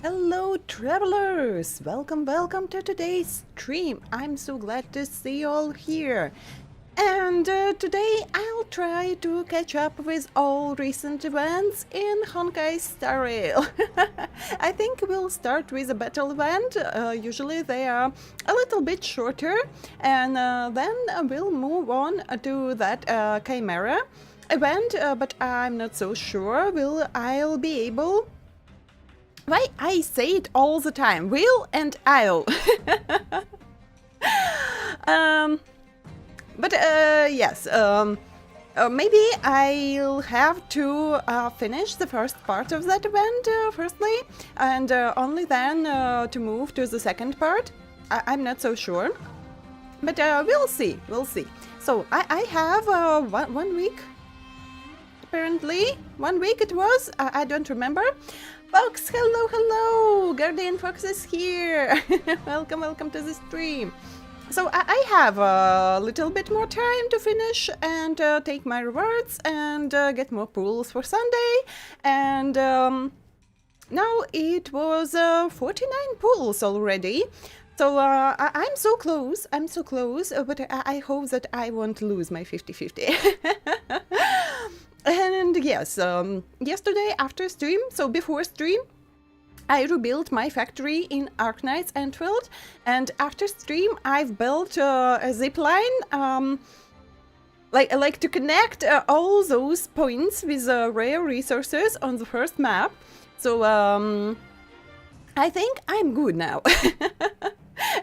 Hello travelers! Welcome to today's stream. I'm so glad to see you all here. And today I'll try to catch up with all recent events in Honkai Star Rail. I think we'll start with a battle event. Usually they are a little bit shorter, and then we'll move on to that Chimera event, but I'm not so sure I'll be able. Why I say it all the time, will and I'll. Yes, maybe I'll have to finish the first part of that event firstly, and only then to move to the second part. I'm not so sure, but we'll see. So I have 1 week, apparently. 1 week it was, I don't remember. Fox, hello! Guardian Fox is here! welcome to the stream. So I have a little bit more time to finish and take my rewards and get more pools for Sunday. And now it was 49 pools already. So I'm so close, but I hope that I won't lose my 50-50. And yes, yesterday after stream, so before stream, I rebuilt my factory in Arknight's Antfield, and after stream I've built a zipline, like to connect all those points with rare resources on the first map. So I think I'm good now.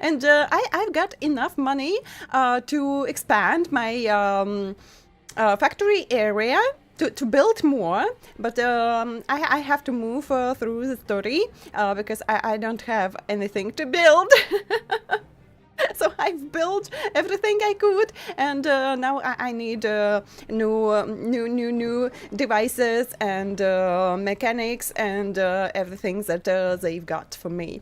And I've got enough money to expand my factory area. To build more, but I have to move through the story because I don't have anything to build. So I've built everything I could, and now I need new devices and mechanics and everything that they've got for me.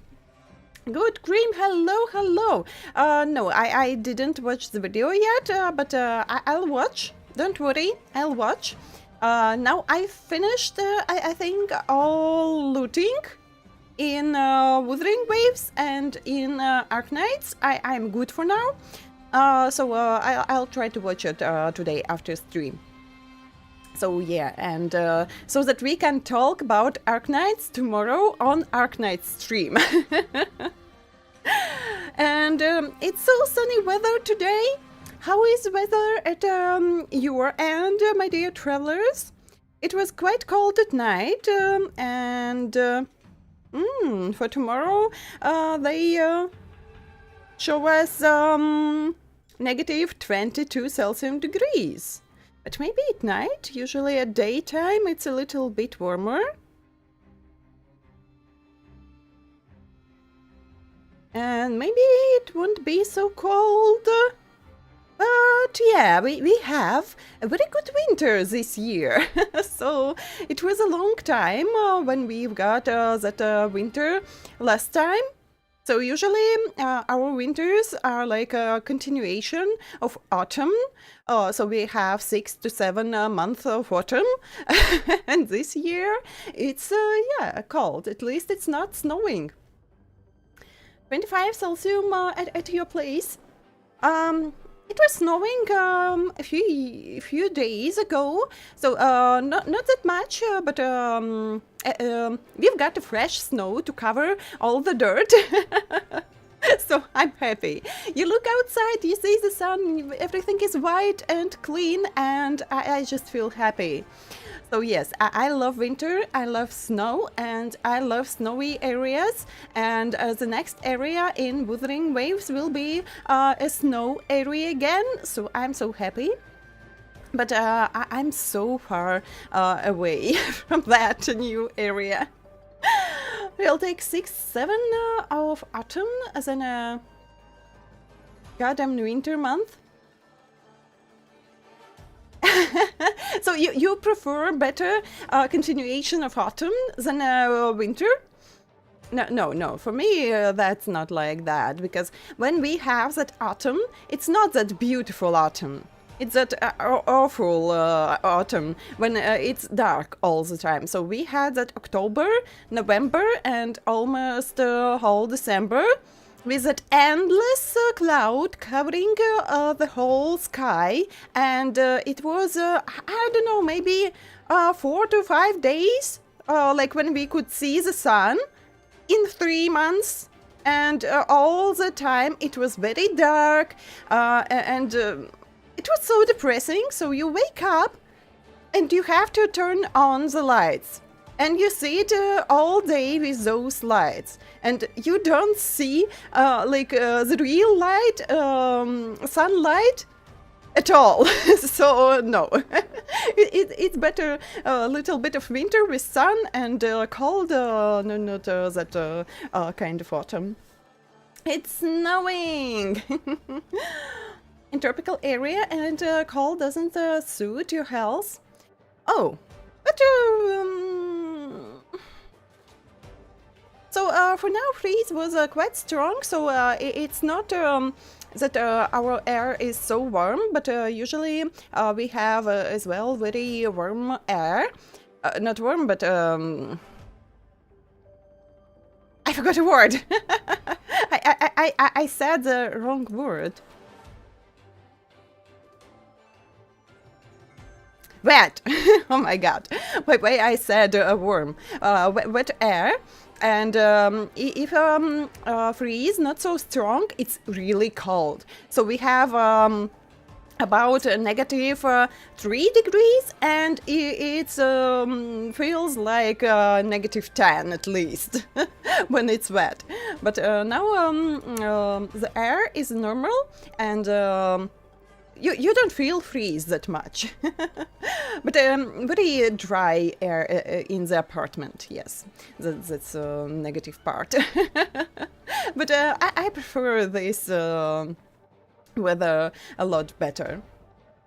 Good, Cream, hello. No, I didn't watch the video yet, but I'll watch. Don't worry, I'll watch. Now I've finished, I think, all looting in Wuthering Waves and in Arknights. I'm good for now. So I'll try to watch it today after stream. So yeah, and so that we can talk about Arknights tomorrow on Arknights stream. And it's so sunny weather today. How is weather at your end, my dear travelers? It was quite cold at night, and for tomorrow they show us negative 22 Celsius degrees. But maybe at night, usually at daytime, it's a little bit warmer. And maybe it won't be so cold. But yeah, we have a very good winter this year. So it was a long time when we've got that winter last time. So usually our winters are like a continuation of autumn. So we have 6 to 7 months of autumn. And this year it's yeah, cold. At least it's not snowing. 25 Celsius at your place. It was snowing a few days ago, so not that much, but we've got a fresh snow to cover all the dirt. So I'm happy. You look outside, you see the sun, everything is white and clean, and I just feel happy. So yes, I love winter, I love snow, and I love snowy areas. And the next area in Wuthering Waves will be a snow area again, so I'm so happy. But I'm so far away from that new area. We'll take 6-7 of autumn as a goddamn winter month. So you prefer better continuation of autumn than winter? No. For me, that's not like that, because when we have that autumn, it's not that beautiful autumn. It's that awful autumn when it's dark all the time. So we had that October, November, and almost whole December with that endless cloud covering the whole sky. And it was, I don't know, maybe 4 to 5 days, like when we could see the sun in 3 months. And all the time it was very dark and it was so depressing. So you wake up and you have to turn on the lights. And you sit all day with those lights. And you don't see the real light, sunlight at all. So no, it's better a little bit of winter with sun and cold, not that kind of autumn. It's snowing in tropical area, and cold doesn't suit your health. Oh, but so for now freeze was quite strong, so it's not that our air is so warm, but usually we have as well very warm air. Not warm, but I forgot a word. I said the wrong word. Wet. Oh my god. Wait, I said warm. Wet air. And if freeze not so strong, it's really cold. So we have about negative 3 degrees, and it feels like negative 10 at least when it's wet. But now the air is normal, and you don't feel freeze that much. But very dry air in the apartment, yes. That's a negative part. But I prefer this weather a lot better.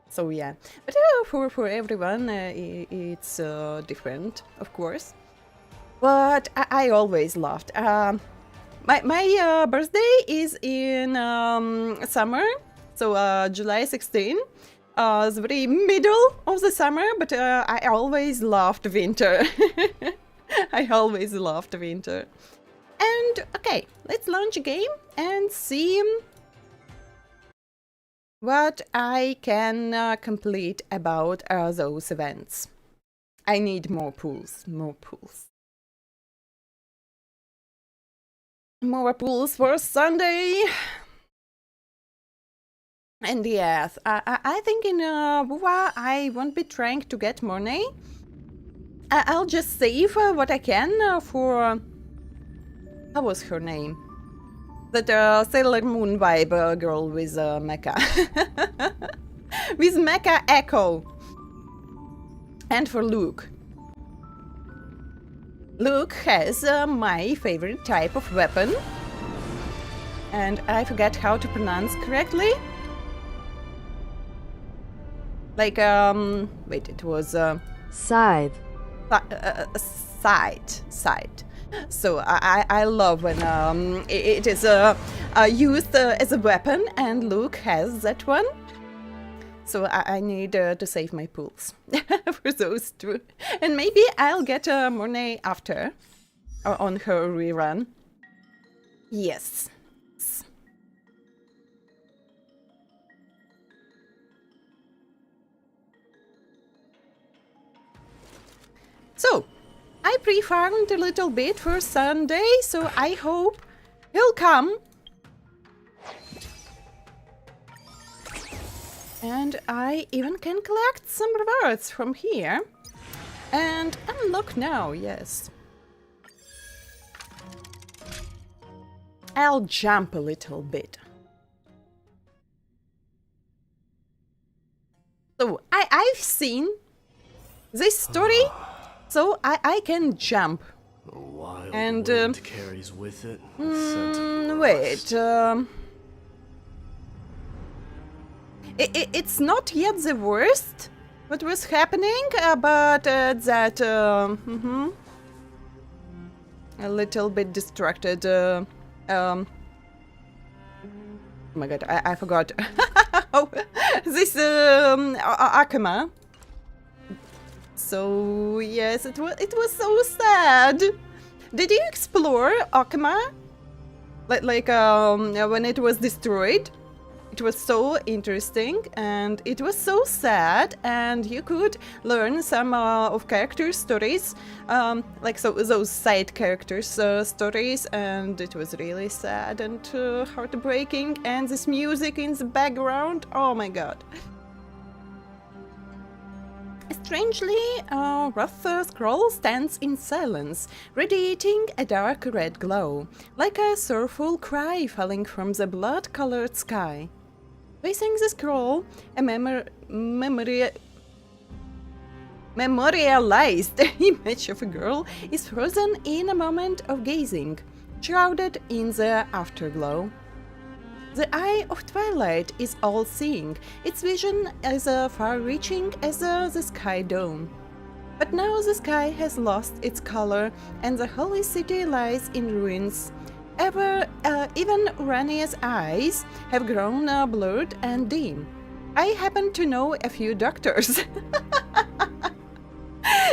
So yeah. But for everyone it's different, of course. But I always loved. My birthday is in summer. So July 16, it's very middle of the summer, but I always loved winter. I always loved winter. And okay, let's launch a game and see what I can complete about those events. I need more pools, more pools. More pools for Sunday. And yes, I think in WUA I won't be trying to get money. I'll just save what I can for... How was her name? That Sailor Moon vibe girl with mecha. With Mecha Echo. And for Luke. Luke has my favorite type of weapon. And I forget how to pronounce correctly. Like, wait, it was... Scythe. Scythe. So I love when it is used as a weapon, and Luke has that one. So I need to save my pools for those two. And maybe I'll get money after, on her rerun. Yes. So, I pre-farmed a little bit for Sunday, so I hope he'll come. And I even can collect some rewards from here. And unlock now, yes. I'll jump a little bit. So, I've seen this story. So I can jump. And carries with it wait. It's not yet the worst what was happening, but that a little bit distracted. Oh my god, I forgot Oh, this Akuma. So yes, it was so sad. Did you explore Akuma? Like when it was destroyed? It was so interesting and it was so sad, and you could learn some of characters' stories, like those side characters' stories, and it was really sad and heartbreaking. And this music in the background, oh my god. Strangely, rough scroll stands in silence, radiating a dark red glow, like a sorrowful cry falling from the blood-colored sky. Facing the scroll, a memorialized image of a girl is frozen in a moment of gazing, shrouded in the afterglow. The eye of twilight is all-seeing, its vision as far-reaching as the sky dome. But now the sky has lost its color, and the holy city lies in ruins. Even Urania's eyes have grown blurred and dim. I happen to know a few doctors.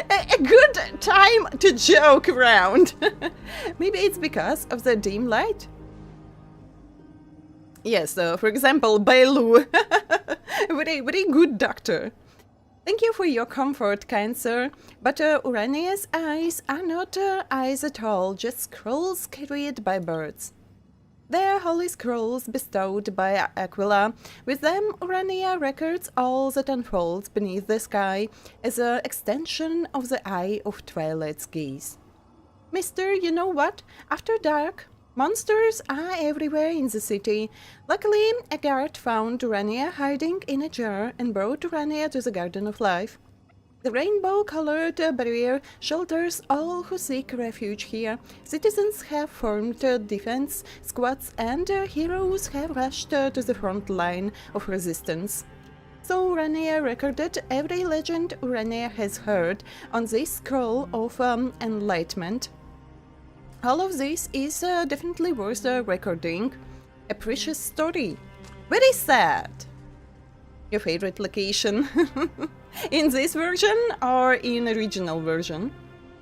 a good time to joke around. Maybe it's because of the dim light. Yes, for example, Bailu. very good doctor. Thank you for your comfort, kind sir, but Urania's eyes are not eyes at all, just scrolls carried by birds. They are holy scrolls bestowed by Aquila. With them, Urania records all that unfolds beneath the sky as an extension of the eye of Twilight's gaze. Mister, you know what? After dark, monsters are everywhere in the city. Luckily, a guard found Urania hiding in a jar and brought Urania to the Garden of Life. The rainbow-colored barrier shelters all who seek refuge here. Citizens have formed defense squads, and heroes have rushed to the front line of resistance. So Urania recorded every legend Urania has heard on this scroll of enlightenment. All of this is definitely worth recording. A precious story. Very sad. Your favorite location? In this version or in original version?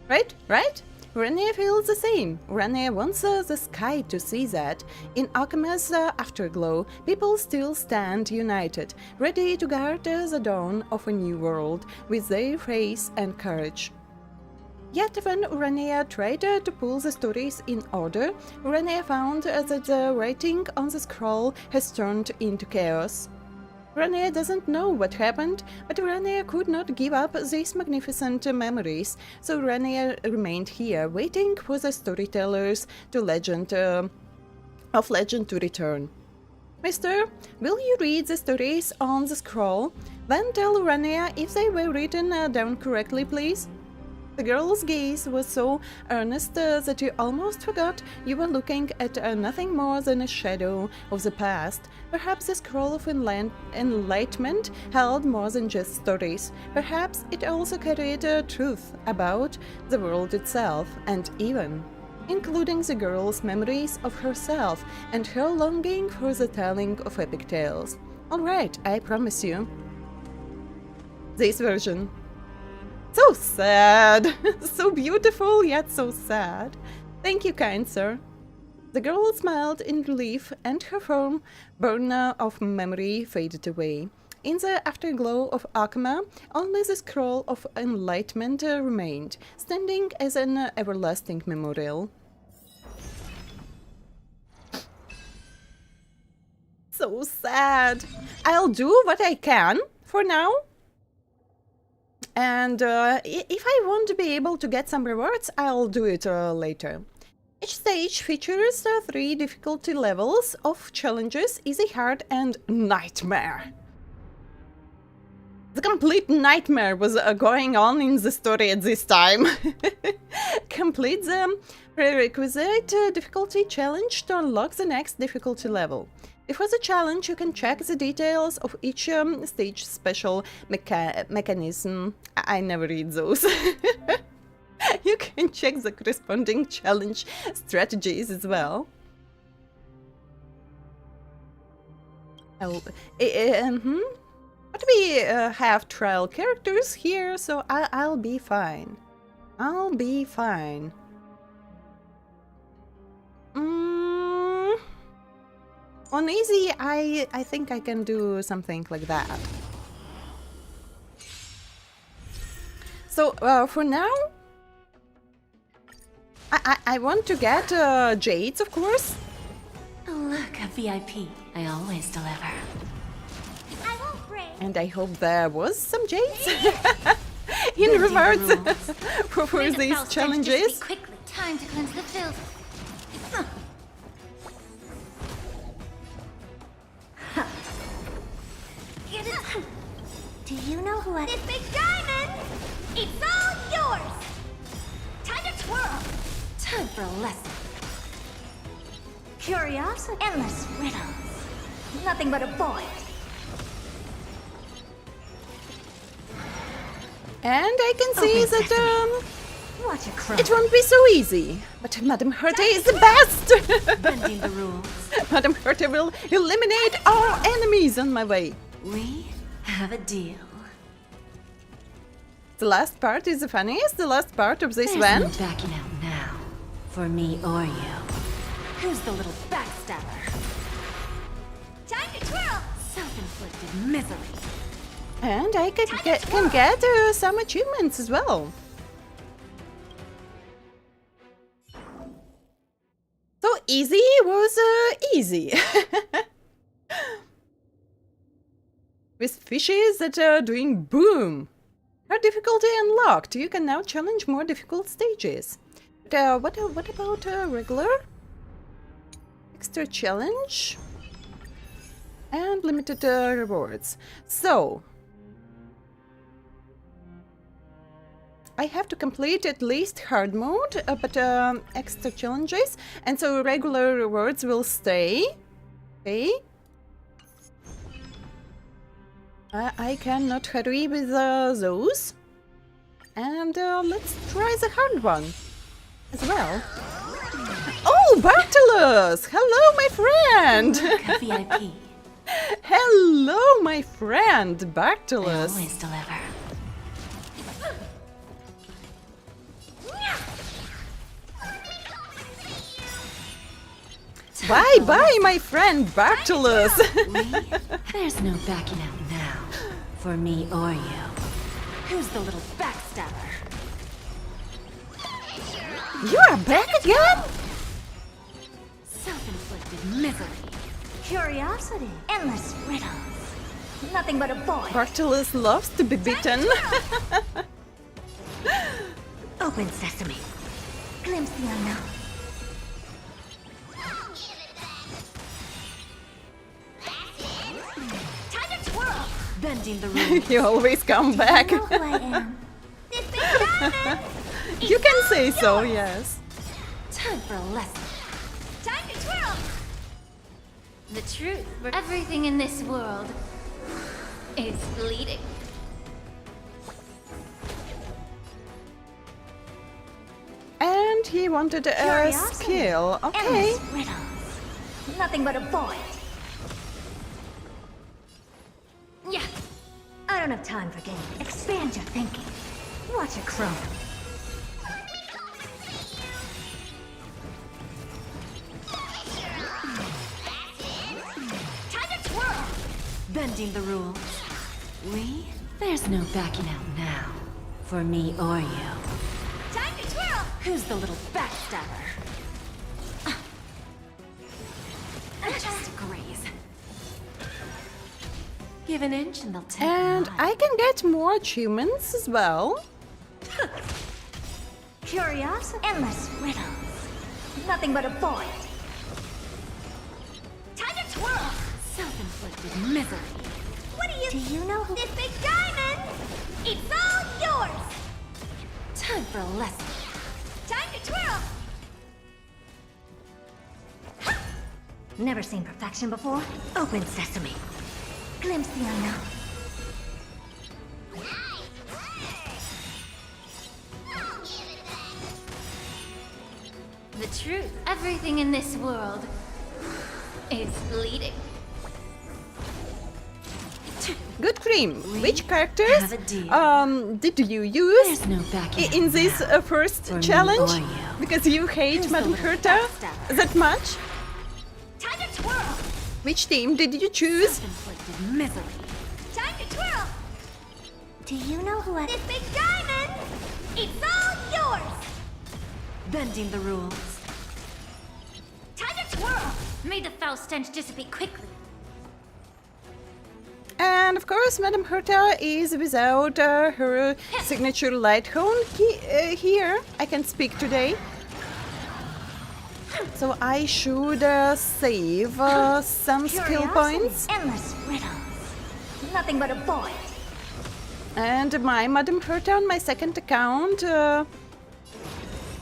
Right? Urania feels the same. Urania wants the sky to see that. In Akuma's afterglow, people still stand united, ready to guard the dawn of a new world with their faith and courage. Yet when Urania tried to pull the stories in order, Urania found that the writing on the scroll has turned into chaos. Urania doesn't know what happened, but Urania could not give up these magnificent memories, so Urania remained here, waiting for the storytellers of legend to return. Mister, will you read the stories on the scroll? Then tell Urania if they were written down correctly, please. The girl's gaze was so earnest that you almost forgot you were looking at nothing more than a shadow of the past. Perhaps the scroll of enlightenment held more than just stories. Perhaps it also carried truth about the world itself, and even including the girl's memories of herself and her longing for the telling of epic tales. Alright, I promise you. This version. So sad! So beautiful, yet so sad. Thank you, kind sir. The girl smiled in relief, and her form, born of memory, faded away. In the afterglow of Akuma, only the scroll of enlightenment remained, standing as an everlasting memorial. So sad! I'll do what I can for now. And if I want to be able to get some rewards, I'll do it later. Each stage features 3 difficulty levels of challenges: easy, hard, and nightmare. The complete nightmare was going on in the story at this time. Complete the prerequisite difficulty challenge to unlock the next difficulty level. Before the challenge, you can check the details of each stage special mechanism. I never read those. You can check the corresponding challenge strategies as well. But we have trial characters here, so I'll be fine. I'll be fine. On easy, I think I can do something like that. So for now, I want to get jades, of course. Oh, look, a VIP. I always deliver. I won't break. And I hope there was some jades in rewards for these challenges. Quickly, time to cleanse the filth. Do you know who I... This big diamond! It's all yours! Time to twirl! Time for a lesson. Curiosity, endless riddles. Nothing but a void. And I can see that Watch it crawl. it won't be so easy. But Madame Herta is the best! Bending the rules. Madame Herta will eliminate all enemies on my way. We have a deal. The last part is the funniest, the last part of this There's event. no backing out now. For me or you. Who's the little backstabber? Time to twirl! Self-inflicted misery. And I can get some achievements as well. So easy was easy. With fishes that are doing boom. Hard difficulty unlocked. You can now challenge more difficult stages. But, what about regular? Extra challenge? And limited rewards. So I have to complete at least hard mode, but extra challenges, and so regular rewards will stay. Okay. I cannot hurry with those. And let's try the hard one as well. Oh, Bartolus! Hello, my friend! Look, a VIP. Hello, my friend, I Bartolus. always deliver. Bye bye, my friend Bartolus. There's no backing out now. For me or you. Who's the little backstabber? You are back again? Self-inflicted misery. Curiosity, endless riddles. Nothing but a void. Bartolus loves to be bitten. Open sesame. Glimpse the unknown. Time to twirl. Bending the rules. You always come back. You know who I am. This big diamond. You can say so, yes. Time for a lesson. Time to twirl. The truth. Everything in this world is bleeding. And he wanted a Curiosity. skill. Okay. Endless riddles. Nothing but a void. Yeah. I don't have time for games. Expand your thinking. Watch it crawl. Time to twirl. Bending the rules. There's no backing out now. For me or you. Time to twirl. Who's the little backstabber? Just graze. Give an inch and they'll take And mine. I can get more achievements as well. Curiosity. Endless riddles. Nothing but a void. Time to twirl. Self-inflicted misery. What do you know who... This big diamond! It's all yours! Time for a lesson. Time to twirl! Ha! Never seen perfection before? Open sesame. Glimpse the unknown. The truth. Everything in this world is bleeding. Good cream. Which characters have a deal. did you use There's no backing in out this now. first For me challenge? or you. Because you hate Who's the Madame little Herta backstabber? that much. Time to twirl! Which team did you choose? Self-inflicted misery. Time to twirl! Do you know who I... This big diamond! It's all yours! Bending the rules. Time to twirl! May the foul stench dissipate quickly. And of course, Madame Herta is without her signature light cone. Here, I can speak today. So I should save some skill points. Endless riddles. Nothing but a void. And my Madame Herta on my second account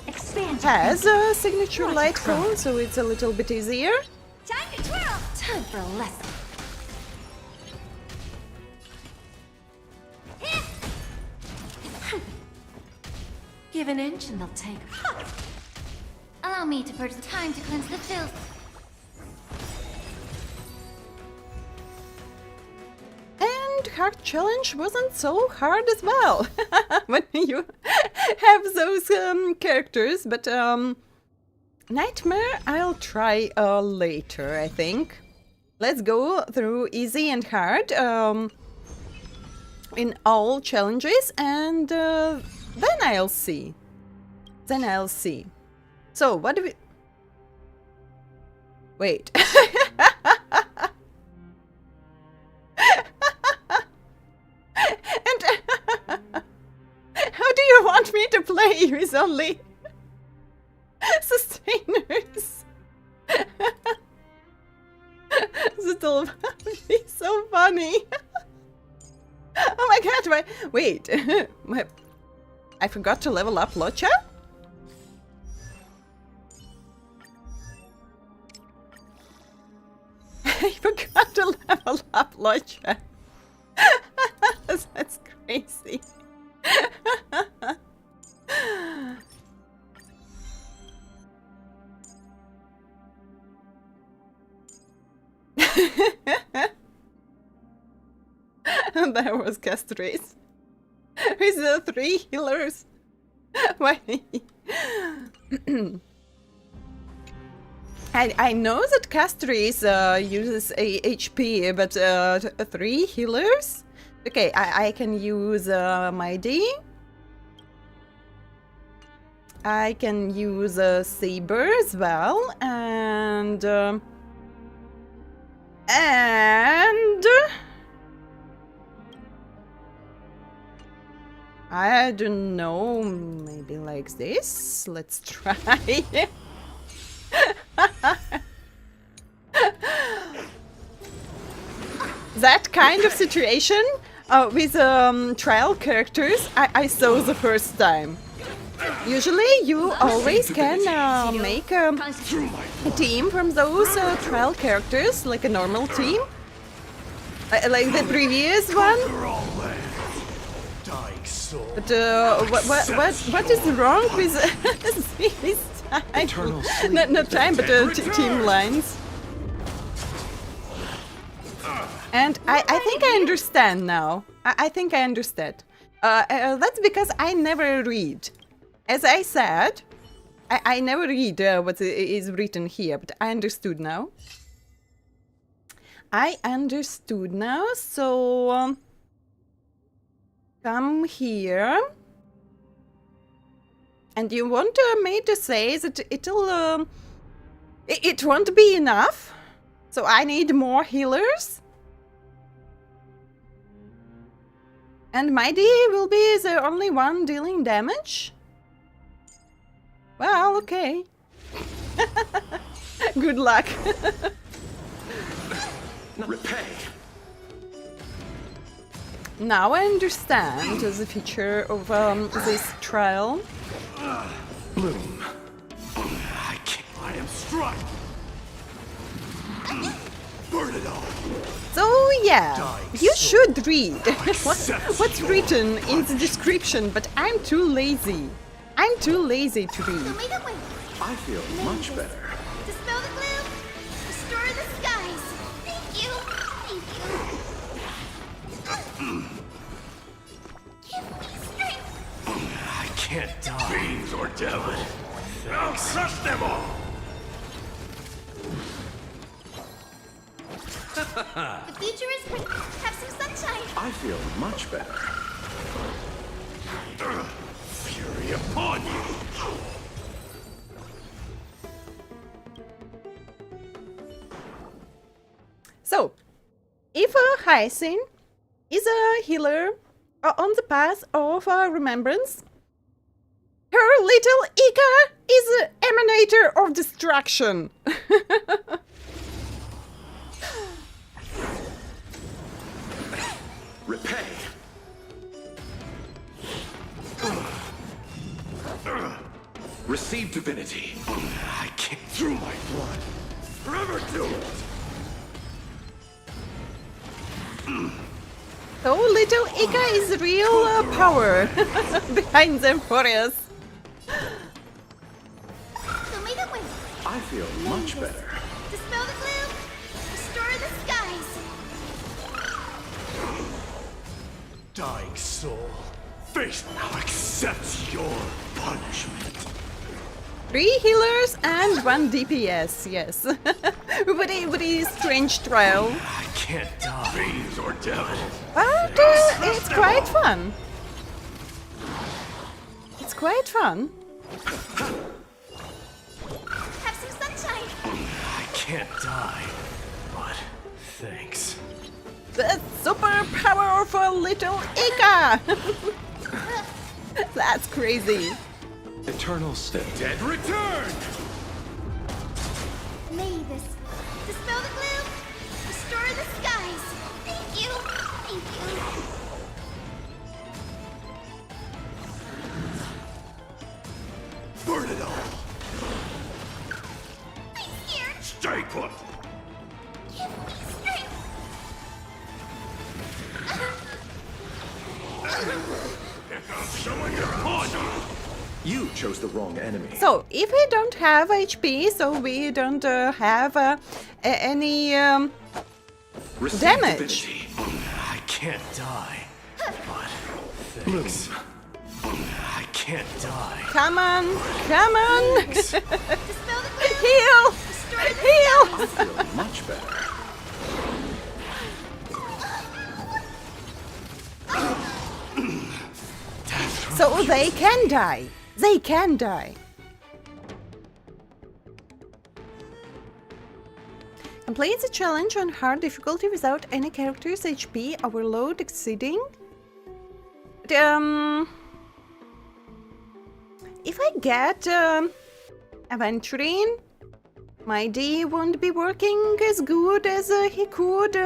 Expand. has a signature light cone, so it's a little bit easier. Time to twirl! Time for a lesson. Give an inch and they'll take. Allow me to purge the time to cleanse the filth. And hard challenge wasn't so hard as well when you have those characters, but Nightmare I'll try later, I think. Let's go through easy and hard in all challenges, and then I'll see. Then I'll see. So, what do we... Wait. And how do you want me to play with only sustainers? That'll be so funny. Oh my god, wait. I forgot to level up Locha? I forgot to level up Locha. That's crazy. There was Castries. With the 3 healers. Why? I know that Castries uses a HP, but 3 healers? Okay, I can use my D. I can use Saber as well, and I don't know, maybe like this. Let's try. That kind of situation with trial characters I saw the first time. Usually you always can make a team from those trial characters, like a normal team. Like the previous one. But what is wrong with these time? Not time, but team lines. And I think I understand now. I think I understand. That's because I never read. As I said, I never read what is written here, but I understood now. I understood now, so come here. And you want me to say that it'll it won't be enough, so I need more healers. And my D will be the only one dealing damage? Well, okay. Good luck. Repay. Now I understand the feature of this trial. Bloom. I am struck. Burn it all. So yeah, you should read what's written in the description, but I'm too lazy. I'm too lazy to read. I feel much better. Dispel the gloom. Restore the skies. Thank you. Thank you. I can't die. Fiends or devil. I'll crush them all. The future is pretty. Have some sunshine. I feel much better. Fury upon you. So, if a Hyacinth is a healer on the path of remembrance, her little Ika is an emanator of destruction. Repay. Receive divinity. I can't through my blood. Forever do it. So little Ika is real power behind them warriors. So may the wind I feel much better. dispel the gloom, restore the skies. Dying soul, face now accepts your punishment. 3 healers and 1 DPS, yes. Pretty strange trial. I can't die. Fiends or devil. But it's quite fun. It's quite fun. Have some sunshine. I can't die, but thanks. The super powerful little Ika! That's crazy. Eternal state. Dead return! May this dispel the gloom, restore the skies. Thank you. Thank you. Burn it all! I'm scared. Stay put! Give me strength. Someone upon you! You chose the wrong enemy. So, if we don't have HP, so we don't have any Receive damage. divinity. I can't die, but thanks. I can't die. Come on, come on! Dispel the gloom, Heal! restore the Heal! I feel much better. So they can die. They can die. Complete the challenge on hard difficulty without any character's HP overload exceeding. But, if I get Aventurine, my D won't be working as good as he could.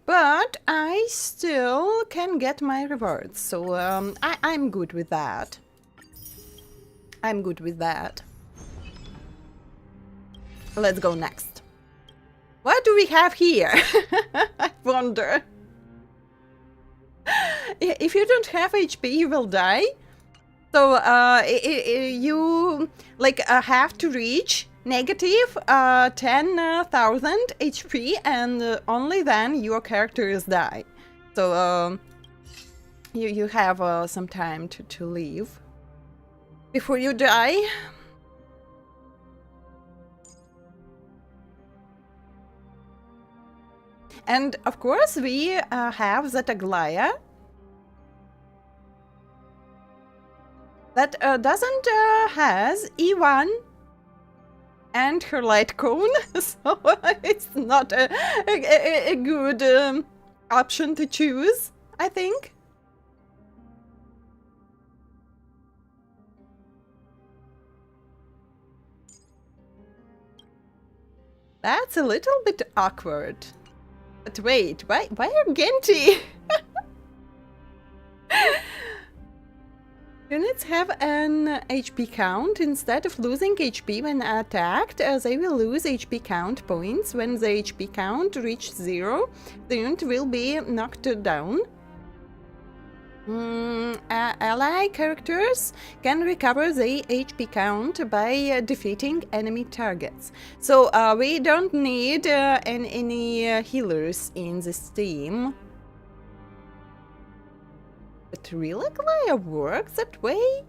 But I still can get my rewards, so I'm good with that. I'm good with that. Let's go next. What do we have here? I wonder. If you don't have HP, you will die. So you like have to reach negative 10,000 HP, and only then your characters die. So you have some time to leave before you die. And of course we have that Aglaia that doesn't has E1 and her light cone, so it's not a good option to choose, I think. That's a little bit awkward. But wait, why Argenti? Units have an HP count. Instead of losing HP when attacked, they will lose HP count points. When the HP count reaches 0, the unit will be knocked down. Ally characters can recover the HP count by defeating enemy targets. So we don't need any healers in this team. But really, Gaia works that way?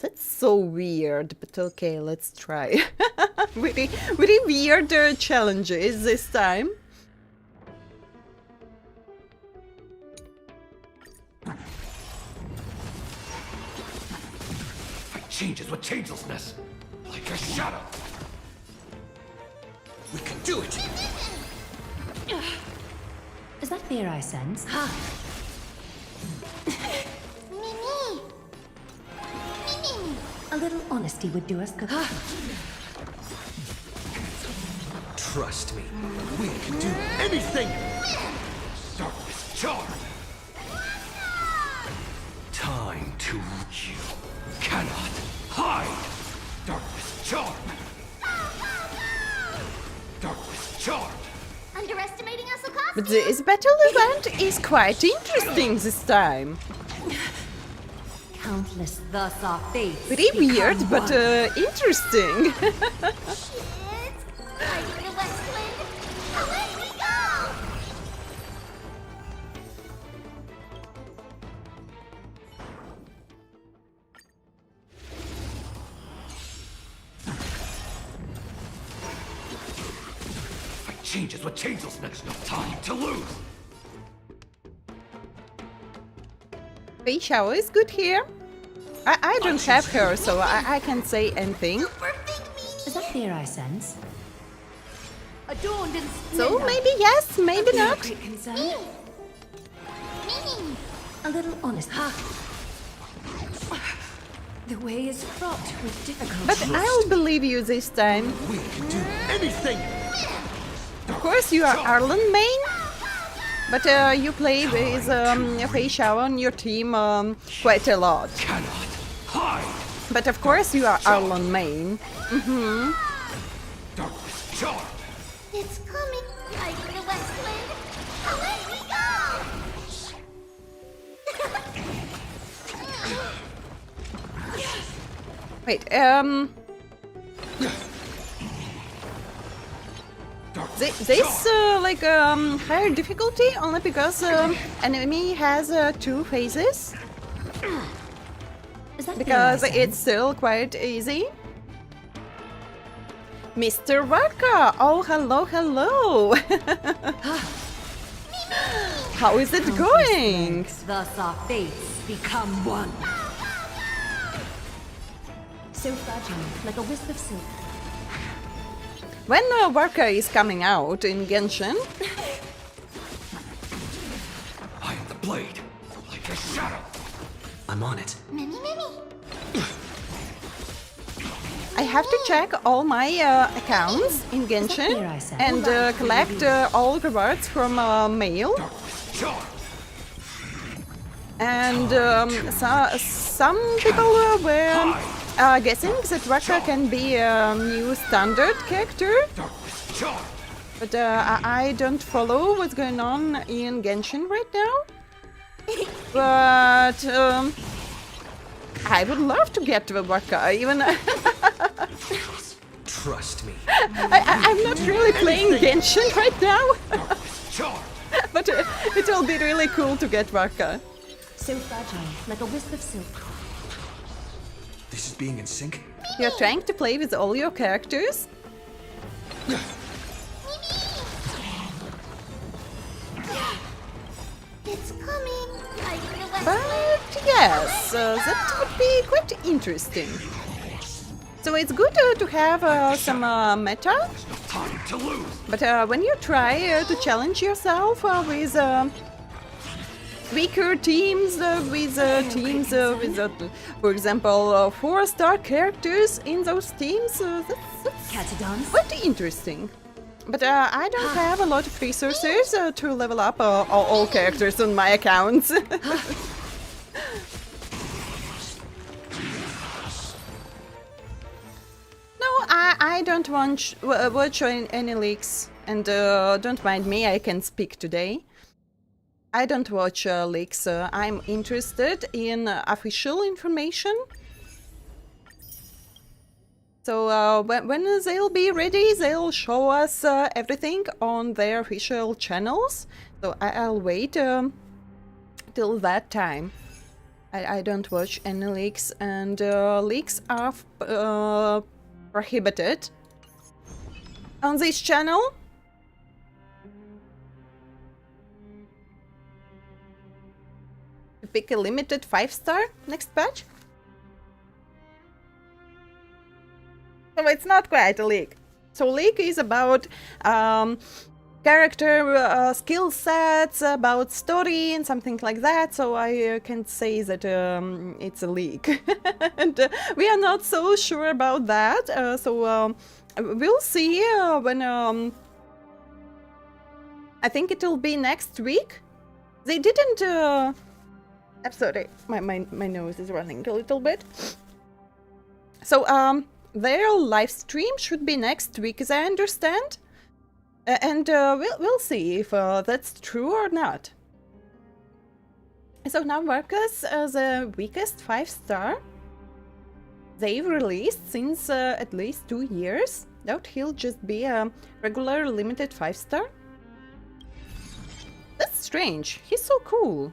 That's so weird, but okay, let's try. Very weird challenges this time. Changes with changelessness, like a shadow. We can do it. Is that fear I sense? Mimi! Mimi! A little honesty would do us good. Trust me, we can do anything. Darkness charm. Time to you cannot hide. Darkness charm. Darkness charm. Underestimating us, Okasuki? But this battle event is quite interesting this time. Countless thus our fates. Very weird, become but one. interesting. Shit! I for the Westland! Away we go! Fight changes with changelessness. No time to lose. Fei Xiao is good here. I don't have her, so I can't say anything. Is that fear I sense? Adorned in So maybe yes, maybe Feel not. great concern. Mimi! A little honest. The way is fraught with difficulty. But I'll believe you this time. We can do anything. Of course, you are Arlen main, but you play with Fei Xiao on your team quite a lot. Cannot hide. But of course, you are Arlen main. Darkness charm. It's coming! I for the Westland! Away we go! Wait, this like higher difficulty only because enemy has 2 phases. Is that Because fear I it's still quite easy. Mr. Waka! Oh, hello, hello! How is it going? Thus our fates become one. So fragile, like a wisp of silk. When Waka is coming out in Genshin, I am the blade, like a shadow. I'm on it. Mimi, Mimi! I have to check all my accounts in Genshin fear I sense? and collect all rewards from mail. Darkness charm. And some people were guessing that Waka can be a new standard character, Darkness charm. but I don't follow what's going on in Genshin right now. But I would love to get to Waka, even Trust me. I'm not really playing Genshin right now, Darkness charm. but it will be really cool to get Waka. So fragile, like a wisp of silk. This is being in sync. You're trying to play with all your characters? It's coming! I for the But Westland! yes, that would be quite interesting. So it's good to have some meta, No time to lose. but when you try to challenge yourself with weaker teams, for example, 4-star characters in those teams, that's Catadons. quite interesting. But I don't have a lot of resources to level up all characters on my accounts. No, I don't watch any leaks, and don't mind me, I can speak today. I don't watch leaks. I'm interested in official information. So when they'll be ready, they'll show us everything on their official channels. So I'll wait till that time. I don't watch any leaks, and leaks are prohibited on this channel. To pick a limited 5-star next patch. So it's not quite a leak. So leak is about character skill sets, about story and something like that. So I can't say that it's a leak. And we are not so sure about that. So we'll see when... I think it'll be next week. They didn't... I'm sorry, my nose is running a little bit. So their live stream should be next week, as I understand, and we'll see if that's true or not. So now Marcus, the weakest 5-star, they've released since at least 2 years. Doubt he'll just be a regular limited 5-star. That's strange. He's so cool.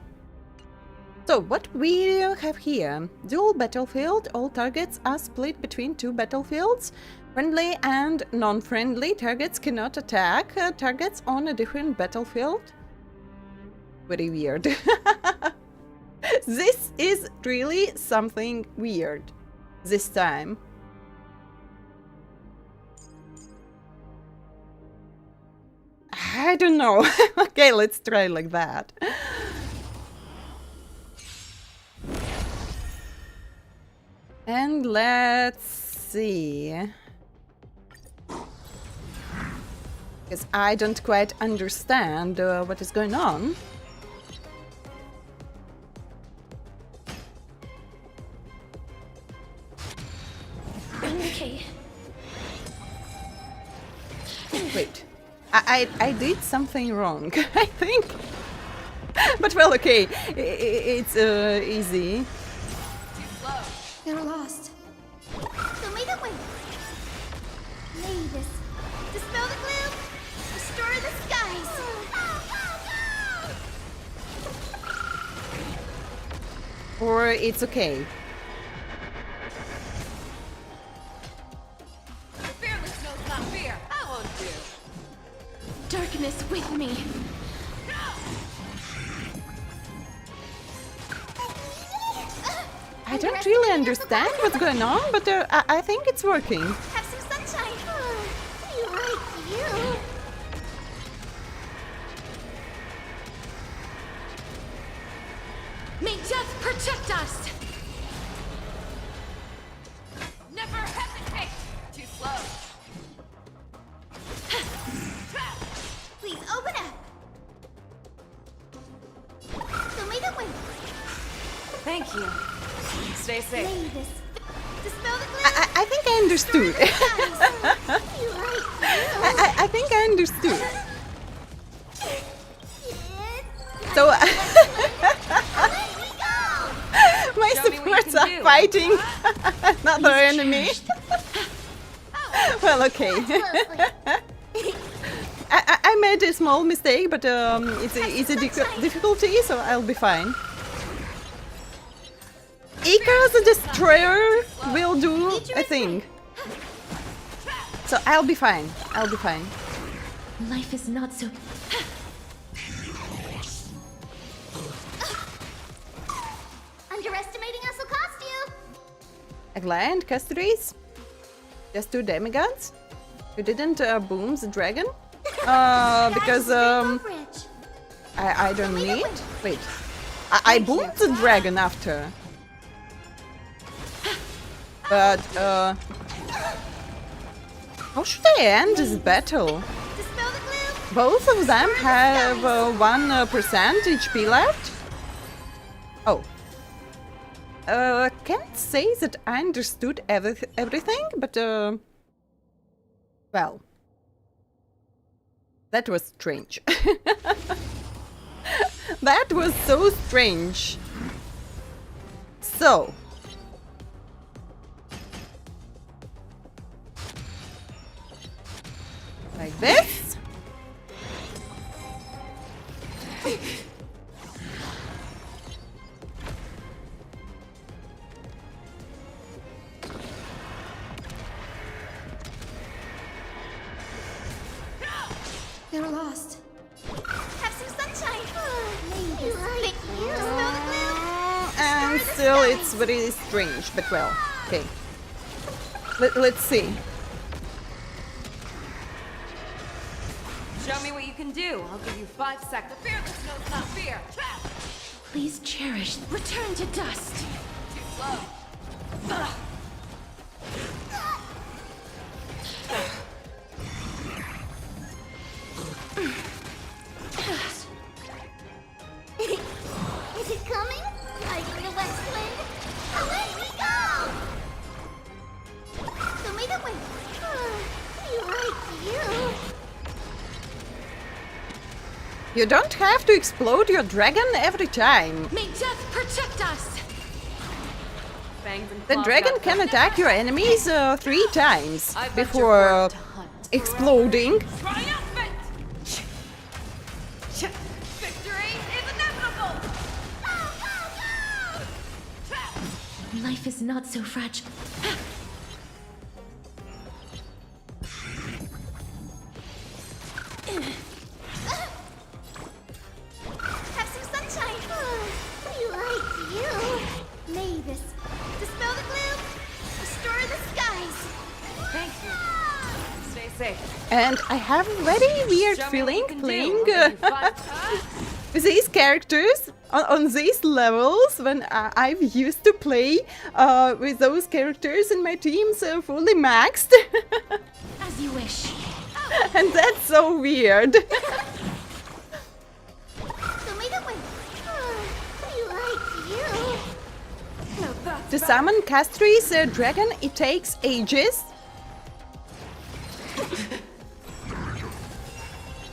So what we have here, dual battlefield, all targets are split between 2 battlefields. Friendly and non-friendly targets cannot attack targets on a different battlefield. Very weird. This is really something weird this time. I don't know. Okay, let's try like that. And let's see. Because I don't quite understand what is going on. Okay. Wait. I did something wrong, I think. But well, okay. It's easy. They're lost. So may the wind. Lay this. Dispel the gloom. Restore the skies. Or it's okay. The fearless knows not fear. I won't do. Darkness with me. I don't really understand what's going on, but I think it's working. Have some sunshine. You like you. May death protect us! Never hesitate! Too slow. Please open up. So may the wind. Thank you. Stay safe. Lay this. Dispel the gloom. I think I understood. You like you. I think I understood. So my Show me what you supports can are do. fighting another enemy. Well, okay. I made a small mistake, but it's a difficulty, so I'll be fine. Ika the Destroyer will do a thing. So I'll be fine. I'll be fine. Life is not so. Underestimating us will cost you. Igni and Castries? Just 2 demigods? You didn't boom the dragon? Because I don't need. Wait, I boomed the dragon after. But how should I end this battle? Dispel the gloom. Both of them have 1% HP left. Oh. Can't say that I understood everything, but well, that was strange. That was so strange. So. Like this. They're lost. Have some sunshine. And still it's very strange, but well, okay. Let's see. Show me what you can do. I'll give you 5 seconds. The fearless knows not fear. Please cherish. Return to dust. Too slow. Is it coming? Riding the west wind. Away we go! Show me the way. We like you. You don't have to explode your dragon every time. May death protect us. Fangs and The claws dragon wrapped can up. attack your enemies 3 times I venture before forth to hunt. exploding. Triumphant! Victory is inevitable! Life is not so fragile. Have some sunshine. We like you. May this dispel the gloom, restore the skies. Thank you. Stay safe. And I have a very weird Show me what feeling you can do. playing I'll give you 5 with these characters on these levels when I've used to play with those characters in my teams fully maxed. As you wish. And that's so weird. Show me the way. We like you. No, that's To summon Castri's dragon, it takes ages.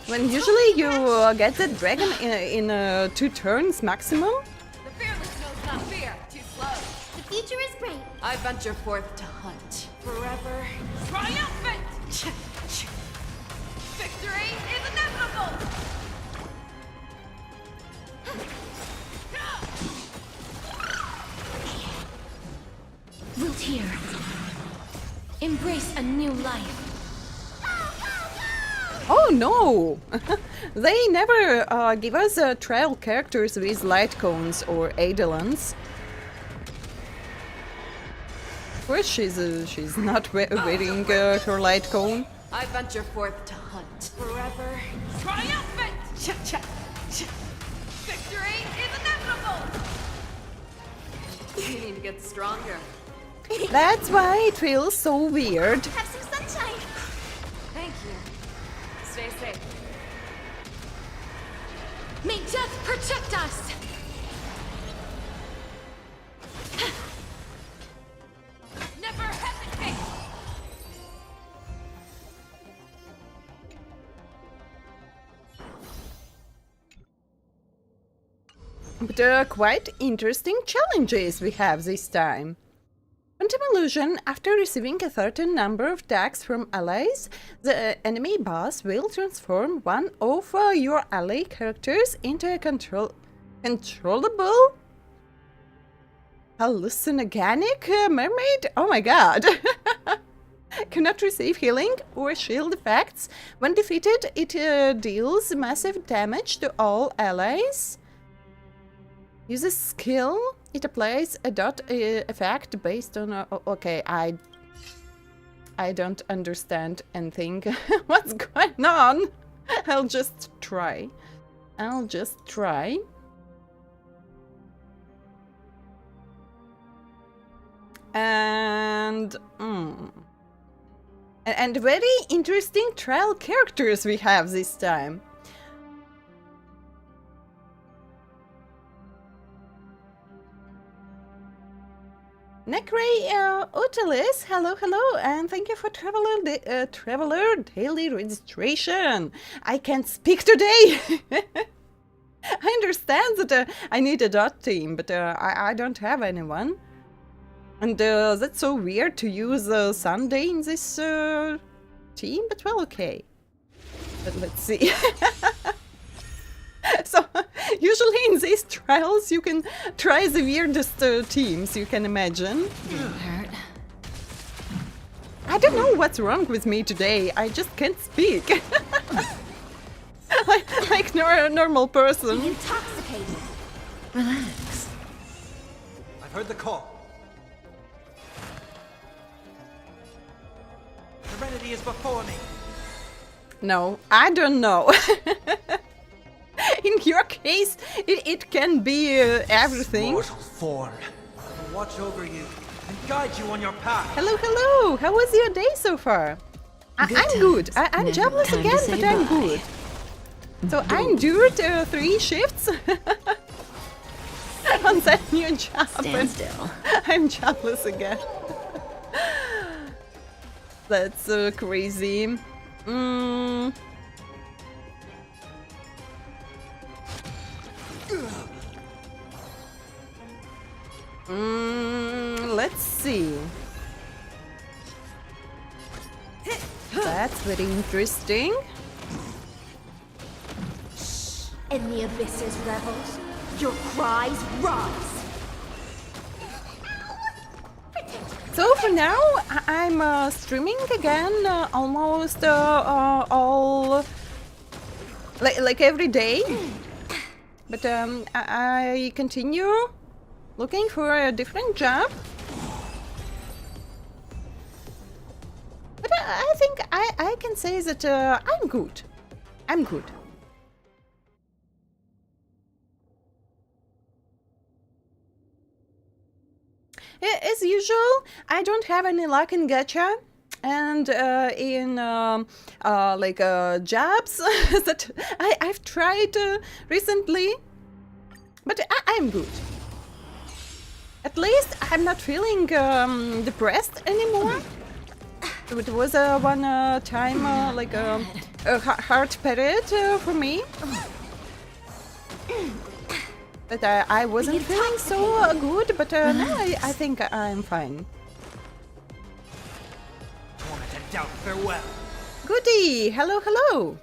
When usually you get the dragon in 2 turns maximum. The fearless knows not fear. Too slow. The future is bright. I venture forth to hunt. Forever triumphant! Victory is inevitable! Root here. Embrace a new life. Oh no! They never give us trial characters with light cones or eidolons. Of course, she's not wearing her light cone. I venture forth to hunt. Forever triumphant! Victory is inevitable! You need to get stronger. That's why it feels so weird. Have some sunshine. Thank you. Stay safe. May death protect us. Never hesitate! But quite interesting challenges we have this time. Phantom Illusion, after receiving a certain number of attacks from allies, the enemy boss will transform one of your ally characters into a controllable hallucinogenic mermaid? Oh my god! Cannot receive healing or shield effects. When defeated, it deals massive damage to all allies. Uses skill. It applies a dot effect based on... okay, I don't understand anything. What's going on? I'll just try. And... And very interesting trial characters we have this time. Necray Otalis, hello, and thank you for Traveler Daily Registration. I can't speak today! I understand that I need a dot team, but I don't have anyone. And that's so weird to use Sunday in this team, but well, okay. But let's see. So, usually in these trials you can try the weirdest teams you can imagine. Didn't hurt. I don't know what's wrong with me today, I just can't speak. like a normal person. Intoxicated. Relax. I've heard the call. Serenity is before me. No, I don't know. In your case, it can be everything. Mortal form. I will watch over you and guide you on your path. Hello, hello. How was your day so far? I'm good. I'm Now jobless time to again, say but I'm bye. good. So I endured 3 shifts on that new job. Stand and still. I'm jobless again. That's crazy. Let's see. That's very interesting. In the abysses revels, your cries rise. So for now, I'm streaming again almost all like every day. But I continue looking for a different job. But I think I can say that I'm good. I'm good. As usual, I don't have any luck in gacha and in jobs that I've tried recently, but I'm good. At least I'm not feeling depressed anymore. It was one time a hard period for me. But I wasn't feeling so good, but now I think I'm fine. Torment and doubt, farewell. Goody! Hello, hello!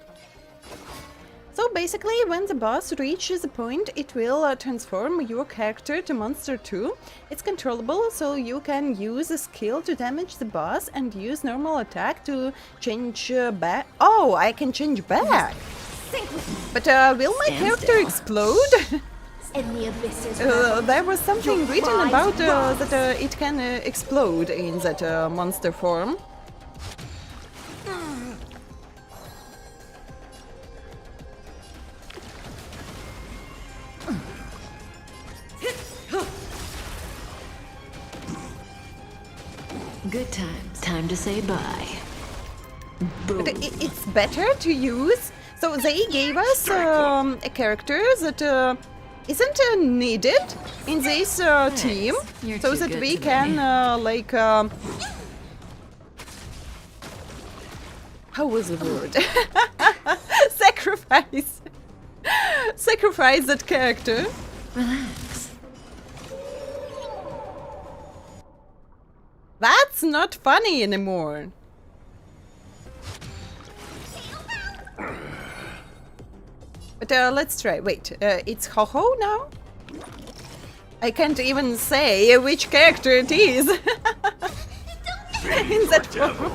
So basically, when the boss reaches a point, it will transform your character to Monster 2. It's controllable, so you can use a skill to damage the boss and use normal attack to change back. Oh, I can change back! But will my character explode? In the abysses There was something written about that it can explode in that monster form. Good times. Time to say bye. But it's better to use. So they gave us a character that isn't needed in this team, You're so too that good we to can me. how was the word? Sacrifice. Sacrifice that character. Relax. That's not funny anymore. But let's try. Wait, it's Ho-Ho now? I can't even say which character it is. In that form.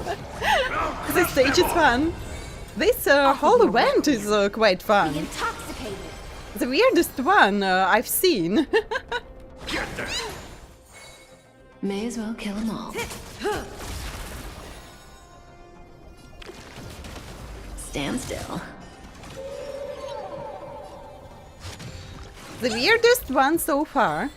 This stage is fun. This whole event is quite fun. intoxicated. The weirdest one I've seen. May as well kill them all. Stand still. The weirdest one so far.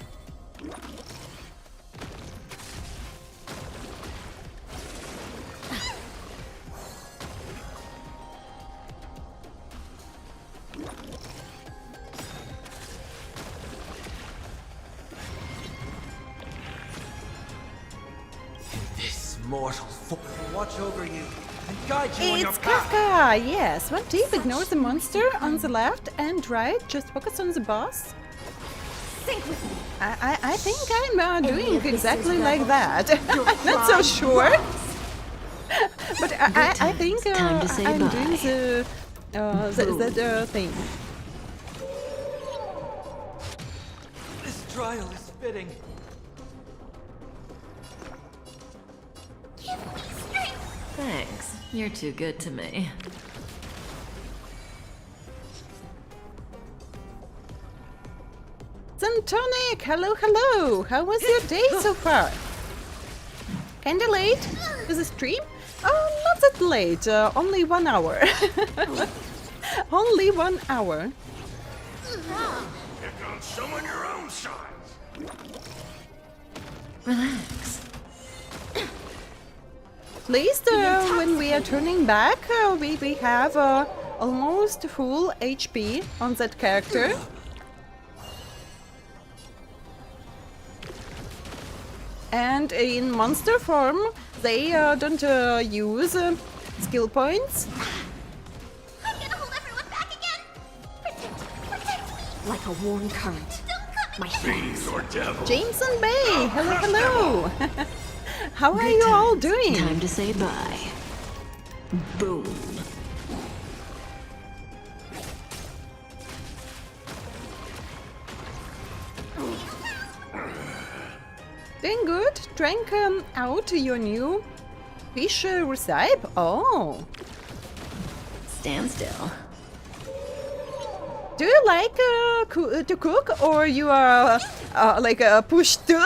This mortal form will watch over you and guide you on your It's path. Kafka, yes. One tip, ignore the monster on the left and right, just focus on the boss. Sync with me. I think I'm Any doing of this exactly is like that. Your Not so pride sure, rise. but I think Time to say I'm bye. doing the thing. This trial is fitting. Give me strength. Thanks. You're too good to me. Santonic, hello, hello. How was your day so far? Kinda late to the stream? Oh, not that late. Only 1 hour. Only 1 hour. Pick on someone your own size. Relax. At least when we are turning back, we have almost full HP on that character. And in monster form, they don't use skill points. I'm gonna hold everyone back again. Protect me. Like a warm current. Don't come My again. hands. Fiend or devil. James and Bay, hello, hello. How are you all doing? Time to say bye. Boom. Doing good. Drank out your new fish recipe. Oh. Stand still. Do you like to cook, or you are like pushed to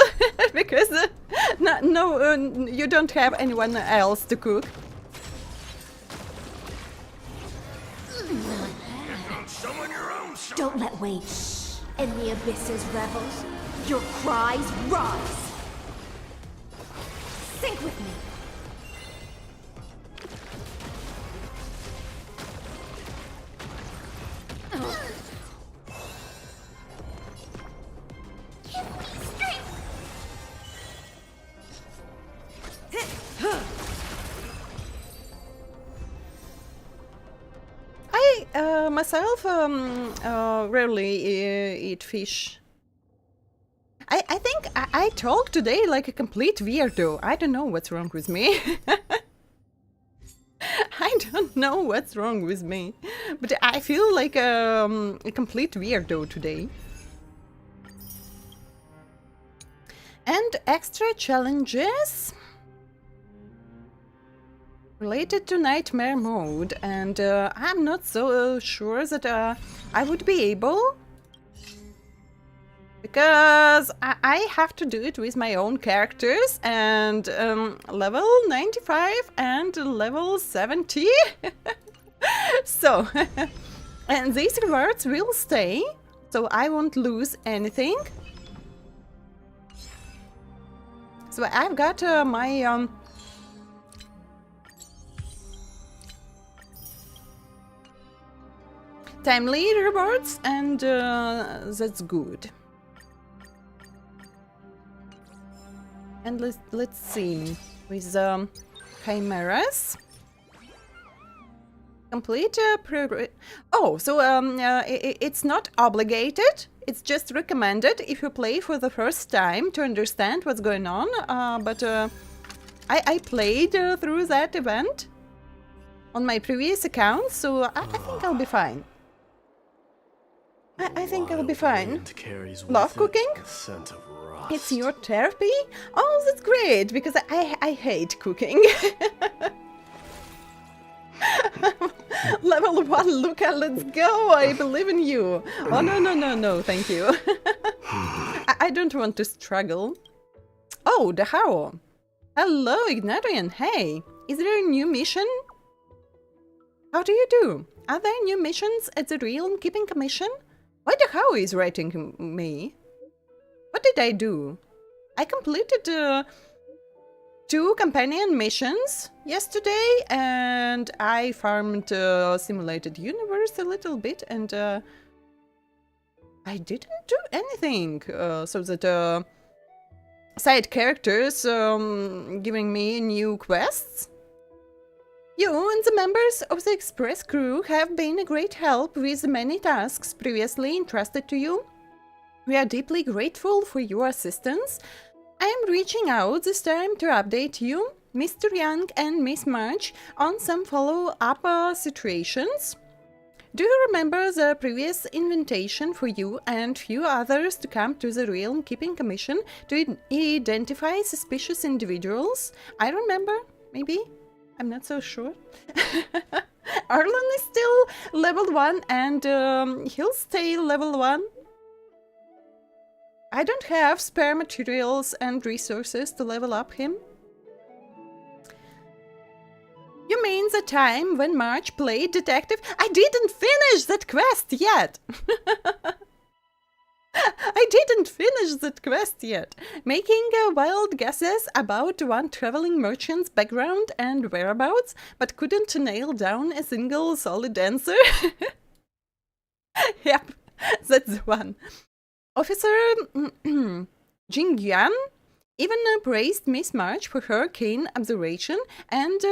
because you don't have anyone else to cook? Pick on someone your own size. Don't let wait. In the abyss's revels, your cries rise. Sync with me. Give me strength. I myself rarely eat fish. I think I talk today like a complete weirdo. I don't know what's wrong with me. I don't know what's wrong with me, but I feel like a complete weirdo today. And extra challenges related to nightmare mode, and I'm not so sure that I would be able, because I have to do it with my own characters, and level 95 and level 70. So, and these rewards will stay, so I won't lose anything. So I've got my timely rewards, and that's good. And let's see with chimeras. Complete oh, so it's not obligated. It's just recommended if you play for the first time to understand what's going on. But I played through that event on my previous account, so I think I'll be fine. I think I'll be fine. Love cooking? It's your therapy? Oh, that's great, because I hate cooking. Level 1, Luca, let's go! I believe in you! Oh, no, thank you. I don't want to struggle. Oh, the how? Hello, Igniraen, hey! Is there a new mission? How do you do? Are there new missions at the Realm Keeping Commission? Why the how is writing me? What did I do? I completed 2 companion missions yesterday, and I farmed Simulated Universe a little bit, and I didn't do anything. So that side characters giving me new quests. You and the members of the Express crew have been a great help with many tasks previously entrusted to you. We are deeply grateful for your assistance. I am reaching out this time to update you, Mr. Young and Miss March, on some follow-up situations. Do you remember the previous invitation for you and few others to come to the Realm Keeping Commission to identify suspicious individuals? I remember, maybe? I'm not so sure. Arlen is still level 1 and he'll stay level 1. I don't have spare materials and resources to level up him. You mean the time when March played detective? I didn't finish that quest yet! I didn't finish that quest yet. Making wild guesses about one traveling merchant's background and whereabouts, but couldn't nail down a single solid answer. Yep, that's the one. Officer Jingyuan even praised Miss March for her keen observation and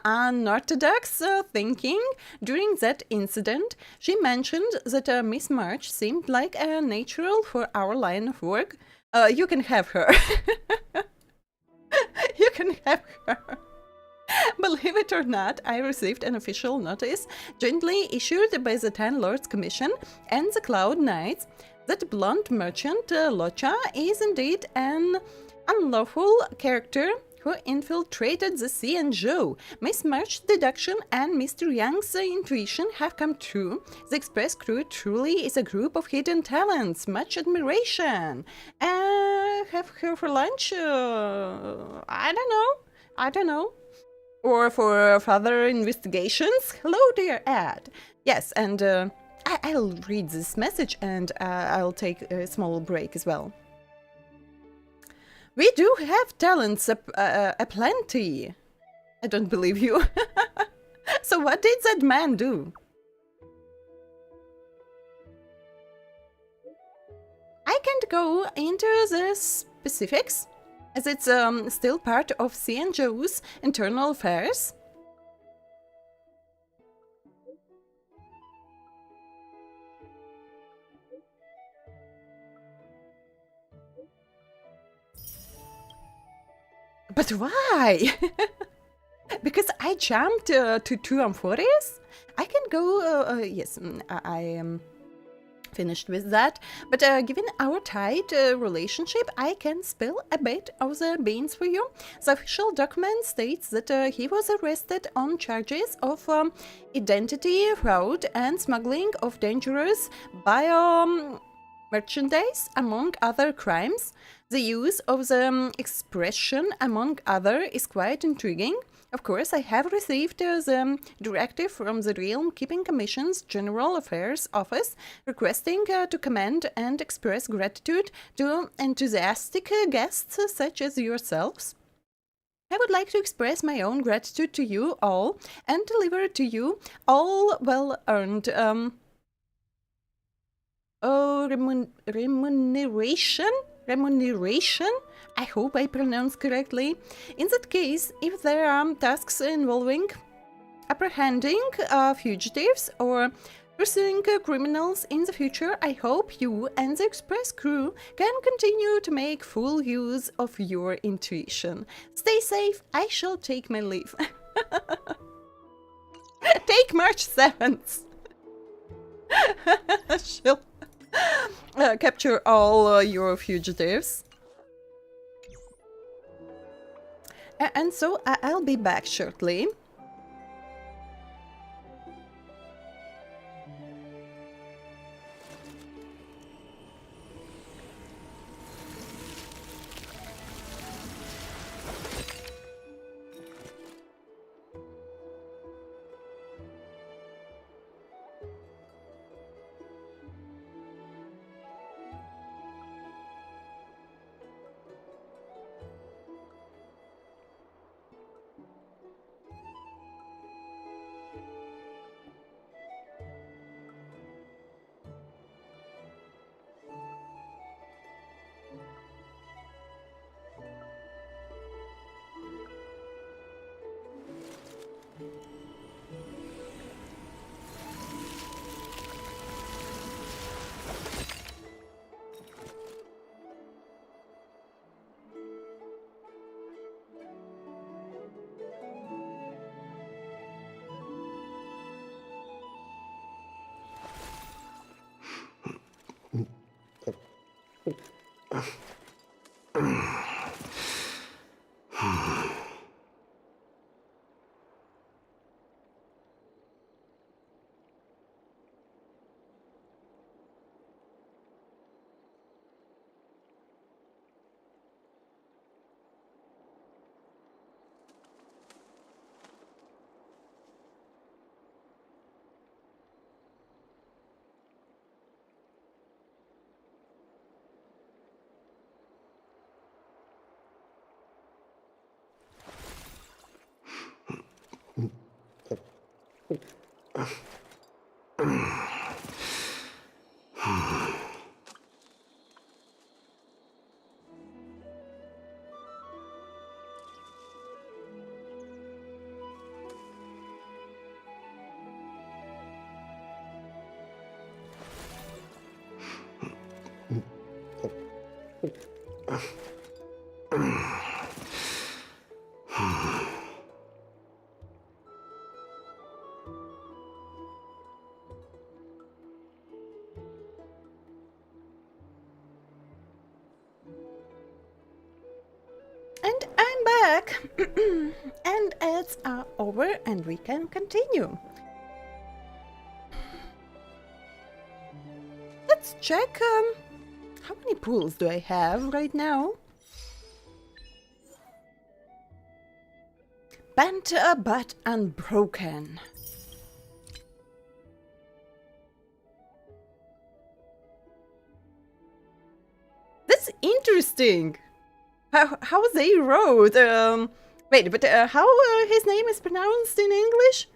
unorthodox thinking during that incident. She mentioned that Miss March seemed like a natural for our line of work. You can have her. You can have her. Believe it or not, I received an official notice jointly issued by the Ten Lords Commission and the Cloud Knights that blonde merchant Locha is indeed an unlawful character who infiltrated the XIANZHOU. Miss March's deduction and Mr. Young's intuition have come true. The Express crew truly is a group of hidden talents. Much admiration. Have her for lunch? I don't know. Or for further investigations? Hello, dear Ed. Yes, and I'll read this message and I'll take a small break as well. We do have talents aplenty. I don't believe you. So what did that man do? I can't go into the specifics, as it's still part of XIANZHOU's internal affairs. But why? Because I jumped to 2 amphoras? I can go... yes, I am finished with that. But given our tight relationship, I can spill a bit of the beans for you. The official document states that he was arrested on charges of identity fraud and smuggling of dangerous merchandise, among other crimes. The use of the expression "among other" is quite intriguing. Of course, I have received the directive from the Realm Keeping Commission's General Affairs Office requesting to commend and express gratitude to enthusiastic guests such as yourselves. I would like to express my own gratitude to you all and deliver to you all well-earned remuneration? I hope I pronounced correctly. In that case, if there are tasks involving apprehending fugitives or pursuing criminals in the future, I hope you and the Express crew can continue to make full use of your intuition. Stay safe, I shall take my leave. Take March 7th. She'll capture all your fugitives. And so I'll be back shortly. And I'm back! And ads are over and we can continue. Let's check how many pools do I have right now? Bent but unbroken. That's interesting. How they wrote. Wait, but how his name is pronounced in English?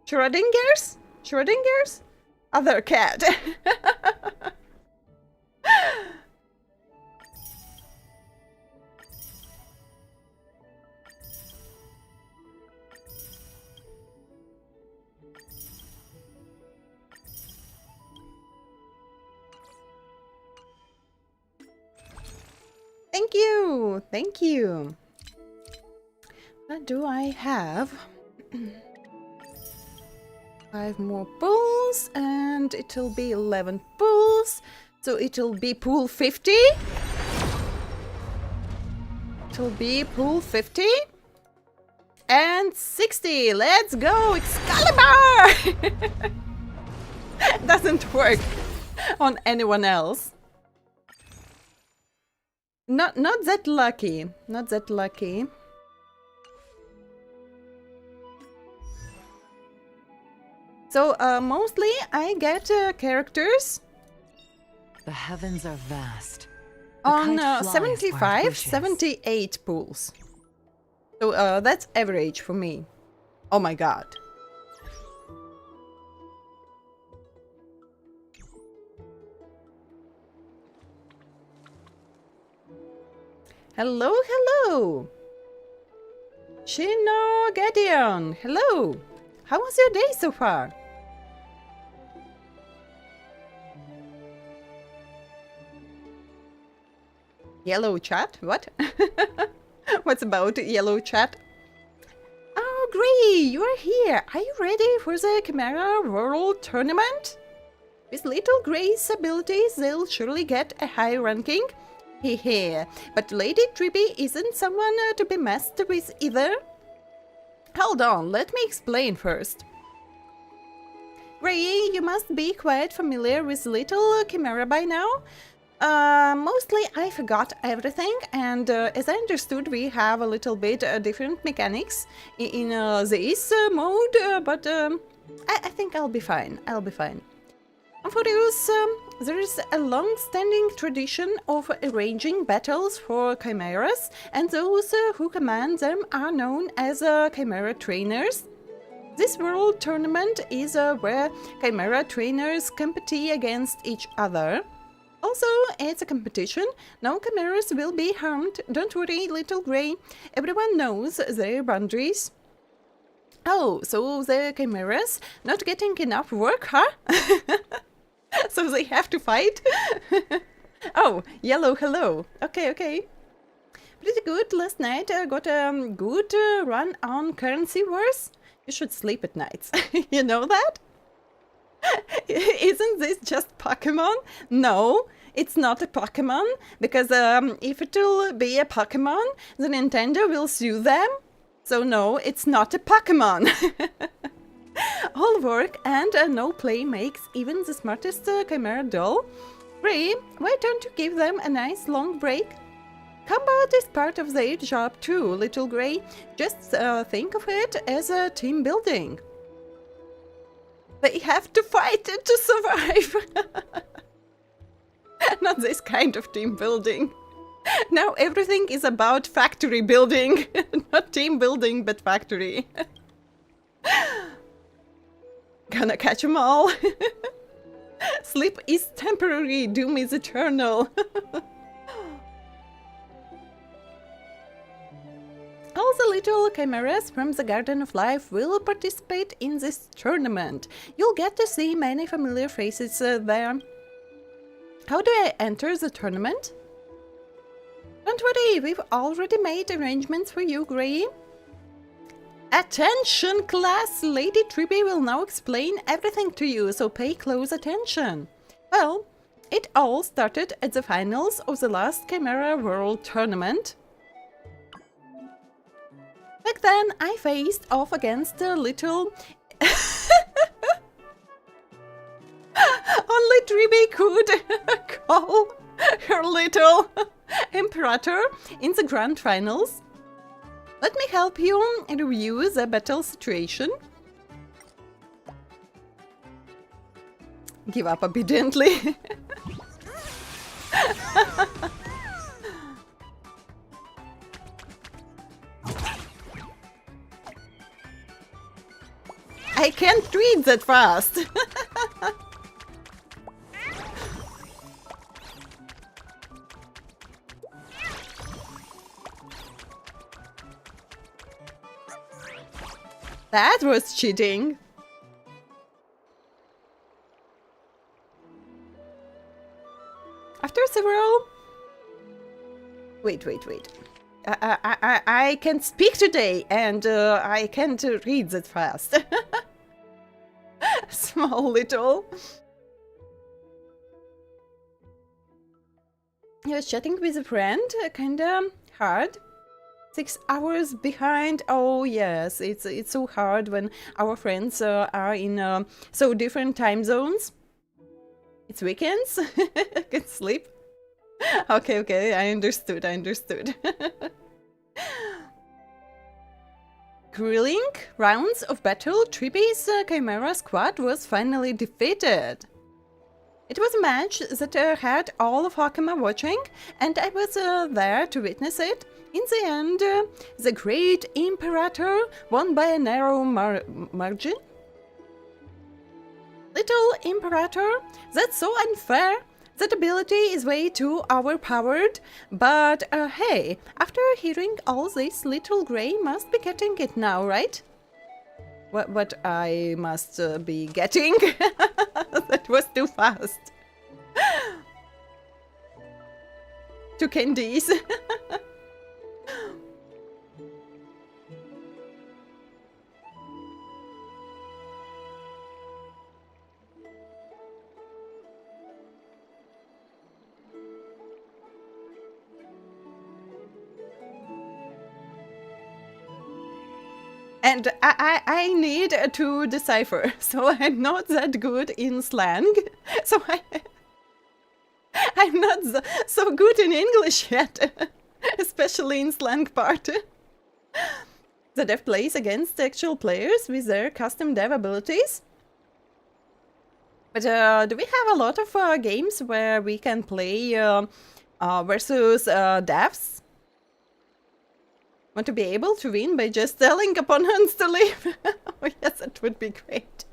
Schrodinger's? Schrodinger's? Other cat. Thank you, thank you. What do I have? 5 more pools and it'll be 11 pools. So it'll be pool 50. It'll be pool 50. And 60. Let's go, Excalibur! Doesn't work on anyone else. Not that lucky. Not that lucky. So mostly I get characters The heavens are vast. on 75, 78 pools. So that's average for me. Oh my god. Hello, hello. Shino Gideon, hello. How was your day so far? Yellow chat? What? What's about yellow chat? Oh, Gray, you are here. Are you ready for the Chimera World Tournament? With little Gray's abilities, they'll surely get a high ranking. Hehe, but Lady Tribby isn't someone to be messed with either. Hold on, let me explain first. Gray, you must be quite familiar with Little Chimera by now. Mostly I forgot everything, and as I understood, we have a little bit different mechanics in this mode, but I think I'll be fine. I'll be fine. For use, there is a long-standing tradition of arranging battles for chimeras, and those who command them are known as chimera trainers. This world tournament is where chimera trainers compete against each other. Also, it's a competition. No chimeras will be harmed. Don't worry, little Gray. Everyone knows their boundaries. Oh, so the chimeras not getting enough work, huh? So they have to fight? Oh, yellow, hello. Okay, okay. Pretty good last night. I got a good run on currency wars. You should sleep at nights. You know that? Isn't this just Pokemon? No, it's not a Pokemon. Because if it will be a Pokemon, the Nintendo will sue them. So no, it's not a Pokemon. All work and no play makes even the smartest chimera dull. Ray, why don't you give them a nice long break? Combat is part of their job too, little Gray. Just think of it as a team building. They have to fight to survive. Not this kind of team building. Now everything is about factory building. Not team building, but factory. Gonna catch 'em all. Sleep is temporary, doom is eternal. All the little chimeras from the Garden of Life will participate in this tournament. You'll get to see many familiar faces there. How do I enter the tournament? Don't worry, we've already made arrangements for you, Gray. Attention, class! Lady Triby will now explain everything to you, so pay close attention. Well, it all started at the finals of the last Chimera World Tournament. Back then, I faced off against a little... Only Triby could call her little Imperator in the grand finals. Let me help you review the battle situation. Give up obediently. I can't read that fast. That was cheating. After several... Wait. I can't speak today and I can't read that fast. Small little. I was chatting with a friend, kinda hard. 6 hours behind. Oh yes, it's so hard when our friends are in so different time zones. It's weekends. I can sleep. Okay, I understood. Grilling rounds of battle, Triby's Chimera squad was finally defeated. It was a match that had all of Hakama watching, and I was there to witness it. In the end, the great Imperator won by a narrow margin. Little Imperator, that's so unfair. That ability is way too overpowered, but hey, after hearing all this, Little Gray must be getting it now, right? What I must be getting? That was too fast. Two candies. And I need to decipher, so I'm not that good in slang, so I'm not so good in English yet, especially in slang part. The dev plays against actual players with their custom dev abilities. But do we have a lot of games where we can play versus devs? Want to be able to win by just telling opponents to leave? Oh yes, that would be great.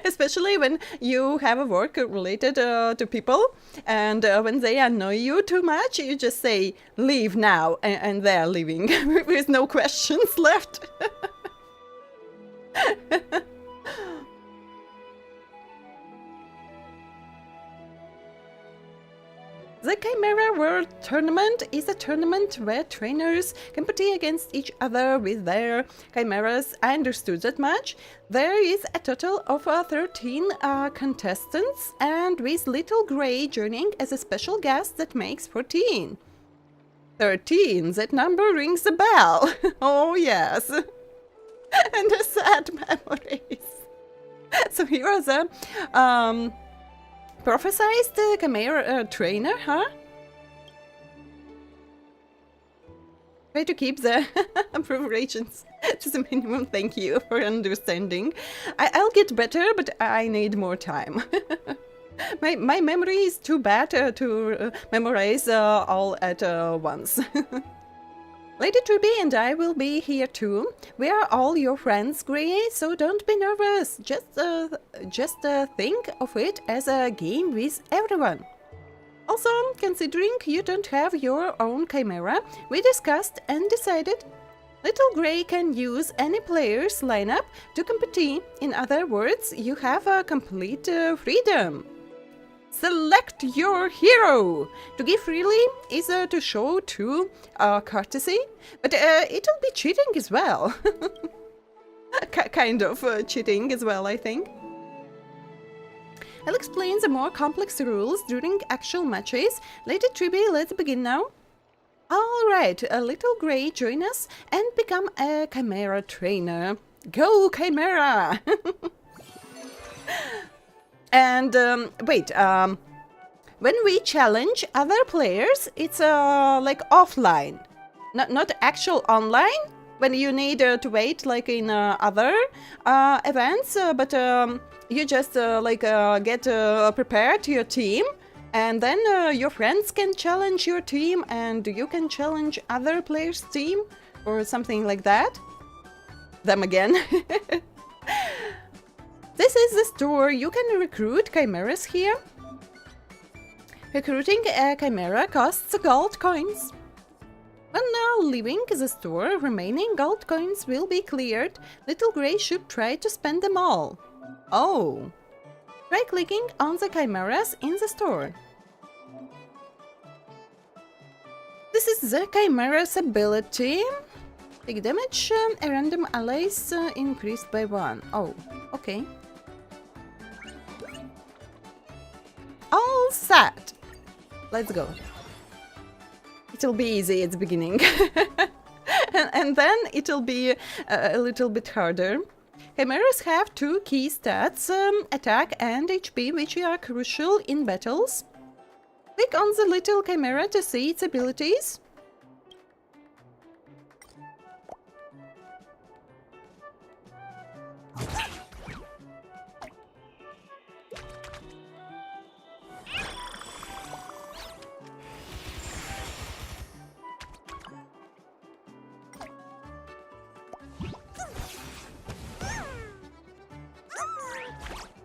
Especially when you have a work related to people, and when they annoy you too much, you just say, leave now, and they're leaving, with no questions left. The Chimera World Tournament is a tournament where trainers compete against each other with their chimeras. I understood that much. There is a total of 13 contestants, and with Little Grey joining as a special guest, that makes 14. 13, that number rings a bell. Oh yes. And the sad memories. So here are the prophesized chimera trainer, huh? Try to keep the preparations to the minimum. Thank you for understanding. I'll get better, but I need more time. My memory is too bad to memorize all at once. Lady Truby and I will be here too. We are all your friends, Grey, so don't be nervous. Just think of it as a game with everyone. Also, considering you don't have your own chimera, we discussed and decided Little Grey can use any player's lineup to compete. In other words, you have a complete freedom. Select your hero! To give freely is to show true courtesy, but it'll be cheating as well. Kind of cheating as well, I think. I'll explain the more complex rules during actual matches. Lady Triby, let's begin now. Alright, Little Grey, join us and become a Chimera trainer. Go, Chimera! And wait, when we challenge other players, it's like offline, not actual online. When you need to wait, like in other events, but you just get prepared to your team, and then your friends can challenge your team, and you can challenge other players' team, or something like that. Them again. This is the store. You can recruit chimeras here. Recruiting a chimera costs gold coins. When leaving the store, remaining gold coins will be cleared. Little Grey should try to spend them all. Oh. Try clicking on the chimeras in the store. This is the chimera's ability. Take damage, random allies increased by 1. Oh, okay. All set. Let's go. It'll be easy at the beginning. and then it'll be a little bit harder. Chimeras have 2 key stats, attack and HP, which are crucial in battles. Click on the little chimera to see its abilities.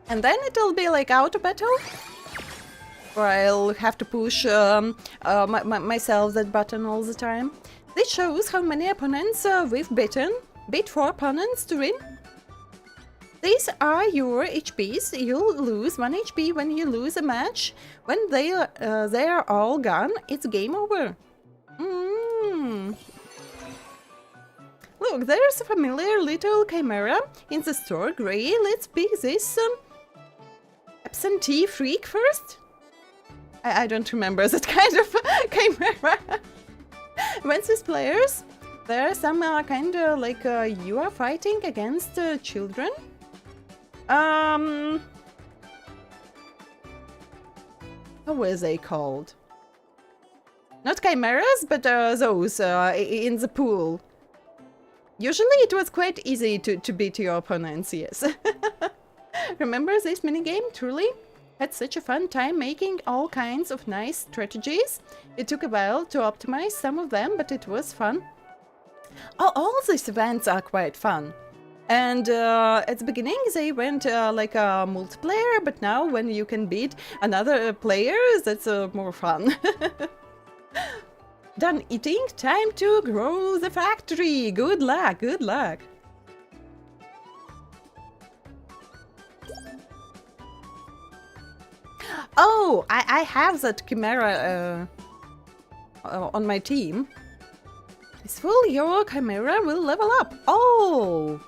And then it'll be like auto battle, or I'll have to push myself that button all the time. This shows how many opponents we've beaten. Beat 4 opponents to win. These are your HPs. You'll lose 1 HP when you lose a match. When they are all gone, it's game over. Look, there's a familiar little chimera in the store. Grey, let's pick this absentee freak first. I don't remember that kind of chimera. Once with players, there are some kind of like you are fighting against children. How were they called? Not chimeras, but those in the pool. Usually it was quite easy to beat your opponents, yes. Remember this minigame, truly? Had such a fun time making all kinds of nice strategies. It took a while to optimize some of them, but it was fun. All these events are quite fun. And at the beginning they went like a multiplayer, but now when you can beat another player, that's more fun. Done eating, time to grow the factory. Good luck, good luck. Oh, I have that chimera on my team. This full your chimera will level up. Oh!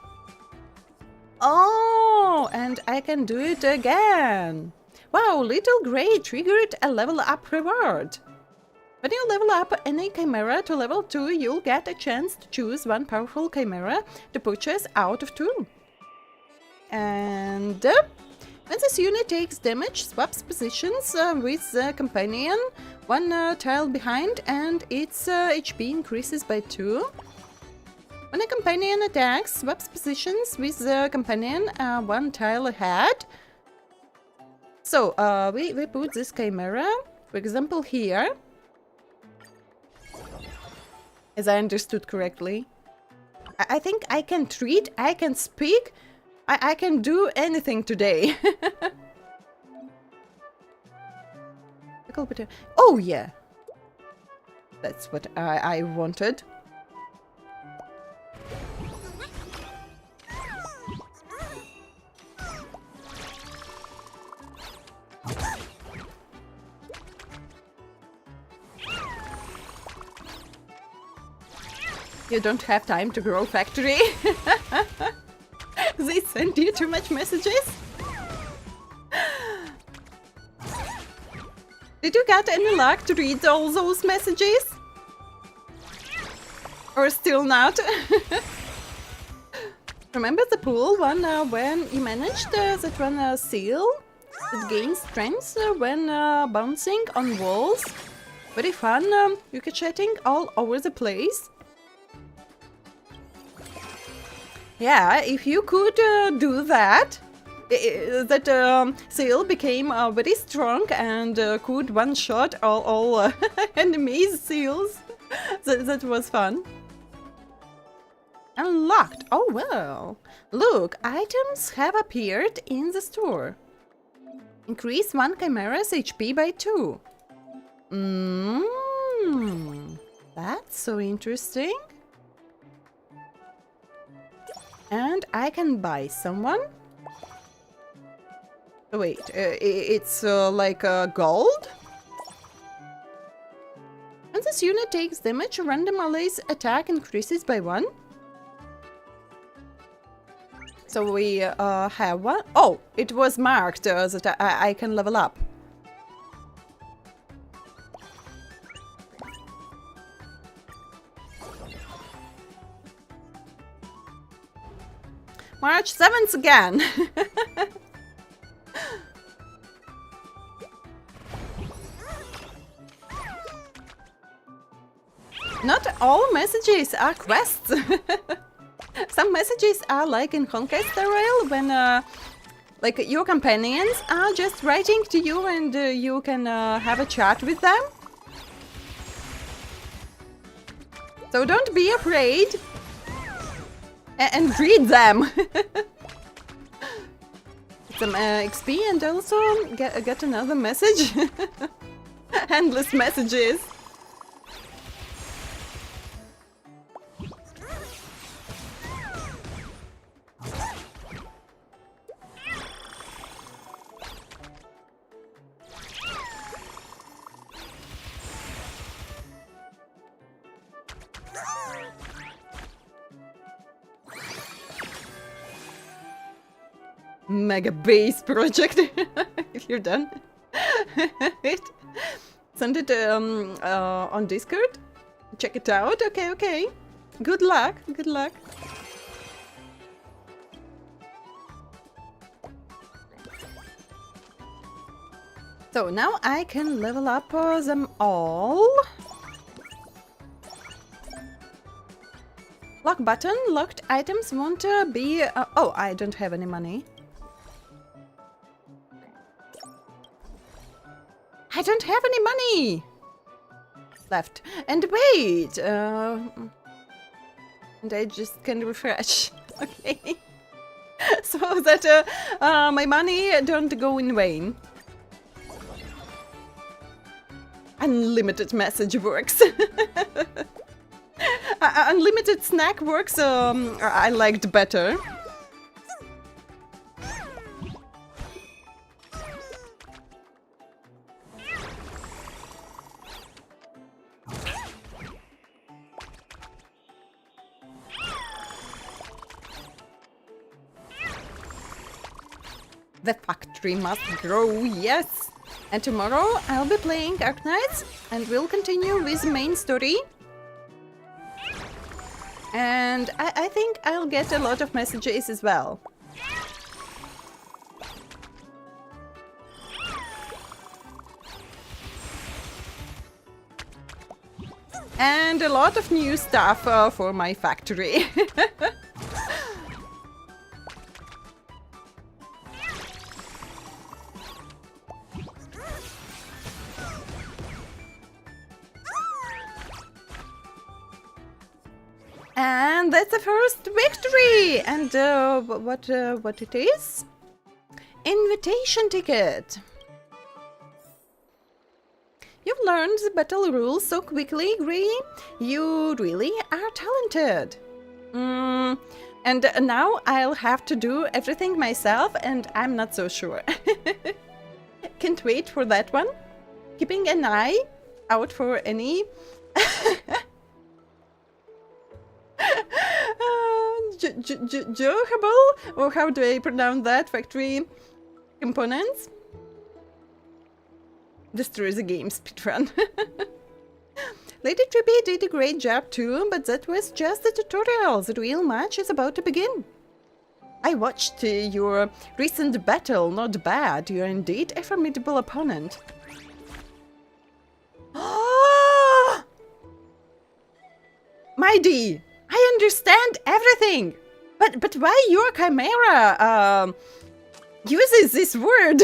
Oh, and I can do it again. Wow, Little Grey triggered a level up reward. When you level up any chimera to level 2, you'll get a chance to choose one powerful chimera to purchase out of 2. And when this unit takes damage, swaps positions with the companion, one tile behind, and its HP increases by 2. When a companion attacks, swaps positions with the companion one tile ahead. So we put this chimera, for example, here. As I understood correctly. I think I can treat, I can speak, I can do anything today. Oh yeah! That's what I wanted. You don't have time to grow factory? They send you too much messages? Did you get any luck to read all those messages? Or still not? Remember the pool one when you managed that one seal? It gains strength when bouncing on walls. Very fun, ricocheting all over the place. Yeah, if you could do that, that seal became very strong and could one-shot all enemies' seals. That was fun. Unlocked. Oh well. Look, items have appeared in the store. Increase one chimera's HP by 2. That's so interesting. And I can buy someone. Wait, it's like gold? When this unit takes damage, random ally's attack increases by 1. So we have one. Oh, it was marked that I can level up. March 7th again. Not all messages are quests. Some messages are like in Honkai Star Rail when like your companions are just writing to you and you can have a chat with them. So don't be afraid. And read them! Some XP and also get another message. Endless messages. Mega base project. If you're done. Send it on Discord. Check it out. Okay, okay. Good luck. Good luck. So now I can level up them all. Lock button. Locked items won't be... oh, I don't have any money. I don't have any money left. And wait, and I just can refresh. Okay, so that my money don't go in vain. Unlimited message works. Unlimited snack works. I liked better. The factory must grow, yes! And tomorrow I'll be playing Arknights and we'll continue with the main story. And I think I'll get a lot of messages as well. And a lot of new stuff for my factory. And that's the first victory! And what it is? Invitation ticket! You've learned the battle rules so quickly, Grey. You really are talented. And now I'll have to do everything myself, and I'm not so sure. Can't wait for that one. Keeping an eye out for any jokeable, or how do I pronounce that, factory components? Destroy the game speedrun. Lady Trippy did a great job too, but that was just the tutorial. The real match is about to begin. I watched your recent battle, not bad. You're indeed a formidable opponent. Mighty, I understand everything, but why your chimera uses this word?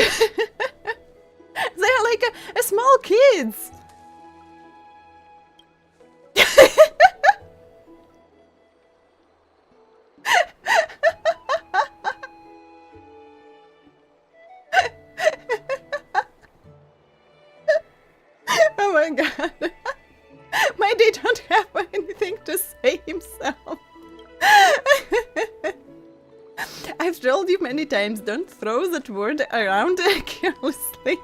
They're like a small kids. Oh my god. Mighty don't have anything to say himself. I've told you many times, don't throw that word around carelessly.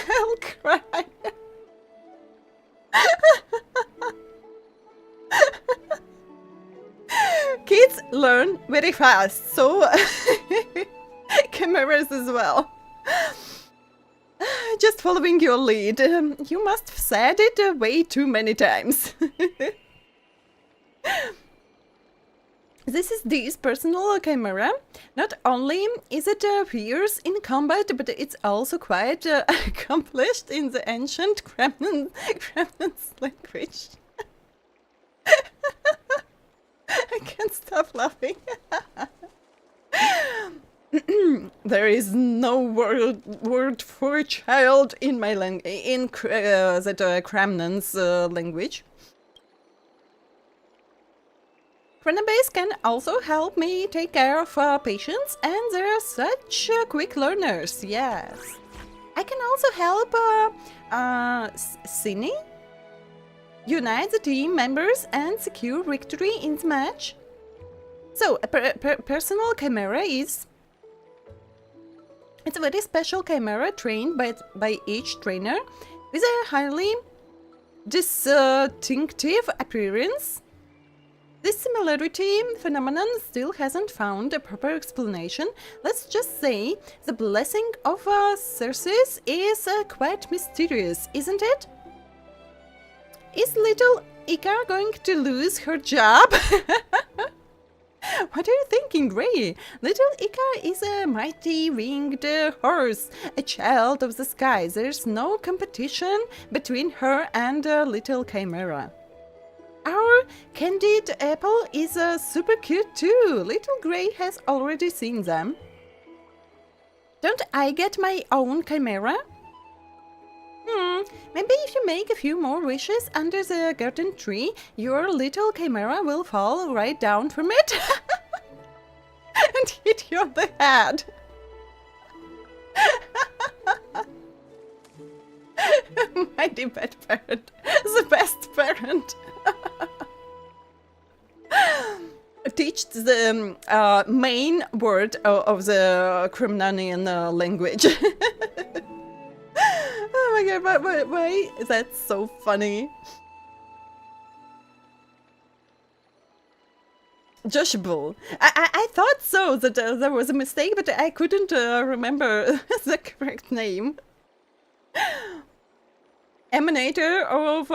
I'll cry. Kids learn very fast, so cameras as well. Just following your lead. You must have said it way too many times. This is Dee's personal chimera. Not only is it fierce in combat, but it's also quite accomplished in the ancient Kremlin's language. I can't stop laughing. There is no word for child in my Kremlin's language. Chronobase can also help me take care of patients, and they're such quick learners, yes. I can also help Cine unite the team members and secure victory in the match. So, a personal chimera is... It's a very special chimera trained by each trainer with a highly distinctive appearance. This similarity phenomenon still hasn't found a proper explanation. Let's just say the blessing of Circes is quite mysterious, isn't it? Is little Ika going to lose her job? What are you thinking, Ray? Little Ika is a mighty winged horse, a child of the sky. There's no competition between her and little chimera. Our candied apple is super cute too. Little Grey has already seen them. Don't I get my own chimera? Maybe if you make a few more wishes under the garden tree, your little chimera will fall right down from it and hit you on the head. Mighty bad parent, the best parent. Teach the main word of the Kremlinian language. Oh my god, why is that so funny? Joshable. I thought so, that there was a mistake, but I couldn't remember the correct name. Emanator of...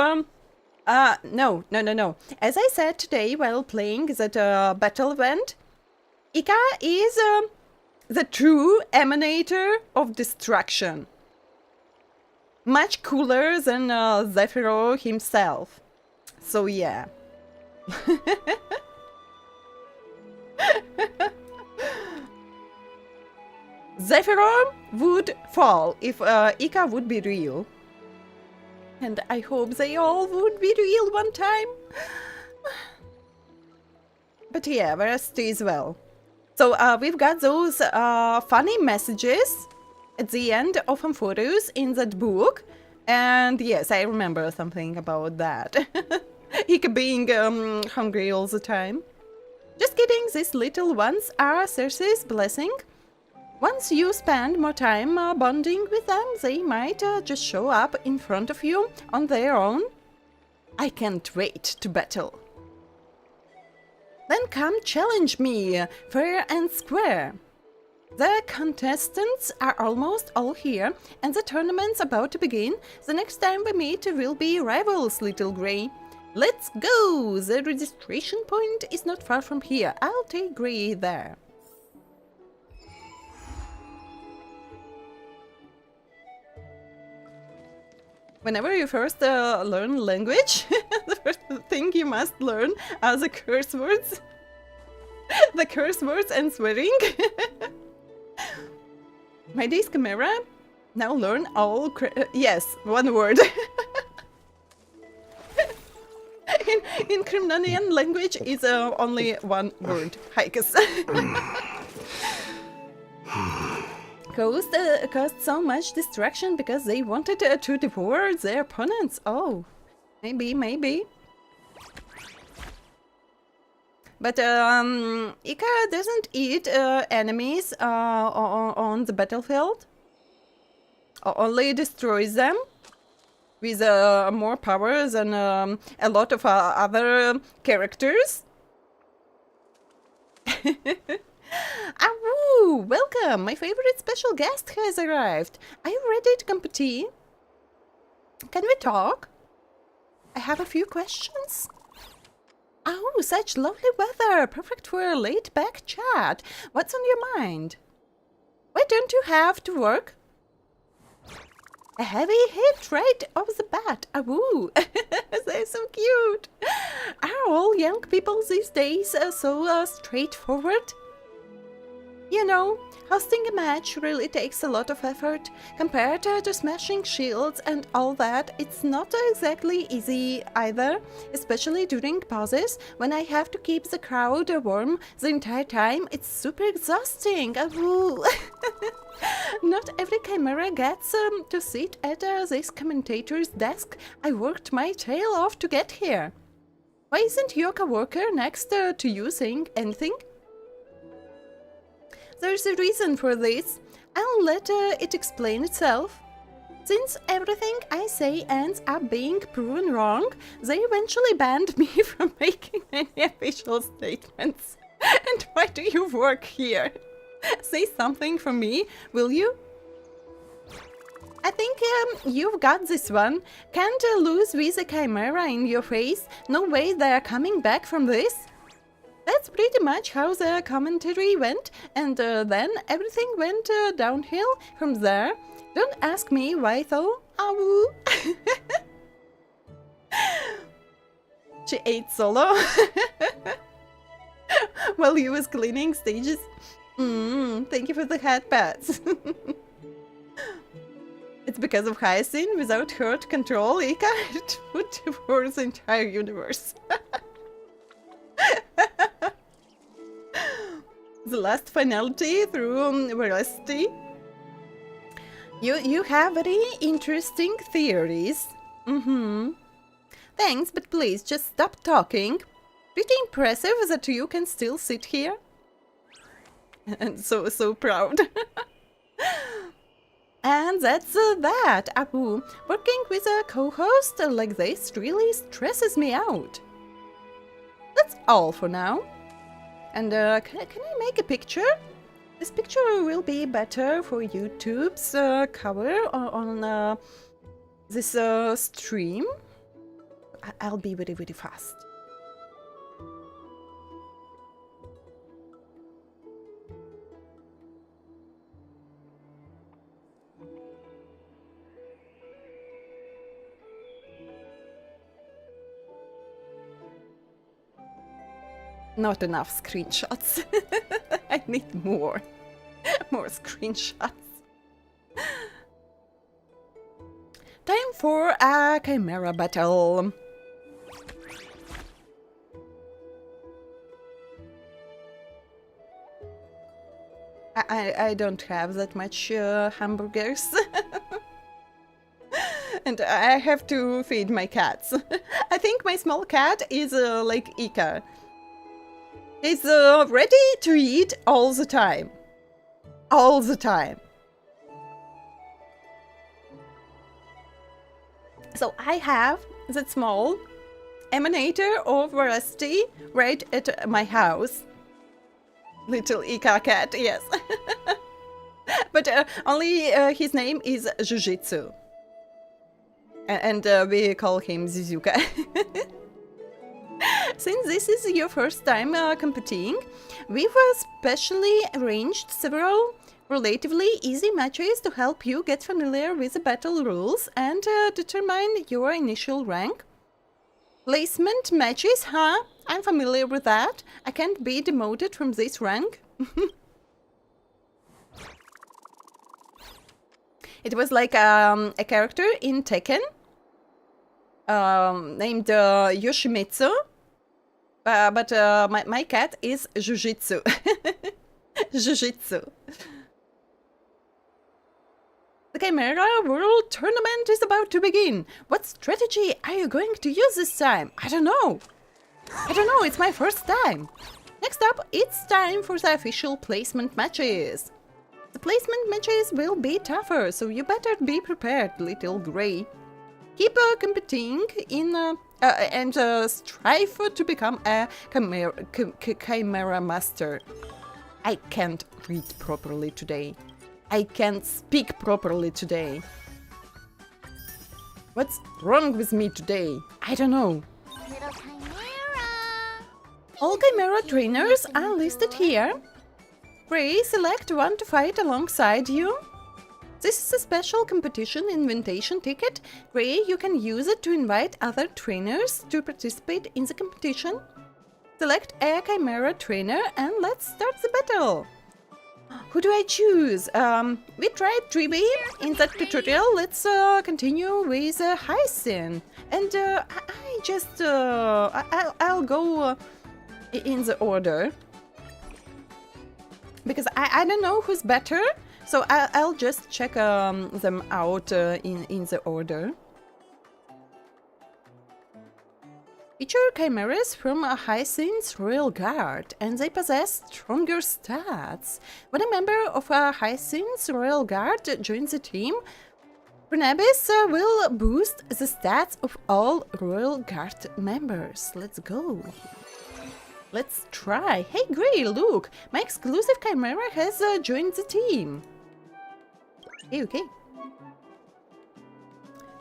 no. As I said today while playing that battle event, Ika is the true emanator of destruction. Much cooler than Zephyro himself. So yeah. Zephyro would fall if Ika would be real. And I hope they all would be real one time. But yeah, Veracity as well. So we've got those funny messages at the end of Amphoros in that book. And yes, I remember something about that. Ika being hungry all the time. Just kidding, these little ones are Cersei's blessing. Once you spend more time bonding with them, they might just show up in front of you on their own. I can't wait to battle. Then come challenge me, fair and square. The contestants are almost all here, and the tournament's about to begin. The next time we meet will be rivals, Little Grey. Let's go! The registration point is not far from here. I'll take Grey there. Whenever you first learn language, the first thing you must learn are the curse words. The curse words and swearing. My days Chimera now learn all yes, one word. in Krymnonian language is only one word. Hikes. Caused so much distraction because they wanted to devour their opponents. Oh, maybe. But Ika doesn't eat enemies on the battlefield. Only destroys them with more power than a lot of other characters. Awoo! Welcome! My favorite special guest has arrived. Are you ready to compete? Can we talk? I have a few questions. Oh, such lovely weather! Perfect for a laid-back chat. What's on your mind? Why don't you have to work? A heavy hit right off the bat. Awoo! They're so cute. Are all young people these days so straightforward? You know, hosting a match really takes a lot of effort. Compared to smashing shields and all that, it's not exactly easy either, especially during pauses when I have to keep the crowd warm the entire time. It's super exhausting. Not every chimera gets to sit at this commentator's desk. I worked my tail off to get here. Why isn't your coworker next to you saying anything? There's a reason for this. I'll let it explain itself. Since everything I say ends up being proven wrong, they eventually banned me from making any official statements. And why do you work here? Say something for me, will you? I think you've got this one. Can't lose with a chimera in your face. No way they're coming back from this. That's pretty much how the commentary went, and then everything went downhill from there. Don't ask me why though. Awoo. She ate solo while he was cleaning stages. Thank you for the hat pats. It's because of Hyacinth. Without her to control Ika, it would devour the entire universe. The last finality through Veracity. You have very interesting theories. Thanks, but please just stop talking. Pretty impressive that you can still sit here. And so proud. And that's that, Abu. Working with a co-host like this really stresses me out. That's all for now. And can I make a picture? This picture will be better for YouTube's cover on this stream. I'll be very, very fast. Not enough screenshots. I need more. More screenshots. Time for a chimera battle. I don't have that much hamburgers. And I have to feed my cats. I think my small cat is like Ika. He's ready to eat all the time. All the time. So I have that small emanator of veracity right at my house. Little Ika cat, yes. But only his name is Jujitsu. And we call him Zizuka. Since this is your first time competing, we've specially arranged several relatively easy matches to help you get familiar with the battle rules and determine your initial rank. Placement matches, huh? I'm familiar with that. I can't be demoted from this rank. It was like a character in Tekken named Yoshimitsu. But my cat is Jujitsu. Jujitsu. The Chimera World Tournament is about to begin. What strategy are you going to use this time? I don't know. It's my first time. Next up, it's time for the official placement matches. The placement matches will be tougher, so you better be prepared, little Grey. Keep competing in and strive to become a Chimera Master. I can't read properly today. I can't speak properly today. What's wrong with me today? I don't know. Little Chimera! All Chimera trainers are listed here. Grey, select one to fight alongside you. This is a special competition invitation ticket. Grey, you can use it to invite other trainers to participate in the competition. Select a Chimera trainer and let's start the battle. Who do I choose? We tried Triby in that tutorial. Let's continue with Hyacinth. And I'll go in the order. Because I don't know who's better. So I'll just check them out in the order. Feature chimeras from a Hyacinth's Royal Guard, and they possess stronger stats. When a member of a Hyacinth's Royal Guard joins the team, Barnabas will boost the stats of all Royal Guard members. Let's go. Let's try. Hey Grey, look! My exclusive chimera has joined the team. Okay.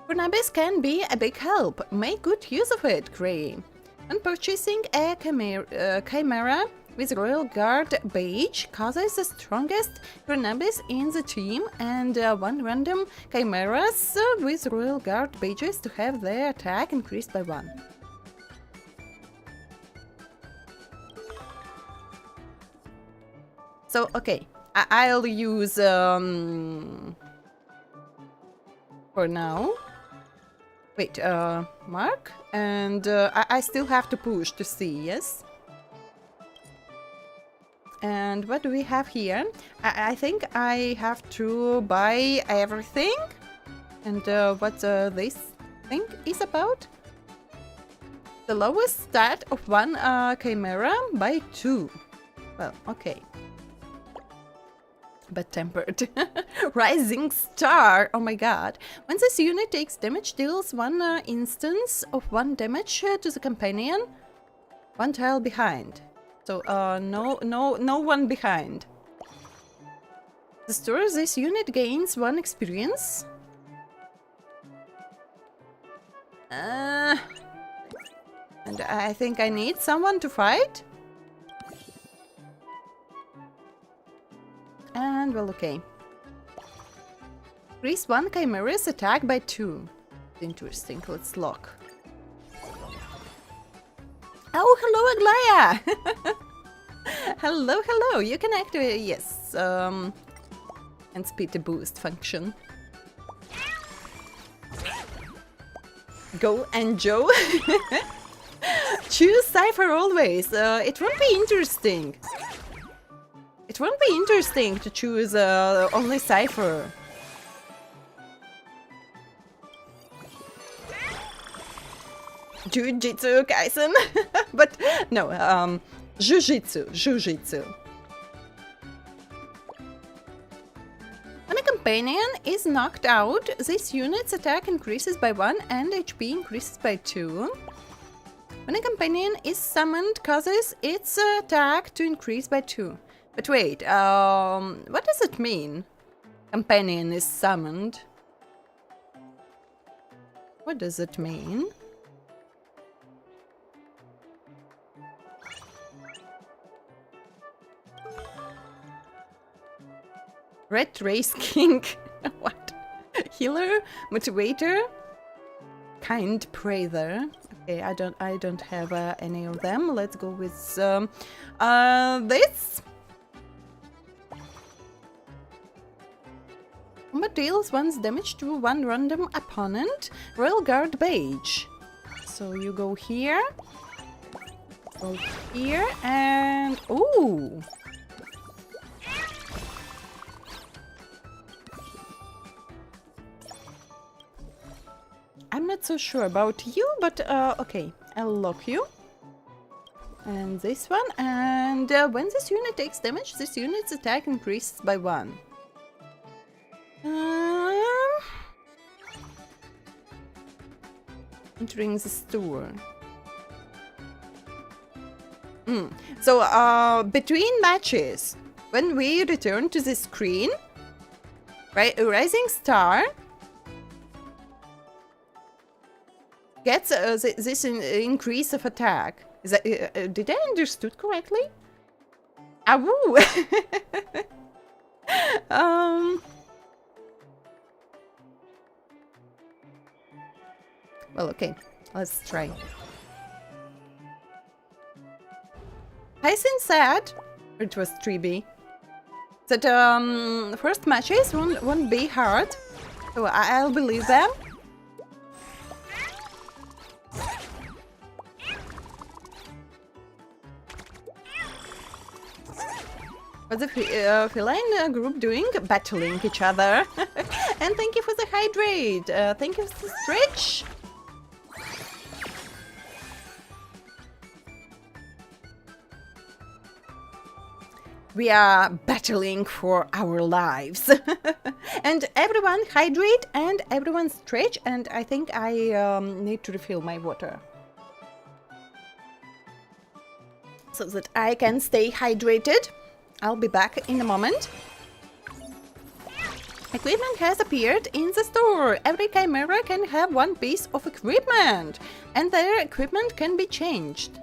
Barnabas can be a big help. Make good use of it, Grey. When purchasing a chimera with Royal Guard badge, causes the strongest Barnabas in the team and one random chimeras with Royal Guard badges to have their attack increased by 1. So, okay, I'll use for now. Wait, mark, and I still have to push to see, yes? And what do we have here? I think I have to buy everything. And what this thing is about? The lowest stat of one chimera by 2. Well, okay. But tempered. Rising Star! Oh my god. When this unit takes damage, deals 1 instance of 1 damage to the companion 1 tile behind. So, no one behind. The store, this unit gains 1 experience. And I think I need someone to fight. And well, okay. Increase 1 Chimera's attack by 2. Interesting, let's lock. Oh, hello, Aglaya! Hello, hello, you can activate, yes, and speed the boost function. Go and Joe. Choose Cypher always. It won't be interesting. It won't be interesting to choose only Cypher. Jujitsu Kaisen. But no, Jujitsu. When a companion is knocked out, this unit's attack increases by 1 and HP increases by 2. When a companion is summoned, causes its attack to increase by 2. But wait, what does it mean? Companion is summoned. What does it mean? Red Race King. What? Healer? Motivator? Kind Prather. Okay, I don't have any of them. Let's go with this. Combat deals 1's damage to 1 random opponent. Royal Guard Badge. So you go here. Go here and... Ooh! I'm not so sure about you, but okay, I'll lock you. And this one, and when this unit takes damage, this unit's attack increases by 1. Entering the store. So, between matches, when we return to the screen, right, a rising star gets this increase of attack. Is that, did I understood correctly? Awoo! Well, okay, let's try. Hyacin said, it was 3B, that first matches won't be hard, so I'll believe them. What's the feline group doing? Battling each other. And thank you for the hydrate. Thank you for the stretch. We are battling for our lives. And everyone hydrate and everyone stretch. And I think I need to refill my water, so that I can stay hydrated. I'll be back in a moment. Equipment has appeared in the store. Every chimera can have 1 piece of equipment, and their equipment can be changed.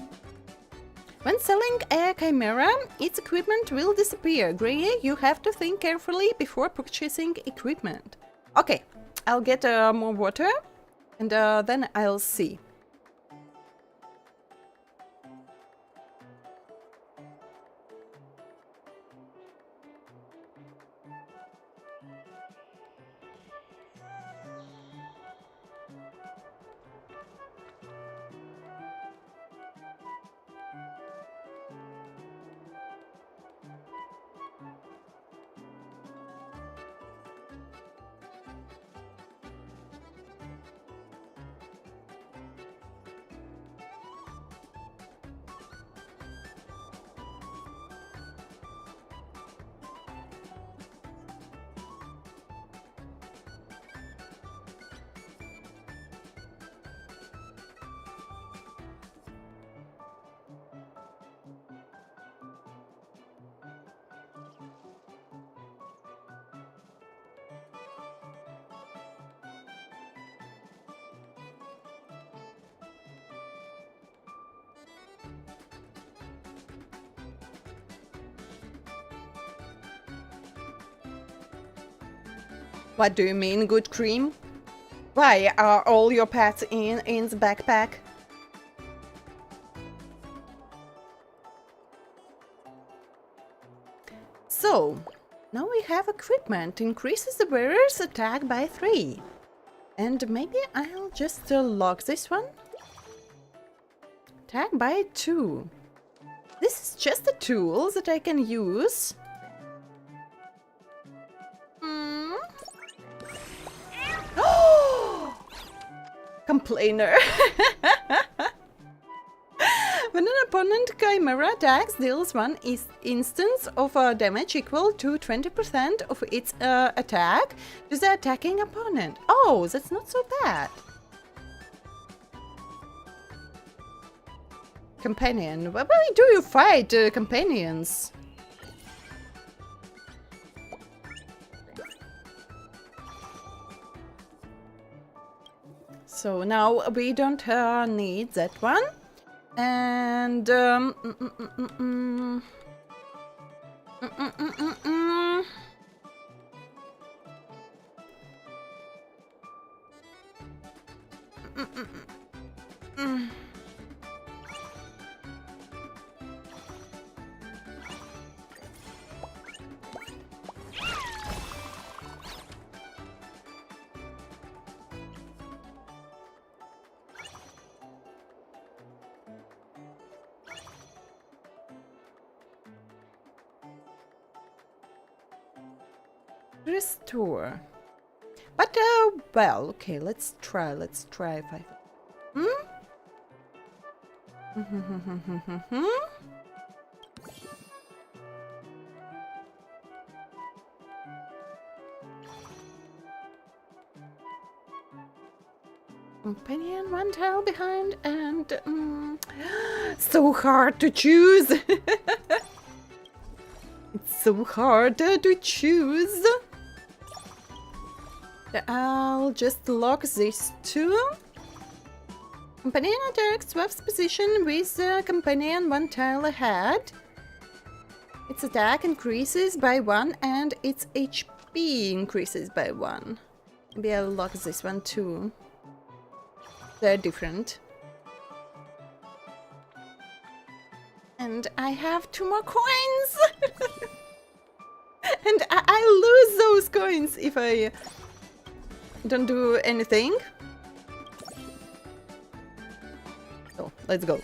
When selling a chimera, its equipment will disappear. Grey, you have to think carefully before purchasing equipment. Okay, I'll get more water, and then I'll see. What do you mean, good cream? Why are all your pets in the backpack? So, now we have equipment. Increases the wearer's attack by 3. And maybe I'll just lock this one. Attack by 2. This is just a tool that I can use. Complainer. When an opponent chimera attacks, deals one instance of damage equal to 20% of its attack to the attacking opponent. Oh, that's not so bad. Companion. Why do you fight companions? So now we don't need that one. And restore. But well, okay, let's try 5. Companion one tile behind and so hard to choose. It's so hard to choose. I'll just lock these two. Companion attack swaps position with companion one tile ahead. Its attack increases by 1 and its HP increases by 1. Maybe I'll lock this one too. They're different. And I have 2 more coins! And I lose those coins if I don't do anything. So, let's go.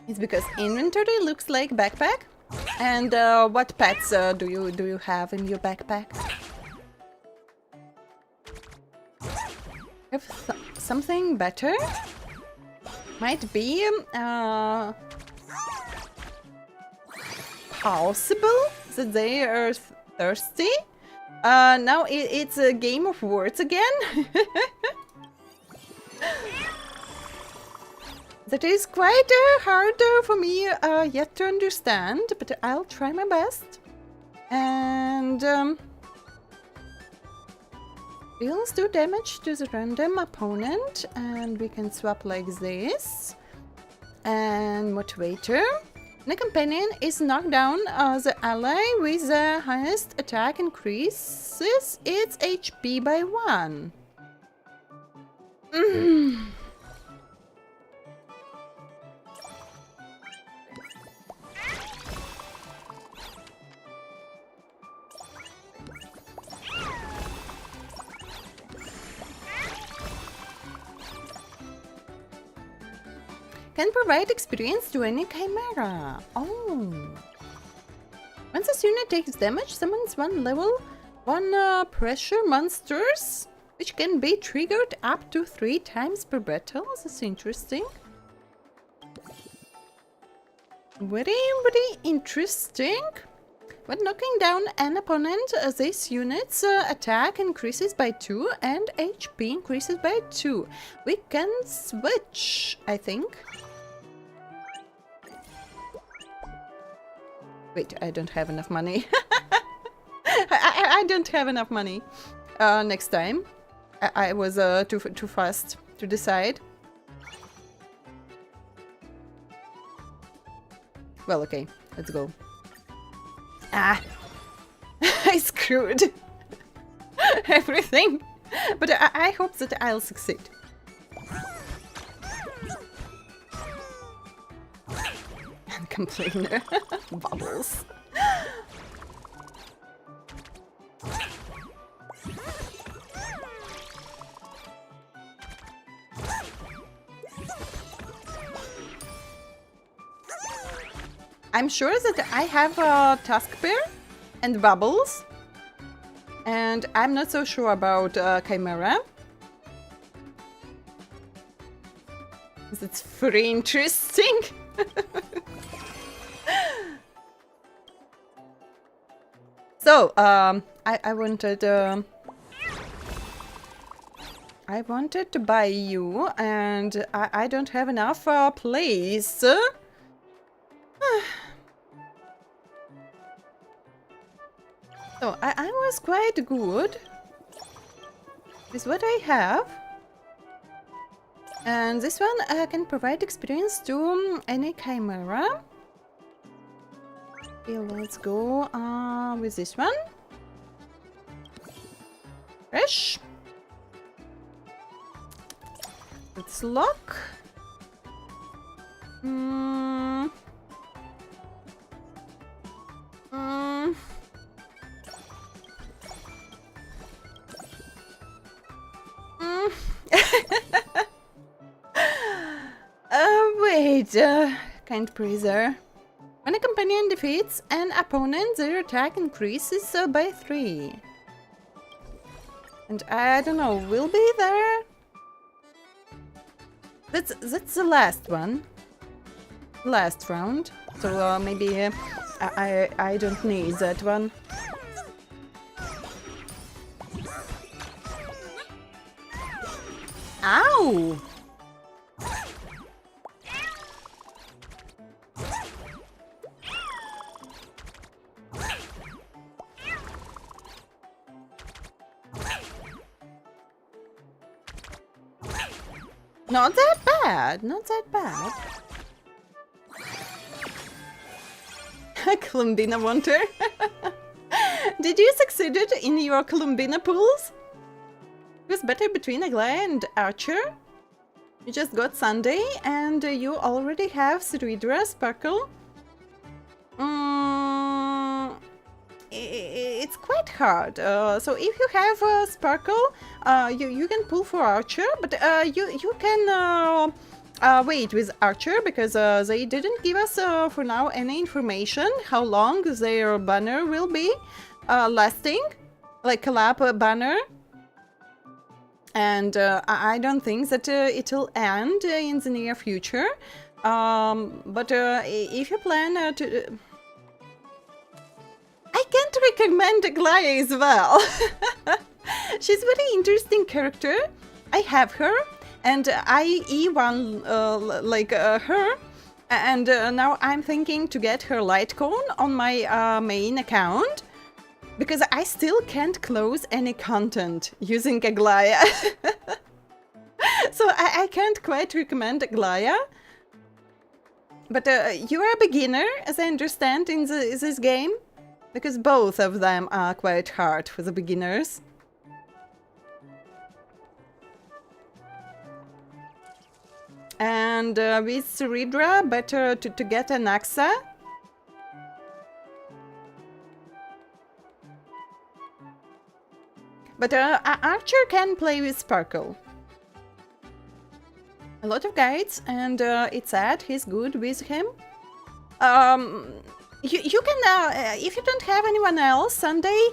It's because inventory looks like backpack. And what pets do you have in your backpack? Have something better? Might be possible that they are thirsty. Now it's a game of words again. That is quite hard for me yet to understand, but I'll try my best. And deals 2 damage to the random opponent, and we can swap like this. And motivator. The companion is knocked down. The ally with the highest attack increases its HP by 1. Can provide experience to any chimera. Oh. Once this unit takes damage, summons 1 level 1 pressure monsters, which can be triggered up to 3 times per battle. That's interesting. Very interesting. When knocking down an opponent, this unit's attack increases by 2 and HP increases by 2. We can switch, I think. Wait, I don't have enough money. I don't have enough money. Next time. I was too fast to decide. Well, okay, let's go. Ah! I screwed everything, but I hope that I'll succeed. And complainer. Bubbles. I'm sure that I have a task pair and bubbles, and I'm not so sure about Chimera. It's very interesting. So, I wanted to buy you, and I don't have enough place. So I was quite good with what I have, and this one can provide experience to any chimera. Okay, let's go with this one. Fresh. Let's lock. Wait, kind praiser. When a companion defeats an opponent, their attack increases by 3. And I don't know, will be there? That's the last one. Last round. So maybe I don't need that one. Ow! Not that bad, not that bad. Columbina Wanter. Did you succeed in your Columbina pools? It was better between Aglaia and Archer. You just got Sunday and you already have Ceridra, Sparkle. It's quite hard. So if you have Sparkle, you can pull for Archer, but you can wait with Archer because they didn't give us for now any information how long their banner will be lasting, like collab banner. And I don't think that it'll end in the near future. But if you plan to... I can't recommend Aglaia as well. She's a very interesting character. I have her, and I E1 like her. And now I'm thinking to get her Lightcone on my main account. Because I still can't close any content using Aglaia. So I can't quite recommend Aglaia. But you are a beginner, as I understand, in this game. Because both of them are quite hard for the beginners. And with Ceridra, better to get an Axa. But Archer can play with Sparkle. A lot of guides, and it's sad he's good with him. You can, if you don't have anyone else, Sunday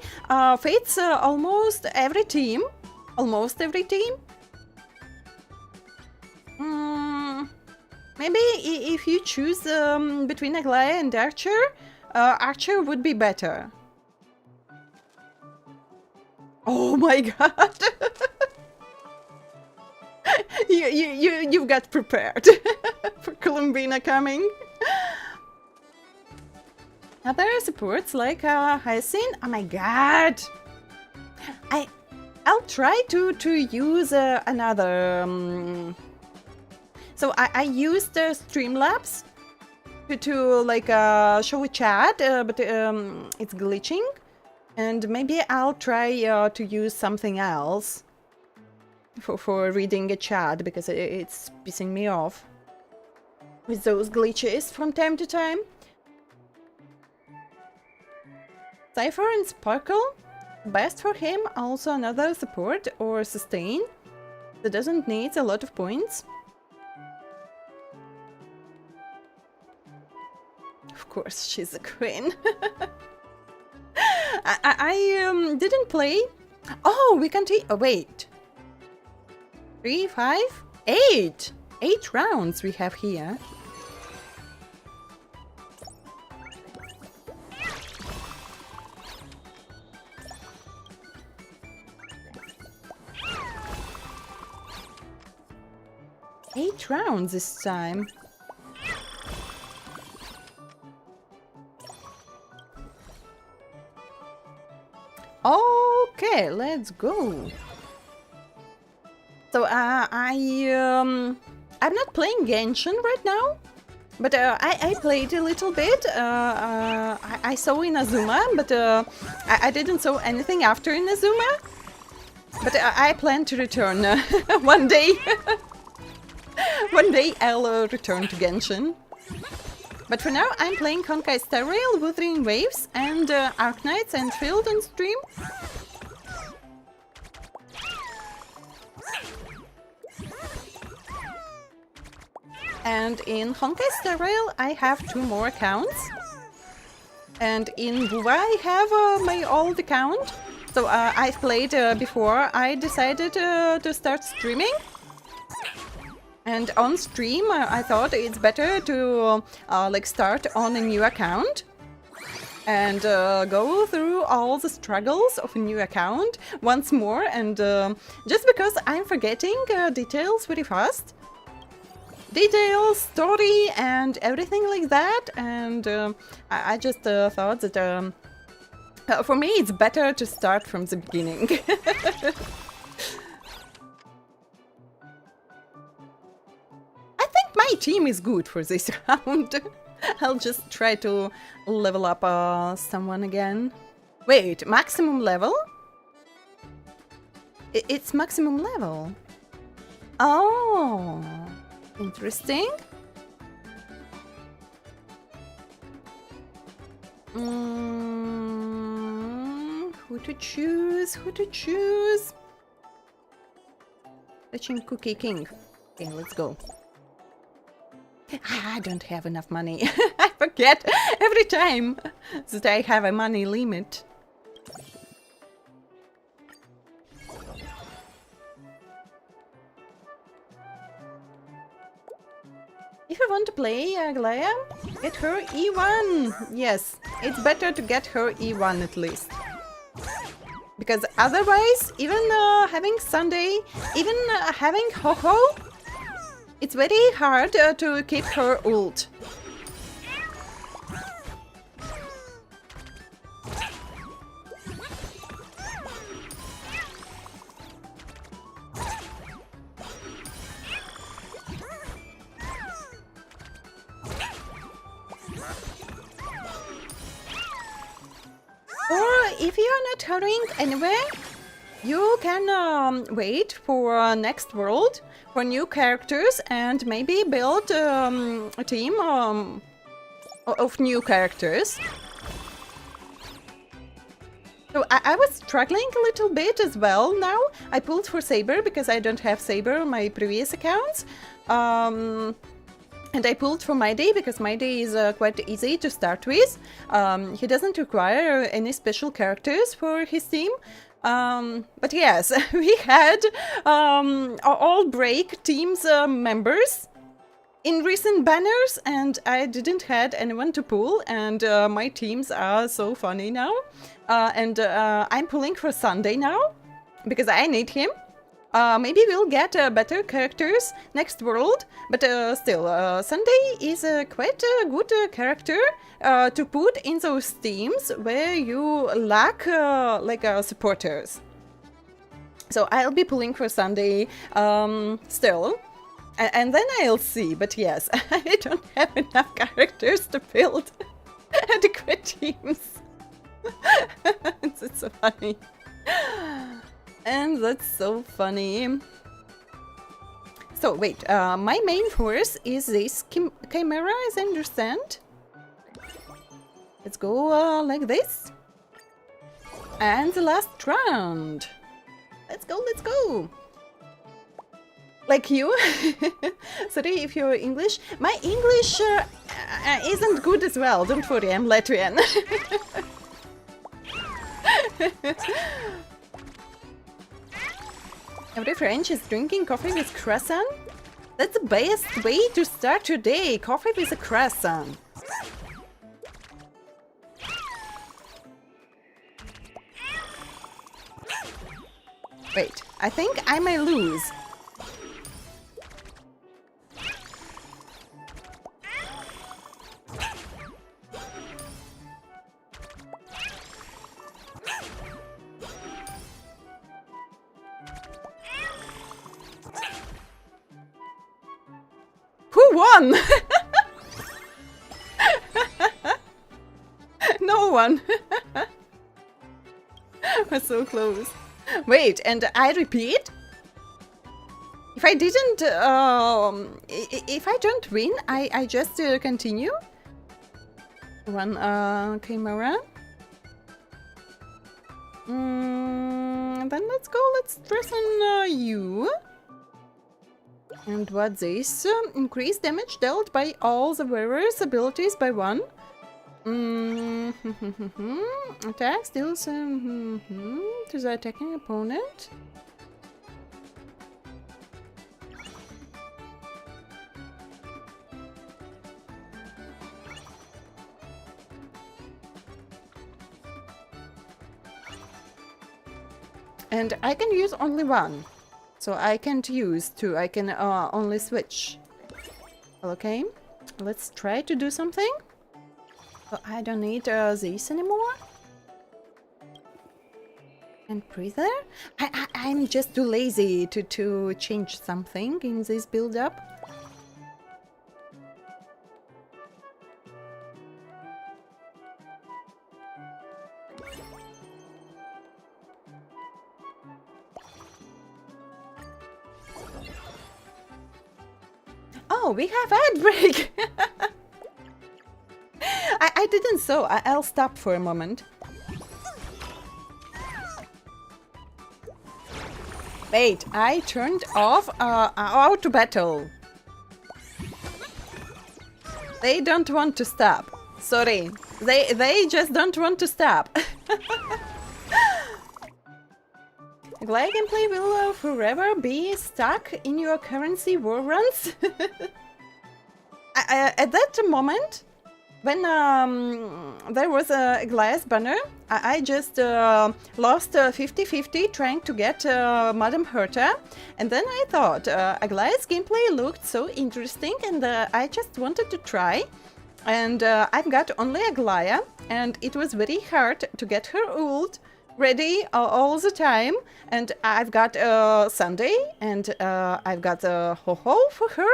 fates almost every team. Almost every team. Maybe if you choose between Aglaia and Archer, Archer would be better. Oh my god! You've got prepared for Columbina coming. Other supports like Hyacinth. Oh my god! I'll try to use another. So I used Streamlabs to like show a chat, but it's glitching, and maybe I'll try to use something else for reading a chat, because it's pissing me off with those glitches from time to time. Cypher and Sparkle, best for him. Also another support or sustain that doesn't need a lot of points. Of course, she's a queen. I didn't play. Oh, we can take. Oh, wait. 3, 5, 8. 8 rounds we have here. Eight rounds this time. Okay, let's go. So I'm not playing Genshin right now, but I played a little bit. I saw Inazuma, but I didn't saw anything after Inazuma. But I plan to return one day. One day I'll return to Genshin. But for now I'm playing Honkai Star Rail, Wuthering Waves, and Arknights and Field on stream. And in Honkai Star Rail I have 2 more accounts. And in WoW I have my old account. So I've played before I decided to start streaming. And on stream, I thought it's better to like start on a new account and go through all the struggles of a new account once more. And just because I'm forgetting details very fast, details, story, and everything like that. And I just thought that for me, it's better to start from the beginning. My team is good for this round. I'll just try to level up someone again. Wait, maximum level? It's maximum level. Oh, interesting. Who to choose? Who to choose? Fetching Cookie King. Okay, let's go. I don't have enough money. I forget every time that I have a money limit. If you want to play Aglaia, get her E1. Yes, it's better to get her E1 at least. Because otherwise, even having Sunday, even having Ho-Ho, it's very hard to keep her ult. Or if you are not hurrying anywhere, you can wait for next world, for new characters, and maybe build a team of new characters. So I was struggling a little bit as well now. I pulled for Saber because I don't have Saber on my previous accounts. And I pulled for My Day because My Day is quite easy to start with. He doesn't require any special characters for his team. But yes, we had all break teams members in recent banners, and I didn't had anyone to pull, and my teams are so funny now. And I'm pulling for Sunday now because I need him. Maybe we'll get better characters next world, but still, Sunday is quite a good character to put in those teams where you lack like supporters. So I'll be pulling for Sunday still. And then I'll see, but yes, I don't have enough characters to build adequate teams. It's so funny. And that's so funny. So wait, my main force is this chimera, as I understand. Let's go like this. And the last round. Let's go, let's go. Like you. Sorry if you're English. My English isn't good as well. Don't worry, I'm Latvian. Every French is drinking coffee with croissant. That's the best way to start your day. Coffee with a croissant. Wait, I think I may lose. Who won? No one. We're so close. Wait, and I repeat? If I didn't, if I don't win, I just continue. One chimera. Then let's go. Let's press on you. And what's this? Increase damage dealt by all the wearer's abilities by 1. Attack deals to the attacking opponent. And I can use only 1. So I can't use 2, I can only switch. Okay, let's try to do something. So I don't need this anymore. And breather? I'm just too lazy to change something in this build-up. Oh, we have ad break! I didn't so. I'll stop for a moment. Wait, I turned off auto battle. They don't want to stop. Sorry. They just don't want to stop. Glide gameplay will forever be stuck in your currency war runs. At that moment, when there was a glass banner, I just lost 50-50 trying to get Madame Herta, and then I thought Aglaya's gameplay looked so interesting, and I just wanted to try. And I've got only Aglaya, and it was very hard to get her ult ready all the time. And I've got Sunday, and I've got Ho-Ho for her.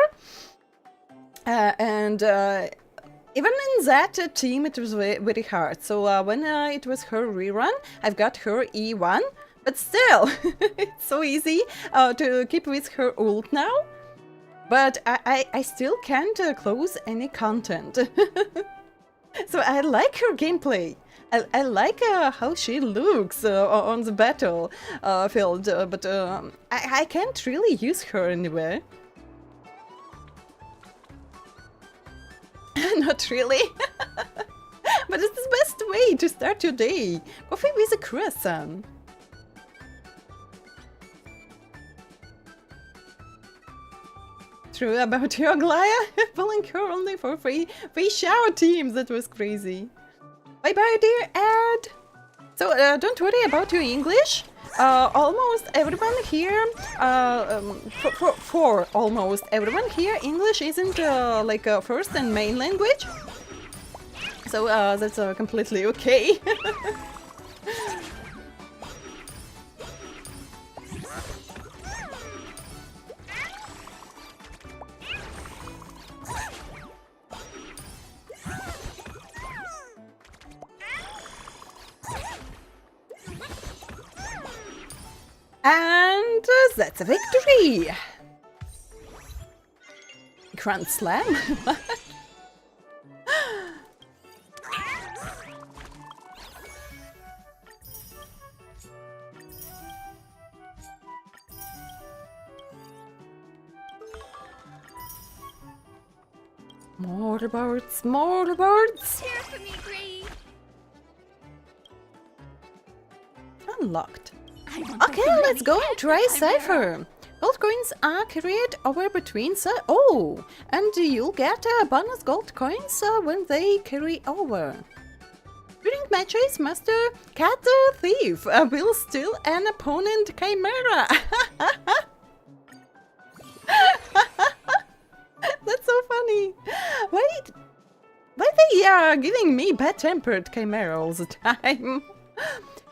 And even in that team, it was very hard. So when it was her rerun, I've got her E1. But still, it's so easy to keep with her ult now. But I still can't close any content. So I like her gameplay. I like how she looks on the battlefield, but I can't really use her anywhere. Not really. But it's the best way to start your day. Coffee with a croissant. True about your Aglaya, pulling her only for free shower teams. That was crazy. Bye bye, dear Ed. So don't worry about your English. Almost everyone here, for almost everyone here, English isn't like a first and main language. So that's completely okay. And that's a victory! Grand Slam? More birds, more birds! Cheer for me, Gree. Unlocked. Okay, let's go and try Cypher. Gold coins are carried over between oh, and you'll get bonus gold coins when they carry over. During matches, Master Cat Thief will steal an opponent Chimera. That's so funny. Wait, why they are giving me bad-tempered Chimera all the time?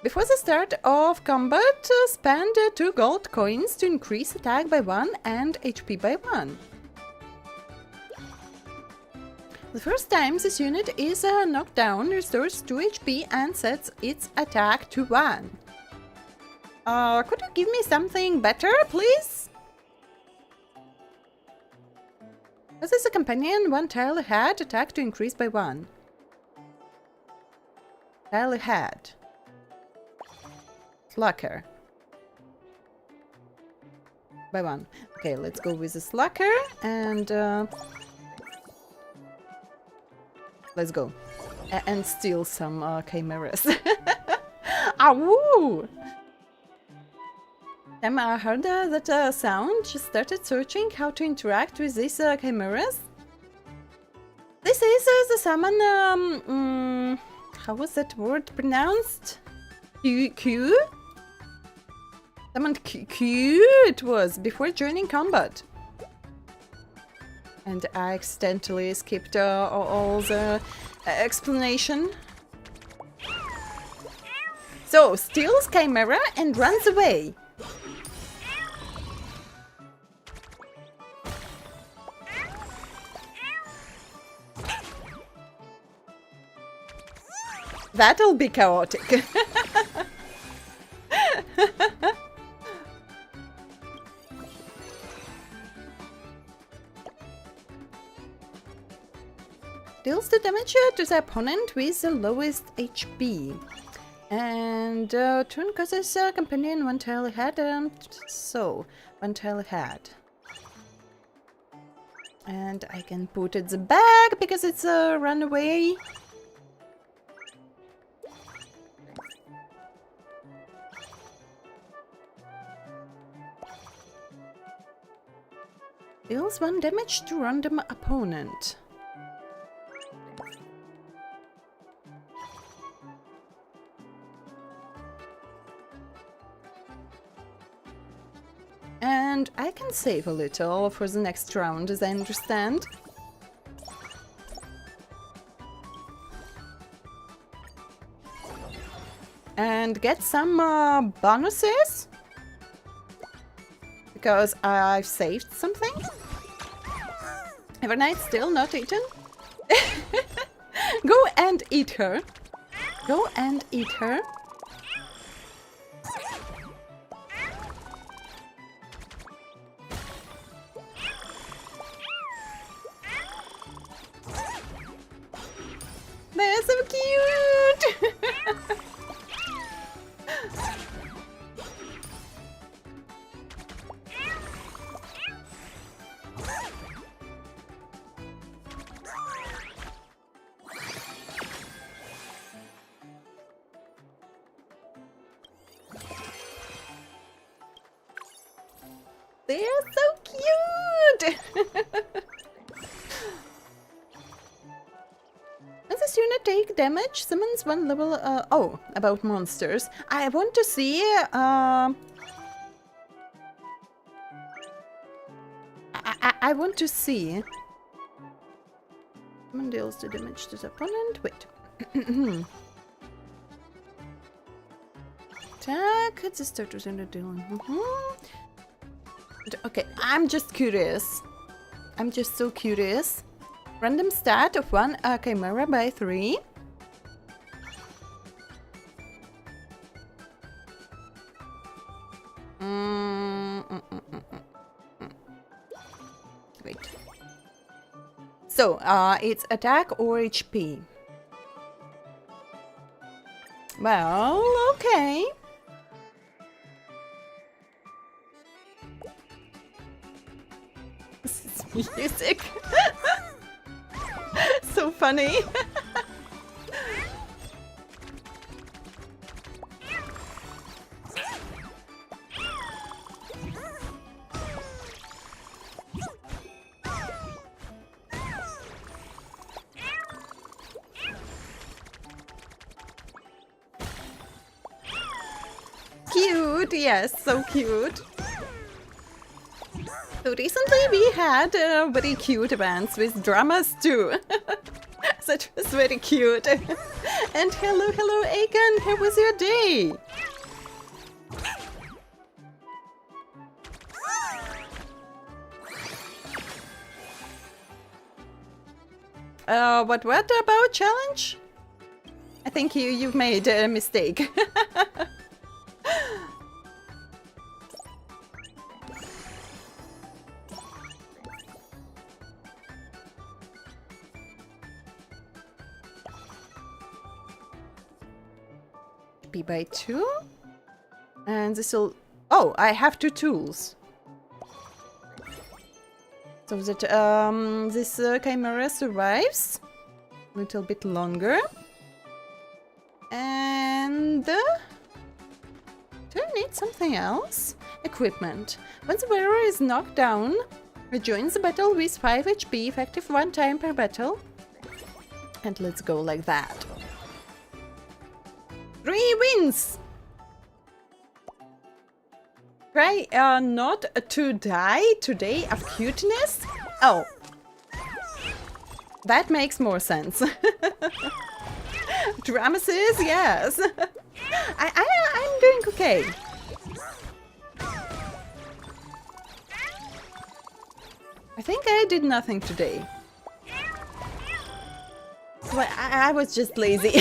Before the start of combat, spend 2 gold coins to increase attack by 1 and HP by 1. The first time this unit is knocked down, restores 2 HP and sets its attack to 1. Could you give me something better, please? This is a companion, 1 tile ahead, attack to increase by 1. Tile ahead. Slacker. By 1. Okay, let's go with the Slacker and let's go. And steal some chimeras. Awoo! I heard that sound, just started searching how to interact with these chimeras. This is the summon, how was that word pronounced? Q? Summoned Q it was, before joining combat. And I accidentally skipped all the explanation. So, steals Chimera and runs away. That'll be chaotic. Deals the damage to the opponent with the lowest HP. And turn causes companion 1 tile ahead. So, 1 tile ahead. And I can put it the back because it's a runaway. Deals 1 damage to random opponent. And I can save a little for the next round, as I understand. And get some bonuses. Because I've saved something. Evernight still not eaten. Go and eat her. Go and eat her. They're so cute! They're so cute! Does this unit take damage? Summons 1 level. Oh, about monsters. I want to see. I want to see. Summon deals the damage to the opponent. Wait. Attack. It's a start with under dealing. Okay, I'm just curious. I'm just so curious. Random stat of 1 Chimera by 3. Wait. So, it's attack or HP. Well, okay. This is music. So funny. Cute, yes, so cute. So recently we had very cute events with dramas too. That was very cute. And hello, Aiken, how was your day? What about challenge? I think you've made a mistake. Be by 2, and this will. Oh, I have 2 tools, so that this chimera survives a little bit longer. And do I need something else? Equipment. Once the wearer is knocked down, rejoins the battle with 5 HP, effective 1 time per battle. And let's go like that. 3 wins! Try not to die today of cuteness? Oh. That makes more sense. Dramasis, yes. I'm doing okay. I think I did nothing today. So I was just lazy.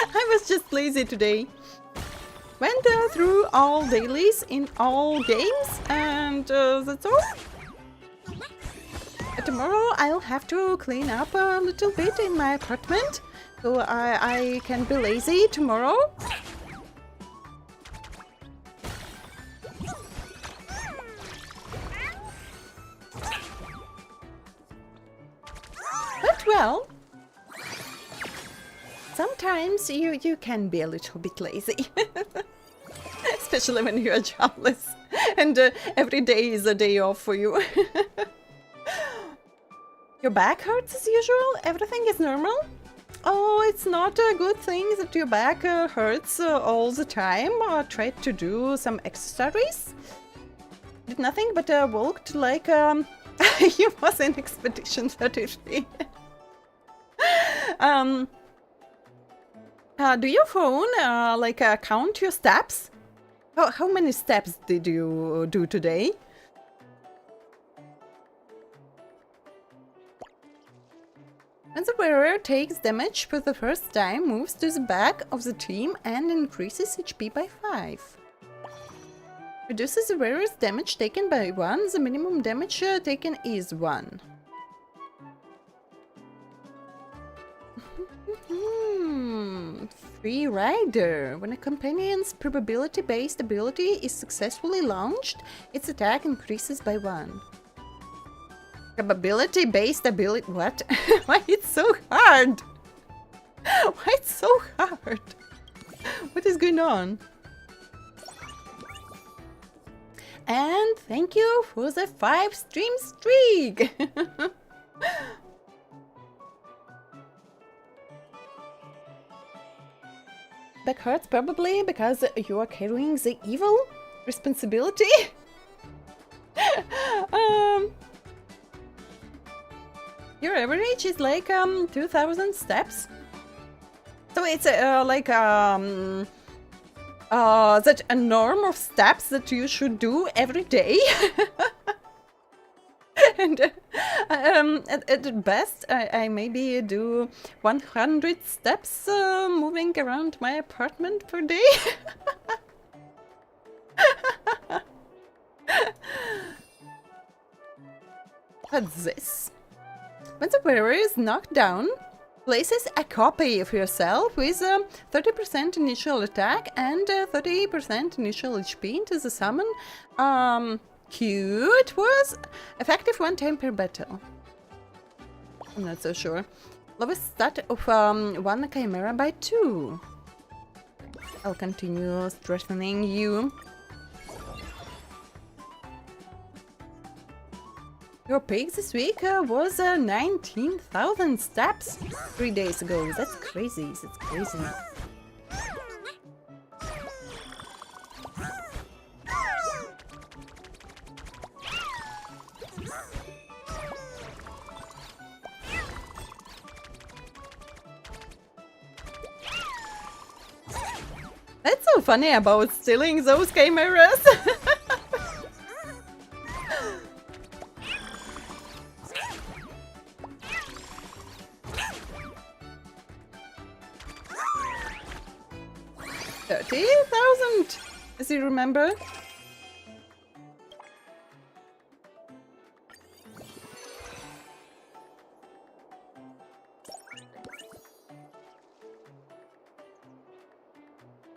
I was just lazy today. Went through all dailies in all games, and that's all. Tomorrow I'll have to clean up a little bit in my apartment, so I can be lazy tomorrow. But well, sometimes you can be a little bit lazy. Especially when you're jobless and every day is a day off for you. Your back hurts as usual? Everything is normal? Oh, it's not a good thing that your back hurts all the time. Tried to do some exercise. Did nothing but walked like he was in Expedition 33. Do your phone count your steps? How many steps did you do today? When the wearer takes damage for the first time, moves to the back of the team and increases HP by 5. Reduces the wearer's damage taken by 1, the minimum damage taken is 1. Free rider. When a companion's probability-based ability is successfully launched, its attack increases by 1. Probability-based ability. What? Why it's so hard? Why it's so hard? What is going on? And thank you for the 5 stream streak. Back hurts probably because you are carrying the evil responsibility. Your average is like 2000 steps. So it's that a norm of steps that you should do every day. And at best, I maybe do 100 steps moving around my apartment per day. What's this? When the wearer is knocked down, places a copy of yourself with a 30% initial attack and 30% initial HP into the summon. Cute was effective 1 time per battle. I'm not so sure. Lowest stat of one chimera by 2. I'll continue strengthening you. Your peak this week was 19,000 steps 3 days ago. That's crazy. That's crazy. That's so funny about stealing those chimeras. $30,000, as you remember.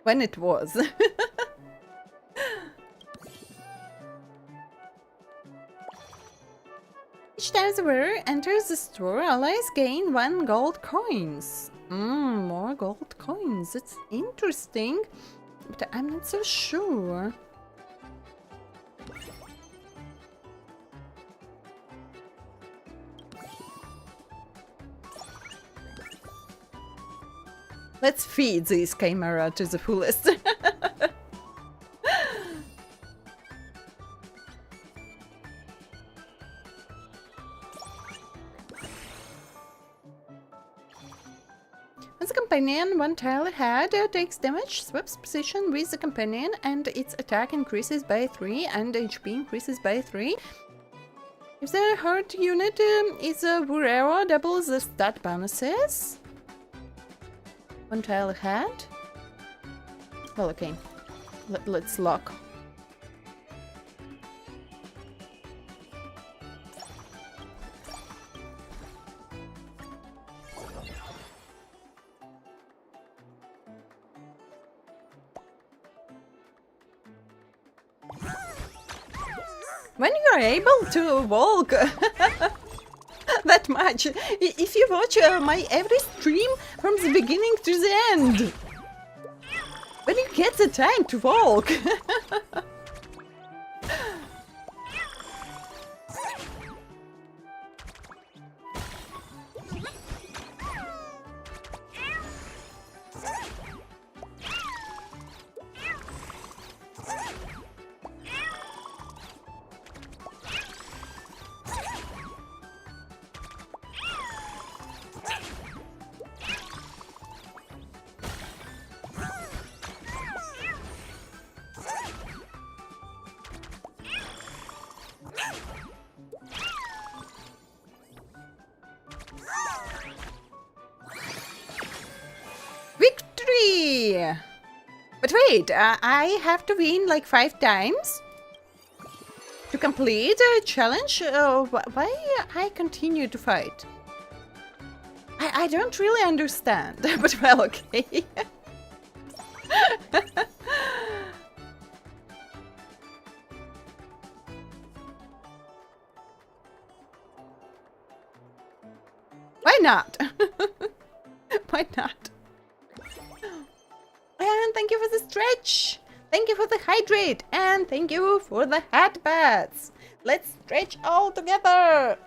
When it was. Each time the wearer enters the store, allies gain 1 gold coins. More gold coins. That's interesting, but I'm not so sure. Let's feed this chimera to the fullest. Once the companion one tile ahead takes damage, swaps position with the companion and its attack increases by 3 and HP increases by 3. If the hurt unit is a Burero, doubles the stat bonuses. One tile ahead. Well, okay. Let's lock. When you are able to walk that much, if you watch my every stream from the beginning to the end, when you get the time to walk. Victory! But wait, I have to win like 5 times to complete a challenge? Why I continue to fight? I don't really understand, but well, okay. Why not? Why not? And thank you for the stretch. Thank you for the hydrate. And thank you for the hat bats. Let's stretch all together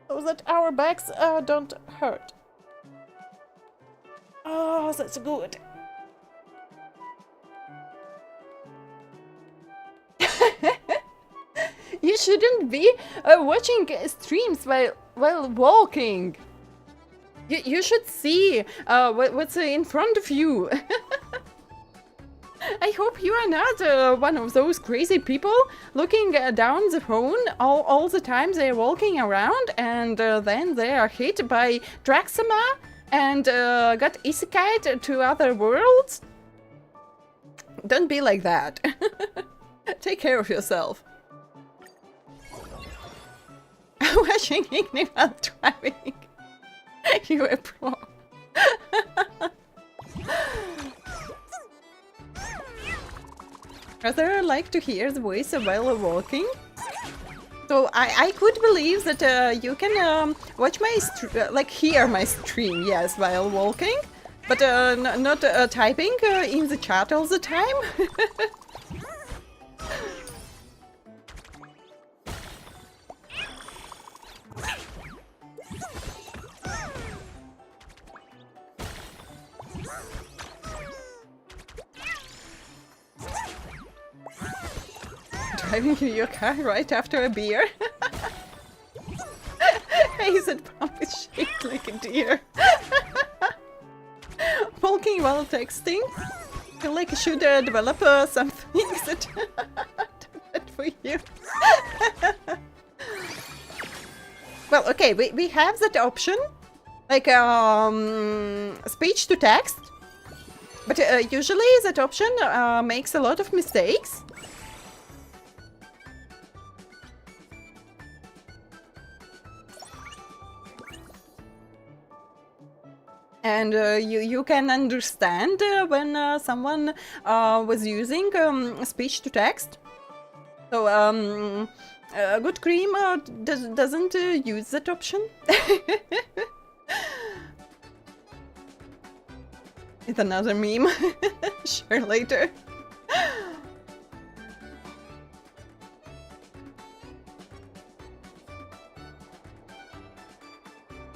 so that our backs don't hurt. Oh, that's good. You shouldn't be watching streams while walking. You should see what's in front of you. I hope you are not one of those crazy people looking down the phone all the time they're walking around and then they are hit by Draxama and got isekai'd to other worlds. Don't be like that. Take care of yourself. watching Igni while driving. You're a pro. Rather like to hear the voice while walking. So I could believe that you can watch my like hear my stream, yes, while walking, but not typing in the chat all the time. Driving your car right after a beer. Hazen pump is shaped like a deer. Walking while texting. I feel like I should develop something that for you. Well, okay, we have that option, like speech to text, but usually that option makes a lot of mistakes. And you can understand when someone was using speech to text. So Good Cream doesn't use that option. It's another meme. Sure, later.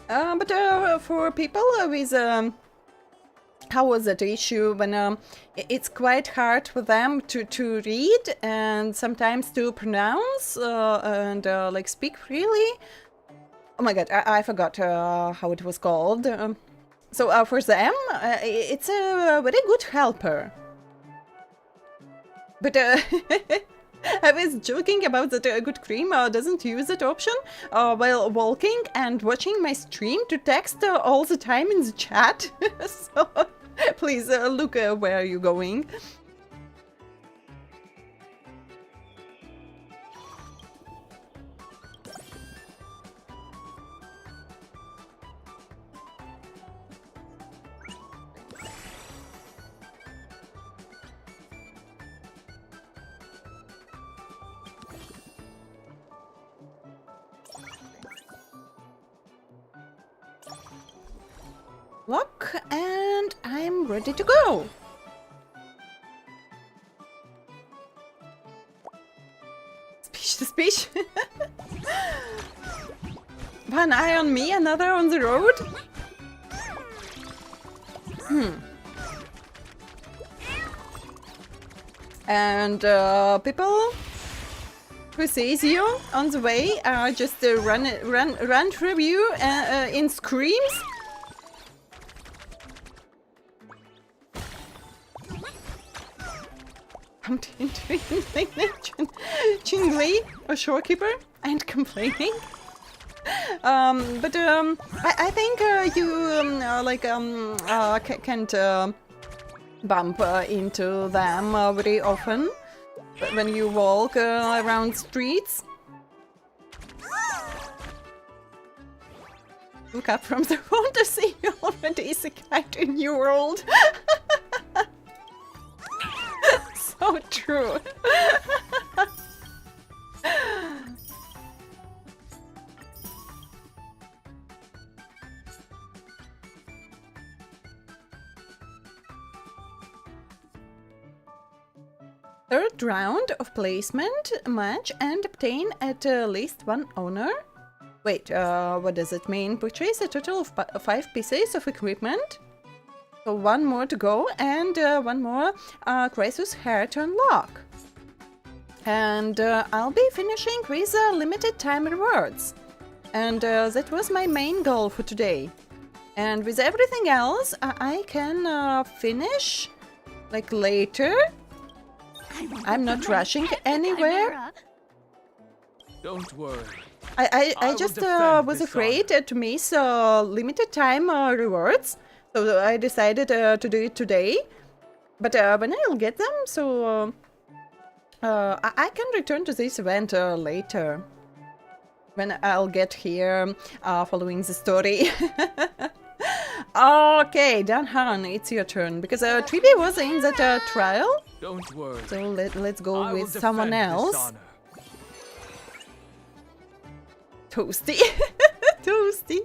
But for people with how was that issue when it's quite hard for them to read and sometimes to pronounce and like speak freely. Oh my god, I forgot how it was called. So for them, it's a very good helper. But I was joking about that Good Cream doesn't use that option while walking and watching my stream to text all the time in the chat. So please look where you're going. Lock, and I'm ready to go. Speech to speech. One eye on me, another on the road. And people who sees you on the way just run through you in screams. Bumped into Chingli, a shorekeeper, and complaining. But I think you can't bump into them very often when you walk around streets. Look up from the phone to see you already is a kite in New World. So true. Third round of placement match and obtain at least one owner. Wait, what does it mean? Purchase a total of 5 pieces of equipment. So one more to go and one more Curios hair to unlock. And I'll be finishing with limited time rewards. And that was my main goal for today. And with everything else, I can finish like later. I'm not rushing anywhere. Don't worry. I just was afraid to miss limited time rewards. So I decided to do it today, but when I'll get them, so I can return to this event later. when I'll get here following the story. Okay, Danhan, it's your turn. Because Tribi was in that trial. Don't worry. So let's go I will with someone defend this else. honor. Toasty. Toasty.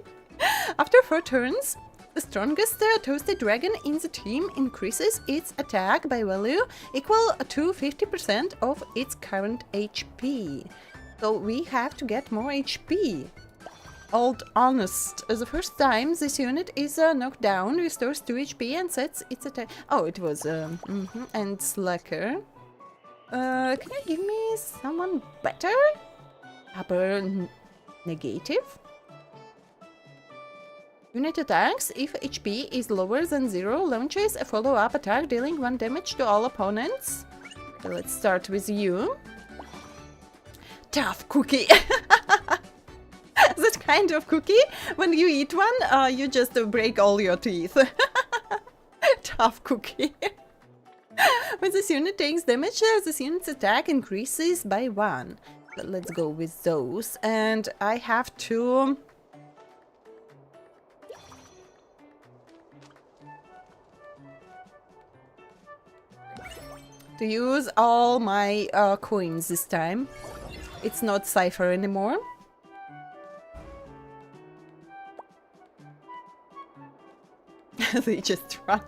After 4 turns, the strongest Toasty dragon in the team increases its attack by value equal to 50% of its current HP. So we have to get more HP. Old Honest. The first time this unit is knocked down, restores 2 HP and sets its attack. Oh, it was. And Slacker. Can you give me someone better? Upper negative? Unit attacks. If HP is lower than 0, launches a follow-up attack dealing 1 damage to all opponents. So let's start with you. Tough cookie. That kind of cookie, when you eat one, you just break all your teeth. Tough cookie. When this unit takes damage, this unit's attack increases by 1. But let's go with those. And I have to... use all my coins this time. It's not Cypher anymore. They just run.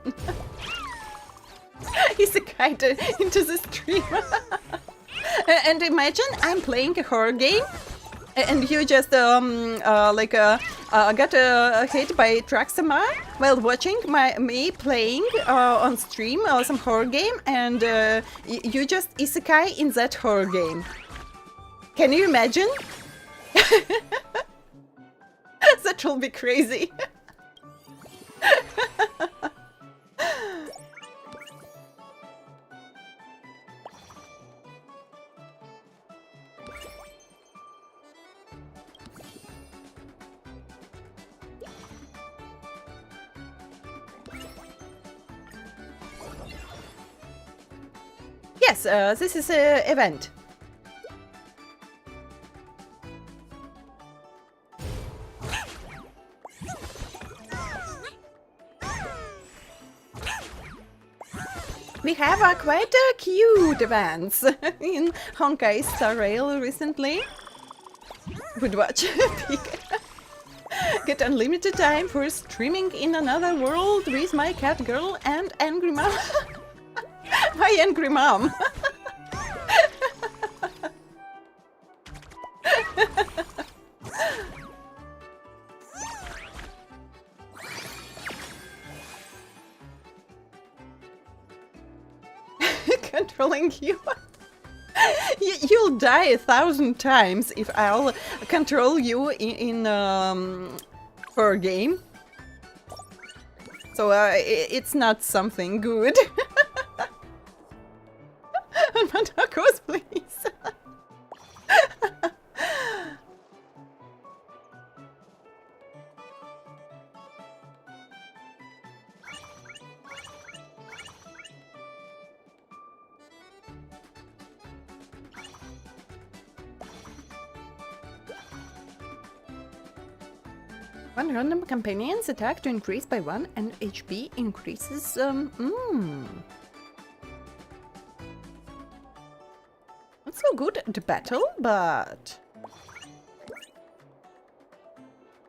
He's a kite into the stream. And imagine I'm playing a horror game and you just got hit by Traxama while watching me playing on stream some horror game, and you just isekai in that horror game. Can you imagine? That will be crazy. Yes, this is an event. We have quite cute events in Honkai Star Rail recently. Would watch get unlimited time for streaming in another world with my cat girl and angry mom. My angry mom. Controlling you. You'll die 1,000 times if I'll control you in for a game. So it's not something good. Manacos, please. One random companion's attack to increase by 1 and HP increases. Not so good at battle, but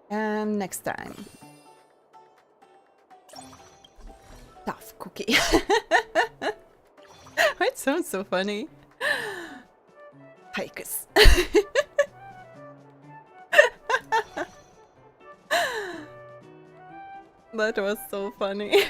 next time. Tough cookie. It sounds so funny. Hikers. That was so funny.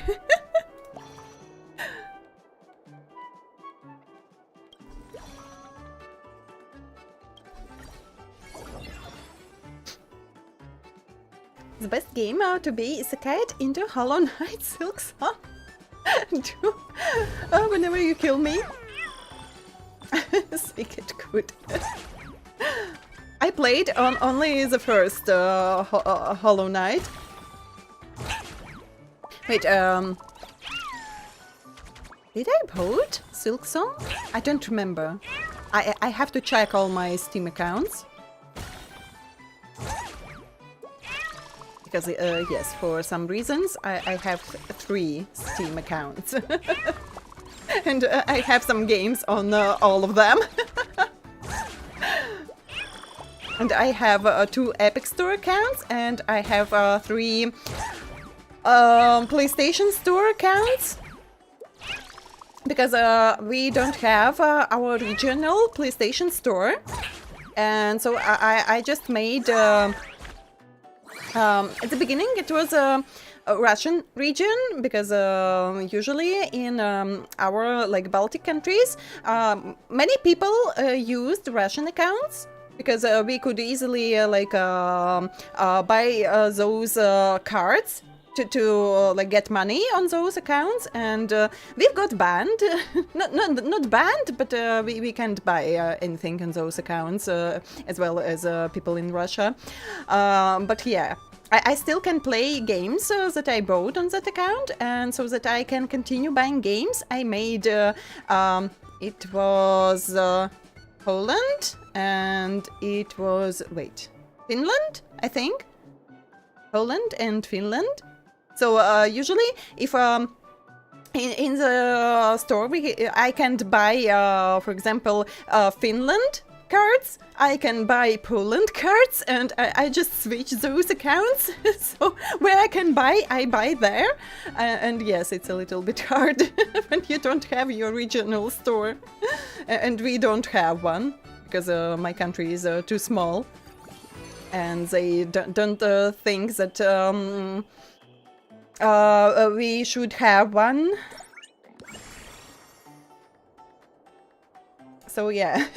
The best game to be isekai'd into Hollow Knight Silk Song. Whenever you kill me. Speak it good. I played on only the first Hollow Knight. Wait, did I vote Silk Song? I don't remember. I have to check all my Steam accounts. Because, yes, for some reasons, I have 3 Steam accounts. And I have some games on all of them. And I have 2 Epic Store accounts, and I have 3 PlayStation Store accounts. Because we don't have our regional PlayStation Store. And so I just made... at the beginning it was a Russian region, because usually in our like Baltic countries many people used Russian accounts, because we could easily buy those cards to like get money on those accounts, and we've got banned. not banned, but we can't buy anything on those accounts, as well as people in Russia. But yeah, I still can play games that I bought on that account, and so that I can continue buying games, I made it was Poland, and it was Finland, I think. Poland and Finland. So usually, if in the store I can't buy, for example, Finland cards, I can buy Poland cards, and I just switch those accounts. So where I can buy, I buy there. And yes, it's a little bit hard when you don't have your regional store, and we don't have one because my country is too small, and they don't think that we should have one. So yeah.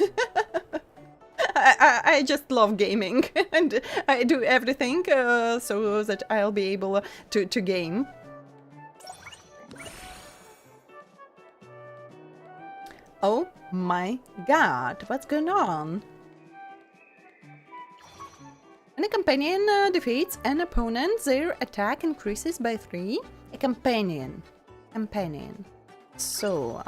I just love gaming, and I do everything so that I'll be able to game. Oh my god, what's going on? When a companion defeats an opponent, their attack increases by 3. A companion. So,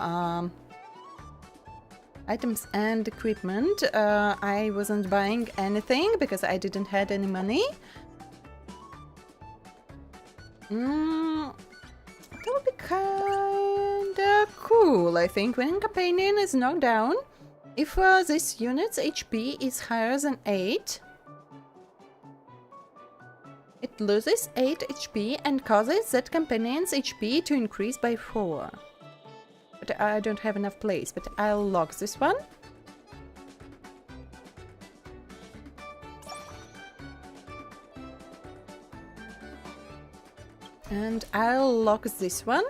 items and equipment. I wasn't buying anything because I didn't have any money. That would be kinda cool, I think. When a companion is knocked down, if this unit's HP is higher than 8, it loses 8 HP and causes that companion's HP to increase by 4. But I don't have enough place, but I'll lock this one. And I'll lock this one.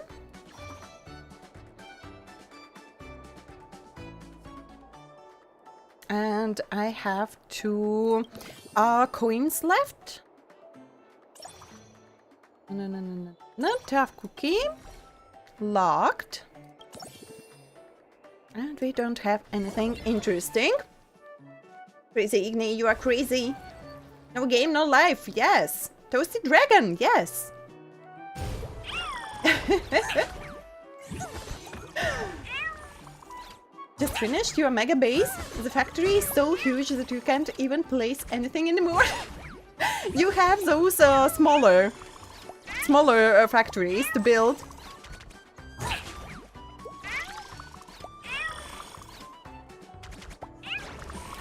And I have 2 coins left. No, tough cookie. Locked. And we don't have anything interesting. Crazy Igni, you are crazy. No game, no life, yes. Toasted dragon, yes. Just finished your mega base. The factory is so huge that you can't even place anything anymore. You have those smaller factories to build.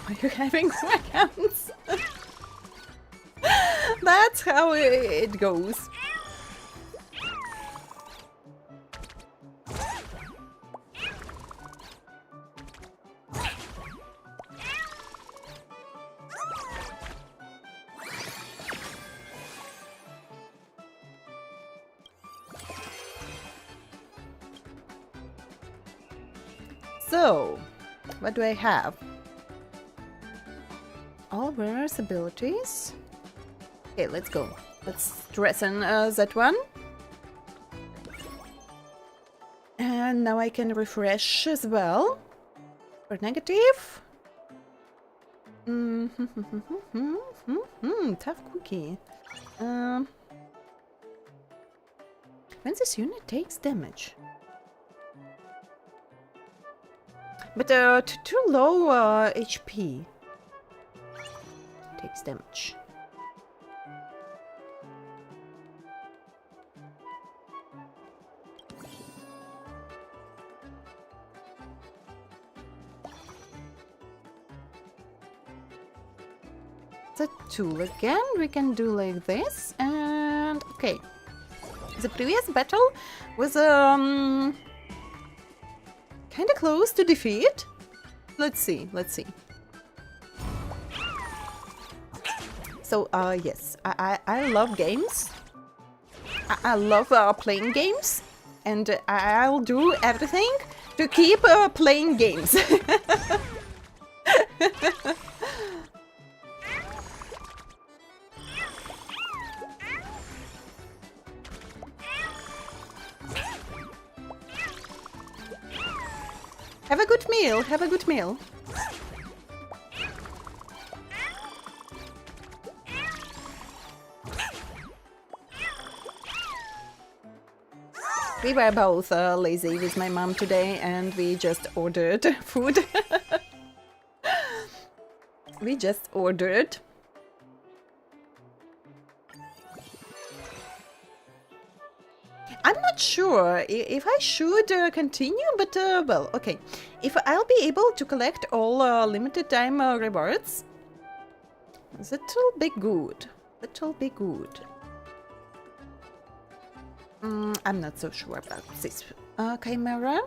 Are you having accounts? That's how it goes. So, what do I have? All wearers' abilities. Okay, let's go. Let's strengthen that one. And now I can refresh as well. For negative. Tough cookie. When this unit takes damage. But too low HP. Takes damage. the tool again. We can do like this, and okay. The previous battle was kind of close to defeat. Let's see. So yes, I love games. I love playing games, and I'll do everything to keep playing games. Have a good meal, have a good meal. We were both lazy with my mom today, and we just ordered food. We just ordered. I'm not sure if I should continue, but well, okay. If I'll be able to collect all limited time rewards, that'll be good. That'll be good. I'm not so sure about this chimera.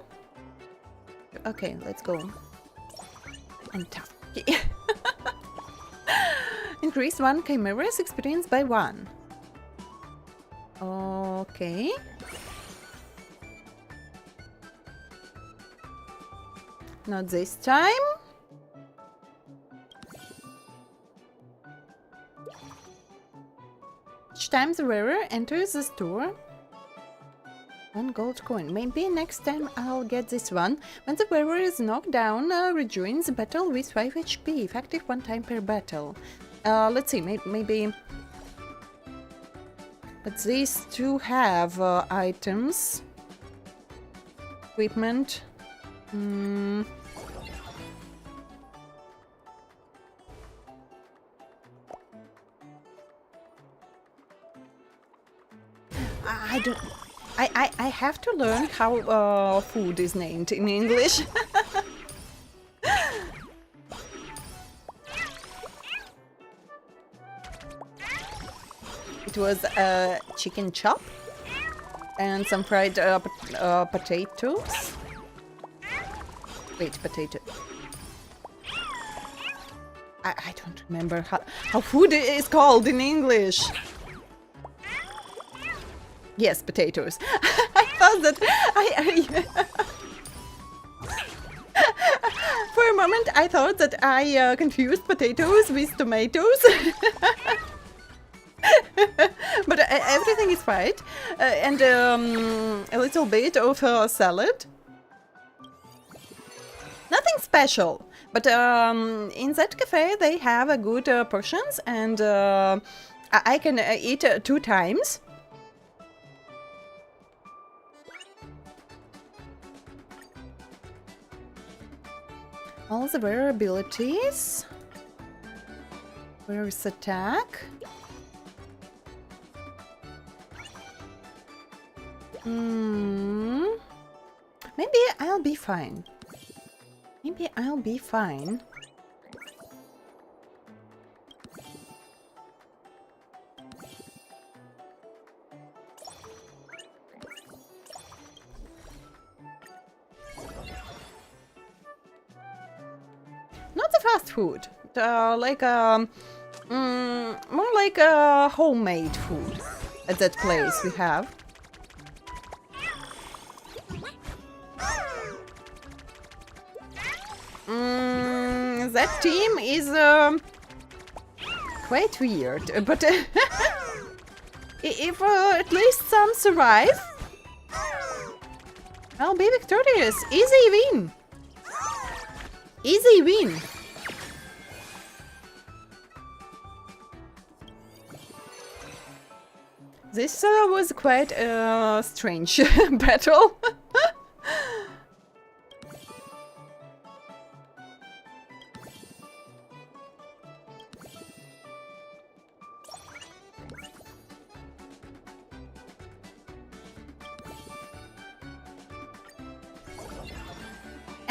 Okay, let's go. And tap. Increase one chimera's experience by 1. Okay. Not this time. Each time the wearer enters the store, 1 gold coin. Maybe next time I'll get this one. When the wearer is knocked down, rejoins the battle with 5 HP, effective 1 time per battle. Let's see, maybe... But these two have items. Equipment. I don't... I have to learn how food is named in English. It was a chicken chop and some fried potatoes. Wait, potato. I don't remember how food is called in English. Yes, potatoes. I thought that for a moment I thought that I confused potatoes with tomatoes. But everything is fine. And a little bit of salad. Nothing special. But in that cafe they have a good portions, and I can eat 2 times. All the rare abilities. Where is attack? Maybe I'll be fine. Maybe I'll be fine. Not the fast food, like more like homemade food at that place we have. That team is quite weird, but if at least some survive, I'll be victorious. Easy win. Easy win. This was quite a strange battle.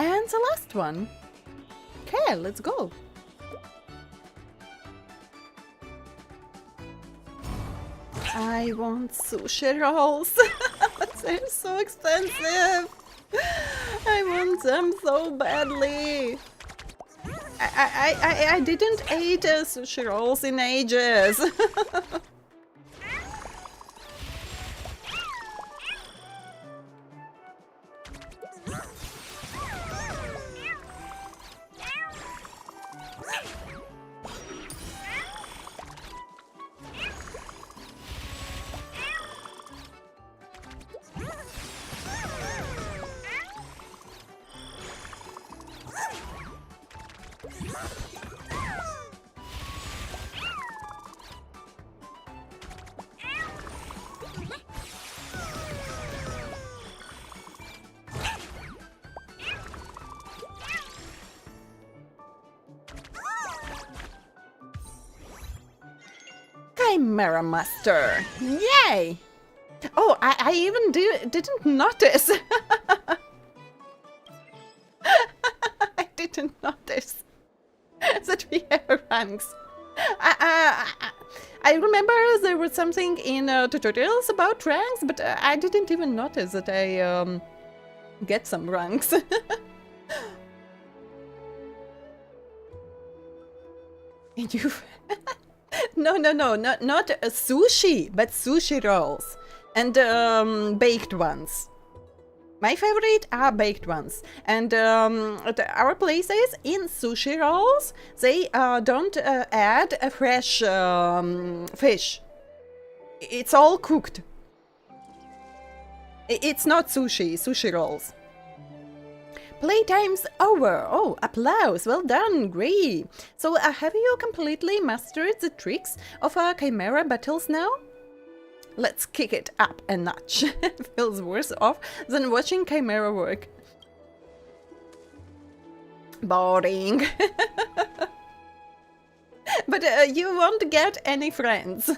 And the last one. Okay, let's go. I want sushi rolls. They're so expensive. I want them so badly. I didn't eat sushi rolls in ages. Chimera Master! Yay! Oh, I even didn't notice. I didn't notice that we have ranks. I remember there was something in tutorials about ranks, but I didn't even notice that I get some ranks. And you... No, not sushi, but sushi rolls and baked ones. My favorite are baked ones, and at our places in sushi rolls they don't add a fresh fish. It's all cooked. It's not sushi rolls. Playtime's over. Oh, applause. Well done, Gray. So, have you completely mastered the tricks of chimera battles now? Let's kick it up a notch. Feels worse off than watching chimera work. Boring. But you won't get any friends.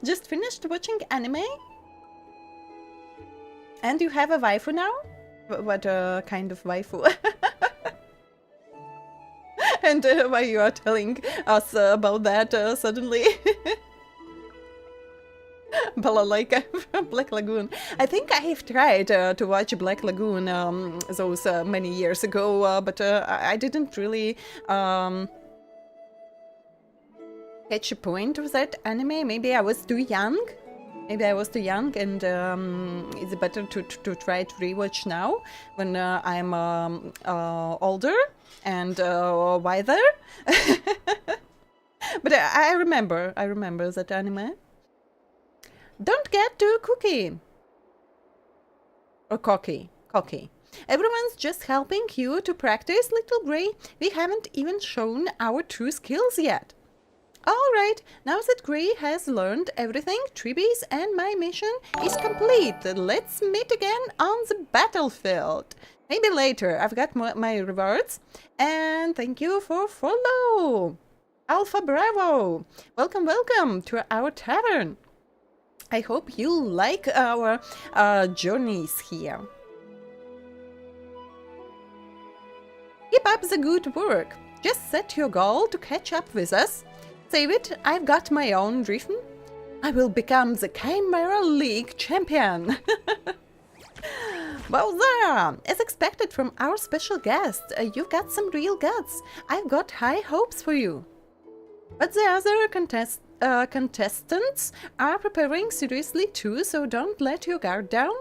Just finished watching anime? And you have a waifu now? What kind of waifu? And why you are telling us about that suddenly? Balalaika from Black Lagoon. I think I have tried to watch Black Lagoon those many years ago, but I didn't really catch a point of that anime. Maybe I was too young. Maybe I was too young, and it's better to try to rewatch now when I'm older and wiser. But I remember that anime. Don't get too cookie or cocky. Everyone's just helping you to practice, little Gray. We haven't even shown our true skills yet. Alright, now that Gray has learned everything, Treebees and my mission is complete. Let's meet again on the battlefield. Maybe later. I've got my rewards. And thank you for follow. Alpha Bravo. Welcome to our tavern. I hope you like our journeys here. Keep up the good work. Just set your goal to catch up with us. Save it, I've got my own driven. I will become the Chimera League champion. Well there! As expected from our special guest, you've got some real guts. I've got high hopes for you. But the other contestants are preparing seriously too, so don't let your guard down.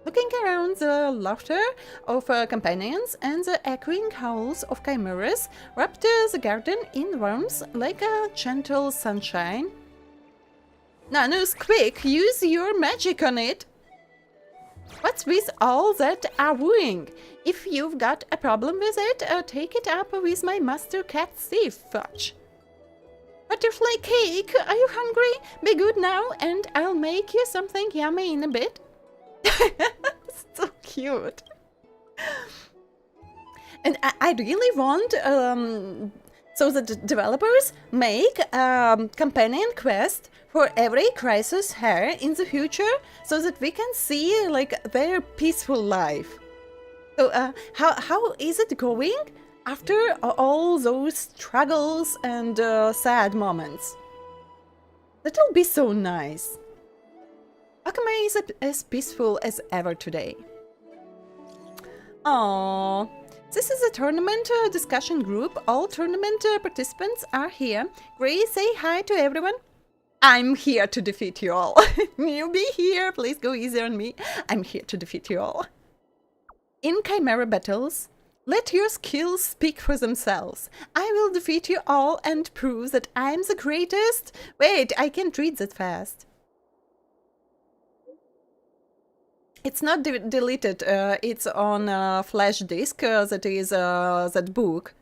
Looking around the laughter of companions and the echoing howls of chimeras wrapped the garden in warmth like a gentle sunshine. Nanus, quick, use your magic on it! What's with all that wooing? If you've got a problem with it, take it up with my master cat thief, Fudge. Butterfly cake, are you hungry? Be good now and I'll make you something yummy in a bit. So cute. And I really want so the developers make companion quest for every crisis here in the future, so that we can see like their peaceful life. So how is it going after all those struggles and sad moments? That'll be so nice. HONKAI is as peaceful as ever today. Aww. This is a tournament discussion group. All tournament participants are here. Grace, say hi to everyone. I'm here to defeat you all. Newbie here, please go easy on me. I'm here to defeat you all. In Chimera battles, let your skills speak for themselves. I will defeat you all and prove that I'm the greatest. Wait, I can't read that fast. It's not deleted, it's on a flash disk, that is that book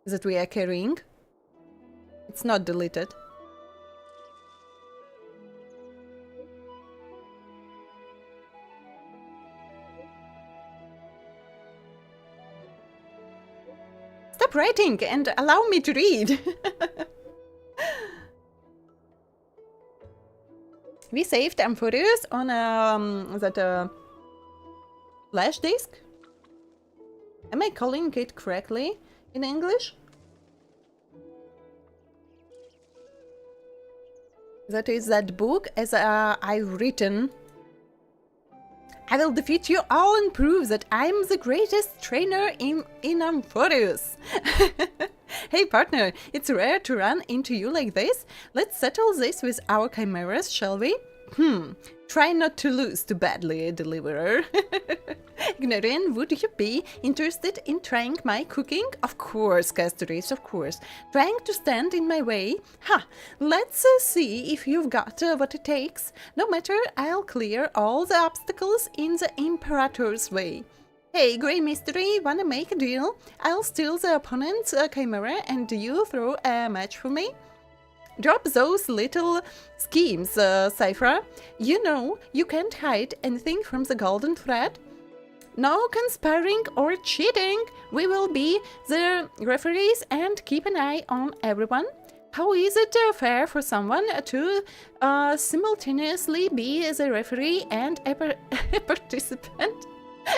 that we are carrying. It's not deleted. Stop writing and allow me to read. We saved Amphoreus on that flash disk. Am I calling it correctly in English? That is that book as I've written. I will defeat you all and prove that I'm the greatest trainer in Amphoreus. Hey partner, it's rare to run into you like this. Let's settle this with our chimeras, shall we? Try not to lose too badly, deliverer. Igniraen, would you be interested in trying my cooking? Of course, Castoris, of course. Trying to stand in my way? Ha! Let's see if you've got what it takes. No matter, I'll clear all the obstacles in the Imperator's way. Hey, Grey Mystery, wanna make a deal? I'll steal the opponent's chimera and you throw a match for me? Drop those little schemes, Cypher. You know, you can't hide anything from the golden thread. No conspiring or cheating. We will be the referees and keep an eye on everyone. How is it fair for someone to simultaneously be the referee and a participant?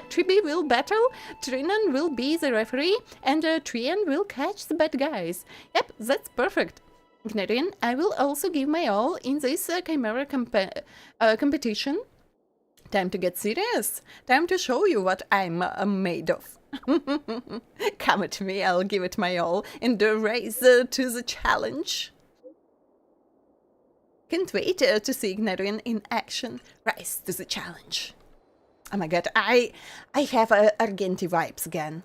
Tribi will battle, Trinan will be the referee, and Trian will catch the bad guys. Yep, that's perfect. Igniraen, I will also give my all in this chimera competition. Time to get serious. Time to show you what I'm made of. Come at me, I'll give it my all and race to the challenge. Can't wait to see Igniraen in action. Rise to the challenge. Oh my god, I have Argenti vibes again.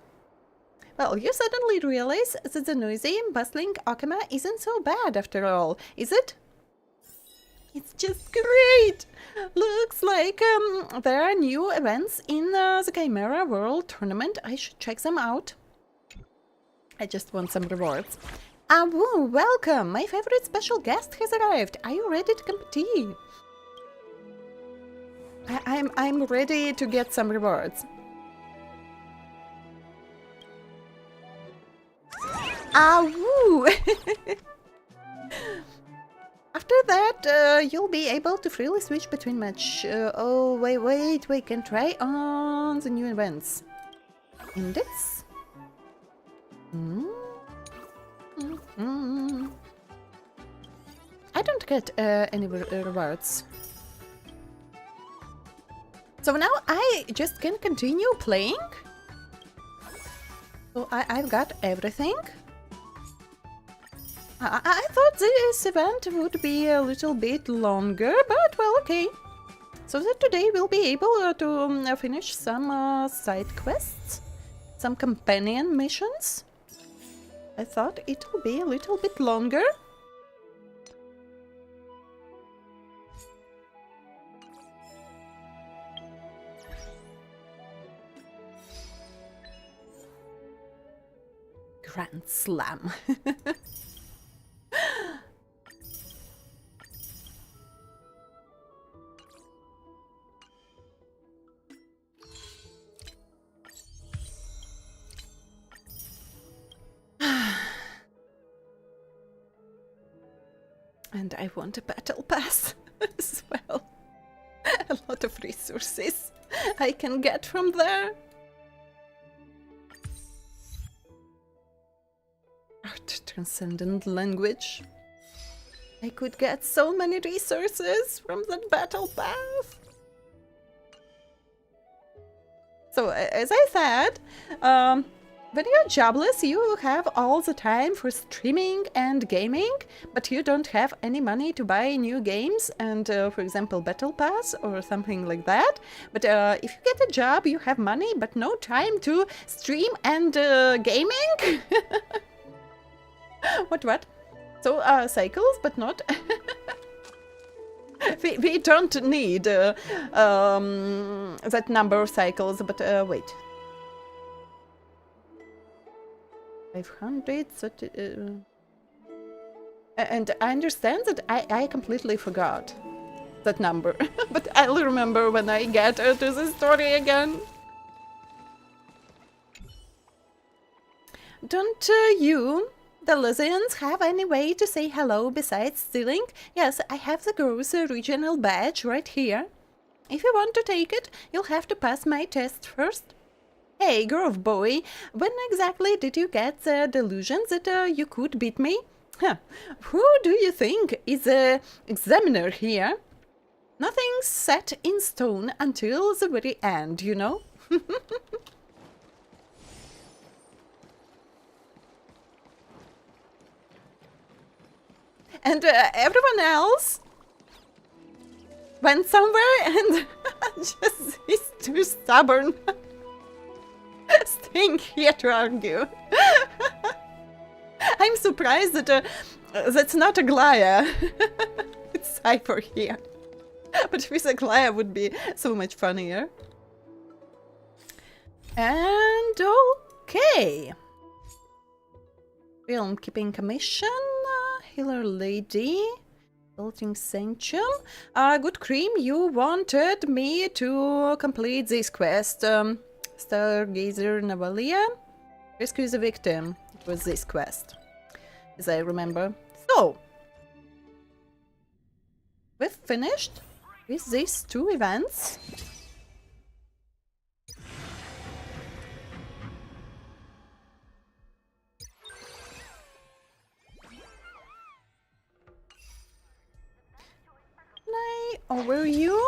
Well, you suddenly realize that the noisy, bustling Okama isn't so bad after all, is it? It's just great! Looks like there are new events in the Chimera World Tournament. I should check them out. I just want some rewards. Woo, welcome! My favorite special guest has arrived. Are you ready to compete? I'm ready to get some rewards. Woo! After that, you'll be able to freely switch between match. Oh, wait, can try on the new events. Index? I don't get any rewards. So now I just can continue playing. So I've got everything. I thought this event would be a little bit longer, but well, okay. So that today we'll be able to finish some side quests, some companion missions. I thought it will be a little bit longer. Grand Slam. And I want a battle pass as well. A lot of resources I can get from there. Art transcendent language. I could get so many resources from that battle path. So, as I said, when you're jobless, you have all the time for streaming and gaming, but you don't have any money to buy new games and, for example, Battle Pass or something like that. But if you get a job, you have money, but no time to stream and gaming? What? So, cycles, but not... we don't need that number of cycles, but wait. 500, and I understand that I completely forgot that number, but I'll remember when I get to the story again. Don't you, the Lysians, have any way to say hello besides stealing? Yes, I have the girl's regional badge right here. If you want to take it, you'll have to pass my test first. Hey, Grove Boy, when exactly did you get the delusion that you could beat me? Huh. Who do you think is the examiner here? Nothing's set in stone until the very end, you know? And everyone else went somewhere and just is too stubborn. Staying here to argue. I'm surprised that that's not a Glaya. It's Cypher here. But with a Glaya would be so much funnier. And okay. Film keeping commission. Healer lady. Building sanctum. Good cream, you wanted me to complete this quest. Stargazer Navalia. Rescue the victim. It was this quest, as I remember. So, we've finished with these two events. Can I overview?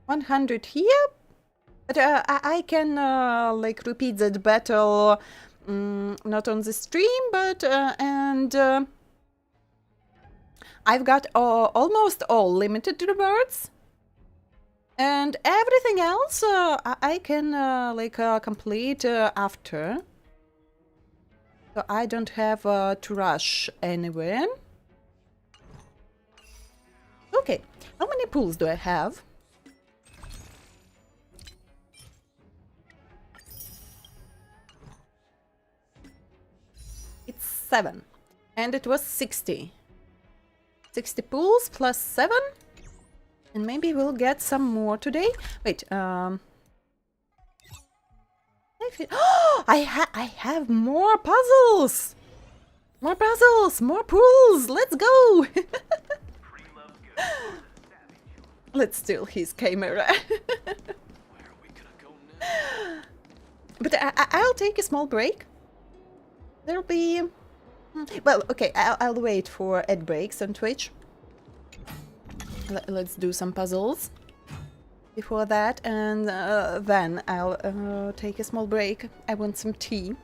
100 here, but I can like repeat that battle not on the stream, but and I've got almost all limited rewards, and everything else I can like complete after, so I don't have to rush anywhere. Okay, how many pools do I have? It's 7, and it was 60. 60 pools plus 7, and maybe we'll get some more today. Wait, I have more puzzles! More puzzles! More pools! Let's go! Let's steal his camera. But I'll take a small break. There'll be... Well, okay, I'll wait for ad breaks on Twitch. Let's do some puzzles before that, and then I'll take a small break. I want some tea.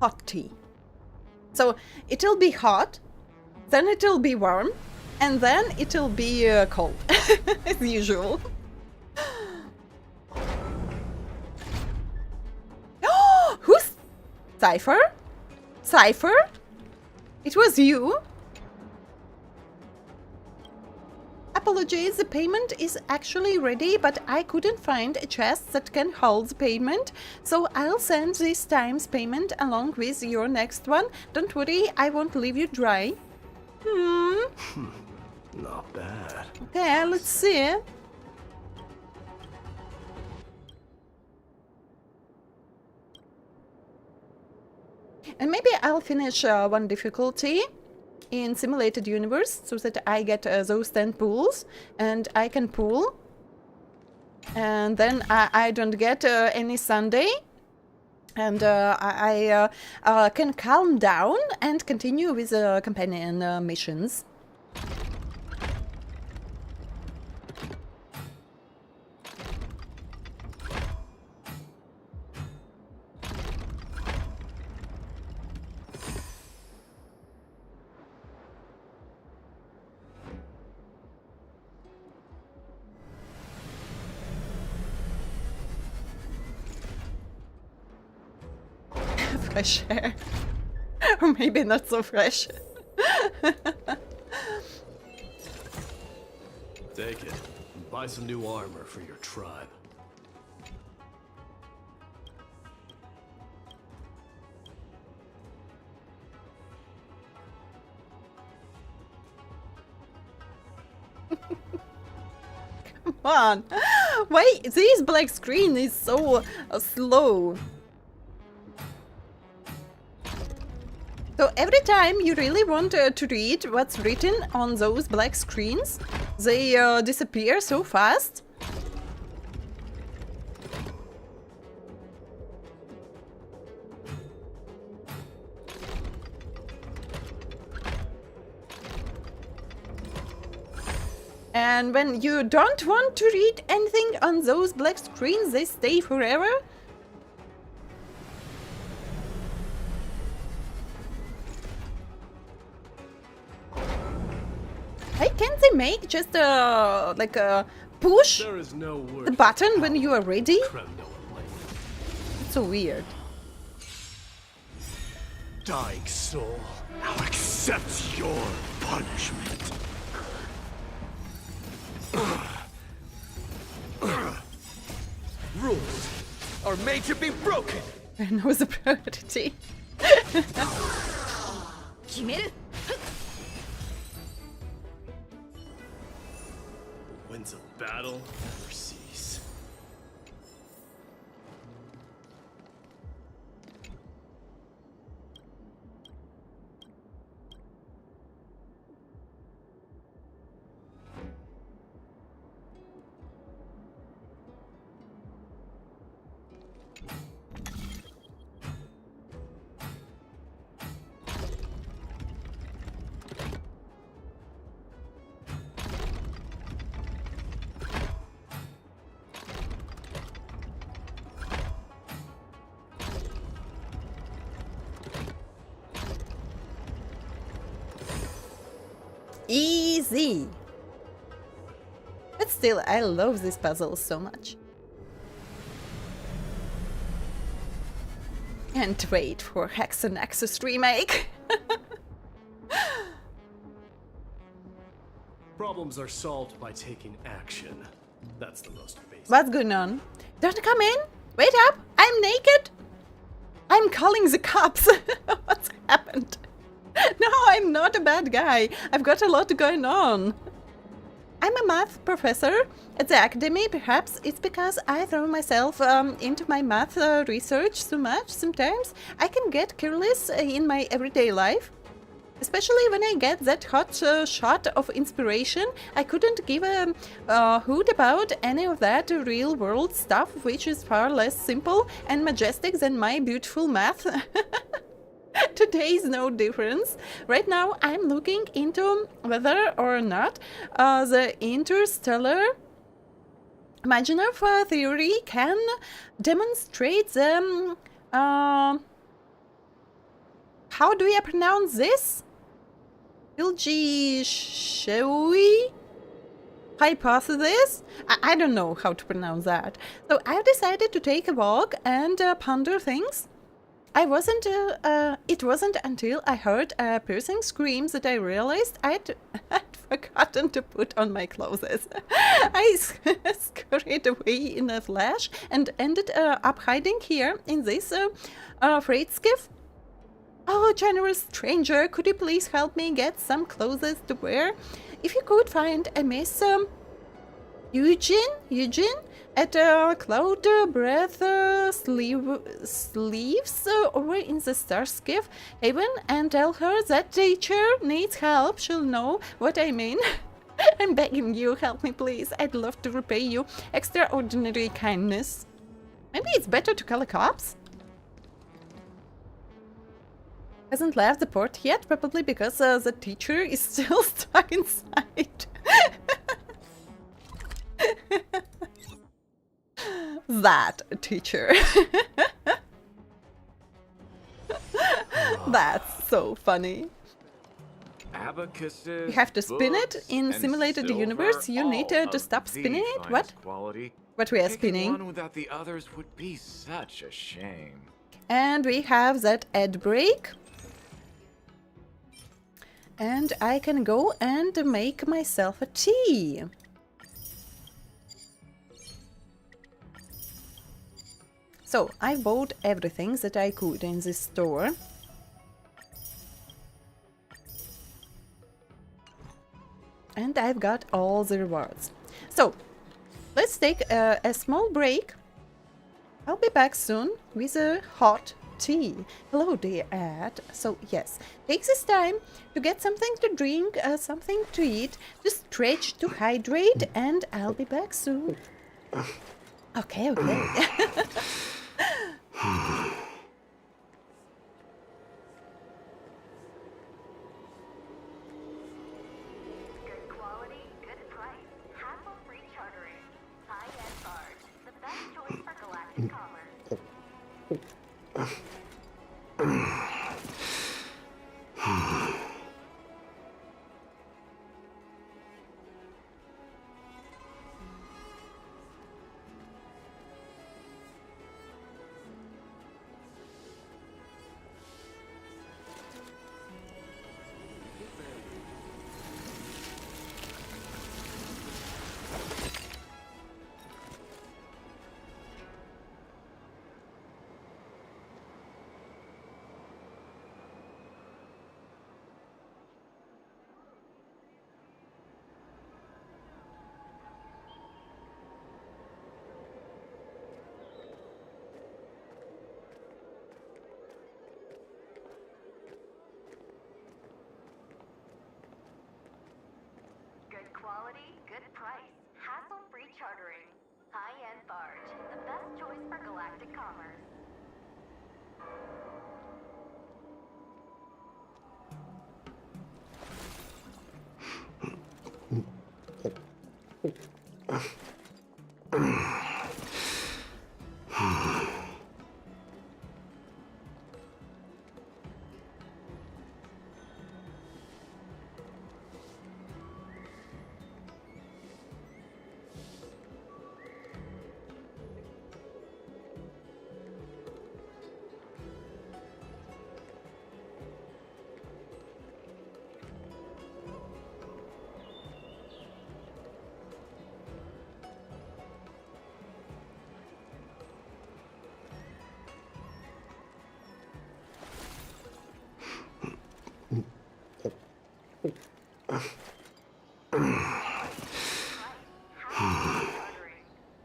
Hot tea. So it'll be hot, then it'll be warm, and then it'll be cold, as usual. Who's Cypher? Cypher? It was you? Apologies, the payment is actually ready, but I couldn't find a chest that can hold the payment, so I'll send this time's payment along with your next one. Don't worry, I won't leave you dry. Not bad. Okay, let's see. I'll finish one difficulty in Simulated Universe so that I get those 10 pools and I can pool. And then I don't get any Sunday. And I can calm down and continue with companion missions. Fresh air. Or maybe not so fresh. Take it and buy some new armor for your tribe. Come on. Why this black screen is so slow? So every time you really want to read what's written on those black screens, they disappear so fast. And when you don't want to read anything on those black screens, they stay forever. Why can't they make just like a push There is no word the button when you are ready? It's so weird. Dying soul. Now accept your punishment. Rules are made to be broken. I know the priority. Winds of battle never cease. Easy. But still, I love this puzzle so much. Can't wait for Hex and Nexus remake. Problems are solved by taking action. That's the most basic. What's going on? Don't come in. Wait up. I'm naked. I'm calling the cops. What's happened? No, I'm not a bad guy. I've got a lot going on. I'm a math professor at the academy. Perhaps it's because I throw myself into my math research so much. Sometimes I can get careless in my everyday life. Especially when I get that hot shot of inspiration. I couldn't give a hoot about any of that real world stuff, which is far less simple and majestic than my beautiful math. Today is no difference. Right now I'm looking into whether or not the interstellar imaginary theory can demonstrate the how do I pronounce this? HONKAI hypothesis? I don't know how to pronounce that. So I decided to take a walk and ponder things. It wasn't until I heard a piercing scream that I realized I'd forgotten to put on my clothes. I scurried away in a flash and ended up hiding here in this freight skiff. Oh, generous stranger, could you please help me get some clothes to wear? If you could find a Miss Eugene, at Cloud Breath Sleeves over in the Starskip Haven and tell her that teacher needs help. She'll know what I mean. I'm begging you, help me please. I'd love to repay you extraordinary kindness. Maybe it's better to call the cops? Hasn't left the port yet, probably because the teacher is still stuck inside. That teacher. That's so funny. Abacuses, You have to spin it books, in and simulated silver, universe. You need all to of stop the spinning it. What? finest quality. What we are Picking spinning. one without the others would be such a shame. And we have that ad break. And I can go and make myself a tea. So, I bought everything that I could in this store. And I've got all the rewards. So, let's take a small break. I'll be back soon with a hot tea. Hello, dear ad. So, yes, take this time to get something to drink, something to eat, to stretch, to hydrate, and I'll be back soon. Okay, okay. Good quality, good price, hassle-free chartering. High-end barge, the best choice for galactic commerce. Good quality, good price, hassle-free chartering. High-end barge, the best choice for galactic commerce.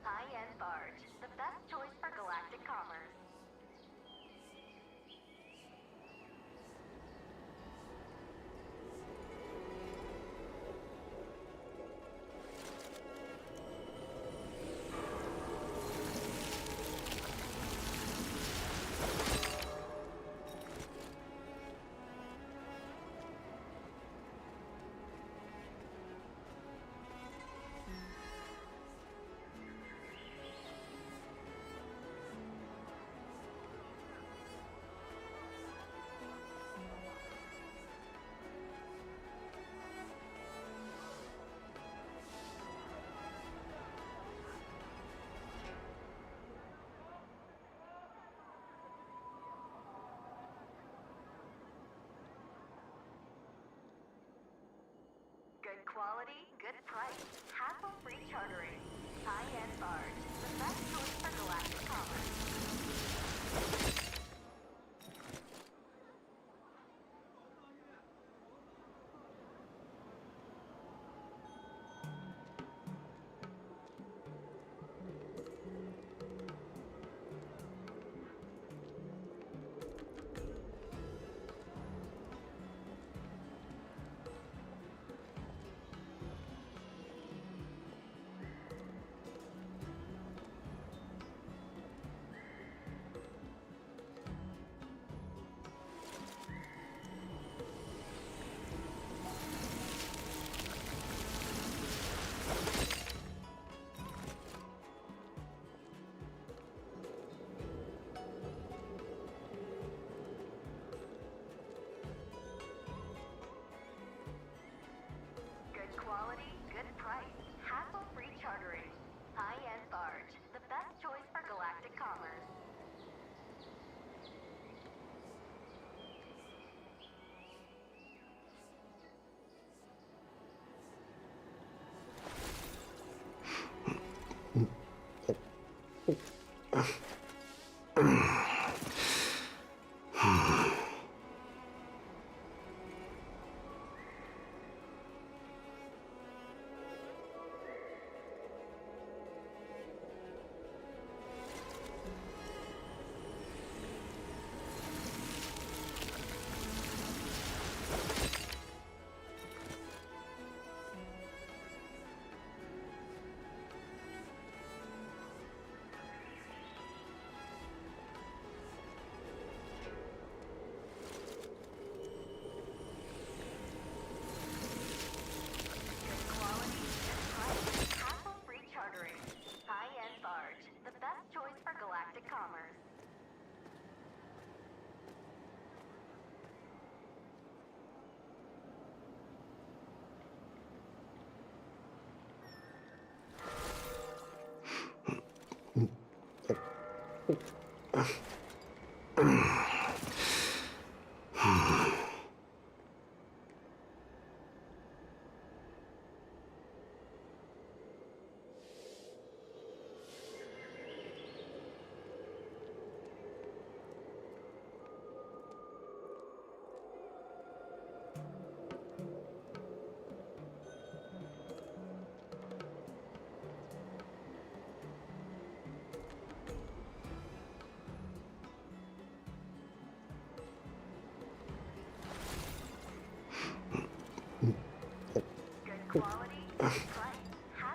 High-end barge, the best choice for galactic commerce. Good quality, good price, hassle-free chartering. High-end barge, the best choice for galactic commerce.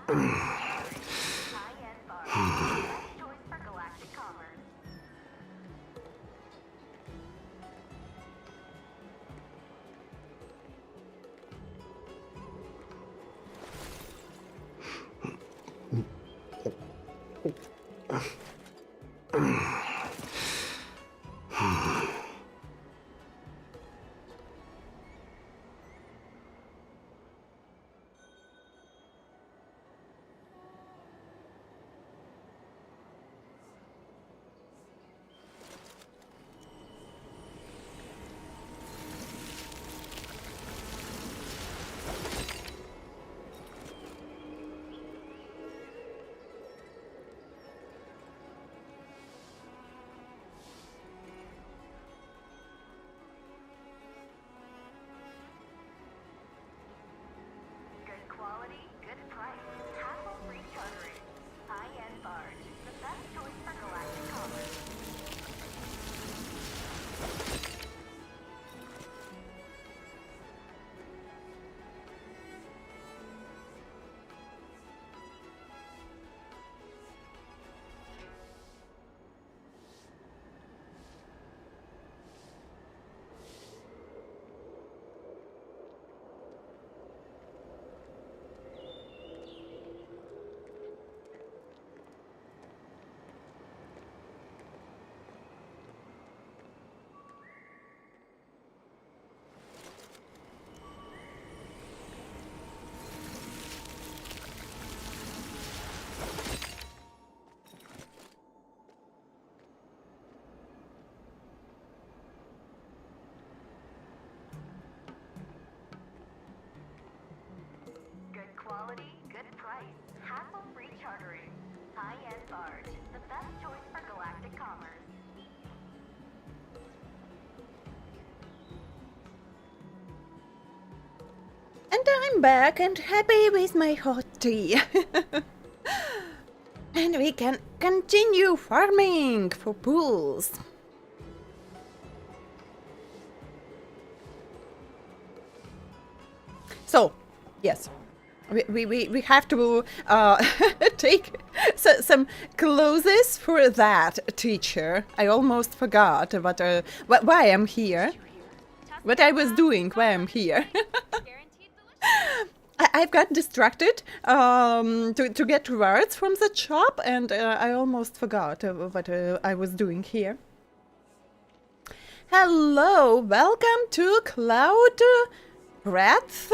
High-end bar. Best choice for galactic commerce. Good quality, good price. Hassle-free chartering. High-end barge. The best choice for galactic commerce. Good quality, good price. Hassle-free chartering. High-end barge. The best choice for galactic commerce. And I'm back and happy with my hot tea. And we can continue farming for pools. So, yes, we have to take some clothes for that teacher. I almost forgot why I'm here. What I was doing, why I'm here. I've got distracted to get rewards from the shop, and I almost forgot what I was doing here. Hello, welcome to Cloud Breath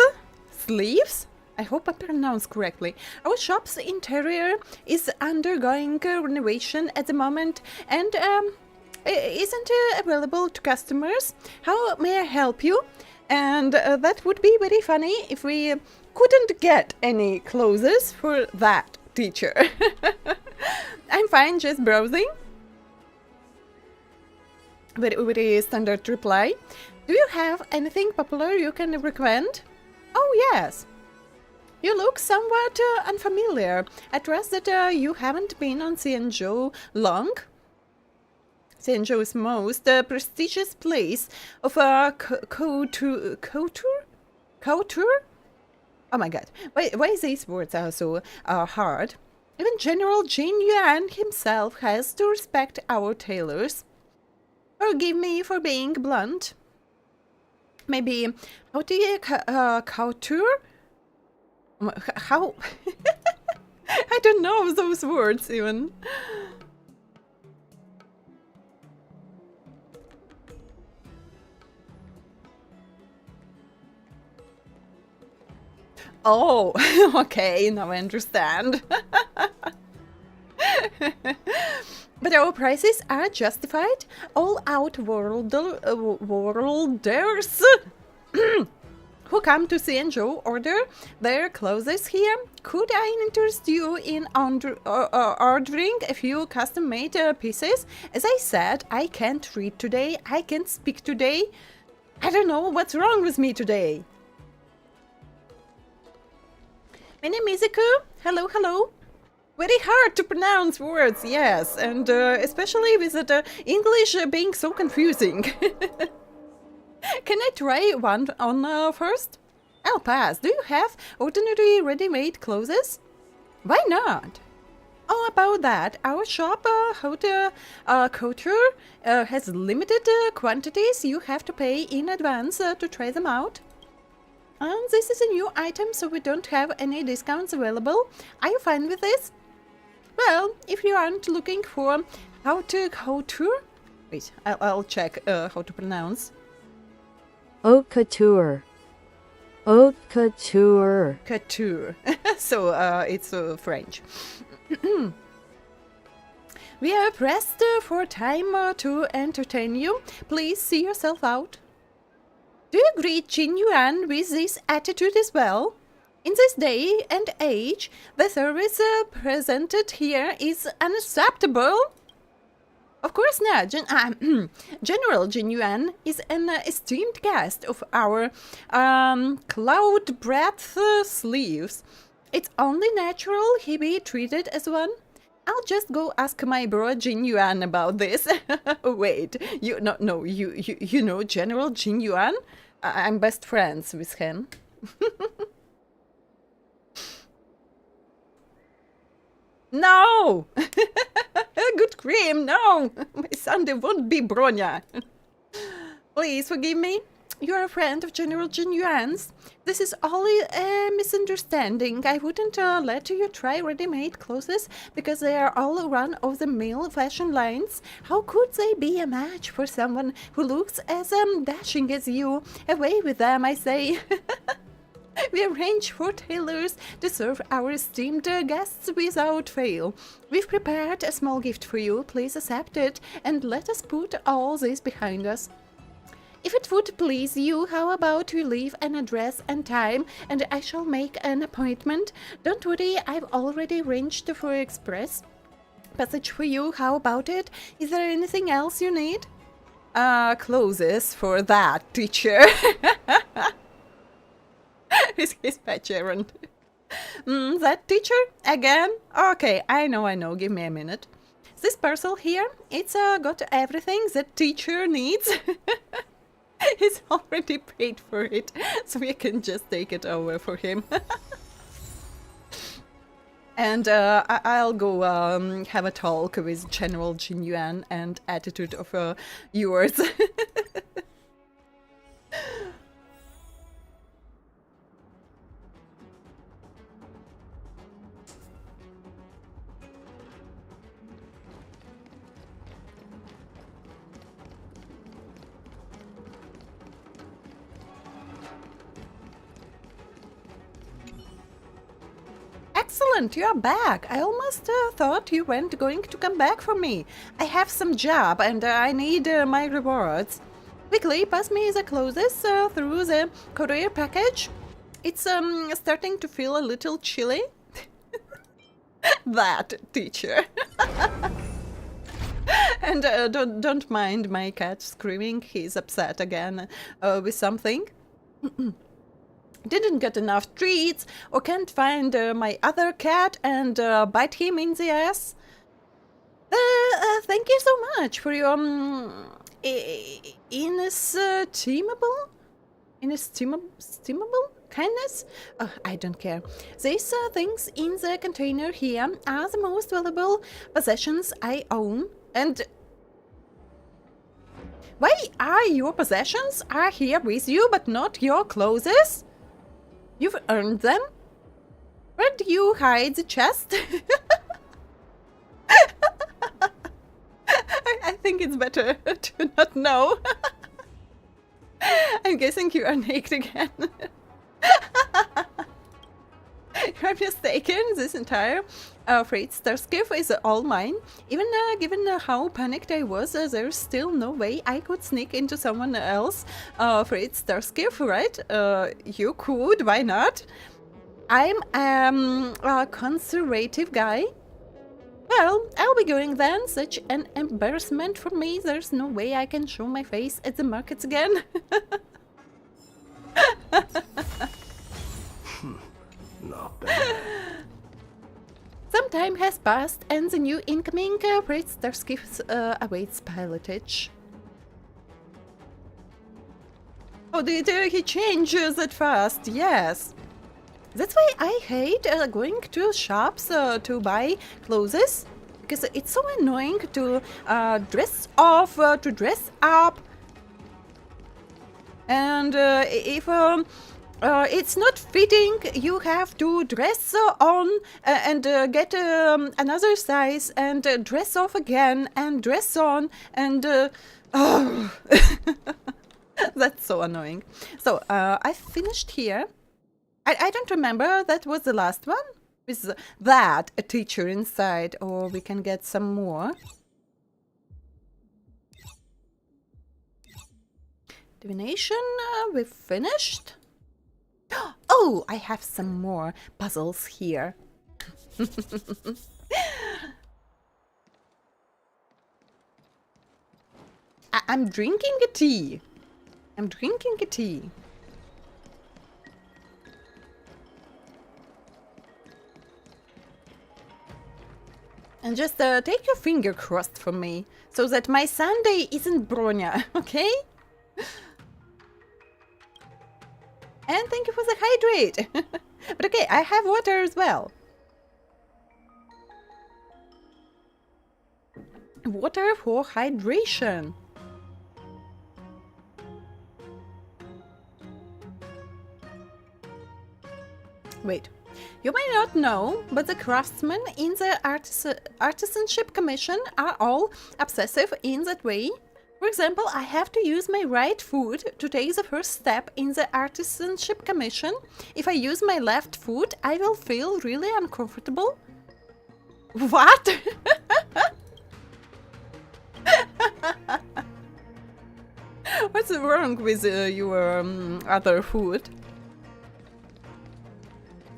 Sleeves. I hope I pronounced correctly. Our shop's interior is undergoing renovation at the moment and isn't available to customers. How may I help you? And that would be very funny if we couldn't get any clothes for that teacher. I'm fine, just browsing. Very standard reply. Do you have anything popular you can recommend? Oh yes. You look somewhat unfamiliar. I trust that you haven't been on XIANZHOU long. XIANZHOU is most prestigious place of couture? Couture? Oh my god, why these words are so hard? Even General Igniraen himself has to respect our tailors. Forgive me for being blunt. Maybe, how do you couture? How? I don't know those words even. Oh, okay, now I understand. But our prices are justified. All outworlders who come to XIANZHOU order their clothes here. Could I interest you in ordering a few custom-made pieces? As I said, I can't read today, I can't speak today. I don't know what's wrong with me today. My name is Iku. Hello, hello. Very hard to pronounce words, yes, and especially with the English being so confusing. Can I try one on first? I'll pass. Do you have ordinary ready-made clothes? Why not? Oh, about that, our shop, Couture, has limited quantities. You have to pay in advance to try them out. And this is a new item, so we don't have any discounts available. Are you fine with this? Well, if you aren't looking for couture, wait, I'll check how to pronounce. Haute couture. Haute couture. Couture. So it's French. We are pressed for time to entertain you. Please see yourself out. Do you agree, Igniraen, with this attitude as well? In this day and age, the service presented here is unacceptable. Of course not. General Igniraen is an esteemed guest of our cloud breath sleeves. It's only natural he be treated as one. I'll just go ask my bro Igniraen about this. Wait, you know General Igniraen? I'm best friends with him. No! Good cream, no! My Sunday won't be Bronya. Please forgive me. You're a friend of General Igniraen's. This is only a misunderstanding. I wouldn't let you try ready-made clothes because they are all run-of-the-mill fashion lines. How could they be a match for someone who looks as dashing as you? Away with them, I say. We arrange for tailors to serve our esteemed guests without fail. We've prepared a small gift for you. Please accept it and let us put all this behind us. If it would please you, how about you leave an address and time and I shall make an appointment? Don't worry, I've already arranged for express passage for you. How about it? Is there anything else you need? Clothes for that, teacher. Is his pet errand. That teacher? Again? Okay, I know, give me a minute. This parcel here, it's got everything that teacher needs. He's already paid for it, so we can just take it over for him. And I'll go have a talk with General Igniraen and attitude of yours. Excellent, you are back. I almost thought you weren't going to come back for me. I have some job and I need my rewards. Quickly, pass me the clothes through the courier package. It's starting to feel a little chilly. That teacher. And don't mind my cat screaming. He's upset again with something. Didn't get enough treats or can't find my other cat and bite him in the ass. Thank you so much for your inestimable kindness. I don't care. These things in the container here are the most valuable possessions I own. And why are your possessions are here with you but not your clothes? You've earned them? Where do you hide the chest? I think it's better to not know. I'm guessing you are naked again. You're mistaken. This entire freight starship is all mine. Even given how panicked I was, there's still no way I could sneak into someone else's freight starship, right? You could, why not? I'm a conservative guy. Well, I'll be going then. Such an embarrassment for me. There's no way I can show my face at the markets again. Not bad. Some time has passed and the new incoming freight starship awaits pilotage. Oh, did he change that fast? Yes. That's why I hate going to shops to buy clothes, because it's so annoying to dress off, to dress up, and if it's not fitting, you have to dress on and get another size and dress off again and dress on and oh. That's so annoying. So I finished here. I don't remember, that was the last one? Is that a teacher inside, or we can get some more? Divination, we've finished. Oh, I have some more puzzles here. I'm drinking a tea. I'm drinking a tea. And just take your finger crossed for me, so that my Sunday isn't Bronya, okay? And thank you for the hydrate. But okay, I have water as well. Water for hydration. Wait. You may not know, but the craftsmen in the artisanship commission are all obsessive in that way. For example, I have to use my right foot to take the first step in the artisanship commission. If I use my left foot, I will feel really uncomfortable. What? What's wrong with your other foot?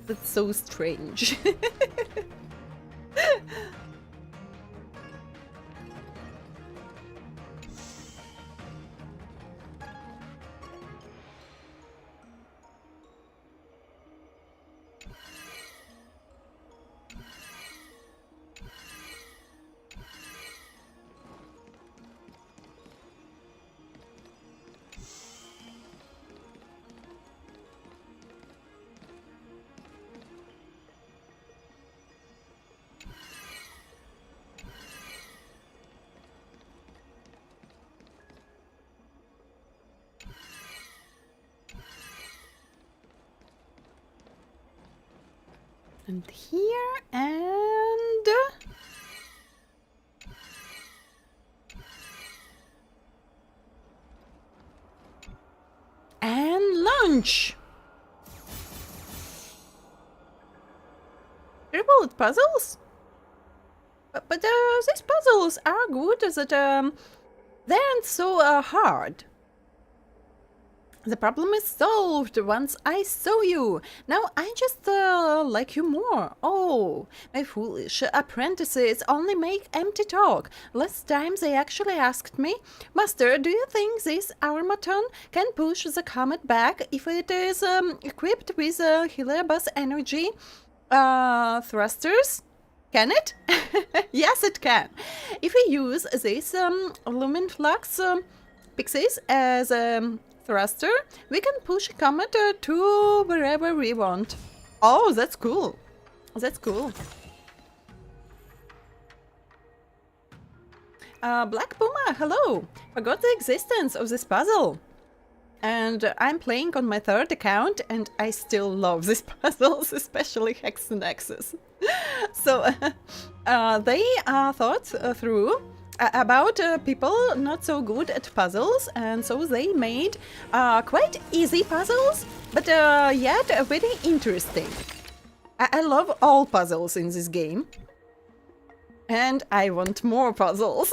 That's so strange. And here and lunch. 3 bullet puzzles? But these puzzles are good, that they aren't so hard. The problem is solved once I saw you. Now I just like you more. Oh, my foolish apprentices only make empty talk. Last time they actually asked me, Master, do you think this automaton can push the comet back if it is equipped with Heliobus energy thrusters? Can it? Yes, it can. If we use this lumen flux pixies as thruster, we can push a comet to wherever we want. Oh, that's cool. That's cool. Black Puma, hello. Forgot the existence of this puzzle. And I'm playing on my 3rd account, and I still love these puzzles, especially Hex and Axis. So they thought through about people not so good at puzzles, and so they made quite easy puzzles, but yet very interesting. I love all puzzles in this game, and I want more puzzles.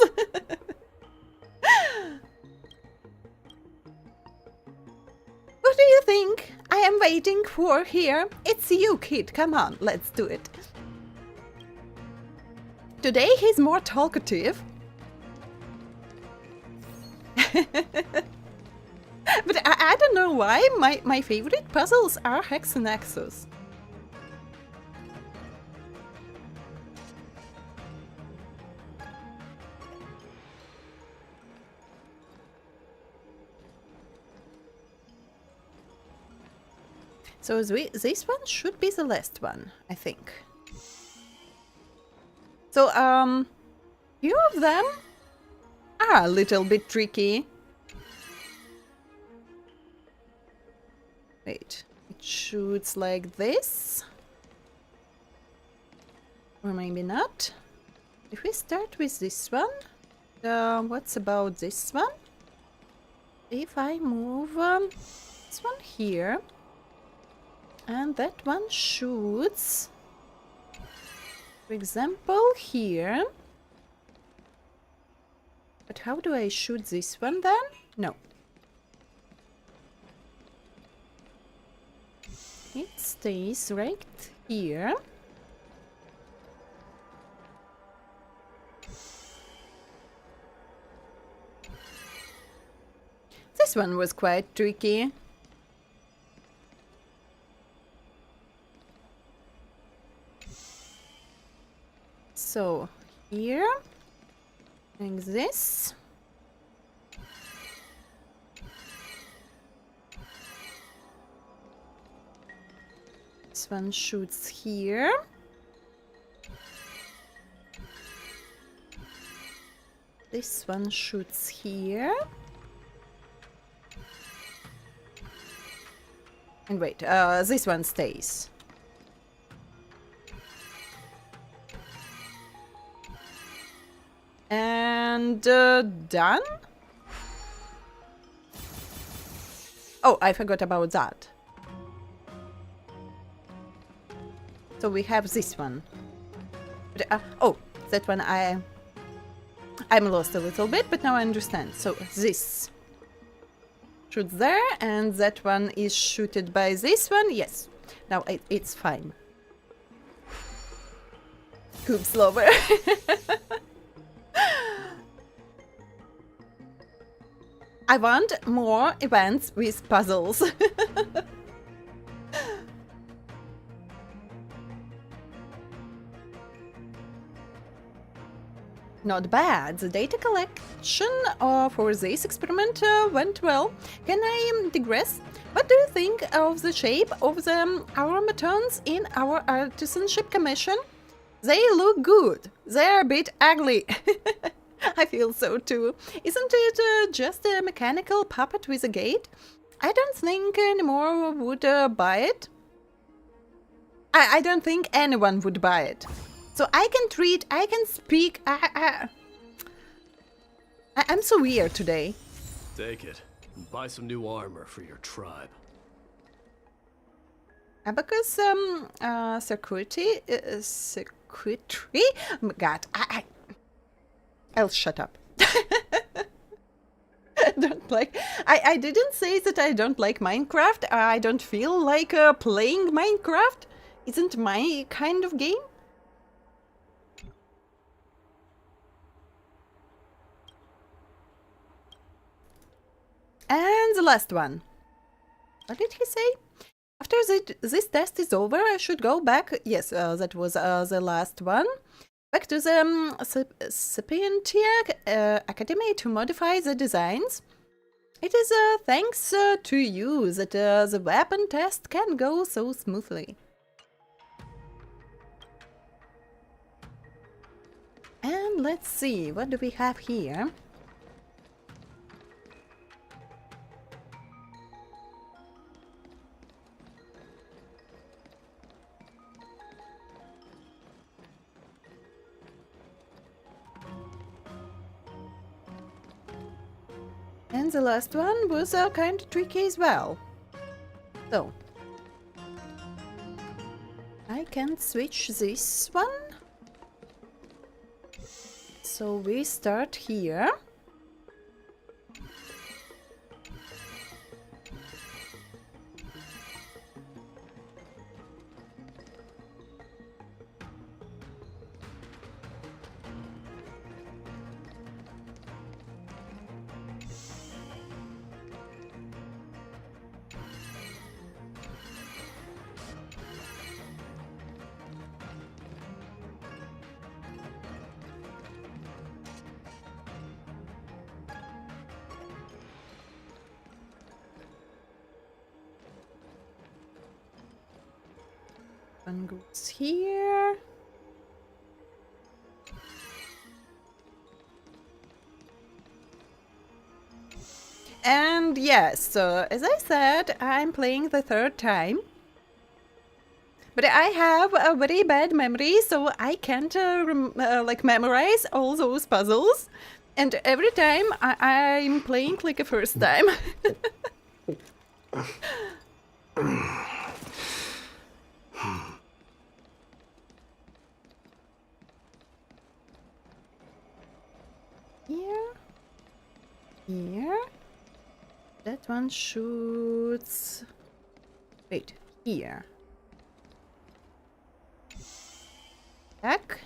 What do you think I am waiting for here? It's you, kid. Come on, let's do it. Today he's more talkative. But I don't know why my favorite puzzles are Hex and Axis. So this one should be the last one, I think. So, few of them are a little bit tricky. Wait, it shoots like this. Or maybe not. If we start with this one, what's about this one? If I move this one here, and that one shoots, for example, here. But how do I shoot this one then? No. It stays right here. This one was quite tricky. So here, like this. This one shoots here. This one shoots here. And wait, this one stays. And done? Oh, I forgot about that. So we have this one. But, oh, that one I'm lost a little bit, but now I understand. So this shoots there, and that one is shooted by this one. Yes, now it's fine. Coop slower. I want more events with puzzles. Not bad. The data collection for this experiment went well. Can I digress? What do you think of the shape of the automatons in our artisanship commission? They look good. They're a bit ugly. I feel so too. Isn't it just a mechanical puppet with a gate? I don't think anyone would buy it. I don't think anyone would buy it. So I can treat, I can speak. I'm so weird today. Take it and buy some new armor for your tribe. Abacus, security, secretary. Oh my God, I'll shut up. Don't like. I didn't say that I don't like Minecraft. I don't feel like playing Minecraft. Isn't my kind of game. And the last one. What did he say? After this test is over, I should go back. Yes, that was the last one. Back to the Sapientia Academy to modify the designs. It is thanks to you that the weapon test can go so smoothly. And let's see, what do we have here? And the last one was kind of tricky as well. So, I can switch this one. So we start here. One goes here. And yes, so as I said, I'm playing the third time. But I have a very bad memory, so I can't like memorize all those puzzles. And every time I'm playing like a first time. Here. Here. That one shoots... Wait, here. Back.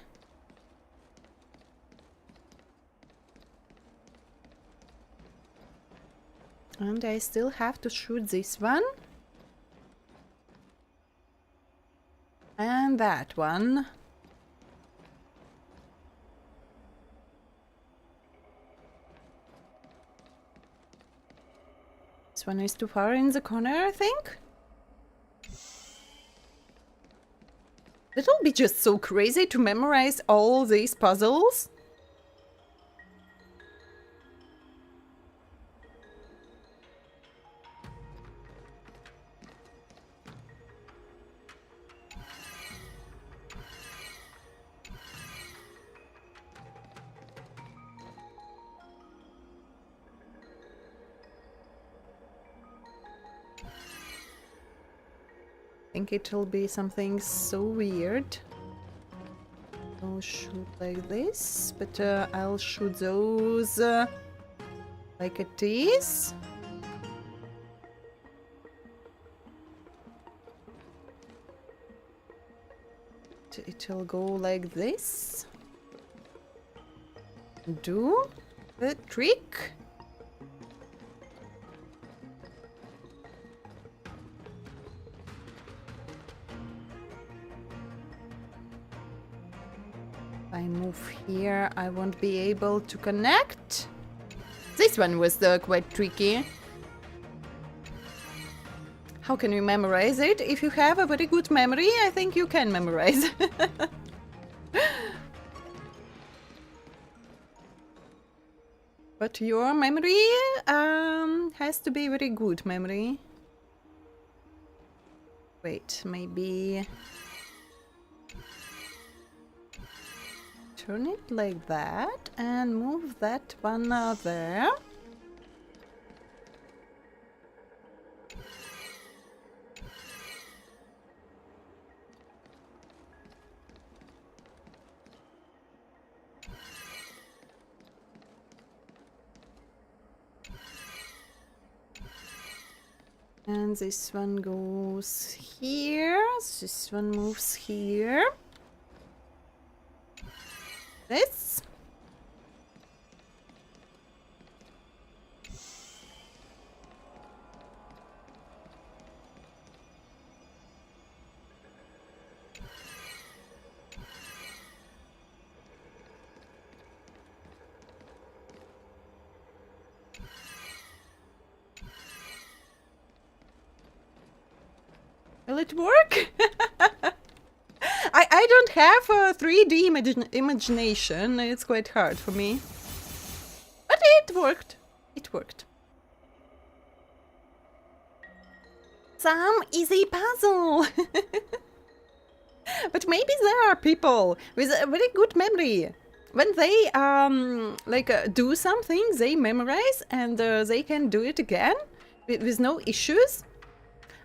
And I still have to shoot this one. And that one. This one is too far in the corner, I think. It'll be just so crazy to memorize all these puzzles. I think it'll be something so weird. I'll shoot like this, but I'll shoot those like it is. It'll go like this. Do the trick. If I move here, I won't be able to connect. This one was quite tricky. How can you memorize it? If you have a very good memory, I think you can memorize. But your memory has to be very good memory. Wait, maybe... Turn it like that and move that one there. And this one goes here. This one moves here. This. Will it work? I don't have a 3D imagination. It's quite hard for me. But it worked. It worked. Some easy puzzle. But maybe there are people with a very good memory. When they do something, they memorize and they can do it again with no issues.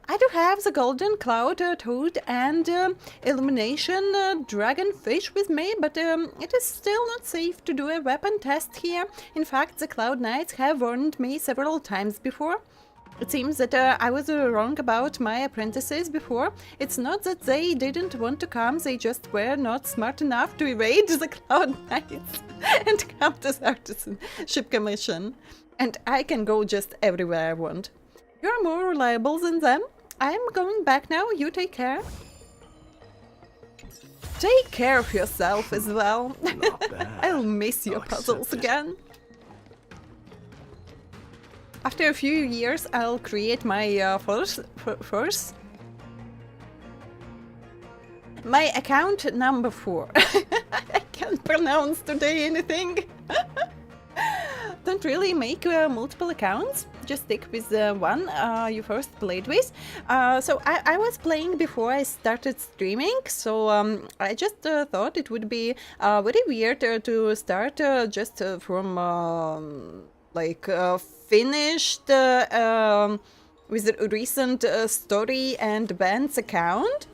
I do have the golden cloud toad and illumination dragonfish with me, but it is still not safe to do a weapon test here. In fact, the cloud knights have warned me several times before. It seems that I was wrong about my apprentices before. It's not that they didn't want to come, they just were not smart enough to evade the cloud knights and come to the artisanship commission. And I can go just everywhere I want. You're more reliable than them. I'm going back now, you take care. Take care of yourself as well. I'll miss your puzzles again. After a few years, I'll create my force. my account number 4. I can't pronounce today anything. Don't really make multiple accounts, just stick with the one you first played with. So I was playing before I started streaming, so I just thought it would be very weird to start just from like finished with a recent story and bands account.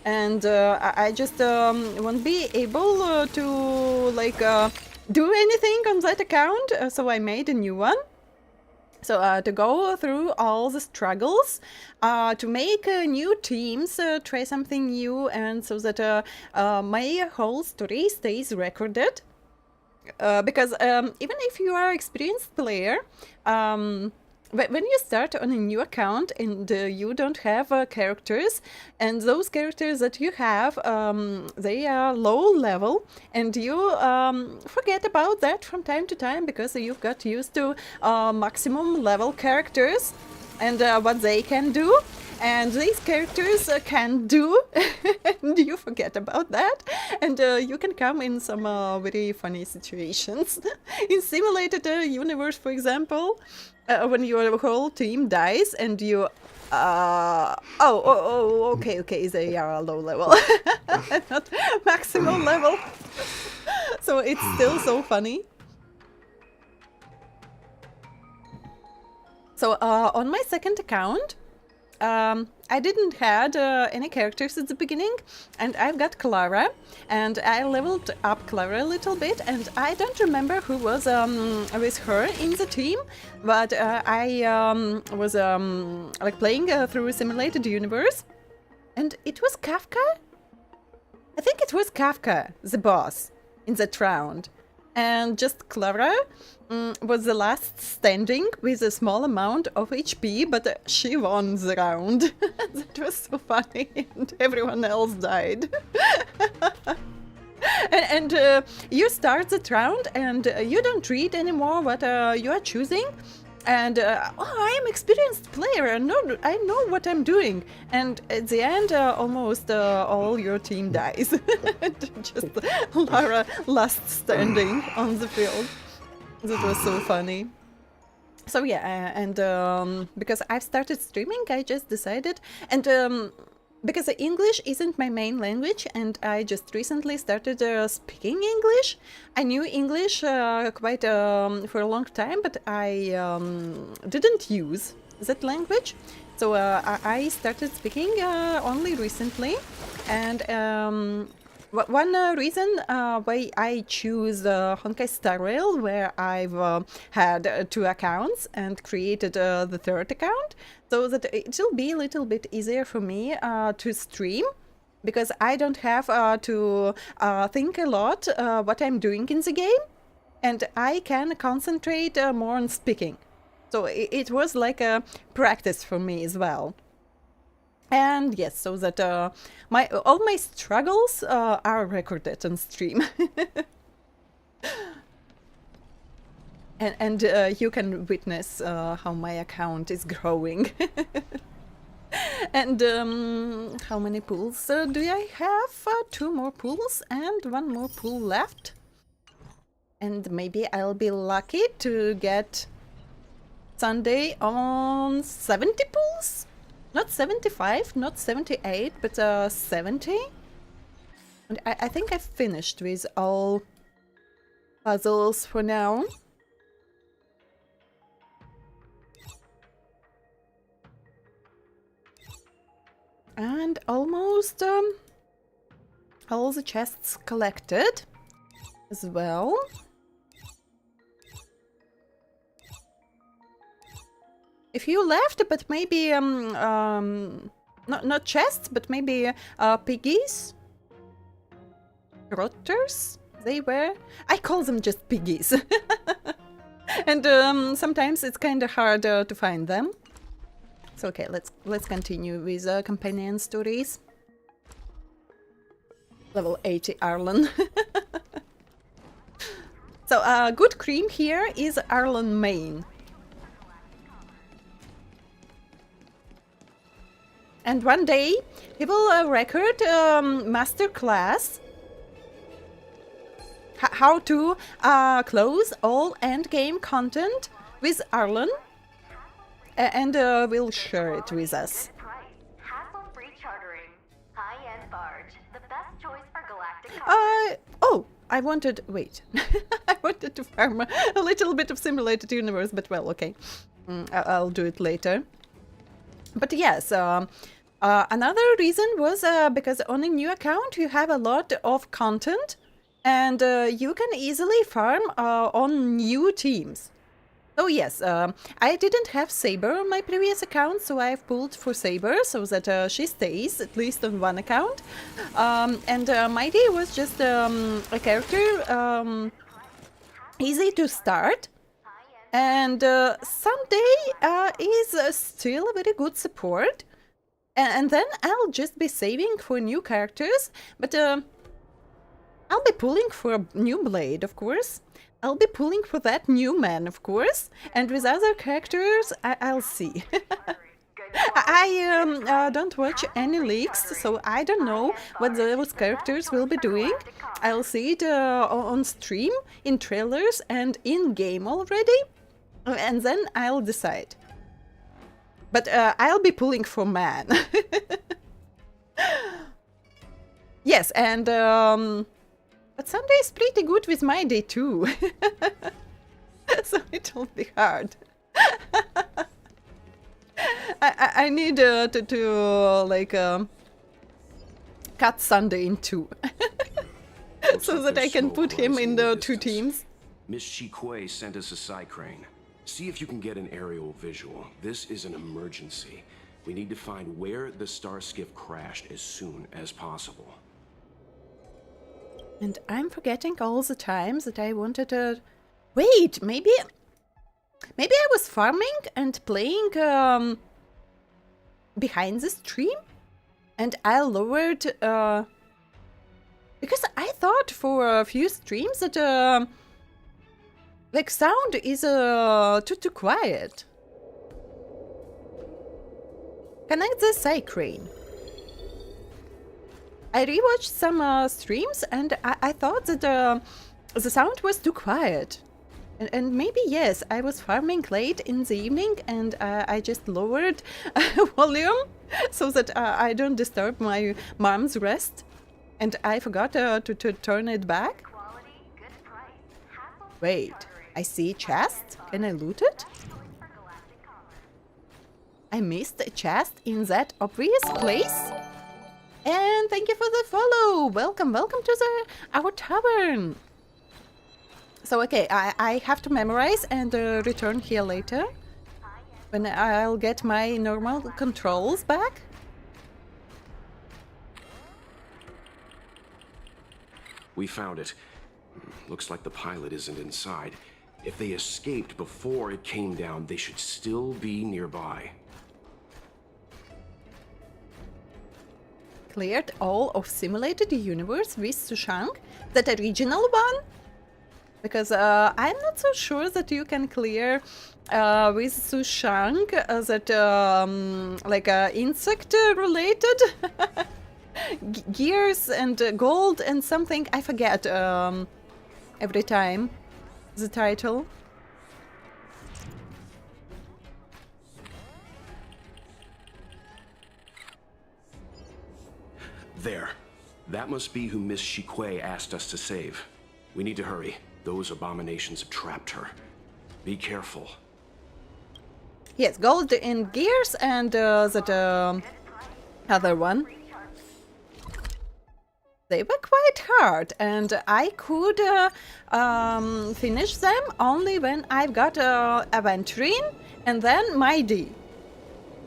And I just won't be able to like do anything on that account, so I made a new one. So to go through all the struggles, to make new teams, try something new, and so that my whole story stays recorded. Because even if you are an experienced player, when you start on a new account and you don't have characters, and those characters that you have, they are low level, and you forget about that from time to time because you've got used to maximum level characters and what they can do. And these characters can do, and you forget about that, and you can come in some very funny situations. In simulated universe, for example, when your whole team dies and you... okay, they are low level, not maximum level. So it's still so funny. So on my second account, I didn't had any characters at the beginning, and I've got Clara, and I leveled up Clara a little bit, and I don't remember who was with her in the team, but I was like playing through a simulated universe, and it was Kafka? I think it was Kafka, the boss, in that round. And just Clara was the last standing with a small amount of HP, but she won the round. That was so funny, and everyone else died. and you start that round, and you don't read anymore what you are choosing. And I am experienced player, and I know what I'm doing. And at the end, almost all your team dies. Just Lara last standing on the field. That was so funny. So yeah, and because I've started streaming, I just decided, and because English isn't my main language, and I just recently started speaking English. I knew English quite for a long time, but I didn't use that language. So I started speaking only recently, and one reason why I choose Honkai Star Rail, where I've had 2 accounts and created the 3rd account, so that it'll be a little bit easier for me to stream, because I don't have to think a lot what I'm doing in the game, and I can concentrate more on speaking. So it was like a practice for me as well. And yes, so that all my struggles are recorded on stream. and you can witness how my account is growing. And how many pools do I have? 2 more pools and 1 more pool left. And maybe I'll be lucky to get Sunday on 70 pools? Not 75, not 78, but 70. And I think I've finished with all puzzles for now. And almost all the chests collected as well. A few left, but maybe not chests, but maybe piggies, rotters. They were. I call them just piggies, and sometimes it's kind of hard to find them. So okay, let's continue with companion stories. Level 80 Arlen. So good cream here is Arlen main. And one day he will record master class how to close all endgame content with Arlen, and will share it with us. Hassle-free chartering. High-end barge. The best choice for galactic Oh, I wanted... Wait. I wanted to farm a little bit of Simulated Universe, but well, okay. I'll do it later. But yes, another reason was because on a new account you have a lot of content, and you can easily farm on new teams. Oh yes, I didn't have Saber on my previous account, so I've pulled for Saber so that she stays at least on one account. And Mighty was just a character easy to start, and Sunday is still a very good support. And then I'll just be saving for new characters, but I'll be pulling for a new Blade, of course. I'll be pulling for that new man, of course, and with other characters, I'll see. I don't watch any leaks, so I don't know what those characters will be doing. I'll see it on stream, in trailers, and in-game already, and then I'll decide. But I'll be pulling for man. Yes, and... but Sunday is pretty good with my day too. So it will be hard. I need to like cut Sunday in two. So that I can put him in the two teams. Miss Shikue sent us a side crane. See if you can get an aerial visual. This is an emergency. We need to find where the star skiff crashed as soon as possible. And I'm forgetting all the times that I wanted to... Wait, maybe I was farming and playing behind the stream? And I lowered... because I thought for a few streams that like sound is too quiet. Connect the side crane. I rewatched some streams and I thought that the sound was too quiet. And maybe, yes, I was farming late in the evening and I just lowered volume so that I don't disturb my mom's rest. And I forgot to turn it back. Wait, I see a chest. Can I loot it? I missed a chest in that obvious place. And thank you for the follow. Welcome to our tavern. So okay, I have to memorize and return here later when I'll get my normal controls back. We found it. Looks like the pilot isn't inside. If they escaped before it came down, they should still be nearby. Cleared all of Simulated Universe with Sushang, that original one? Because I'm not so sure that you can clear with Sushang that like insect related gears and gold and something. I forget every time the title. There. That must be who Miss Shikue asked us to save. We need to hurry. Those abominations have trapped her. Be careful. Yes, gold in gears and that other one. They were quite hard, and I could finish them only when I've got Aventurine and then Mighty.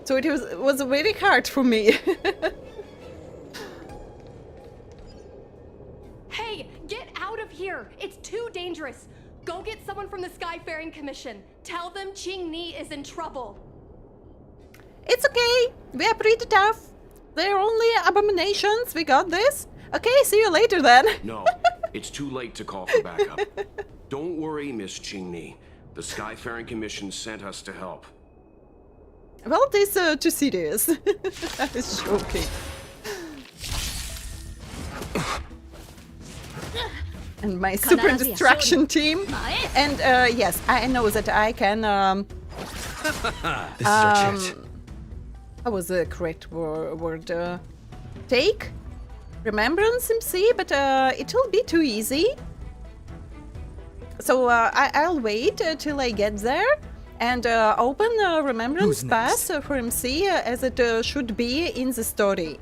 So it was very hard for me. Hey, get out of here! It's too dangerous! Go get someone from the Skyfaring Commission. Tell them Qingni is in trouble. It's okay. We are pretty tough. They're only abominations. We got this. Okay, see you later then. No, it's too late to call for backup. Don't worry, Miss Qingni. The Skyfaring Commission sent us to help. Well, this too serious. I was joking. And my super distraction team. And yes, I know that I can. This is our chance. What was the correct word? Take Remembrance MC, but it will be too easy. So I'll wait till I get there and open Remembrance Pass for MC as it should be in the story.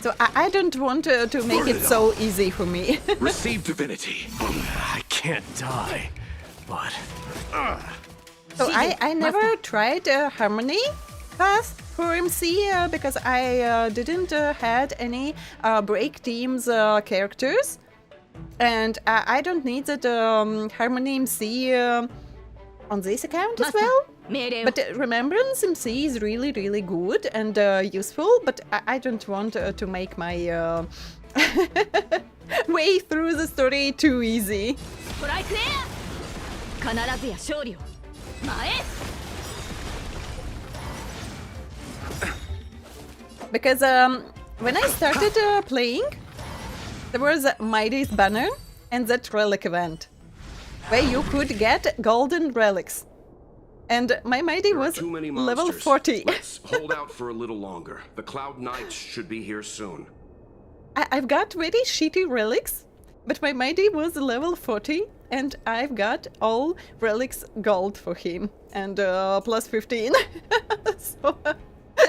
So I don't want to make it so easy for me. Receive divinity. I can't die, but... So I never tried Harmony Path for MC because I didn't had any break teams characters. And I don't need that Harmony MC on this account as well. But Remembrance MC is really, really good and useful, but I don't want to make my way through the story too easy. Because when I started playing, there was a Mighty's banner and that relic event, where you could get golden relics. And my Mighty was level 40. Let's hold out for a little longer. The Cloud Knights should be here soon. I've got very shitty relics, but my Mighty was level 40, and I've got all relics gold for him, and plus 15. So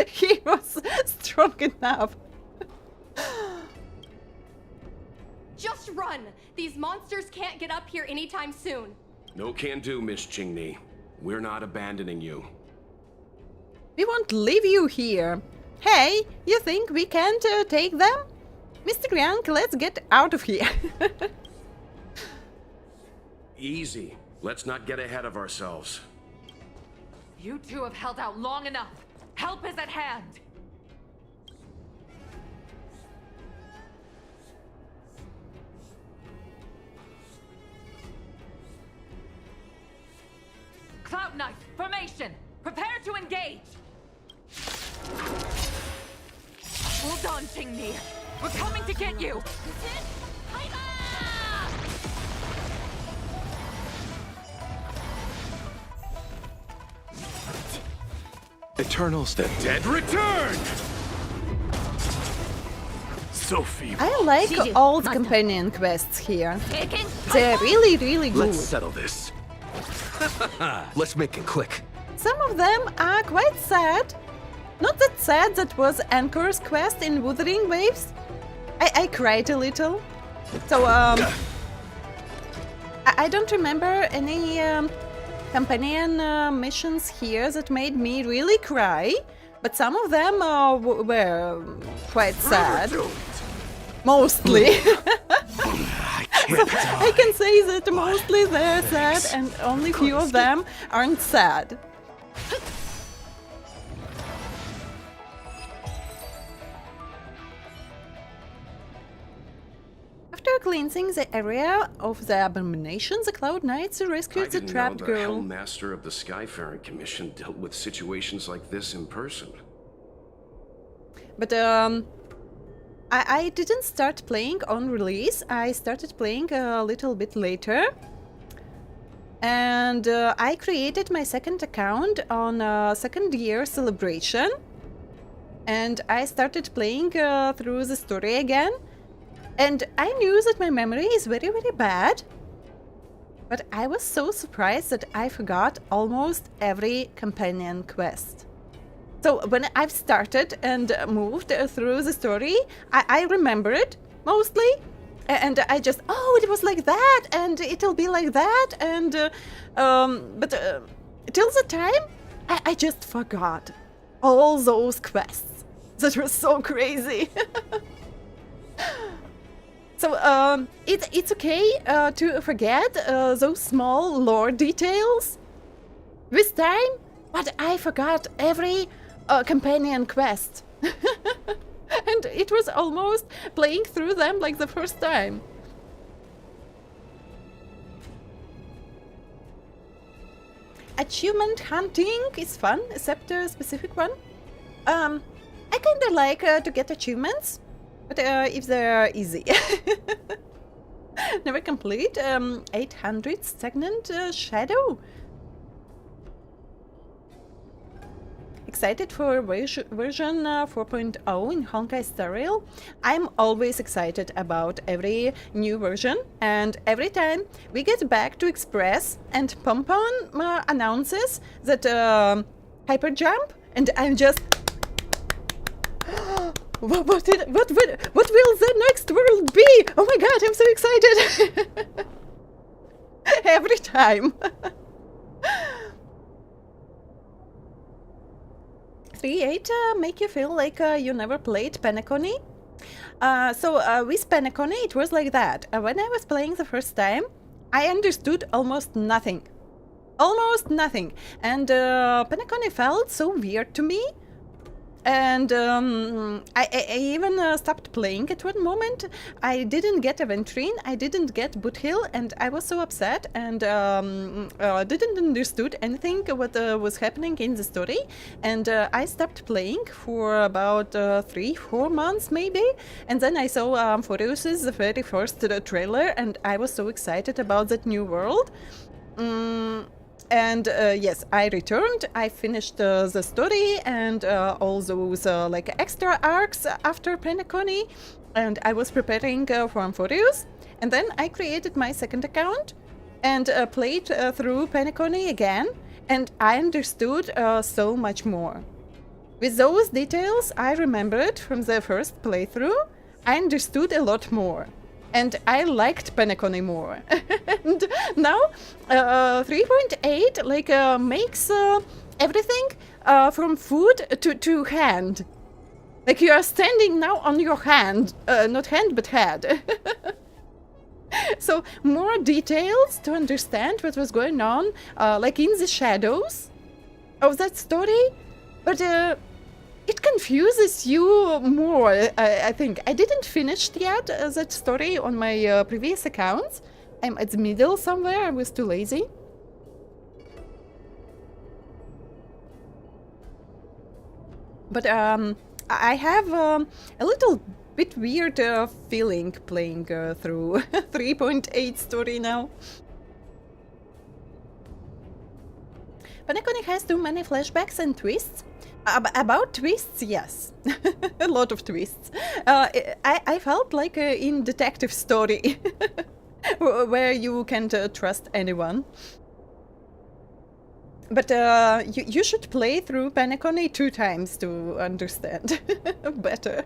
he was strong enough. Just run! These monsters can't get up here anytime soon. No can do, Miss Qingni. We're not abandoning you. We won't leave you here. Hey, you think we can't take them? Mr. Yang, let's get out of here. Easy. Let's not get ahead of ourselves. You two have held out long enough. Help is at hand. Cloud Knight, formation! Prepare to engage! Hold on, Qingni. We're coming to get you! Eternals, the dead return! So feeble. I like all the companion quests here. They're really, really good. Let's settle this. Let's make it quick. Some of them are quite sad. Not that sad that was Anchor's quest in Wuthering Waves. I cried a little. So, I don't remember any companion missions here that made me really cry, but some of them were quite sad. Mostly. I can say that mostly they're sad and only few of them aren't sad. After cleansing the area of the abominations, the Cloud Knights rescued the trapped girl. The Master of the Skyfaring Commission dealt with situations like this in person. But I didn't start playing on release. I started playing a little bit later. And I created my second account on second year celebration. And I started playing through the story again. And I knew that my memory is very, very bad. But I was so surprised that I forgot almost every companion quest. So when I've started and moved through the story, I remember it mostly. And I just, oh, it was like that, and it'll be like that, and but till the time, I just forgot all those quests. That was so crazy. So it's okay to forget those small lore details with time, but I forgot every companion quest. And it was almost playing through them like the first time. achievement hunting is fun, except a specific one. I kinda like to get achievements, but if they're easy. Never complete 800 stagnant shadow. Excited for version 4.0 in Honkai Star Rail? I'm always excited about every new version, and every time we get back to Express and Pompon announces that hyper jump, and I'm just what will the next world be? Oh my god, I'm so excited! Every time. 3.8 make you feel like you never played Penacony? With Penacony it was like that. When I was playing the first time, I understood almost nothing. Almost nothing. And Penacony felt so weird to me. And I even stopped playing at one moment. I didn't get Aventurine, I didn't get Boothill, and I was so upset and didn't understood anything what was happening in the story. And I stopped playing for about 3-4 months maybe. And then I saw Furious' the very first trailer, and I was so excited about that new world. And yes, I returned, I finished the story and all those like extra arcs after Penacony, and I was preparing for Amphorius, and then I created my second account and played through Penacony again, and I understood so much more. With those details I remembered from the first playthrough, I understood a lot more. And I liked Penacony more. And now 3.8 like makes everything from food to hand. Like you are standing now on your hand, not hand but head. So more details to understand what was going on, like in the shadows of that story. But it confuses you more, I think. I didn't finish yet that story on my previous accounts. I'm at the middle somewhere, I was too lazy. But I have a little bit weird feeling playing through 3.8 story now. Penacony has too many flashbacks and twists. About twists, yes. A lot of twists. I felt like in detective story, where you can't trust anyone. But you should play through Penacony 2 times to understand better.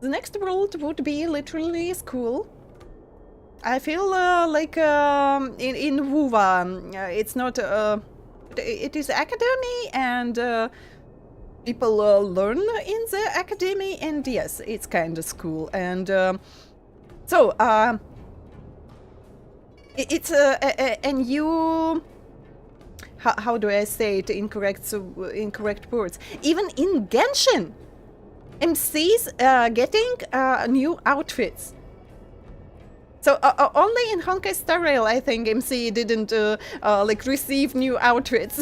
The next world would be literally school. I feel like in WUVA, it's not... it is academy, and people learn in the academy, and yes, it's kind of school. And it's a new, how do I say it in incorrect words? Even in Genshin, MCs getting new outfits. So only in Honkai Star Rail, I think MC didn't like receive new outfits.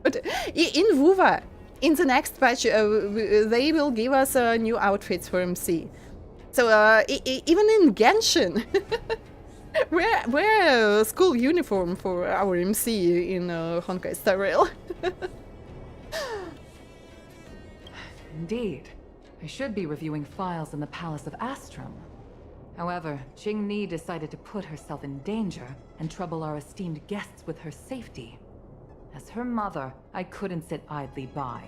But in WUVA, in the next patch, they will give us new outfits for MC. So even in Genshin, wear a school uniform for our MC in Honkai Star Rail. Indeed. I should be reviewing files in the Palace of Astrum. However, Igni decided to put herself in danger and trouble our esteemed guests with her safety. As her mother, I couldn't sit idly by.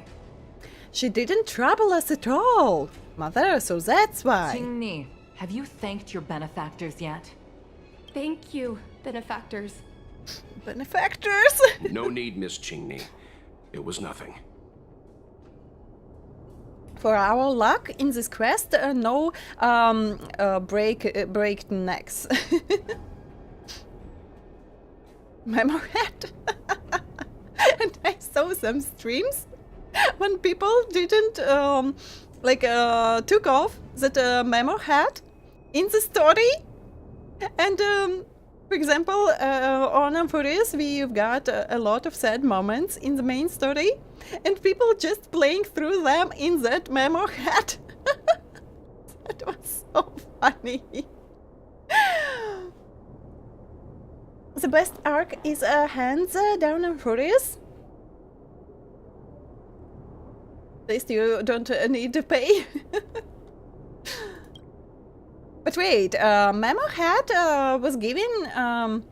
She didn't trouble us at all, Mother, so that's why. Igni, have you thanked your benefactors yet? Thank you, benefactors. Benefactors? No need, Miss Igni. It was nothing. For our luck in this quest, no break necks. Memorat. And I saw some streams when people didn't took off that Memo hat in the story, and For example, on Amphoris, we've got a lot of sad moments in the main story, and people just playing through them in that memo hat. That was so funny. The best arc is hands down Amphoris. At least you don't need to pay. But wait, Memo Hat was given...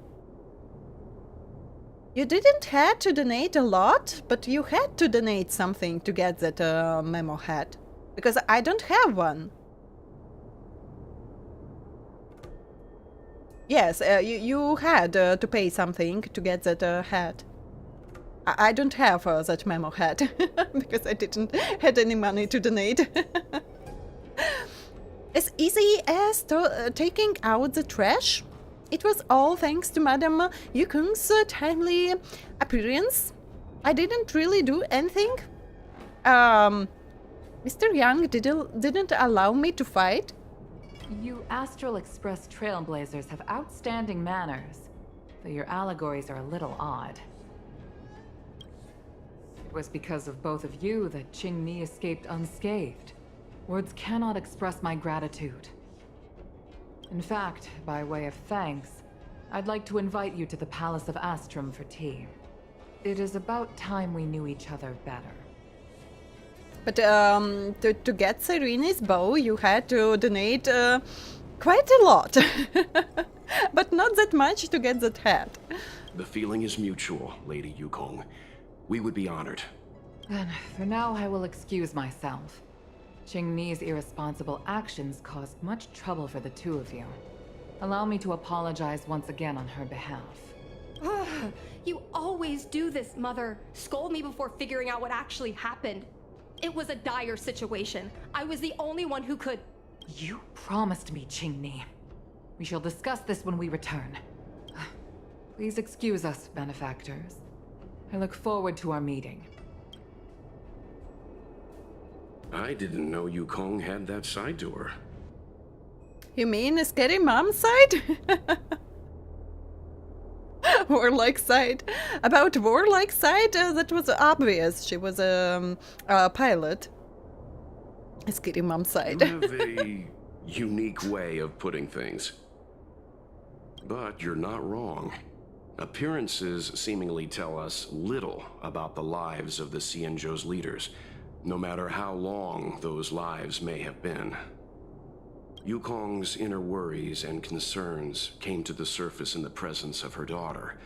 you didn't have to donate a lot, but you had to donate something to get that Memo Hat. Because I don't have one. Yes, you had to pay something to get that hat. I don't have that Memo Hat, because I didn't had any money to donate. As easy as taking out the trash. It was all thanks to Madame Yukung's timely appearance. I didn't really do anything. Mr. Young didn't allow me to fight. You Astral Express Trailblazers have outstanding manners, though your allegories are a little odd. It was because of both of you that Qingni escaped unscathed. Words cannot express my gratitude. In fact, by way of thanks, I'd like to invite you to the Palace of Astrum for tea. It is about time we knew each other better. But to get Serene's bow, you had to donate quite a lot. But not that much to get that hat. The feeling is mutual, Lady Yukong. We would be honored. Then, for now, I will excuse myself. Qingni's irresponsible actions caused much trouble for the two of you. Allow me to apologize once again on her behalf. Ugh, you always do this, Mother. Scold me before figuring out what actually happened. It was a dire situation. I was the only one who could... You promised me, Qingni. We shall discuss this when we return. Please excuse us, benefactors. I look forward to our meeting. I didn't know Yukong had that side to her. You mean a scary mom side? Warlike side. About warlike side, that was obvious. She was a pilot. A scary mom side. You have a unique way of putting things. But you're not wrong. Appearances seemingly tell us little about the lives of the XIANZHOU's leaders, no matter how long those lives may have been. Yukong's inner worries and concerns came to the surface in the presence of her daughter.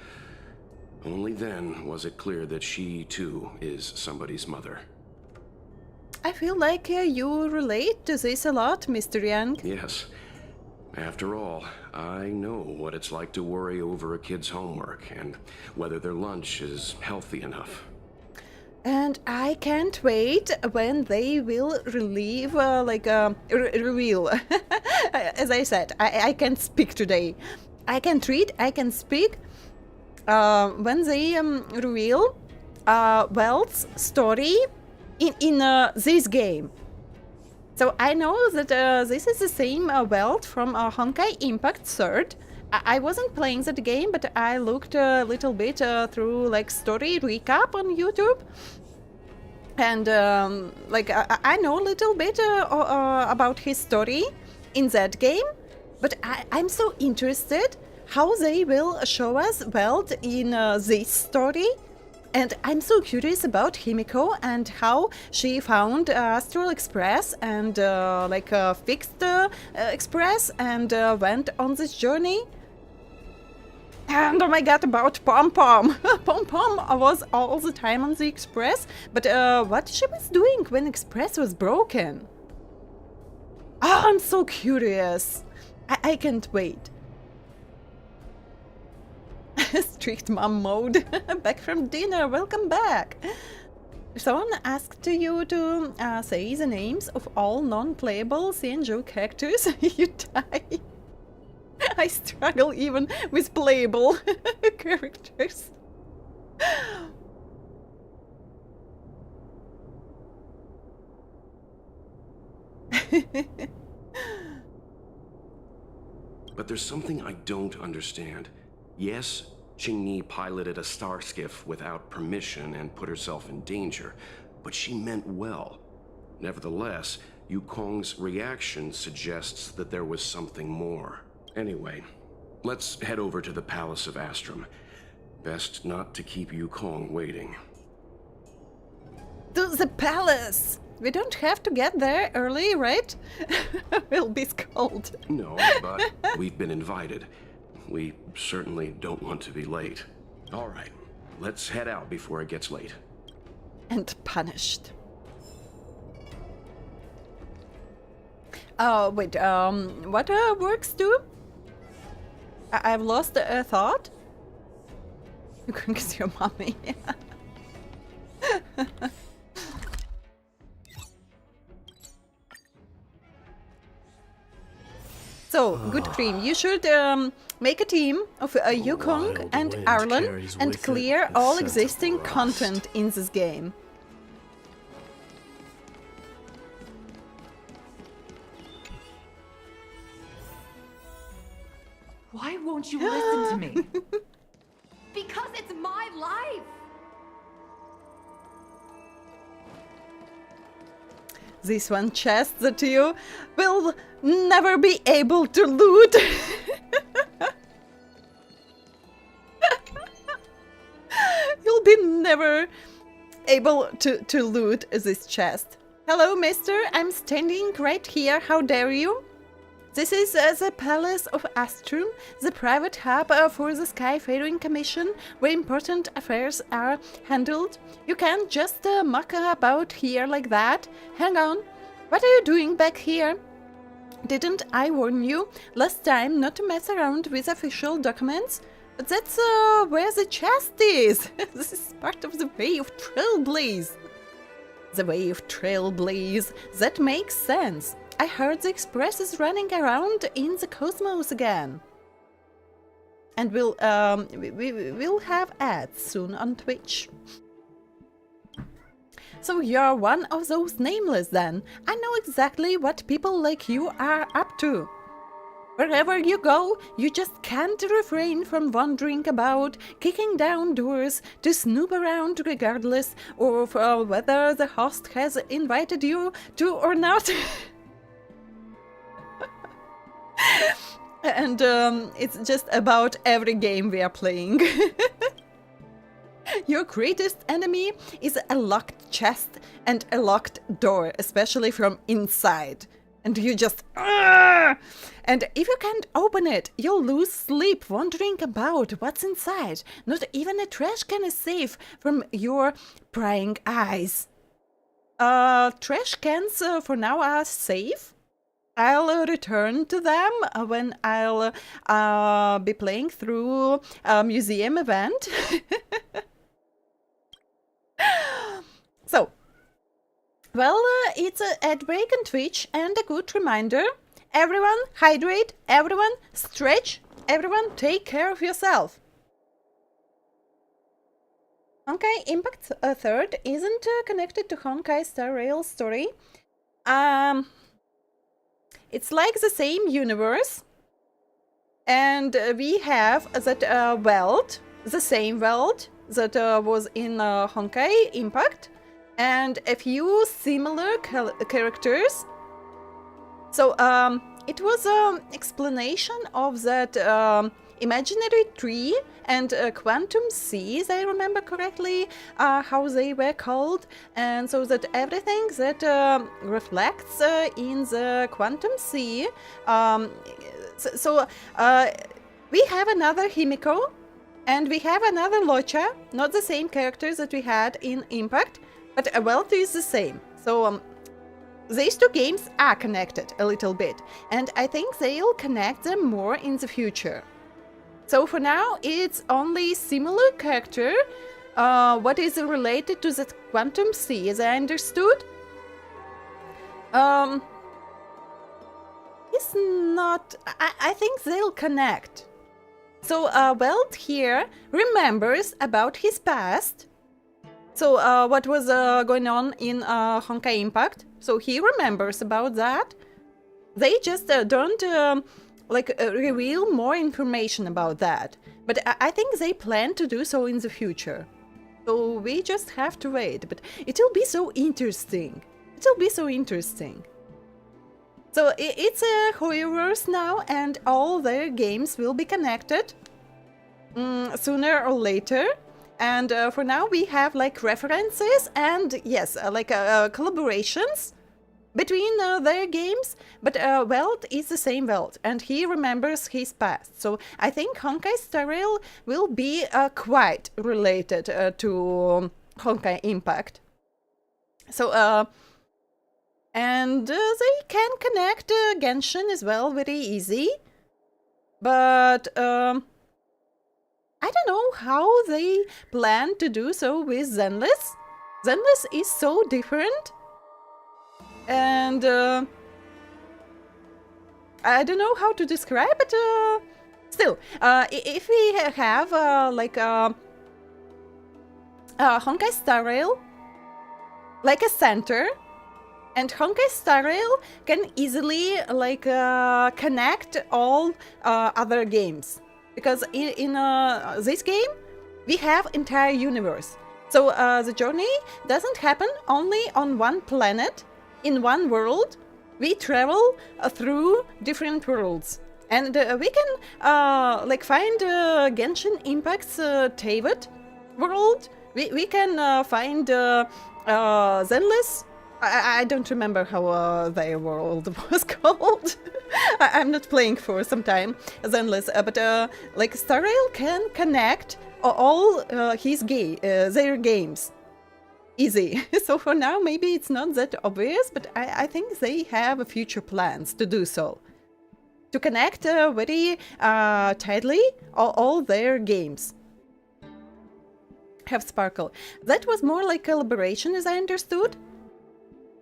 Only then was it clear that she, too, is somebody's mother. I feel like you relate to this a lot, Mr. Young. Yes. After all, I know what it's like to worry over a kid's homework and whether their lunch is healthy enough. And I can't wait when they will reveal. As I said, I can't speak today. I can't read, I can speak. When they reveal Welt's story in this game. So I know that this is the same Welt from Honkai Impact 3rd. I wasn't playing that game, but I looked a little bit through story recap on YouTube. And I know a little bit about his story in that game, but I'm so interested how they will show us Welt in this story. And I'm so curious about Himiko and how she found Astral Express and fixed Express and went on this journey. And oh my god, about Pom Pom. Pom Pom was all the time on the Express, but what she was doing when Express was broken? Oh, I'm so curious. I can't wait. Strict mom mode. Back from dinner, welcome back. Someone asked you to say the names of all non-playable XIANZHOU characters. You die. I struggle even with playable characters. But there's something I don't understand. Yes, Qingni piloted a star skiff without permission and put herself in danger, but she meant well. Nevertheless, Yukong's reaction suggests that there was something more. Anyway, let's head over to the Palace of Astrum. Best not to keep Yukong waiting. To the palace! We don't have to get there early, right? We'll be scolded. No, but we've been invited. We certainly don't want to be late. All right, let's head out before it gets late. And punished. Oh, wait, what works do? I've lost a thought? You can kiss your mommy. So, good cream, you should make a team of Yukong and Arlen and clear all existing content in this game. Why won't you listen to me? Because it's my life! This one chest that you will never be able to loot. You'll be never able to loot this chest. Hello, mister. I'm standing right here. How dare you? This is the Palace of Astrum, the private hub for the Skyfaring Commission, where important affairs are handled. You can't just muck about here like that. Hang on, what are you doing back here? Didn't I warn you last time not to mess around with official documents? But that's where the chest is. This is part of the way of Trailblaze. The way of Trailblaze, that makes sense. I heard the Express is running around in the cosmos again. And we'll have ads soon on Twitch. So you're one of those nameless then. I know exactly what people like you are up to. Wherever you go, you just can't refrain from wandering about, kicking down doors to snoop around regardless of whether the host has invited you to or not. And it's just about every game we are playing. Your greatest enemy is a locked chest and a locked door, especially from inside. And you just... And if you can't open it, you'll lose sleep wondering about what's inside. Not even a trash can is safe from your prying eyes. Trash cans for now are safe. I'll return to them when I'll be playing through a museum event. So, well, it's an ad break on Twitch and a good reminder. Everyone hydrate, everyone stretch, everyone take care of yourself. Honkai Impact 3rd isn't connected to Honkai Star Rail story. It's like the same universe, and we have that world, the same world that was in Honkai Impact, and a few similar characters. So it was an explanation of that imaginary tree and quantum seas, I remember correctly, how they were called, and so that everything that reflects in the quantum sea. We have another Himiko, and we have another Locha, not the same characters that we had in Impact, but a wealth is the same. So these two games are connected a little bit, and I think they'll connect them more in the future. So for now, it's only similar character. What is related to the quantum sea, as I understood? It's not... I think they'll connect. So Welt here remembers about his past. So what was going on in Honkai Impact. So he remembers about that. They just don't reveal more information about that. But I think they plan to do so in the future. So we just have to wait. But it'll be so interesting. It'll be so interesting. So it's a Hoyoverse now, and all their games will be connected sooner or later. And for now we have like references and yes, collaborations between their games, but Welt is the same Welt, and he remembers his past. So I think Honkai Star Rail will be quite related to Honkai Impact. So, and they can connect Genshin as well, very easy. But I don't know how they plan to do so with Zenless. Zenless is so different. And I don't know how to describe it. Still, if we have Honkai Star Rail like a center, and Honkai Star Rail can easily connect all other games, because in this game we have entire universe. So the journey doesn't happen only on one planet. In one world, we travel through different worlds, and we can find Genshin Impact's Teyvat world. We can find Zenless. I don't remember how their world was called. I'm not playing for some time Zenless, but Star Rail can connect all their games. Easy. So for now, maybe it's not that obvious, but I think they have future plans to do so. To connect very tightly all their games. Have sparkle. That was more like collaboration, as I understood.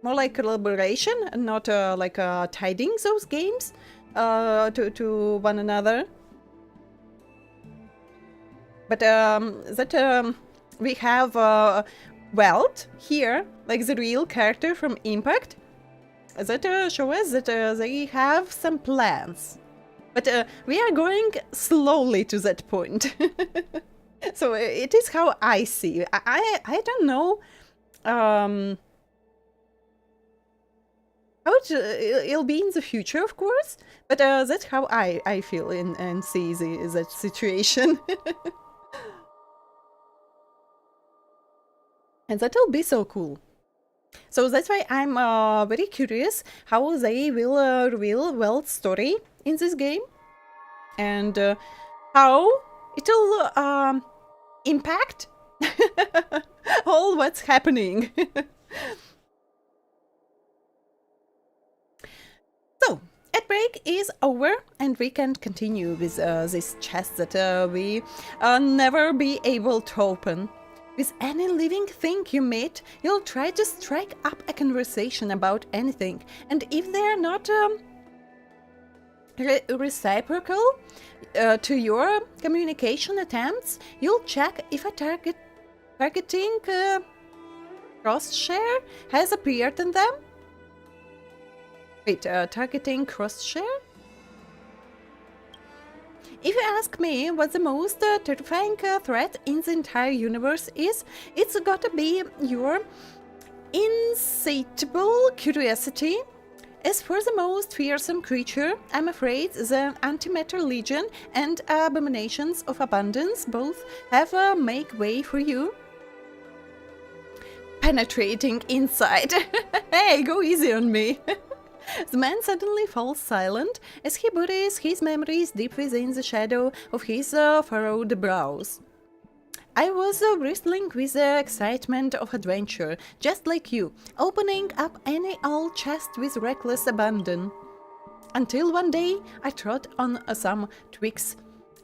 More like collaboration, and not tiding those games to one another. But we have Welt here, like the real character from Impact, that show us that they have some plans. But we are going slowly to that point. So it is how I see. I don't know how it'll be in the future, of course, but that's how I feel and see that situation. And that'll be so cool. So that's why I'm very curious how they will reveal Welt's story in this game, and how it'll impact all what's happening. So, ad break is over, and we can continue with this chest that we never be able to open. With any living thing you meet, you'll try to strike up a conversation about anything, and if they're not reciprocal to your communication attempts, you'll check if a targeting cross-share has appeared in them. Wait, targeting cross-share? If you ask me what the most terrifying threat in the entire universe is, it's gotta be your insatiable curiosity. As for the most fearsome creature, I'm afraid the Antimatter Legion and Abominations of Abundance both have make way for you. Penetrating insight. Hey, go easy on me. The man suddenly falls silent as he buries his memories deep within the shadow of his furrowed brows. I was bristling with the excitement of adventure, just like you, opening up any old chest with reckless abandon. Until one day I trod on some twigs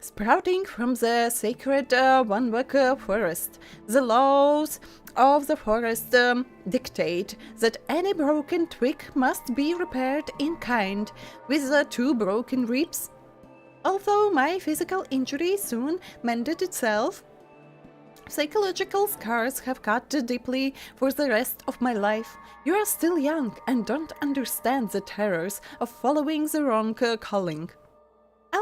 sprouting from the sacred Wanwak forest. The laws of the forest dictate that any broken twig must be repaired in kind, with 2 broken ribs. Although my physical injury soon mended itself, psychological scars have cut deeply for the rest of my life. You are still young and don't understand the terrors of following the wrong calling.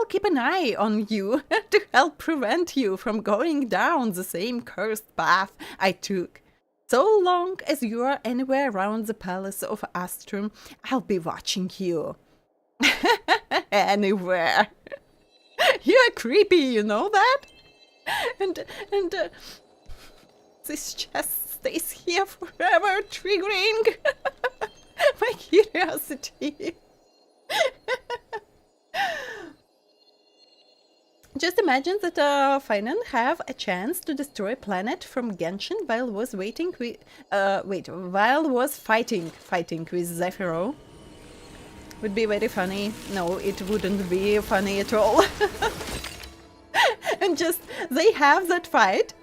keep an eye on you to help prevent you from going down the same cursed path I took. So long as you are anywhere around the palace of Astrum, I'll be watching you. Anywhere. You're creepy, you know that? And this chest stays here forever, triggering my curiosity. Just imagine that Finan have a chance to destroy planet from Genshin while was fighting with Zephyro. Would be very funny. No, it wouldn't be funny at all. And just they have that fight,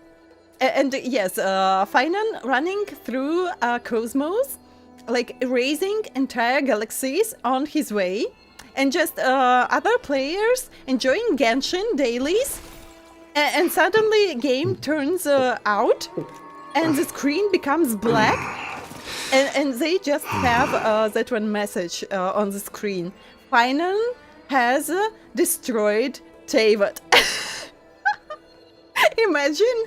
and yes, Finan running through cosmos, like erasing entire galaxies on his way, and just other players enjoying Genshin dailies, and suddenly game turns out, and the screen becomes black, and they just have that one message on the screen: Finan has destroyed Teyvat. Imagine.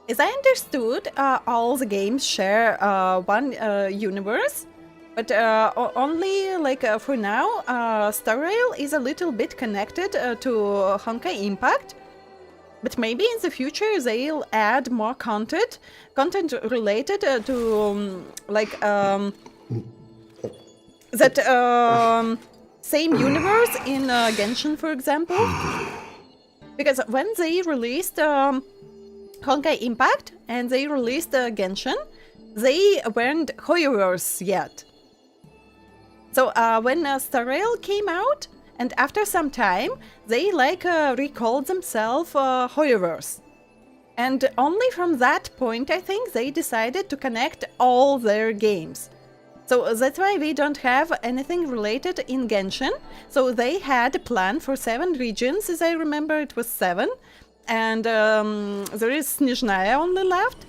As I understood, all the games share one universe, but only like for now, Star Rail is a little bit connected to Honkai Impact. But maybe in the future they'll add more content related to that same universe in Genshin, for example. Because when they released Honkai Impact and they released Genshin, they weren't Hoyoverse yet. So when Star Rail came out, and after some time, they recalled themselves Hoyoverse. And only from that point, I think, they decided to connect all their games. So that's why we don't have anything related in Genshin. So they had a plan for 7 regions, as I remember it was 7. And there is Snezhnaya only left.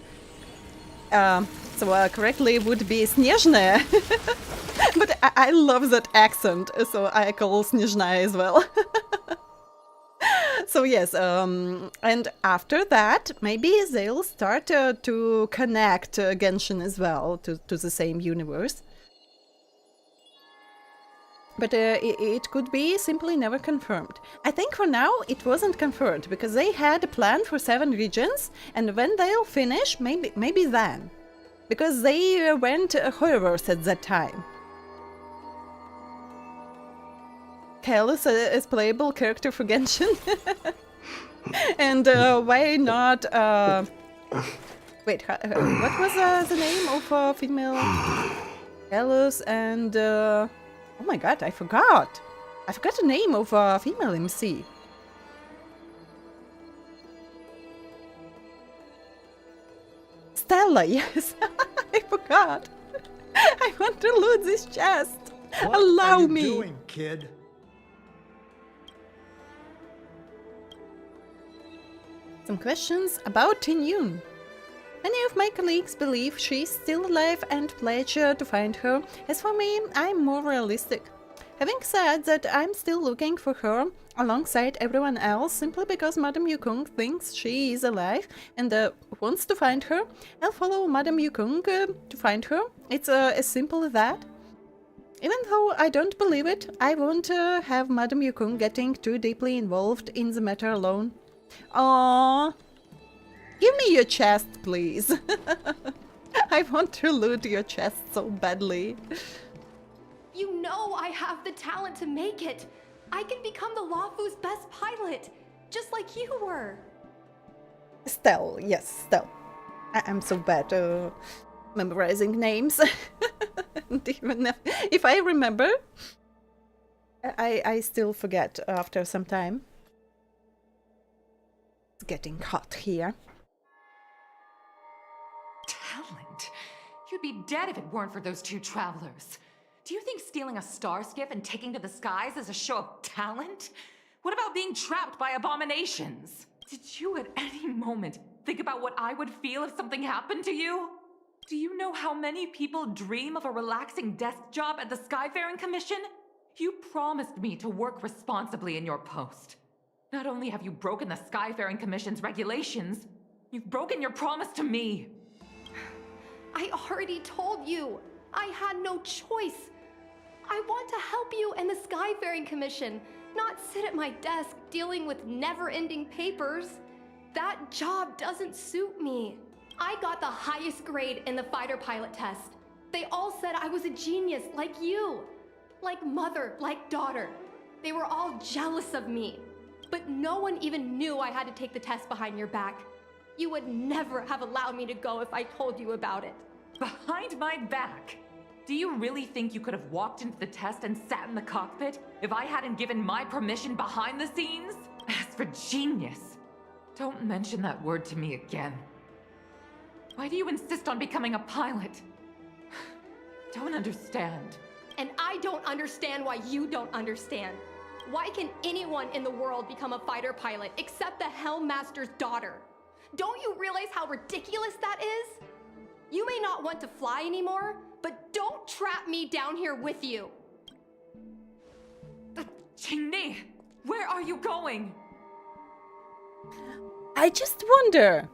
So correctly it would be Snezhnaya. But I love that accent, so I call Snezhnaya as well. So yes, and after that, maybe they'll start to connect Genshin as well to the same universe. But it could be simply never confirmed. I think for now it wasn't confirmed, because they had a plan for 7 regions, and when they'll finish, maybe then. Because they went Hoyoverse at that time. Kalos is playable character for Genshin. And why not... Wait, what was the name of female... Kalos and... Oh my god, I forgot! I forgot the name of female MC. Stella, yes! I forgot! I want to loot this chest! What Allow are you me! doing, kid? Some questions about Tinyun. Many of my colleagues believe she's still alive and pledge to find her. As for me, I'm more realistic. Having said that, I'm still looking for her alongside everyone else simply because Madame Yukong thinks she is alive and wants to find her. I'll follow Madame Yukong to find her. It's as simple as that. Even though I don't believe it, I won't have Madame Yukong getting too deeply involved in the matter alone. Aww. Give me your chest, please. I want to loot your chest so badly. You know I have the talent to make it. I can become the LUOFU's best pilot, just like you were. Stell, yes, Stell. I'm so bad memorizing names. And even if I remember, I still forget after some time. It's getting hot here. Talent? You'd be dead if it weren't for those 2 travelers. Do you think stealing a star skiff and taking to the skies is a show of talent? What about being trapped by abominations? Did you at any moment think about what I would feel if something happened to you? Do you know know how many people dream of a relaxing desk job at the Skyfaring Commission? You promised me to work responsibly in your post. Not only have you broken the Skyfaring Commission's regulations, you've broken your promise to me. I already told you. I had no choice. I want to help you and the Skyfaring Commission, not sit at my desk dealing with never-ending papers. That job doesn't suit me. I got the highest grade in the fighter pilot test. They all said I was a genius like you. Like mother, like daughter. They were all jealous of me. But no one even knew I had to take the test behind your back. You would never have allowed me to go if I told you about it. Behind my back? Do you really think you could have walked into the test and sat in the cockpit if I hadn't given my permission behind the scenes? As for genius, don't mention that word to me again. Why do you insist on becoming a pilot? Don't understand. And I don't understand why you don't understand. Why can anyone in the world become a fighter pilot except the Helmmaster's daughter? Don't you realize how ridiculous that is? You may not want to fly anymore, but don't trap me down here with you. Igni, where are you going? I just wonder,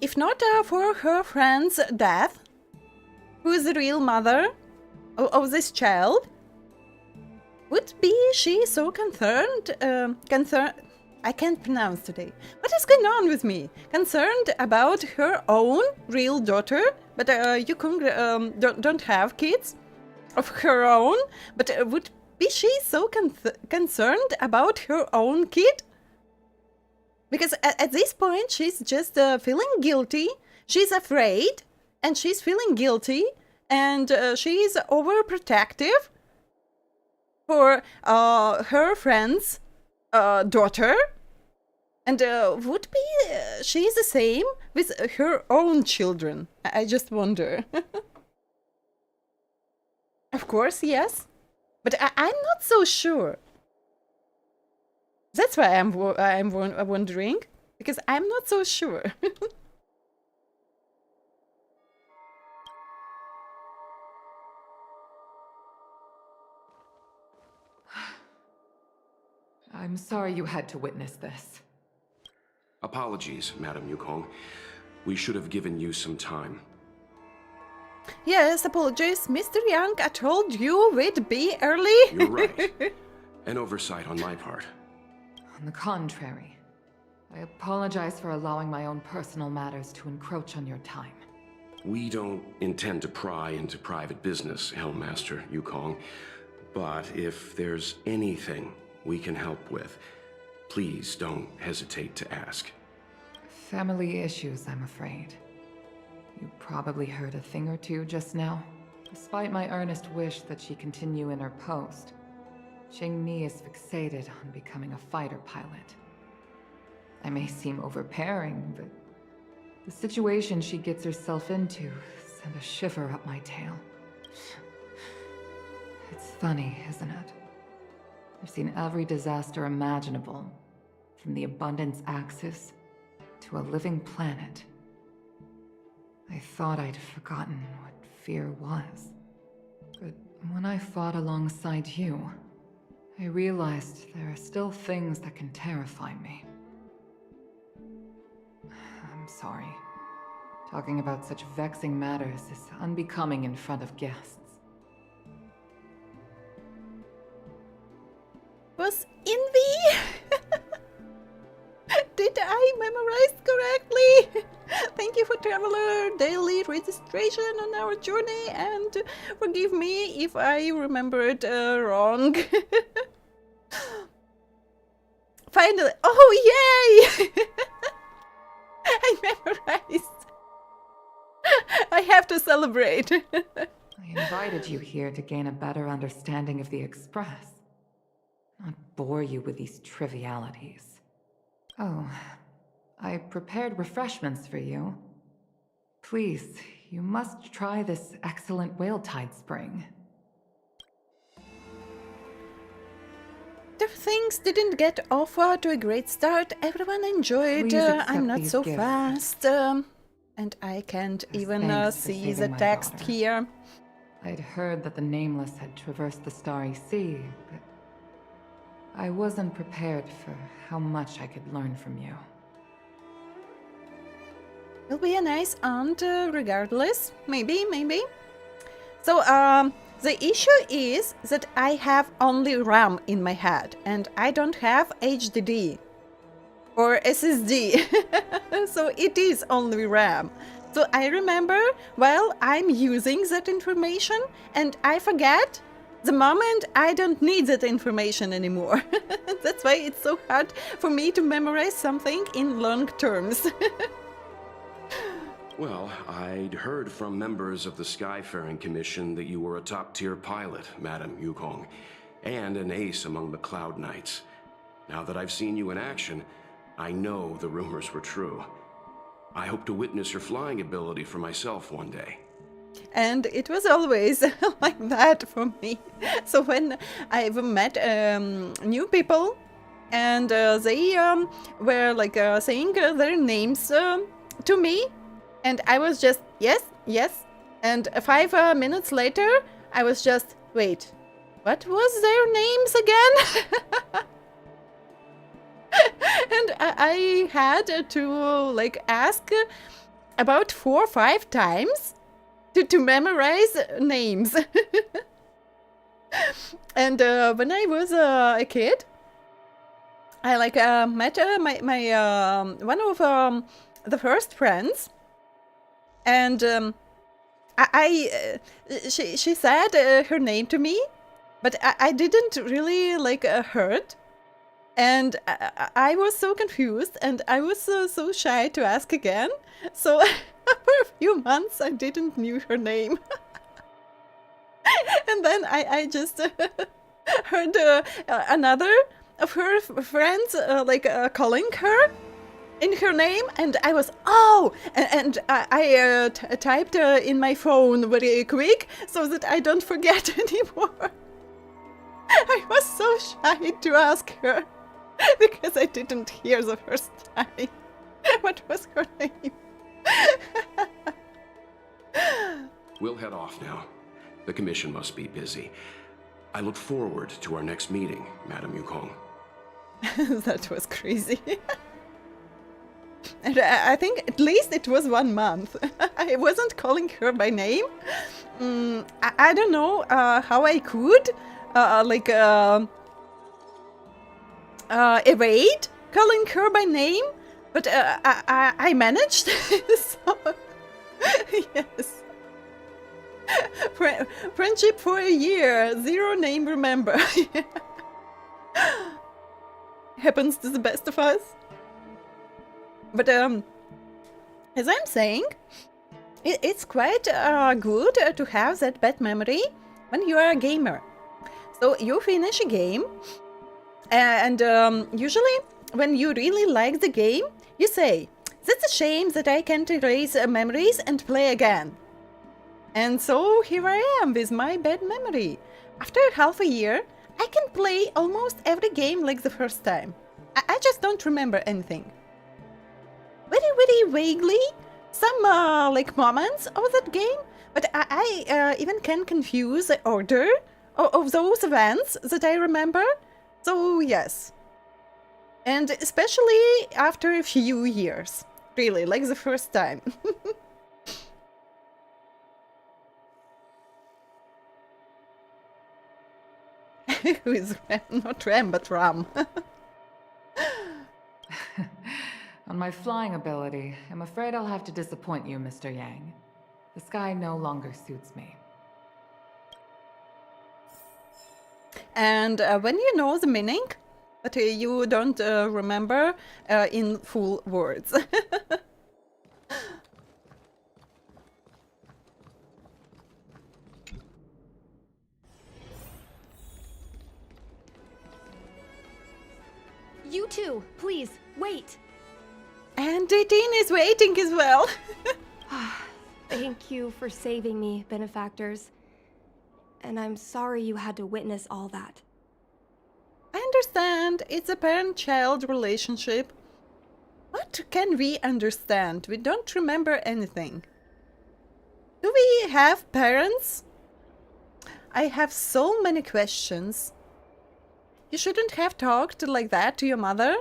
if not for her friend's death, who is the real mother of this child, would be she so concerned, I can't pronounce today. What is going on with me? Concerned about her own real daughter, but Yukong don't have kids of her own, but would be she so concerned about her own kid? Because at this point, she's just feeling guilty, she's afraid, and she's feeling guilty, and she's overprotective for her friend's daughter, and would be she's the same with her own children. I just wonder. Of course, yes, but I'm not so sure. That's why I'm wondering, because I'm not so sure. I'm sorry you had to witness this. Apologies, Madam Yukong. We should have given you some time. Yes, apologies, Mr. Young. I told you we'd be early. You're right. An oversight on my part. On the contrary, I apologize for allowing my own personal matters to encroach on your time. We don't intend to pry into private business, Helmmaster Yukong. But if there's anything we can help with, please don't hesitate to ask. Family issues, I'm afraid. You probably heard a thing or two just now. Despite my earnest wish that she continue in her post, Igni is fixated on becoming a fighter pilot. I may seem overbearing, but the situation she gets herself into sent a shiver up my tail. It's funny, isn't it? I've seen every disaster imaginable, from the abundance axis to a living planet. I thought I'd forgotten what fear was. But when I fought alongside you, I realized there are still things that can terrify me. I'm sorry. Talking about such vexing matters is unbecoming in front of guests. Was envy? Did I memorize correctly? Thank you for Traveler daily registration on our journey, and forgive me if I remembered wrong. Finally, oh yay! I memorized. I have to celebrate. I invited you here to gain a better understanding of the Express, not bore you with these trivialities. Oh, I prepared refreshments for you. Please, you must try this excellent whale-tide spring. The things didn't get off to a great start. Everyone enjoyed. Please accept I'm not these so gifts. fast. And I can't even Thanks for see saving the my text daughter. here. I'd heard that the Nameless had traversed the Starry Sea, but I wasn't prepared for how much I could learn from you. Will be a nice aunt regardless. Maybe, maybe. So, the issue is that I have only RAM in my head, and I don't have HDD or SSD. So it is only RAM. So I remember while I'm using that information, and I forget the moment I don't need that information anymore. That's why it's so hard for me to memorize something in long terms. Well, I'd heard from members of the Skyfaring Commission that you were a top-tier pilot, Madam Yukong, and an ace among the Cloud Knights. Now that I've seen you in action, I know the rumors were true. I hope to witness your flying ability for myself one day. And it was always like that for me. So when I've met new people, and they were like saying their names to me, and I was just, yes, yes. And 5 minutes later, I was just, wait, what was their names again? And I had to like ask about 4 or 5 times to memorize names. And when I was a kid, I like met my one of the first friends, and she said her name to me, but I didn't really like heard. And I was so confused, and I was so shy to ask again. So for a few months, I didn't knew her name. And then I just heard another of her friends calling her in her name, and I was, oh! And I typed in my phone very quick so that I don't forget anymore. I was so shy to ask her. Because I didn't hear the first time. What was her name? We'll head off now. The commission must be busy. I look forward to our next meeting, Madam Yukong. That was crazy. And I think at least it was 1 month. I wasn't calling her by name. I don't know how I could evade calling her by name, but I managed. So, yes. Friendship for a year, 0 name remember. Happens to the best of us. But as I'm saying, it's quite good to have that bad memory when you are a gamer. So you finish a game, and usually when you really like the game, you say, that's a shame that I can't erase memories and play again. And so here I am with my bad memory. After half a year, I can play almost every game like the first time. I just don't remember anything. Very, very vaguely, some like moments of that game, but I even can confuse the order of those events that I remember. So yes. And especially after a few years. Really, like the first time. Who is Ram? Not Ram, but Ram. On my flying ability, I'm afraid I'll have to disappoint you, Mr. Yang. The sky no longer suits me. And when you know the meaning, but you don't remember in full words. You two, please, wait. And 18 is waiting as well. Thank you for saving me, benefactors. And I'm sorry you had to witness all that. I understand, it's a parent-child relationship. What can we understand? We don't remember anything. Do we have parents? I have so many questions. You shouldn't have talked like that to your mother.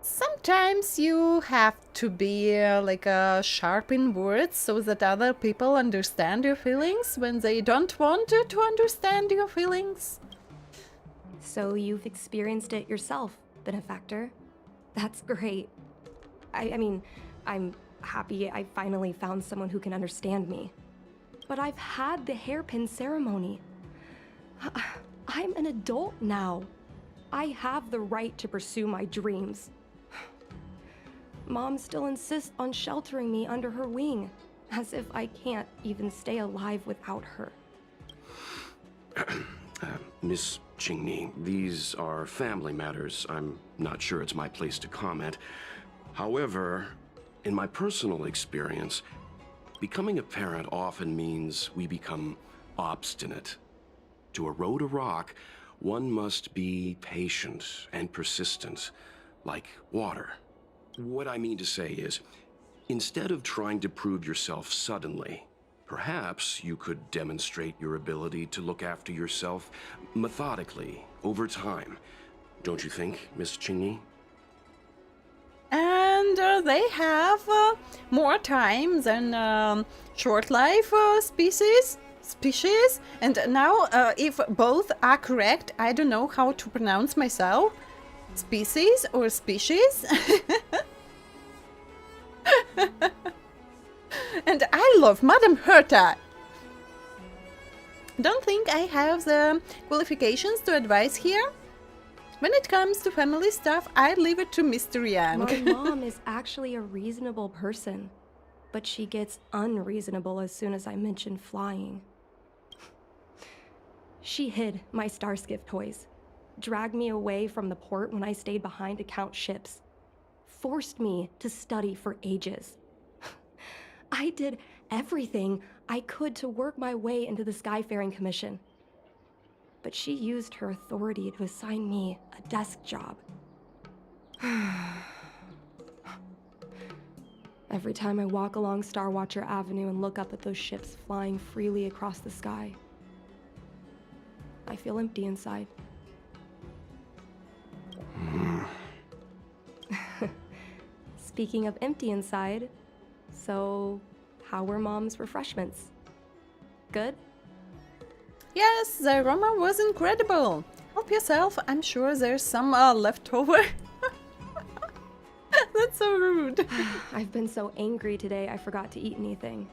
Sometimes you have to be like sharp in words so that other people understand your feelings when they don't want to understand your feelings. So you've experienced it yourself, benefactor. That's great. I mean, I'm happy I finally found someone who can understand me. But I've had the hairpin ceremony. I'm an adult now. I have the right to pursue my dreams. Mom still insists on sheltering me under her wing, as if I can't even stay alive without her. Miss Igni, these are family matters. I'm not sure it's my place to comment. However, in my personal experience, becoming a parent often means we become obstinate. To erode a rock, one must be patient and persistent, like water. What I mean to say is, instead of trying to prove yourself suddenly, perhaps you could demonstrate your ability to look after yourself methodically, over time. Don't you think, Miss Igni? And they have more time than short life species. And now, if both are correct, I don't know how to pronounce myself. Species or species? And I love Madame Herta. Don't think I have the qualifications to advise here. When it comes to family stuff, I leave it to Mr. Yang. My mom is actually a reasonable person, but she gets unreasonable as soon as I mention flying. She hid my Starskiff toys, dragged me away from the port when I stayed behind to count ships, forced me to study for ages. I did everything I could to work my way into the Skyfaring Commission. But she used her authority to assign me a desk job. Every time I walk along Star Watcher Avenue and look up at those ships flying freely across the sky, I feel empty inside. Speaking of empty inside, so how were Mom's refreshments? Good? Yes, the aroma was incredible. Help yourself, I'm sure there's some left over. That's so rude. I've been so angry today I forgot to eat anything.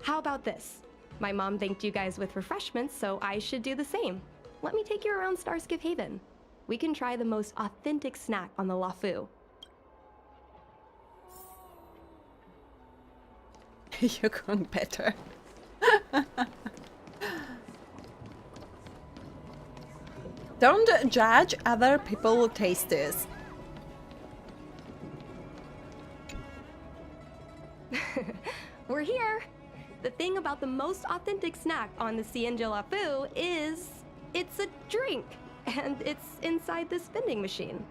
How about this? My mom thanked you guys with refreshments, so I should do the same. Let me take you around Starskiff Haven. We can try the most authentic snack on the LUOFU. You're going better. Don't judge other people's tastes. We're here! The thing about the most authentic snack on the XIANZHOU LUOFU is it's a drink, and it's inside this vending machine.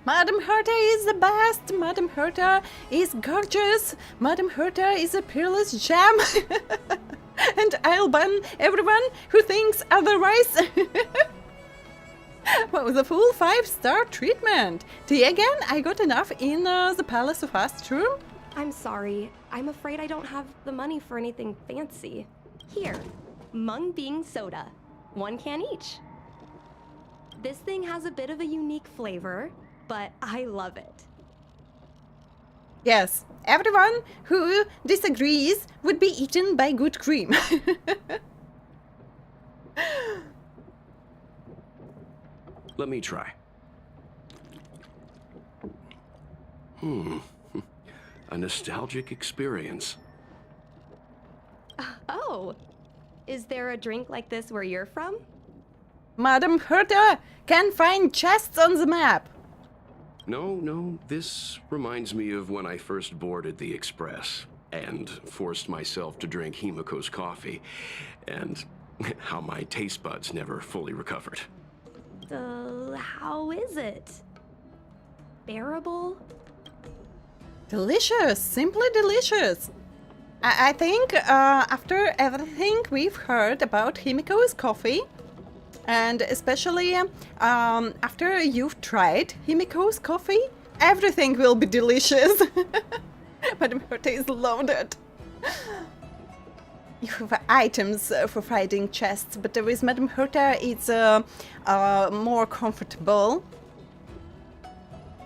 Madame Herta is the best. Madame Herta is gorgeous. Madame Herta is a peerless gem. And I'll ban everyone who thinks otherwise. Well, the full 5-star treatment. Tea again? I got enough in the Palace of Astral. I'm sorry. I'm afraid I don't have the money for anything fancy. Here, Mung Bean Soda. 1 can each. This thing has a bit of a unique flavor, but I love it. Yes, everyone who disagrees would be eaten by good cream. Let me try. A nostalgic experience. Oh, is there a drink like this where you're from? Madame Herta can find chests on the map. No, this reminds me of when I first boarded the Express and forced myself to drink Himiko's coffee, and how my taste buds never fully recovered. how is it? Bearable? Delicious, simply delicious. I think after everything we've heard about Himiko's coffee, and especially after you've tried Himiko's coffee, everything will be delicious. Madame Herta is loaded. You have items for fighting chests, but with Madame Herta it's more comfortable.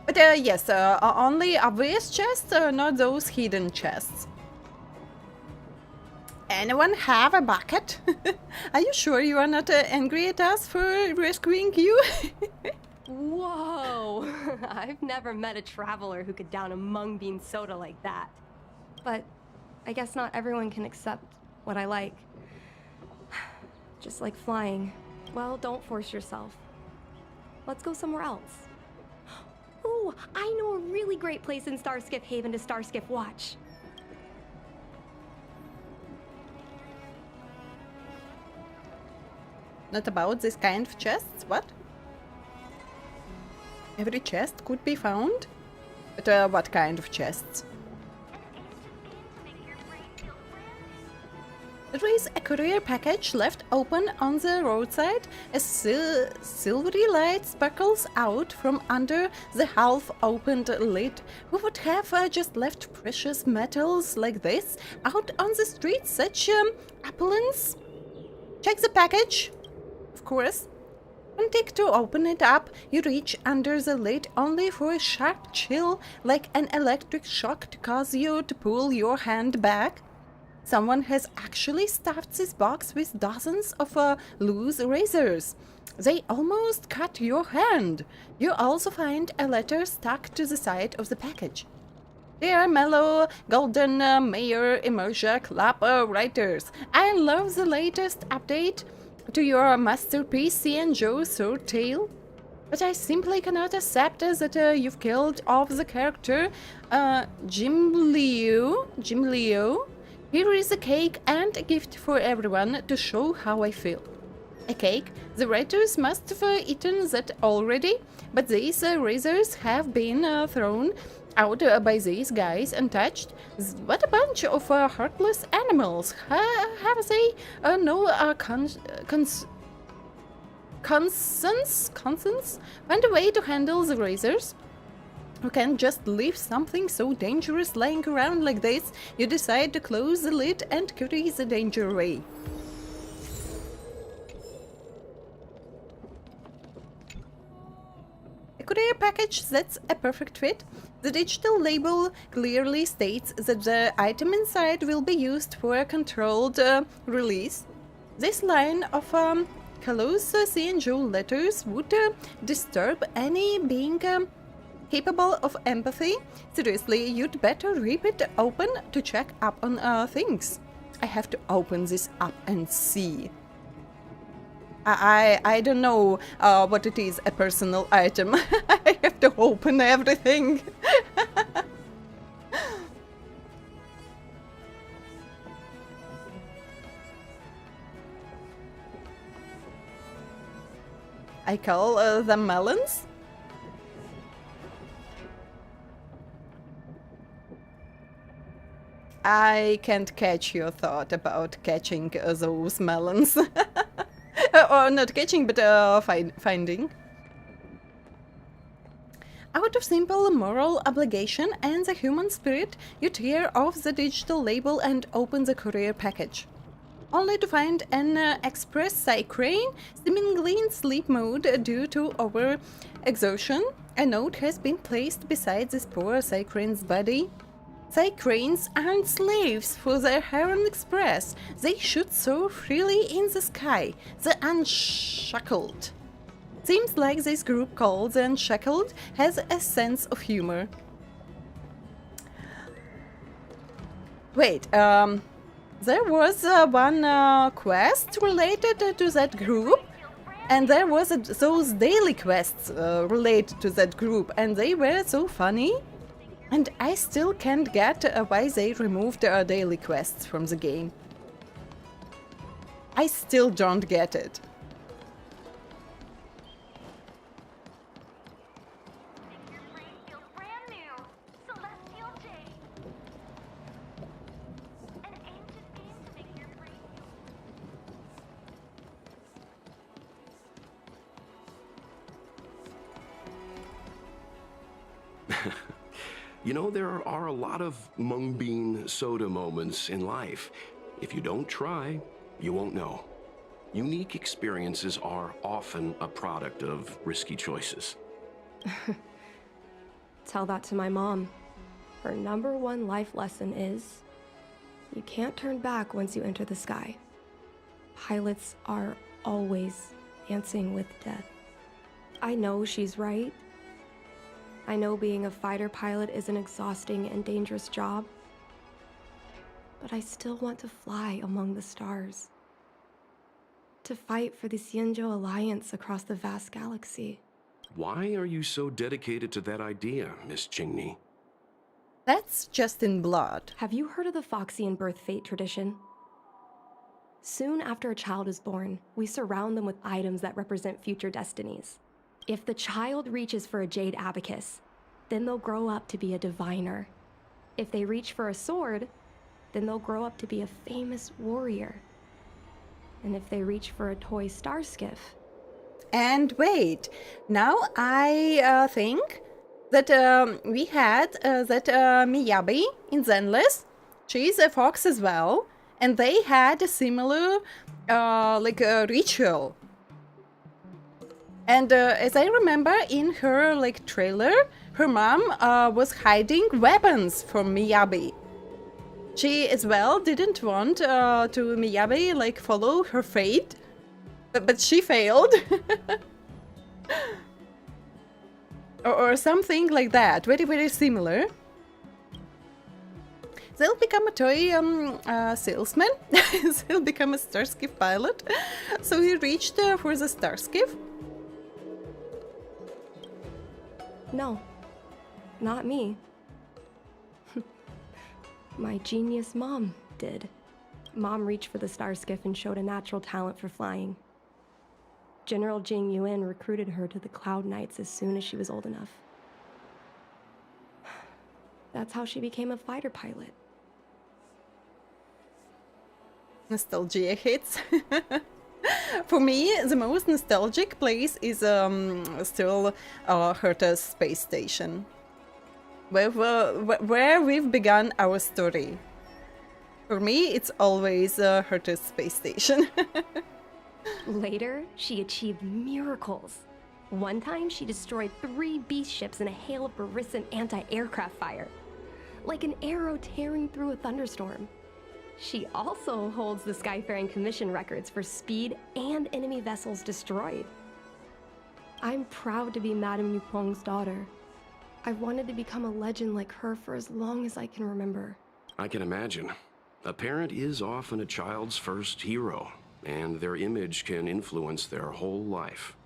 But yes, only obvious chests, not those hidden chests. Anyone have a bucket? Are you sure you are not angry at us for rescuing you? Whoa! I've never met a traveler who could down a mung bean soda like that. But I guess not everyone can accept what I like. Just like flying. Well, don't force yourself. Let's go somewhere else. Ooh, I know a really great place in Starskip Haven to Starskip watch. Not about this kind of chests, what? Every chest could be found? But what kind of chests? There is a courier package left open on the roadside. A silvery light sparkles out from under the half-opened lid. Who would have just left precious metals like this out on the street? Such opulence? Check the package. Of course. When take to open it up, you reach under the lid only for a sharp chill, like an electric shock, to cause you to pull your hand back. Someone has actually stuffed this box with dozens of loose razors. They almost cut your hand. You also find a letter stuck to the side of the package. Dear mellow golden mayor immersia club writers, I love the latest update to your masterpiece XIANZHOU Sword Tale, but I simply cannot accept that you've killed off the character Jim Leo. Here is a cake and a gift for everyone to show how I feel. A cake? The writers must have eaten that already, but these razors have been thrown out by these guys untouched. What a bunch of heartless animals. Have they no conscience? Find a way to handle the razors? You can't just leave something so dangerous lying around like this. You decide to close the lid and carry the danger away. A courier package, that's a perfect fit. The digital label clearly states that the item inside will be used for a controlled release. This line of close XIANZHOU letters would disturb any being capable of empathy. Seriously, you'd better rip it open to check up on things. I have to open this up and see. I don't know what it is, a personal item. I have to open everything. I call them melons. I can't catch your thought about catching those melons. Or not catching, but finding. Out of simple moral obligation and the human spirit, you tear off the digital label and open the courier package. Only to find an express Psycrane seemingly in sleep mode due to overexertion. A note has been placed beside this poor Psycrane's body. Psycranes aren't slaves for their Heron Express. They shoot so freely in the sky. The Unshackled. Seems like this group called the Unshackled has a sense of humor. Wait, there was one quest related to that group, and there was those daily quests related to that group, and they were so funny. And I still can't get why they removed daily quests from the game. I still don't get it. You know, there are a lot of mung bean soda moments in life. If you don't try, you won't know. Unique experiences are often a product of risky choices. Tell that to my mom. Her #1 life lesson is, you can't turn back once you enter the sky. Pilots are always dancing with death. I know she's right. I know being a fighter pilot is an exhausting and dangerous job. But I still want to fly among the stars. To fight for the XIANZHOU Alliance across the vast galaxy. Why are you so dedicated to that idea, Miss Igni? That's just in blood. Have you heard of the Foxian birth fate tradition? Soon after a child is born, we surround them with items that represent future destinies. If the child reaches for a jade abacus, then they'll grow up to be a diviner. If they reach for a sword, then they'll grow up to be a famous warrior. And if they reach for a toy star skiff... And wait, now I think that we had that Miyabi in Zenless. She's a fox as well, and they had a similar ritual. And as I remember in her trailer, her mom was hiding weapons from Miyabi. She as well didn't want to Miyabi follow her fate, but she failed. or something like that, very, very similar. They'll become a toy salesman. They'll become a starskiff pilot. So he reached for the starskiff. No, not me. My genius mom did. Mom reached for the star skiff and showed a natural talent for flying. General Jing Yuan recruited her to the Cloud Knights as soon as she was old enough. That's how she became a fighter pilot. Nostalgia hits. For me, the most nostalgic place is still Herta's space station, where we've begun our story. For me, it's always Herta's space station. Later, she achieved miracles. One time, she destroyed 3 beast ships in a hail of Barisan anti-aircraft fire, like an arrow tearing through a thunderstorm. She also holds the Skyfaring Commission records for speed and enemy vessels destroyed. I'm proud to be Madame Yupeng's daughter. I've wanted to become a legend like her for as long as I can remember. I can imagine. A parent is often a child's first hero, and their image can influence their whole life.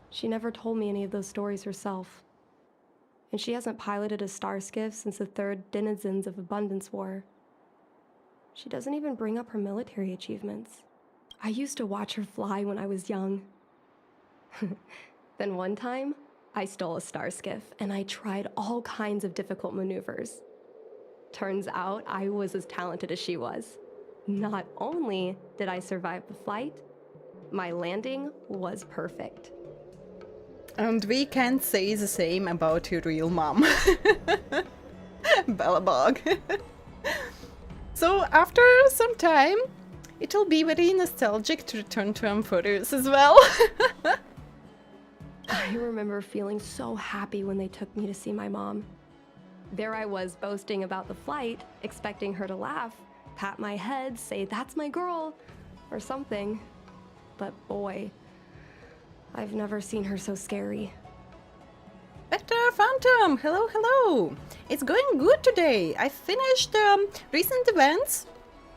She never told me any of those stories herself. And she hasn't piloted a star skiff since the 3rd Denizens of Abundance War. She doesn't even bring up her military achievements. I used to watch her fly when I was young. Then one time, I stole a star skiff and I tried all kinds of difficult maneuvers. Turns out I was as talented as she was. Not only did I survive the flight, my landing was perfect. And we can't say the same about your real mom. Bellabog. So after some time, it'll be very nostalgic to return to photos as well. I remember feeling so happy when they took me to see my mom. There I was boasting about the flight, expecting her to laugh, pat my head, say, "That's my girl," or something. But boy, I've never seen her so scary. Vector Phantom, hello, hello. It's going good today. I finished recent events.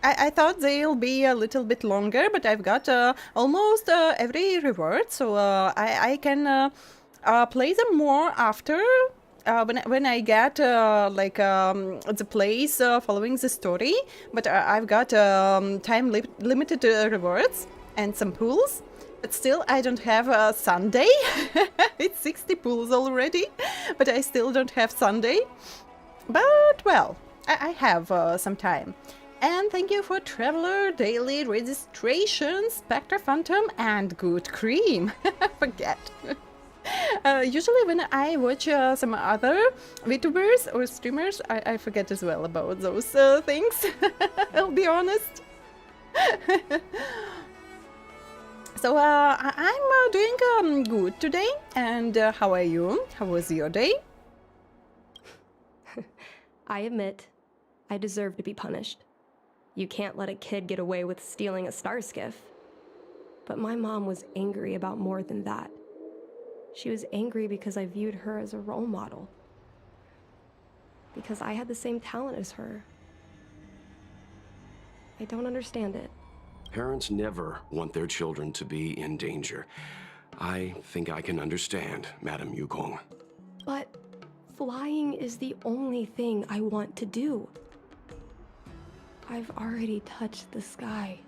I thought they'll be a little bit longer, but I've got almost every reward, so I can play them more after when I get the place following the story. But I've got time-limited rewards and some pools. But still, I don't have a Sunday. It's 60 pools already, but I still don't have Sunday. But, well, I have some time. And thank you for Traveler Daily Registration, Spectre Phantom, and Good Cream. Forget. Usually when I watch some other VTubers or streamers, I forget as well about those things. I'll be honest. So I'm doing good today. And how are you? How was your day? I admit, I deserve to be punished. You can't let a kid get away with stealing a star skiff. But my mom was angry about more than that. She was angry because I viewed her as a role model. Because I had the same talent as her. I don't understand it. Parents never want their children to be in danger. I think I can understand, Madam Yukong. But flying is the only thing I want to do. I've already touched the sky.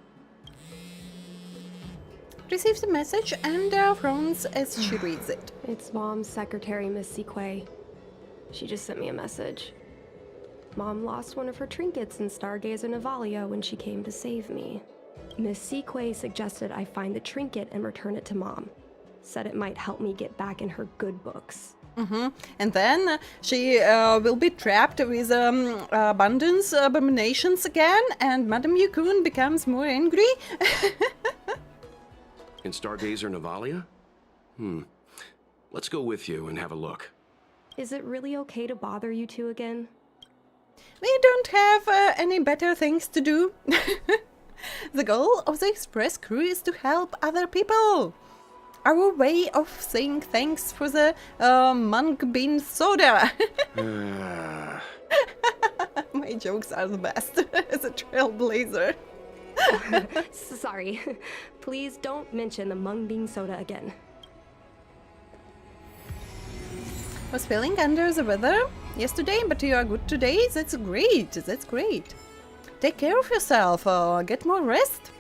Receives a message and frowns as she reads it. It's Mom's secretary, Miss Sequay. She just sent me a message. Mom lost one of her trinkets in Stargazer Navalia when she came to save me. Miss Sequay suggested I find the trinket and return it to Mom. Said it might help me get back in her good books. And then she will be trapped with abundance abominations again, and Madame Yukon becomes more angry. In Stargazer Navalia? Let's go with you and have a look. Is it really okay to bother you two again? We don't have any better things to do. The goal of the express crew is to help other people. Our way of saying thanks for the mung bean soda. My jokes are the best as a trailblazer. Sorry. Please don't mention the mung bean soda again. Was feeling under the weather yesterday, but you are good today. That's great. That's great. Take care of yourself. Get more rest.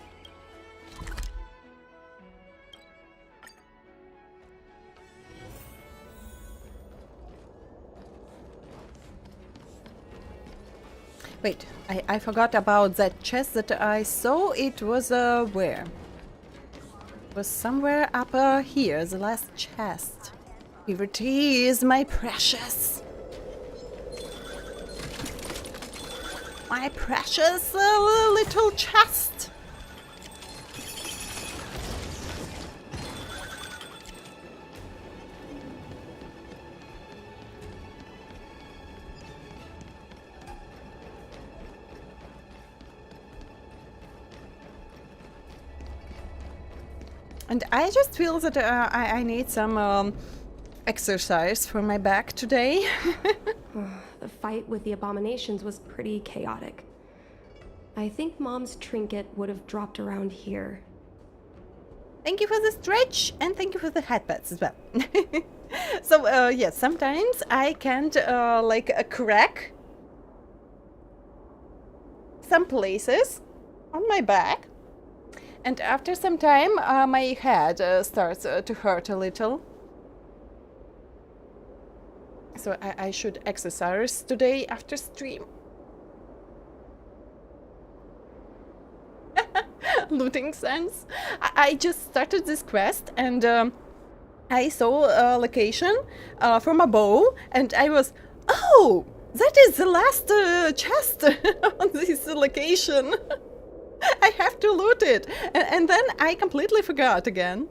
Wait, I forgot about that chest that I saw. It was where? It was somewhere up here, the last chest. Here it is, my precious. My precious little chest. And I just feel that I need some exercise for my back today. The fight with the abominations was pretty chaotic. I think Mom's trinket would have dropped around here. Thank you for the stretch, and thank you for the headpats as well. So, yes, sometimes I can't, crack some places on my back. And after some time, my head starts to hurt a little. So I should exercise today after stream. Looting sense. I just started this quest and I saw a location from a bow and I was, oh, that is the last chest on this location. I have to loot it. And then I completely forgot again.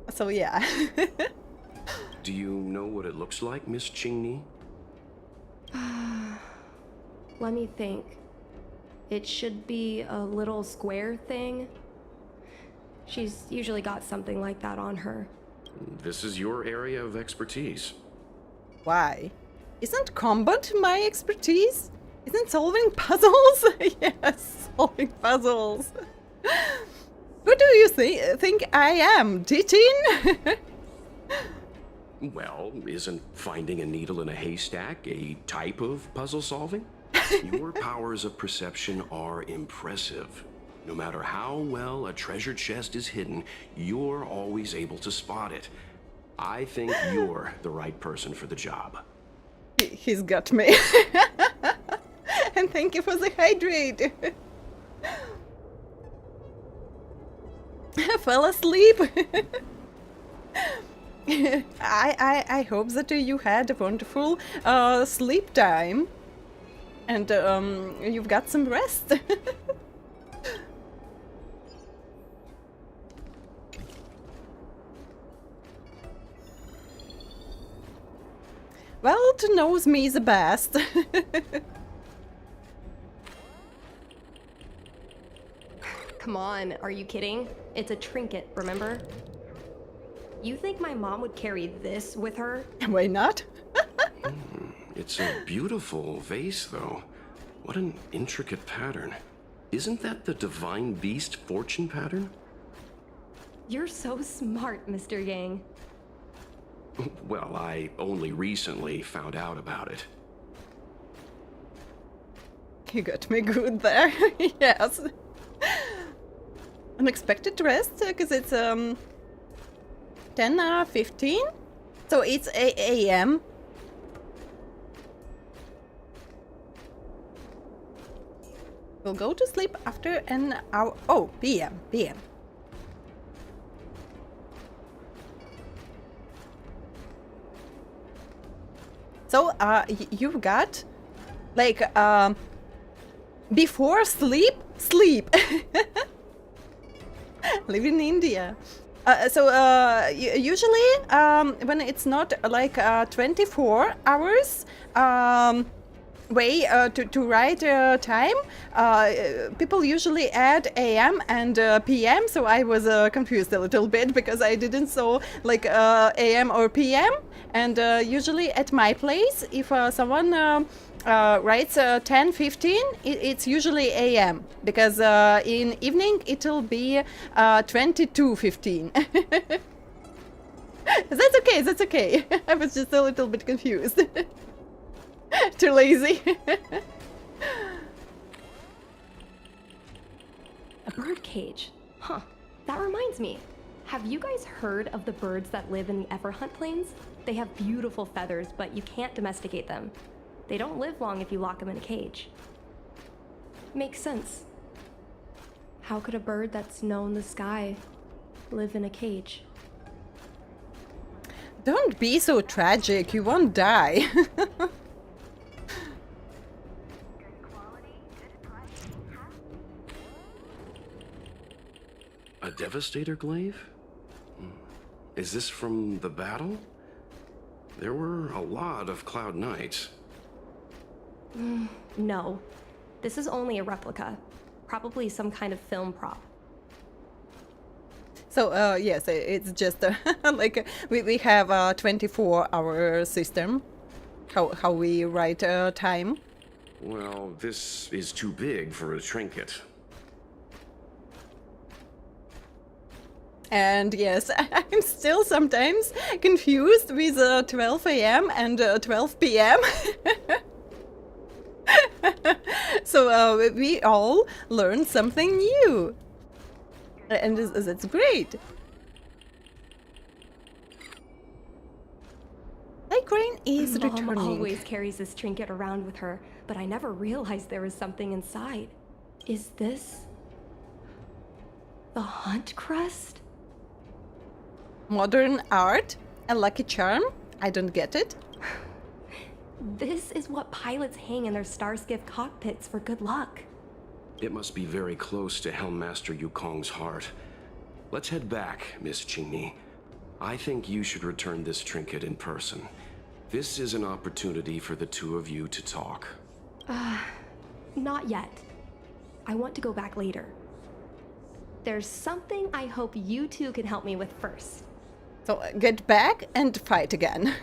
So yeah. Do you know what it looks like, Miss Qingni? Let me think. It should be a little square thing. She's usually got something like that on her. This is your area of expertise. Why? Isn't combat my expertise? Isn't solving puzzles? Yes, solving puzzles. Who do you think I am, Titin? Well, isn't finding a needle in a haystack a type of puzzle solving? Your powers of perception are impressive. No matter how well a treasure chest is hidden, you're always able to spot it. I think you're the right person for the job. He's got me. And thank you for the hydrate. I fell asleep. I hope that you had a wonderful sleep time and you've got some rest. Well, to knows me the best. Come on, are you kidding? It's a trinket, remember? You think my mom would carry this with her? Why not? It's a beautiful vase, though. What an intricate pattern. Isn't that the divine beast fortune pattern? You're so smart, Mr. Yang. Well, I only recently found out about it. You got me good there. Yes. Unexpected rest, because it's 10:15, so it's 8 a.m. We'll go to sleep after an hour. Oh, p.m. So, you've got, like, before sleep. Live in India. Usually, when it's not like 24 hours way to write time, people usually add AM and PM, so I was confused a little bit because I didn't saw like AM or PM, and usually at my place, if someone writes 10:15, it's usually AM, because in evening it'll be 22:15. That's okay. I was just a little bit confused. Too lazy. A bird cage. Huh. That reminds me. Have you guys heard of the birds that live in the Everhunt Plains? They have beautiful feathers, but you can't domesticate them. They don't live long if you lock them in a cage. Makes sense. How could a bird that's known the sky live in a cage? Don't be so tragic, you won't die. A Devastator glaive? Is this from the battle? There were a lot of Cloud Knights. No. This is only a replica. Probably some kind of film prop. So, yes, it's just like we have a 24-hour system, how we write time. Well, this is too big for a trinket. And yes, I'm still sometimes confused with 12 a.m. and 12 p.m. So we all learn something new. And that's great. Igniraen is Mom returning. always carries this trinket around with her, but I never realized there was something inside. Is this the Hunt Crest? Modern art? A lucky charm? I don't get it. This is what pilots hang in their Starskiff cockpits for good luck. It must be very close to Helmmaster Yukong's heart. Let's head back, Miss Qingni. I think you should return this trinket in person. This is an opportunity for the two of you to talk. Not yet. I want to go back later. There's something I hope you two can help me with first. So get back and fight again.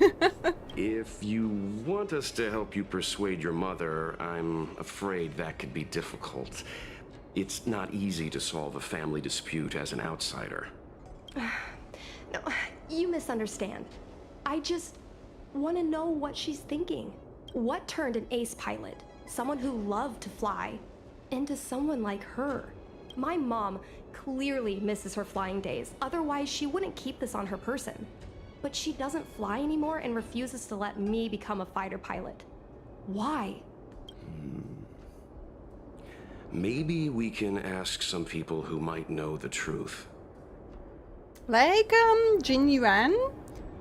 If you want us to help you persuade your mother, I'm afraid that could be difficult. It's not easy to solve a family dispute as an outsider. No, you misunderstand. I just want to know what she's thinking. What turned an ace pilot, someone who loved to fly, into someone like her? My mom clearly misses her flying days, otherwise she wouldn't keep this on her person. But she doesn't fly anymore and refuses to let me become a fighter pilot. Why? Maybe we can ask some people who might know the truth. Like Igniraen?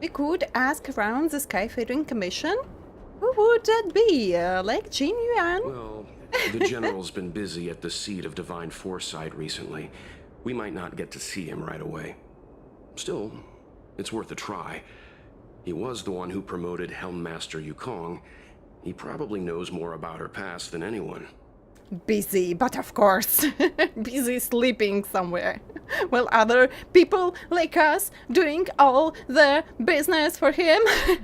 We could ask around the Skyfaring Commission. Who would that be? Like Jin Yuan? Well, the General's been busy at the seat of Divine Foresight recently. We might not get to see him right away. Still, it's worth a try. He was the one who promoted Helmmaster Yukong. He probably knows more about her past than anyone. Busy, but of course. Busy sleeping somewhere. While other people like us doing all the business for him.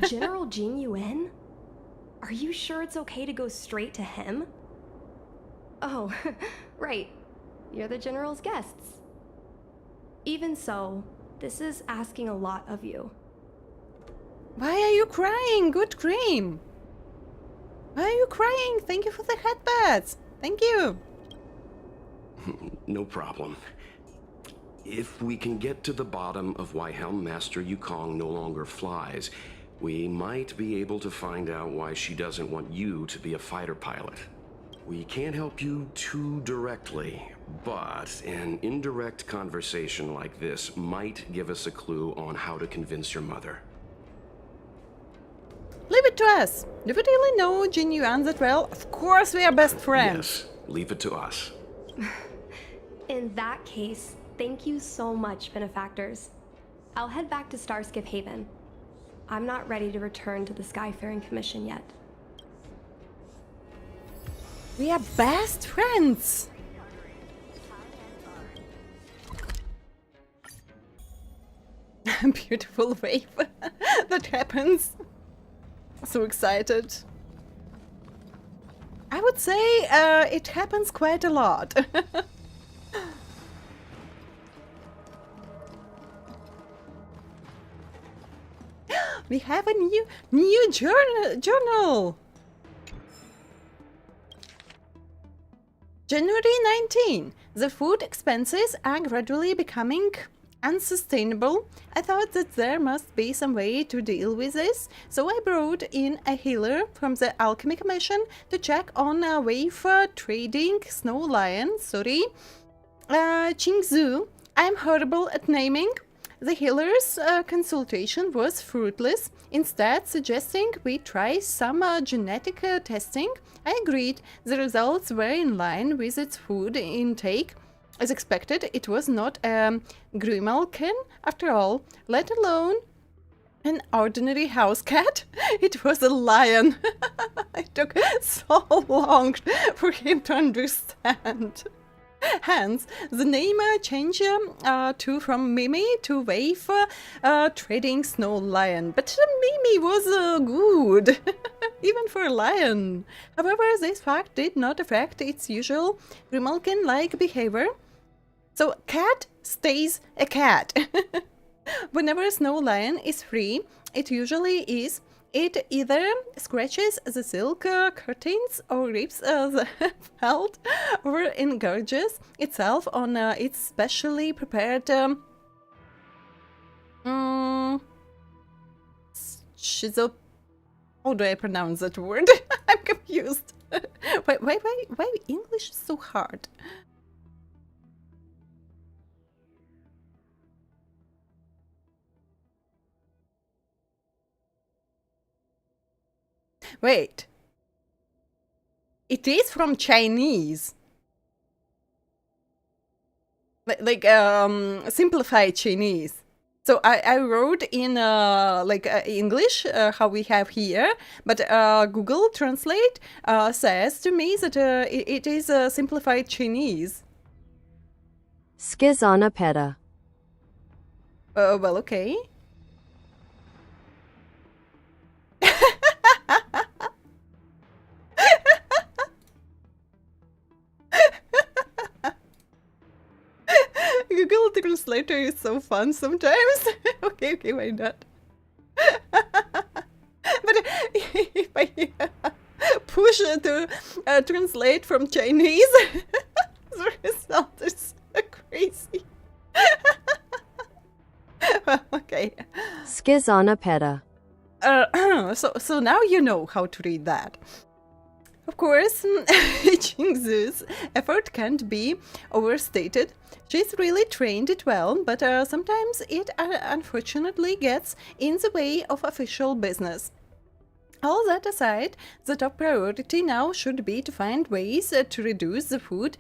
General Jin Yuan? Are you sure it's okay to go straight to him? Oh, right. You're the General's guests. Even so, this is asking a lot of you. Why are you crying? Good cream. Why are you crying? Thank you for the headbats. Thank you. No problem. If we can get to the bottom of why Helmmaster Yukong no longer flies, we might be able to find out why she doesn't want you to be a fighter pilot. We can't help you too directly, but an indirect conversation like this might give us a clue on how to convince your mother. Leave it to us. Do we really know Jin Yuan that well? Of course we are best friends. Yes, leave it to us. In that case, thank you so much, benefactors. I'll head back to Starskip Haven. I'm not ready to return to the Skyfaring Commission yet. We are best friends. Beautiful wave that happens. So excited. I would say it happens quite a lot. We have a new journal. January 19. The food expenses are gradually becoming unsustainable. I thought that there must be some way to deal with this, so I brought in a healer from the Alchemy Commission to check on wave trading Snow Lion, XIANZHOU. I'm horrible at naming. The healer's consultation was fruitless, instead suggesting we try some genetic testing. I agreed. The results were in line with its food intake. As expected, it was not a Grimalkin after all, let alone an ordinary house cat. It was a lion. It took so long for him to understand. Hence, the name change from Mimi to Wave trading Snow Lion. But Mimi was good, even for a lion. However, this fact did not affect its usual Grimalkin-like behavior. So, cat stays a cat. Whenever a Snow Lion is free, it usually is. It either scratches the silk curtains or rips the felt or engorges itself on its specially prepared schizo. How do I pronounce that word? I'm confused. Why English is so hard? Wait. It is from Chinese. Like simplified Chinese. So I wrote in English how we have here, but Google Translate says to me that it is simplified Chinese. Schizonopeta. Well, okay. Google Translator is so fun sometimes. Okay, why not? But if I push to translate from Chinese, the result is crazy. Well, okay. Schizonopeta. So now you know how to read that. Of course, XIANZHOU's effort can't be overstated. She's really trained it well, but sometimes it unfortunately gets in the way of official business. All that aside, the top priority now should be to find ways to reduce the food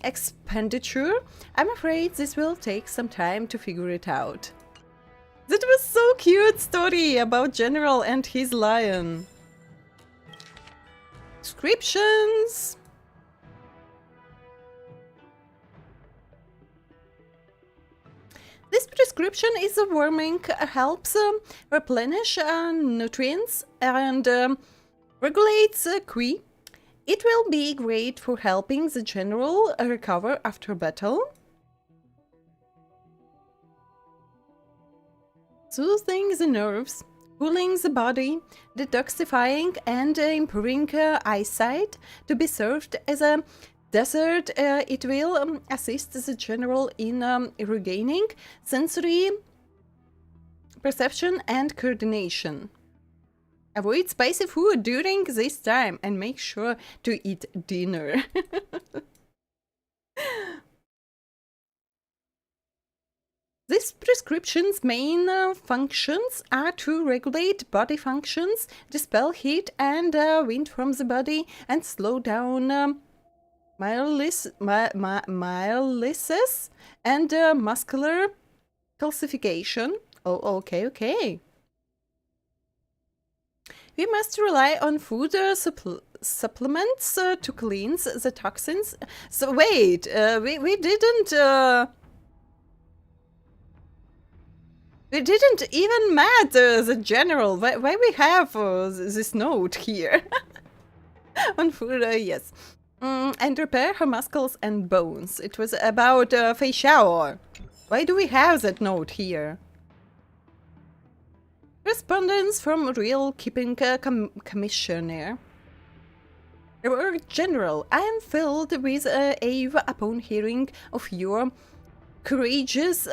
expenditure. I'm afraid this will take some time to figure it out. That was so cute story about General and his lion. Descriptions. This prescription is a warming, helps replenish nutrients and regulates qi. It will be great for helping the general recover after battle. Soothing the nerves, cooling the body, detoxifying and improving eyesight. To be served as a dessert, it will assist the general in regaining sensory perception and coordination. Avoid spicy food during this time and make sure to eat dinner. This prescription's main functions are to regulate body functions, dispel heat and wind from the body, and slow down myolysis and muscular calcification. Oh, okay. We must rely on food supplements to cleanse the toxins. So wait, we didn't... We didn't even met the general. Why we have this note here? On food, yes. And repair her muscles and bones. It was about Fei Xiao. Why do we have that note here? Correspondence from Real Keeping Commissioner. General, I am filled with awe upon hearing of your courageous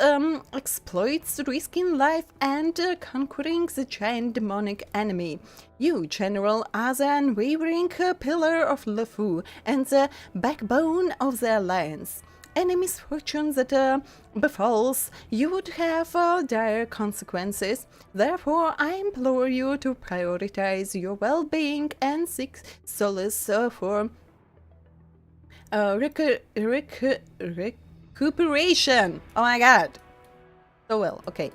exploits, risking life and conquering the giant demonic enemy. You, General, are the unwavering pillar of LUOFU and the backbone of the Alliance. Any misfortune that befalls you would have dire consequences. Therefore, I implore you to prioritize your well-being and seek solace for recuperation. Oh my god. So well, okay.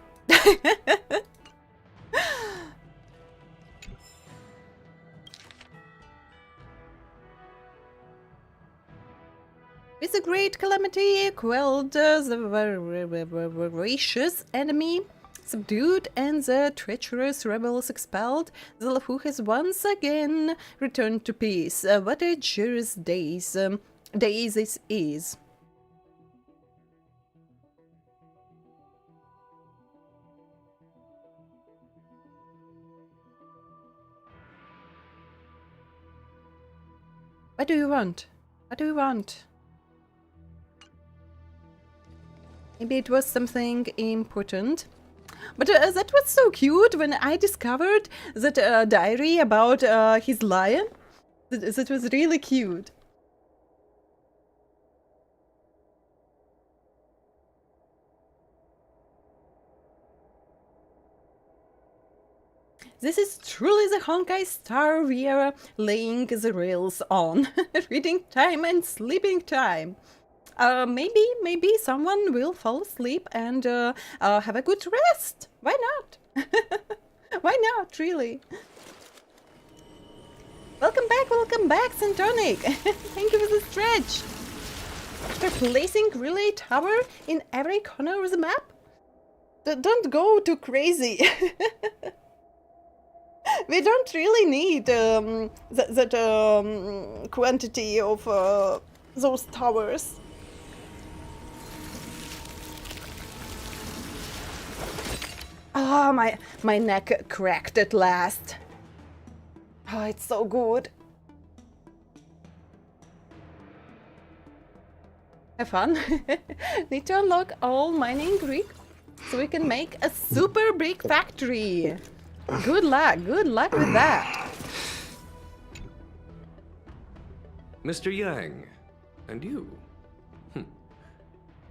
With a great calamity quelled, the voracious enemy subdued and the treacherous rebels expelled, the LUOFU has once again returned to peace. What a joyous day this is. What do you want? What do you want? Maybe it was something important. But that was so cute when I discovered that diary about his lion. That was really cute. This is truly the Honkai Star we are laying the rails on. Reading time and sleeping time. Maybe someone will fall asleep and have a good rest. Why not? Why not, really? Welcome back, Centonic. Thank you for the stretch. For placing relay tower in every corner of the map? Don't go too crazy. We don't really need that quantity of those towers. Ah, my neck cracked at last. Oh, it's so good. Have fun. Need to unlock all mining brick so we can make a super brick factory. Good luck with that. Mr. Yang, and you?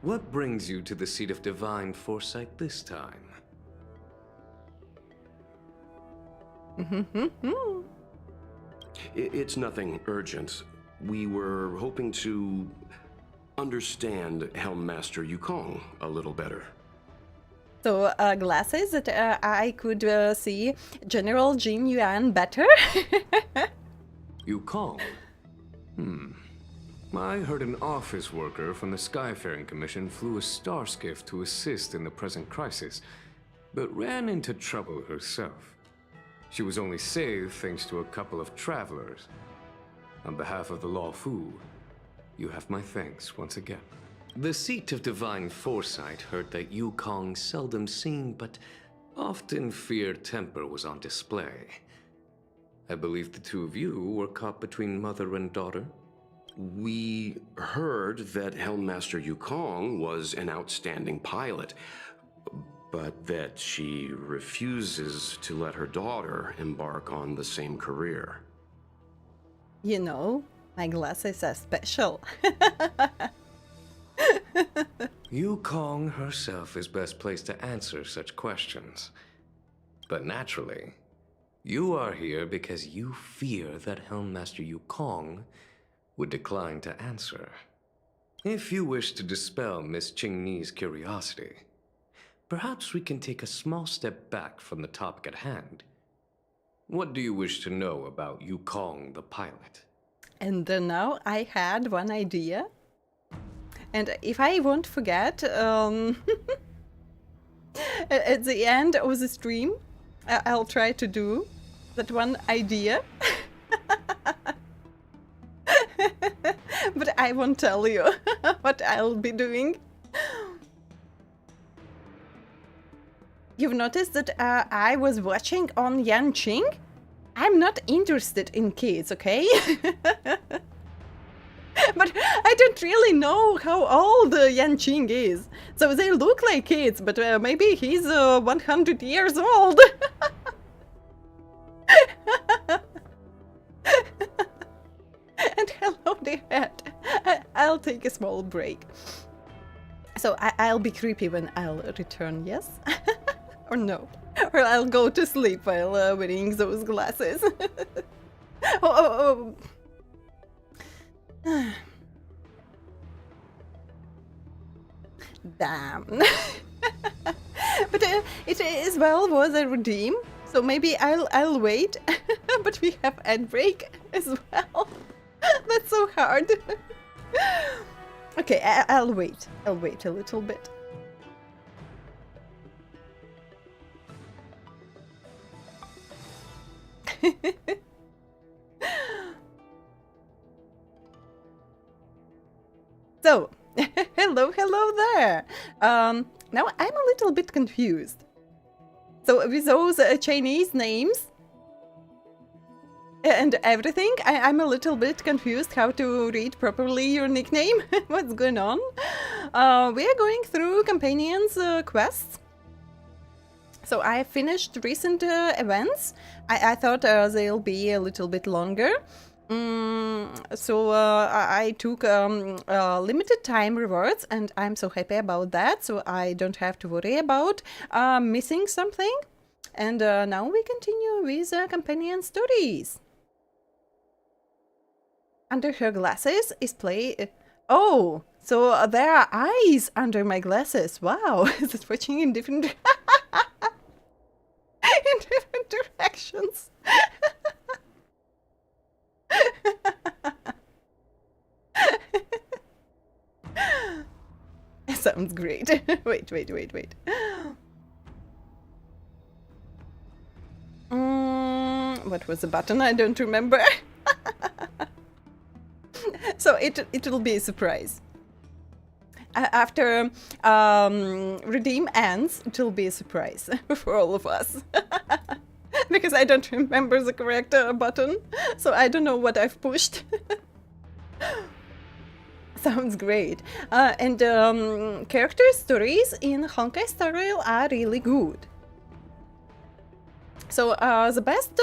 What brings you to the seat of divine foresight this time? It's nothing urgent. We were hoping to understand Helm Master Yukong a little better. So, glasses that I could see General Jin Yuan better? Yukong? I heard an office worker from the Skyfaring Commission flew a star skiff to assist in the present crisis, but ran into trouble herself. She was only saved thanks to a couple of travelers. On behalf of the LUOFU, you have my thanks once again. The seat of divine foresight heard that Yukong's seldom seen but often feared temper was on display. I believe the two of you were caught between mother and daughter. We heard that Helm Master Yukong was an outstanding pilot, but that she refuses to let her daughter embark on the same career. You know, my glasses are special. Yukong herself is best placed to answer such questions. But naturally, you are here because you fear that Helm Master Yukong would decline to answer. If you wish to dispel Miss Qingni's curiosity, perhaps we can take a small step back from the topic at hand. What do you wish to know about Yukong the pilot? And now I had one idea. And if I won't forget, at the end of the stream, I'll try to do that one idea. But I won't tell you what I'll be doing. You've noticed that I was watching on Yanqing? I'm not interested in kids, okay? But I don't really know how old Yanqing is. So they look like kids, but maybe he's 100 years old. And hello there. I'll take a small break. So I'll be creepy when I'll return, yes? Or no? Or I'll go to sleep while wearing those glasses. Oh. Damn. But it is well worth a redeem. So maybe I'll wait. But we have ad break as well. That's so hard. Okay, I'll wait. I'll wait a little bit. So, hello there. Now I'm a little bit confused. So with those Chinese names and everything, I'm a little bit confused how to read properly your nickname. What's going on? We are going through companions quests. So I finished recent events. I thought they'll be a little bit longer. So I took limited time rewards, and I'm so happy about that. So I don't have to worry about missing something. And now we continue with companion stories. Under her glasses is play. Oh, so there are eyes under my glasses. Wow, is it watching in different in different directions? Sounds great. Wait. What was the button? I don't remember. So it will be a surprise. After redeem ends, it will be a surprise for all of us. Because I don't remember the correct button, so I don't know what I've pushed. Sounds great. And character stories in Honkai Star Rail are really good. So the best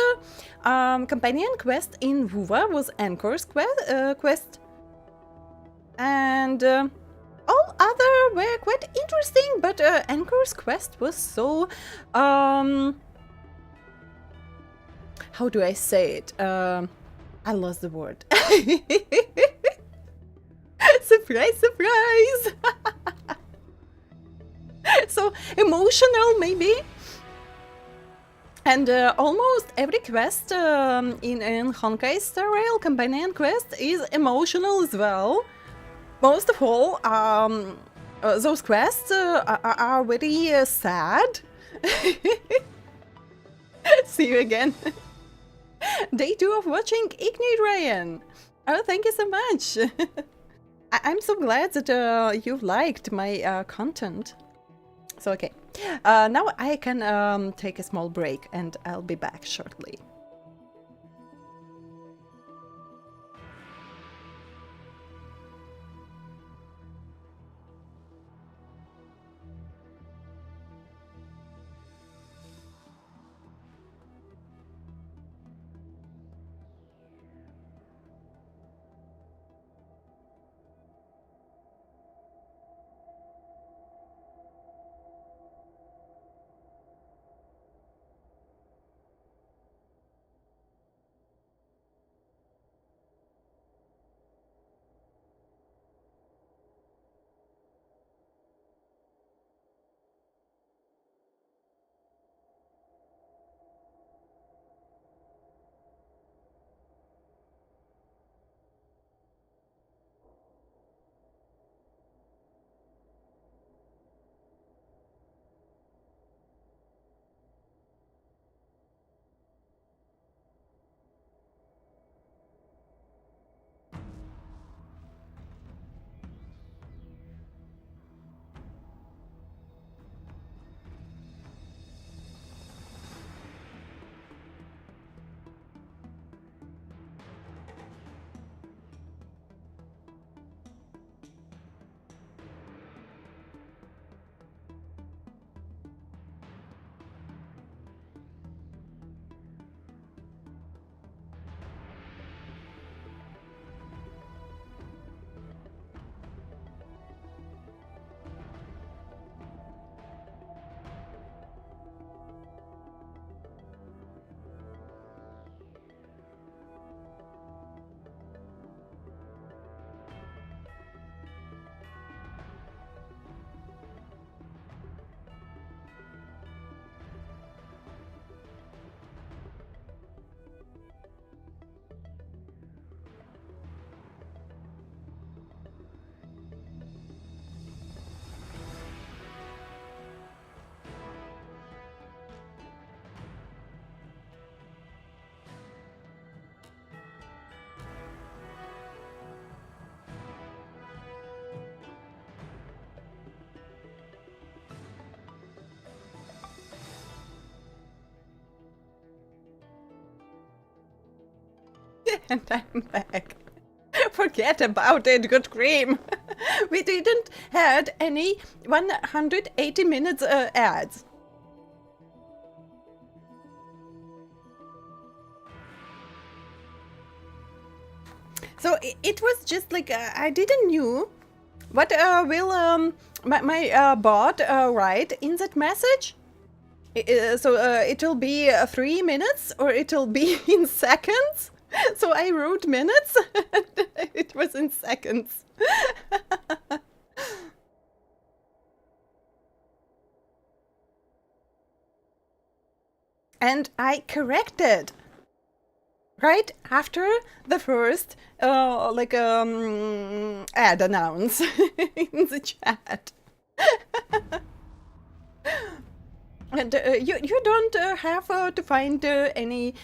companion quest in WoWA was Anchor's quest. And all other were quite interesting, but Anchor's quest was so... how do I say it? I lost the word. Surprise, surprise! So emotional, maybe? And almost every quest in Honkai Star Rail companion quest is emotional as well. Most of all, those quests are very sad. See you again. Day 2 of watching Igniraen. Oh, thank you so much. I'm so glad that you liked my content. So, okay. Now I can take a small break and I'll be back shortly. And I'm back. Forget about it, good cream. We didn't had any 180 minutes ads. So it was just like I didn't knew what will my bot write in that message. So it will be 3 minutes or it will be in seconds. So I wrote minutes. It was in seconds. And I corrected right after the first ad announce in the chat. And you don't have to find any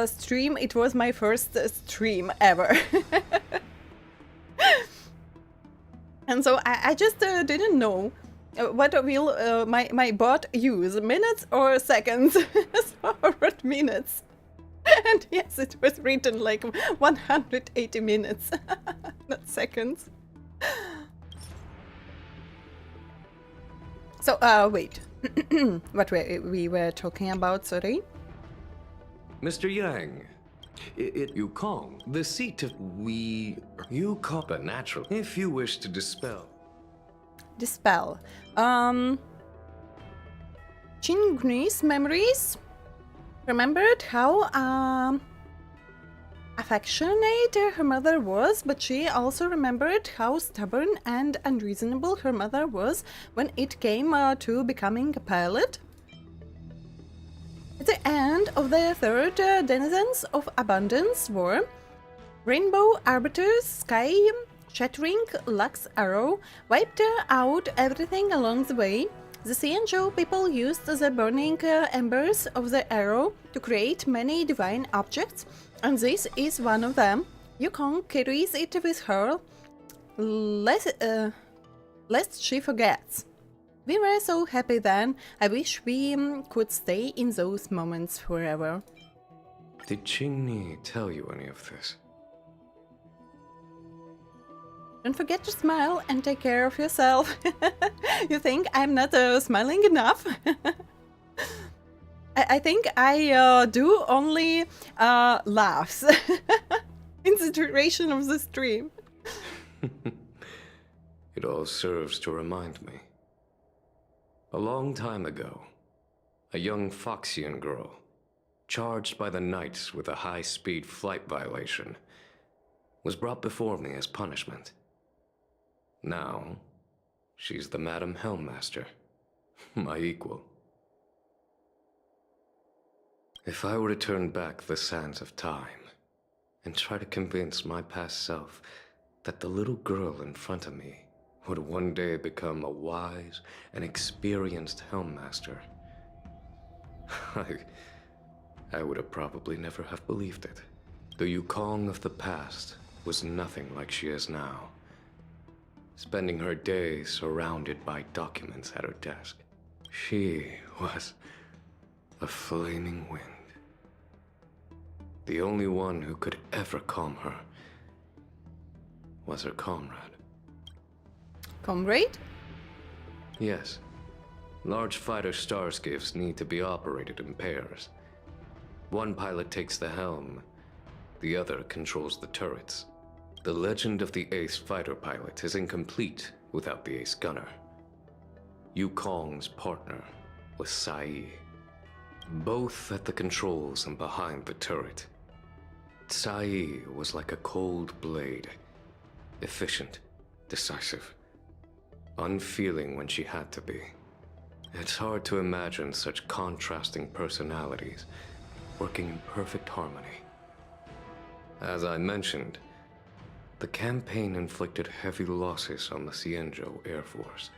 stream. It was my first stream ever. And so I just didn't know what will my bot use, minutes or seconds. So I wrote minutes. And yes, it was written like 180 minutes, not seconds. So, wait. What we were talking about, sorry? Mr. Yang. Yukong, the seat of Yukong, but natural. If you wish to dispel. Dispel. Igni's memories remembered how affectionate her mother was, but she also remembered how stubborn and unreasonable her mother was when it came to becoming a pilot. At the end of the third Denizens of Abundance War, Rainbow Arbiter's sky shattering Lux arrow wiped out everything along the way. The XIANZHOU people used the burning embers of the arrow to create many divine objects, and this is one of them. Yukong carries it with her, lest she forgets. We were so happy then. I wish we could stay in those moments forever. Did Igni tell you any of this? Don't forget to smile and take care of yourself. You think I'm not smiling enough? I think I do only laughs in the duration of the stream. It all serves to remind me. A long time ago, a young Foxian girl, charged by the Knights with a high-speed flight violation, was brought before me as punishment. Now, she's the Madam Helmmaster, my equal. If I were to turn back the sands of time and try to convince my past self that the little girl in front of me would one day become a wise and experienced Helmmaster, I would have probably never have believed it. The Yukong of the past was nothing like she is now, spending her days surrounded by documents at her desk. She was a flaming wind. The only one who could ever calm her was her comrade. Comrade? Yes. Large fighter starships need to be operated in pairs. One pilot takes the helm, the other controls the turrets. The legend of the ace fighter pilot is incomplete without the ace gunner. Yukong's partner was Sai. Both at the controls and behind the turret. Sai was like a cold blade, efficient, decisive, unfeeling when she had to be. It's hard to imagine such contrasting personalities working in perfect harmony. As I mentioned, the campaign inflicted heavy losses on the XIANZHOU Air Force.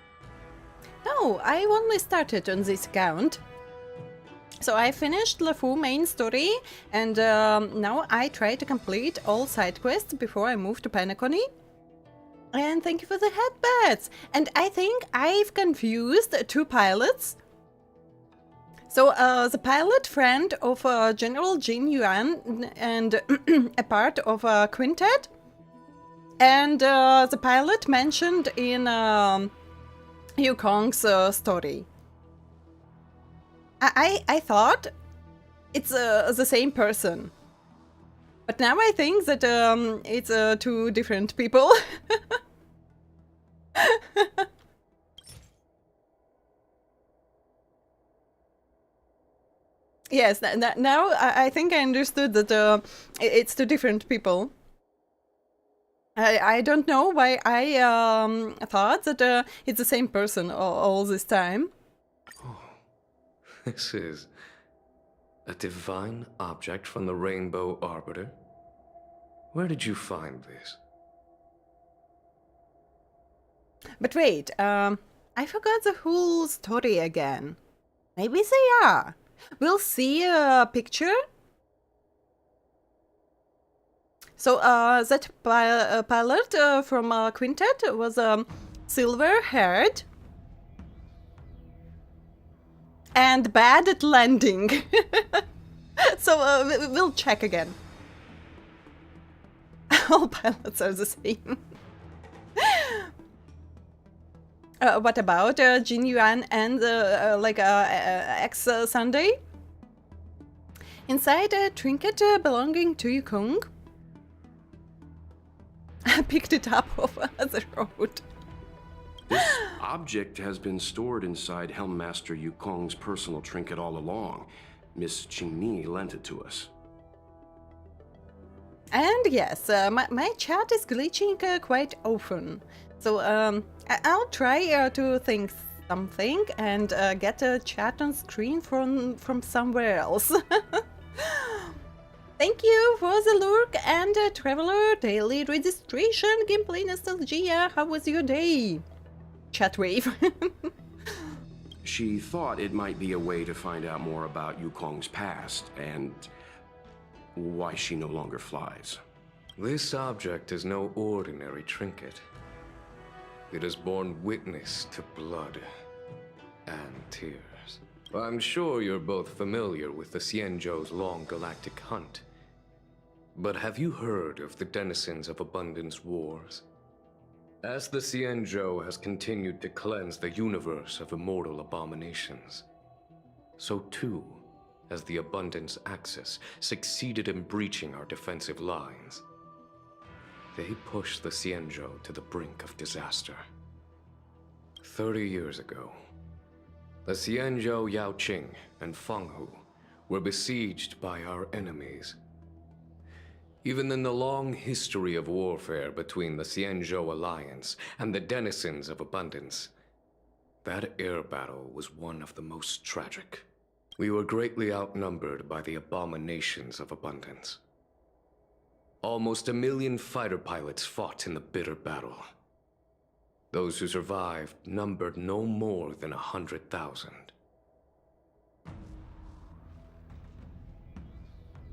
No, I only started on this account. So I finished LUOFU main story, and now I try to complete all side quests before I move to Penacony. And thank you for the headbats! And I think I've confused two pilots. So the pilot friend of General Igniraen and a part of a quintet, and the pilot mentioned in Yukong's story. I thought it's the same person, but now I think that it's two different people. Yes, now I think I understood that it's two different people. I don't know why I thought that it's the same person all this time. Oh, this is a divine object from the Rainbow Arbiter? Where did you find this? But wait, I forgot the whole story again. Maybe they are. We'll see a picture. So that pilot from Quintet was silver-haired and bad at landing. So we'll check again. All pilots are the same. What about Igniraen and X Sunday? Inside a trinket belonging to Yukong. I picked it up off the road. This object has been stored inside Helmmaster Yukong's personal trinket all along. Miss Qingni lent it to us. And yes, my chat is glitching quite often. So I'll try to think something and get a chat on screen from somewhere else. Thank you for the lurk and Traveler Daily Registration Gameplay Nostalgia. How was your day? Chat wave. She thought it might be a way to find out more about Yukong's past and why she no longer flies. This object is no ordinary trinket. It has borne witness to blood and tears. I'm sure you're both familiar with the XIANZHOU's long galactic hunt. But have you heard of the denizens of Abundance Wars? As the XIANZHOU has continued to cleanse the universe of immortal abominations, so too has the Abundance Axis succeeded in breaching our defensive lines. They pushed the XIANZHOU to the brink of disaster. 30 years ago, the XIANZHOU Yaoqing and Fenghu were besieged by our enemies. Even in the long history of warfare between the XIANZHOU Alliance and the denizens of Abundance, that air battle was one of the most tragic. We were greatly outnumbered by the abominations of Abundance. Almost 1 million fighter pilots fought in the bitter battle. Those who survived numbered no more than 100,000.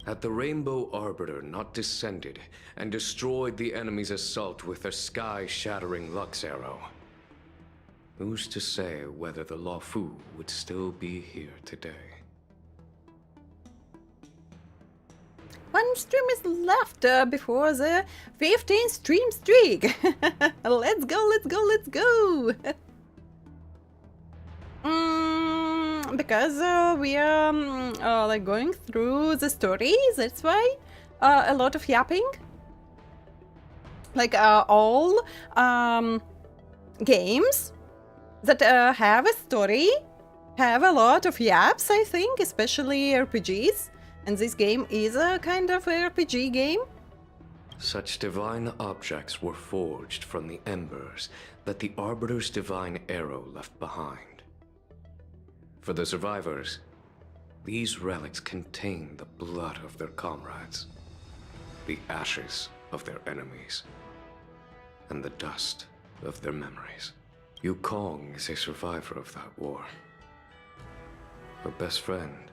Had the Rainbow Arbiter not descended and destroyed the enemy's assault with their sky-shattering Lux Arrow, who's to say whether the LUOFU would still be here today? One stream is left before the 15 stream streak. Let's go, let's go, let's go. Because we are like going through the story, that's why a lot of yapping. Like all games that have a story have a lot of yaps, I think, especially RPGs. And this game is a kind of RPG game. Such divine objects were forged from the embers that the Arbiter's divine arrow left behind. For the survivors, these relics contain the blood of their comrades, the ashes of their enemies, and the dust of their memories. Yukong is a survivor of that war. Her best friend,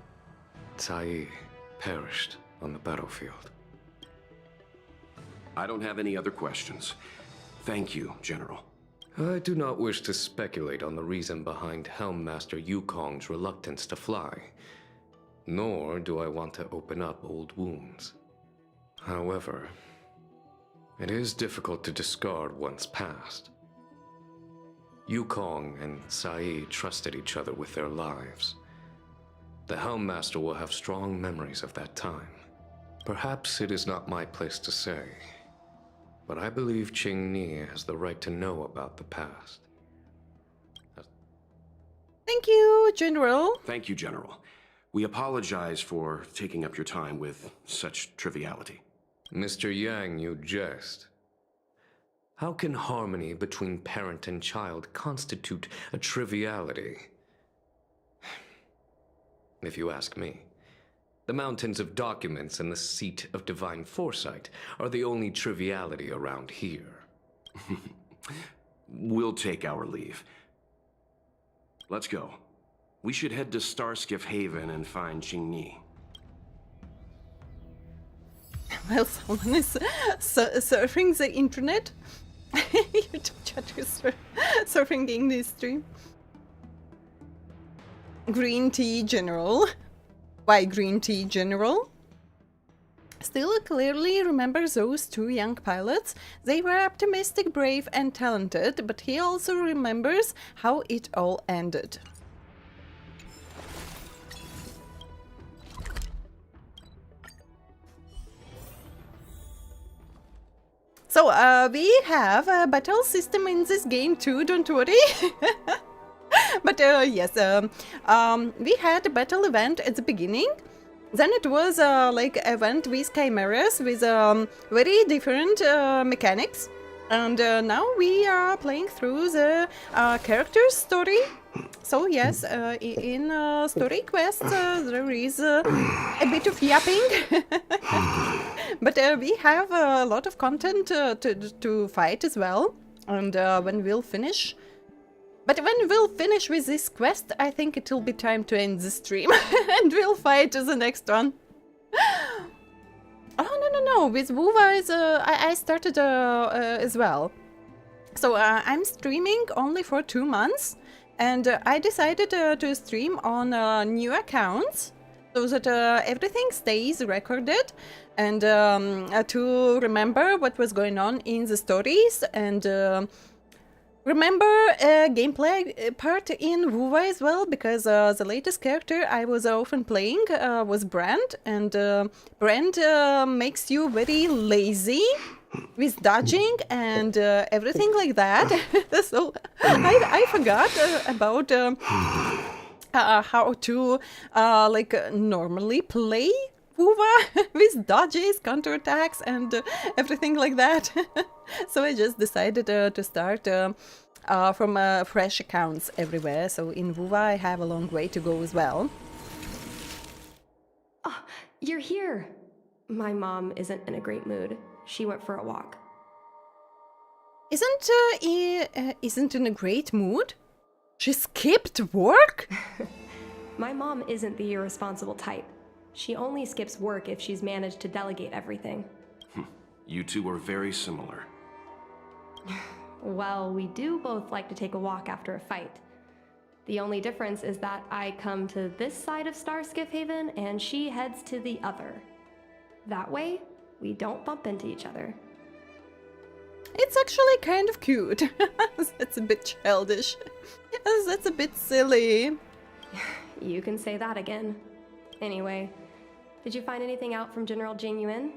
Tai, perished on the battlefield. I don't have any other questions. Thank you, General. I do not wish to speculate on the reason behind Helmmaster Yukong's reluctance to fly, nor do I want to open up old wounds. However, it is difficult to discard one's past. Yukong and Sai trusted each other with their lives. The Helmmaster will have strong memories of that time. Perhaps it is not my place to say, but I believe Qingni has the right to know about the past. Thank you, General. Thank you, General. We apologize for taking up your time with such triviality. Mr. Yang, you jest. How can harmony between parent and child constitute a triviality? If you ask me, the mountains of documents and the seat of divine foresight are the only triviality around here. We'll take our leave. Let's go. We should head to Starskiff Haven and find Qingni. Well, someone is surfing the internet. YouTube chat is surfing in this stream. Green tea general. Why green tea general? Still clearly remembers those two young pilots. They were optimistic, brave and talented, but he also remembers how it all ended. So we have a battle system in this game too, don't worry. But yes, we had a battle event at the beginning. Then it was like event with chimeras with very different mechanics. And now we are playing through the character's story. So yes, in story quests there is a bit of yapping. But we have a lot of content to fight as well. And when we'll finish... But when we'll finish with this quest, I think it will be time to end the stream. And we'll fight the next one. Oh, no. With WoWise, I started as well. So I'm streaming only for 2 months. And I decided to stream on new accounts. So that everything stays recorded. And to remember what was going on in the stories. And... remember gameplay part in WoWa as well, because the latest character I was often playing was Brand, and Brand makes you very lazy with dodging and everything like that. So I forgot about how to like normally play WoWa with dodges, counterattacks, and everything like that. So I just decided to start from fresh accounts everywhere. So in WoWa I have a long way to go as well. Oh, you're here. My mom isn't in a great mood. She went for a walk. Isn't in a great mood? She skipped work? My mom isn't the irresponsible type. She only skips work if she's managed to delegate everything. You two are very similar. Well, we do both like to take a walk after a fight. The only difference is that I come to this side of Starskiff Haven and she heads to the other. That way, we don't bump into each other. It's actually kind of cute. That's a bit childish. That's a bit silly. You can say that again. Anyway, did you find anything out from General Jing Yuan?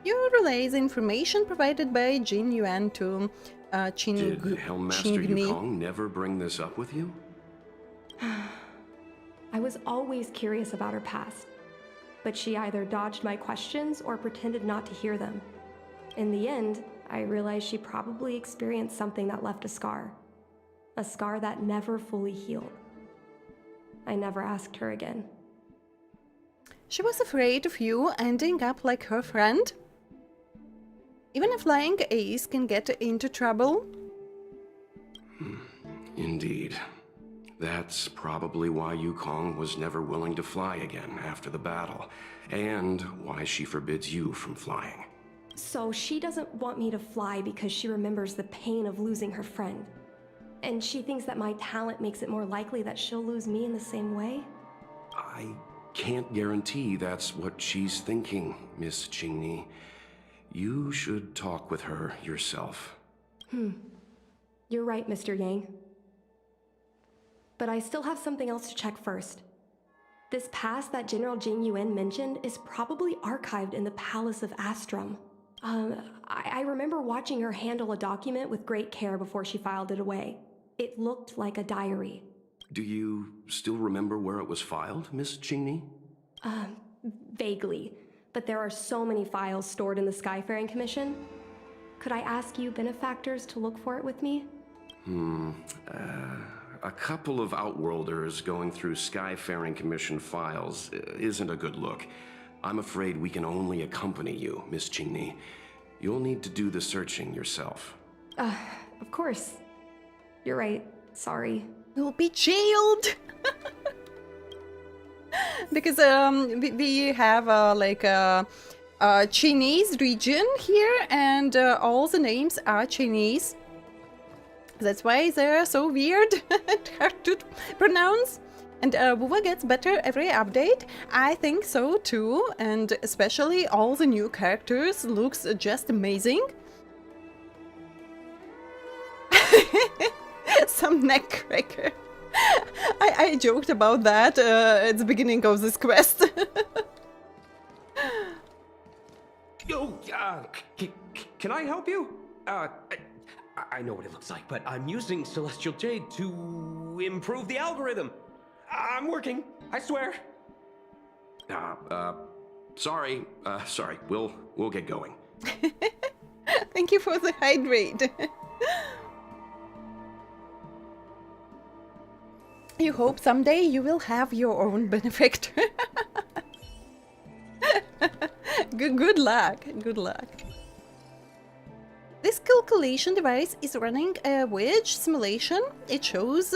You relay the information provided by Jin Yuan to Did Helmmaster Yukong never bring this up with you? I was always curious about her past, but she either dodged my questions or pretended not to hear them. In the end, I realized she probably experienced something that left a scar that never fully healed. I never asked her again. She was afraid of you ending up like her friend? Even a flying ace can get into trouble. Indeed. That's probably why Yukong was never willing to fly again after the battle, and why she forbids you from flying. So she doesn't want me to fly because she remembers the pain of losing her friend. And she thinks that my talent makes it more likely that she'll lose me in the same way? I can't guarantee that's what she's thinking, Miss Qingni. You should talk with her yourself. You're right, Mr. Yang. But I still have something else to check first. This pass that General Jing Yuan mentioned is probably archived in the Palace of Astrum. I remember watching her handle a document with great care before she filed it away. It looked like a diary. Do you still remember where it was filed, Miss Qingni? Vaguely. But there are so many files stored in the Skyfaring Commission. Could I ask you benefactors to look for it with me? A couple of Outworlders going through Skyfaring Commission files isn't a good look. I'm afraid we can only accompany you, Miss Qingni. You'll need to do the searching yourself. Of course. You're right. Sorry. You'll be jailed! Because we have like a Chinese region here, and all the names are Chinese. That's why they're so weird and hard to pronounce. And WoWa gets better every update. I think so too, and especially all the new characters looks just amazing. Some neck cracker. I joked about that at the beginning of this quest. Oh, can I help you? I know what it looks like, but I'm using Celestial Jade to improve the algorithm. I'm working, I swear. Sorry. We'll get going. Thank you for the hydrate. You hope someday you will have your own benefactor. Good luck. Good luck. This calculation device is running a voyage simulation. It shows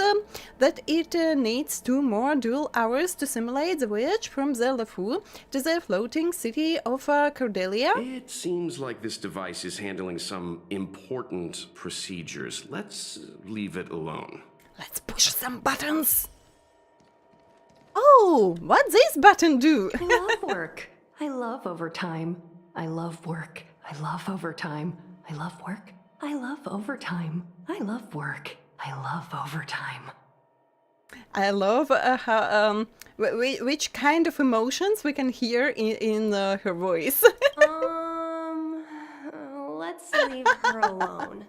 that it needs 2 more dual hours to simulate the voyage from the LUOFU to the floating city of Cordelia. It seems like this device is handling some important procedures. Let's leave it alone. Let's push some buttons. Oh, what this button do? I love work. I love overtime. I love work. I love overtime. I love work. I love overtime. I love work. I love overtime. I love how, which kind of emotions we can hear in her voice. Let's leave her alone.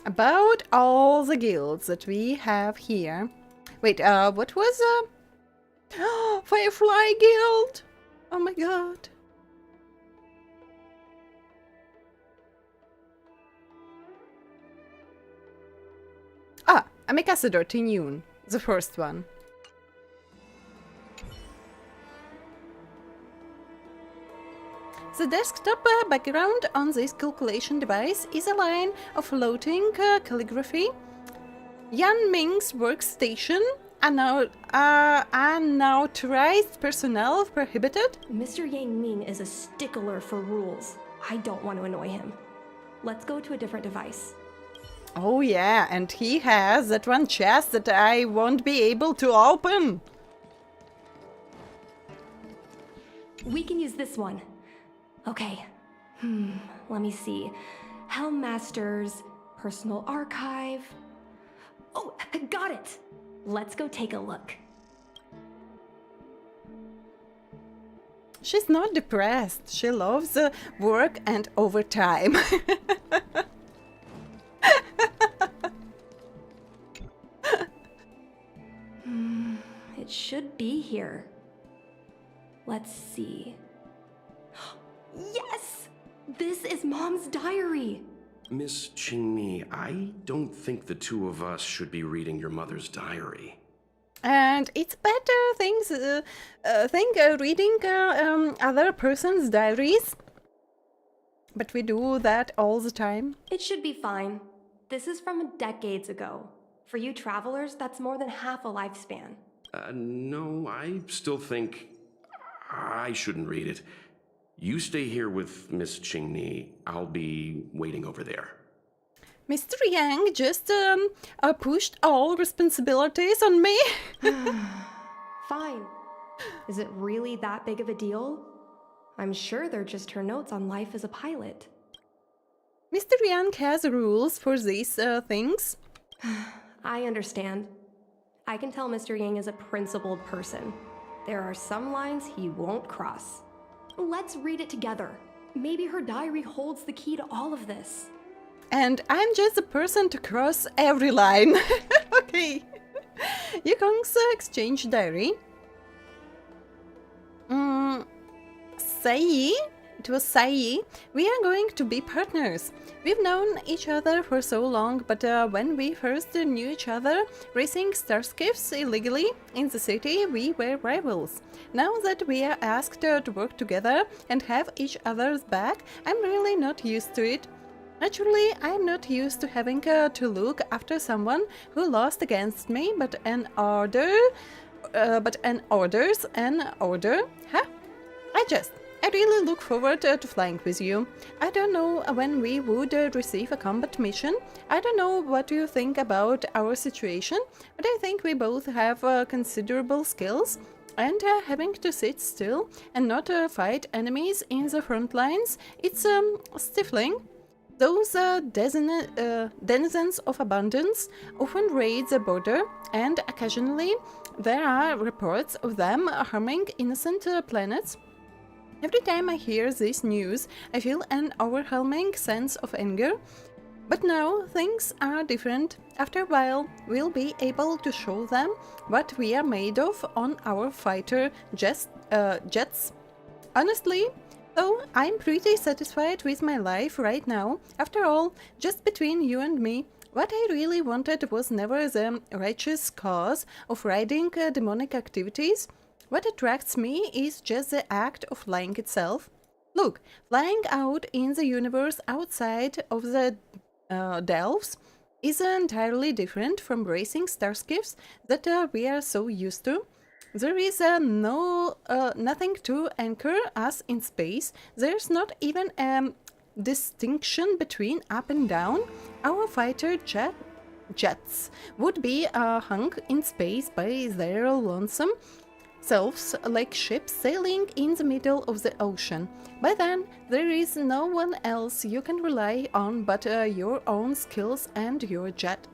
About all the guilds that we have here. Wait, what was Firefly Guild? Oh my god. Ambassador Tinyun, the first one. The desktop background on this calculation device is a line of floating calligraphy. Yan Ming's workstation, unauthorized personnel prohibited. Mr. Yang Ming is a stickler for rules. I don't want to annoy him. Let's go to a different device. Oh yeah, and he has that one chest that I won't be able to open. We can use this one. Okay. Let me see. Helmmaster's personal archive. Oh, got it! Let's go take a look. She's not depressed. She loves work and overtime. It should be here. Let's see. Yes! This is Mom's diary! Miss Qingmi, I don't think the 2 of us should be reading your mother's diary. And it's better reading other person's diaries. But we do that all the time. It should be fine. This is from decades ago. For you travelers, that's more than half a lifespan. No, I still think I shouldn't read it. You stay here with Miss Qingni. I'll be waiting over there. Mr. Yang just pushed all responsibilities on me. Fine. Is it really that big of a deal? I'm sure they're just her notes on life as a pilot. Mr. Yang has rules for these things. I understand. I can tell Mr. Yang is a principled person. There are some lines he won't cross. Let's read it together. Maybe her diary holds the key to all of this. And I'm just the person to cross every line. Okay. Yukong's exchange diary. Sai. It was Sai. We are going to be partners. We've known each other for so long, but when we first knew each other, racing starships illegally in the city, we were rivals. Now that we are asked to work together and have each other's back, I'm really not used to it. Naturally, I'm not used to having to look after someone who lost against me, but an order's an order, huh? I really look forward to flying with you. I don't know when we would receive a combat mission. I don't know what you think about our situation, but I think we both have considerable skills. And having to sit still and not fight enemies in the front lines, it's stifling. Those denizens of abundance often raid the border, and occasionally there are reports of them harming innocent planets. Every time I hear this news, I feel an overwhelming sense of anger. But now things are different. After a while, we'll be able to show them what we are made of on our fighter jets. Honestly, though, I'm pretty satisfied with my life right now. After all, just between you and me, what I really wanted was never the righteous cause of riding demonic activities. What attracts me is just the act of flying itself. Look, flying out in the universe outside of the delves is entirely different from racing starships that we are so used to. There is nothing to anchor us in space. There's not even a distinction between up and down. Our fighter jets would be hung in space by their lonesome selves like ships sailing in the middle of the ocean. By then, there is no one else you can rely on but your own skills and your jet.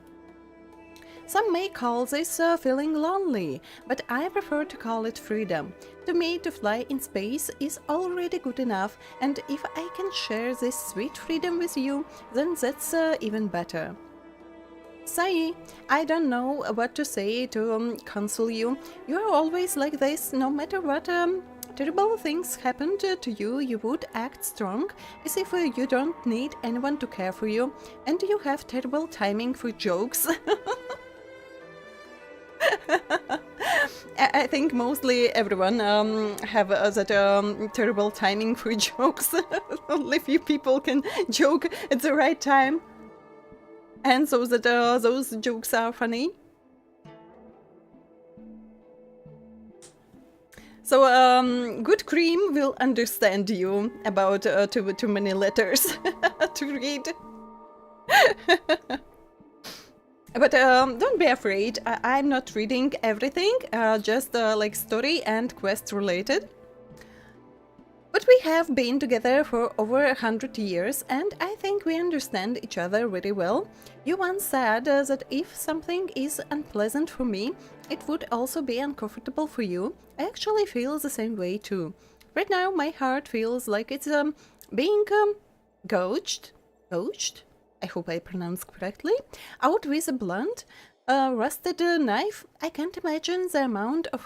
Some may call this feeling lonely, but I prefer to call it freedom. To me, to fly in space is already good enough, and if I can share this sweet freedom with you, then that's even better. Sai, I don't know what to say to console you. You are always like this. No matter what terrible things happened to you, you would act strong, as if you don't need anyone to care for you, and you have terrible timing for jokes. I think mostly everyone have that terrible timing for jokes. Only few people can joke at the right time, and so that those jokes are funny. So good cream will understand you about too many letters to read. But don't be afraid, I'm not reading everything, just like story and quest related. But we have been together for over 100 years, and I think we understand each other very well. You once said that if something is unpleasant for me, it would also be uncomfortable for you. I actually feel the same way too. Right now my heart feels like it's being gouged? I hope I pronounced correctly, out with a blunt, rusted knife. I can't imagine the amount of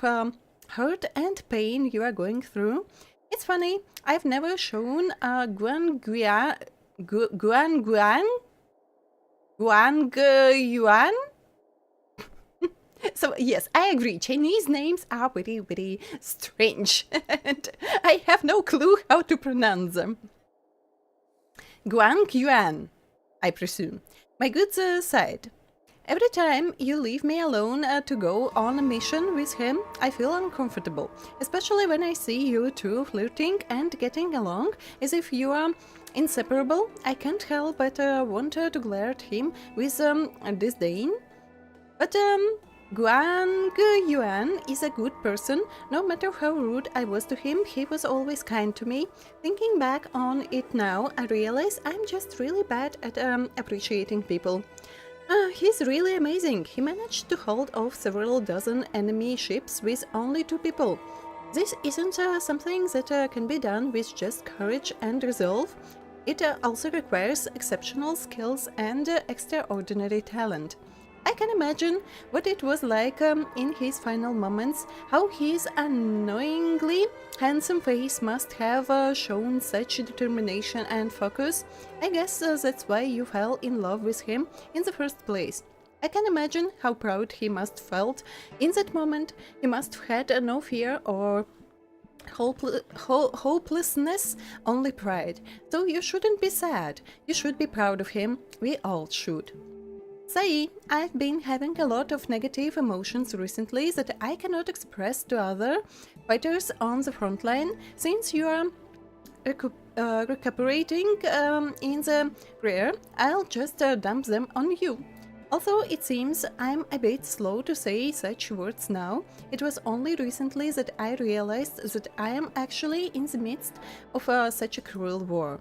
hurt and pain you are going through. It's funny, I've never shown Guan Yuan. So yes, I agree, Chinese names are very, very strange, and I have no clue how to pronounce them. Guan Yuan, I presume. My good side. Every time you leave me alone to go on a mission with him, I feel uncomfortable, especially when I see you two flirting and getting along as if you are inseparable. I can't help but want to glare at him with disdain. But Guan Yuan is a good person. No matter how rude I was to him, he was always kind to me. Thinking back on it now, I realize I'm just really bad at appreciating people. He's really amazing. He managed to hold off several dozen enemy ships with only 2 people. This isn't something that can be done with just courage and resolve. It also requires exceptional skills and extraordinary talent. I can imagine what it was like in his final moments, how his annoyingly handsome face must have shown such determination and focus. I guess that's why you fell in love with him in the first place. I can imagine how proud he must felt in that moment. He must have had no fear or hopelessness, only pride. So you shouldn't be sad. You should be proud of him. We all should. Sai, I've been having a lot of negative emotions recently that I cannot express to other fighters on the front line. Since you are recuperating in the rear, I'll just dump them on you. Although it seems I'm a bit slow to say such words now, it was only recently that I realized that I am actually in the midst of such a cruel war.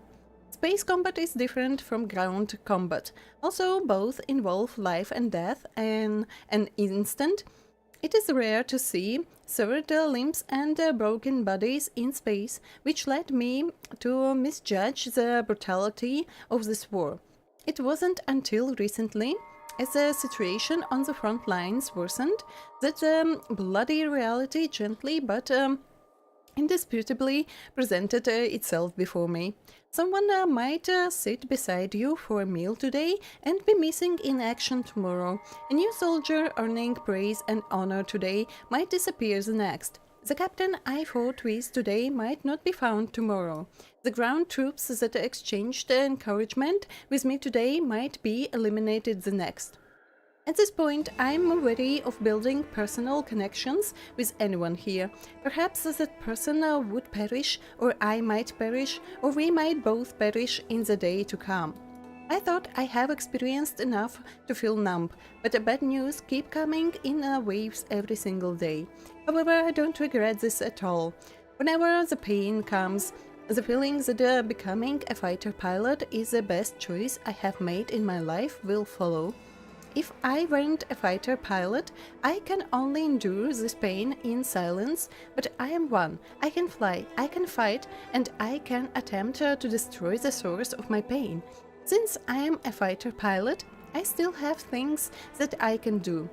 Space combat is different from ground combat. Also, both involve life and death in an instant. It is rare to see severed limbs and broken bodies in space, which led me to misjudge the brutality of this war. It wasn't until recently, as the situation on the front lines worsened, that the bloody reality gently but indisputably presented itself before me. Someone might sit beside you for a meal today and be missing in action tomorrow. A new soldier earning praise and honor today might disappear the next. The captain I fought with today might not be found tomorrow. The ground troops that exchanged encouragement with me today might be eliminated the next. At this point, I'm wary of building personal connections with anyone here. Perhaps that person would perish, or I might perish, or we might both perish in the day to come. I thought I have experienced enough to feel numb, but the bad news keep coming in waves every single day. However, I don't regret this at all. Whenever the pain comes, the feeling that becoming a fighter pilot is the best choice I have made in my life will follow. If I weren't a fighter pilot, I can only endure this pain in silence, but I am one. I can fly, I can fight, and I can attempt to destroy the source of my pain. Since I am a fighter pilot, I still have things that I can do.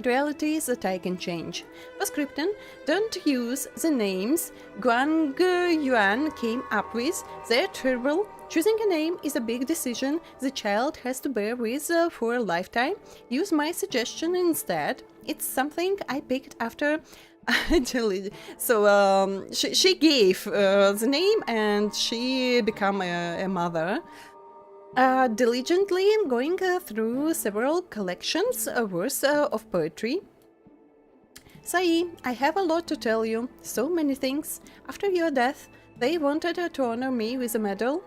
Realities that I can change. Postscriptum, don't use the names Guang Yuan came up with. They're terrible. Choosing a name is a big decision the child has to bear with for a lifetime. Use my suggestion instead. It's something I picked after she gave the name and she became a mother. Diligently going through several collections worth of poetry. Sai, I have a lot to tell you, so many things. After your death, they wanted to honor me with a medal.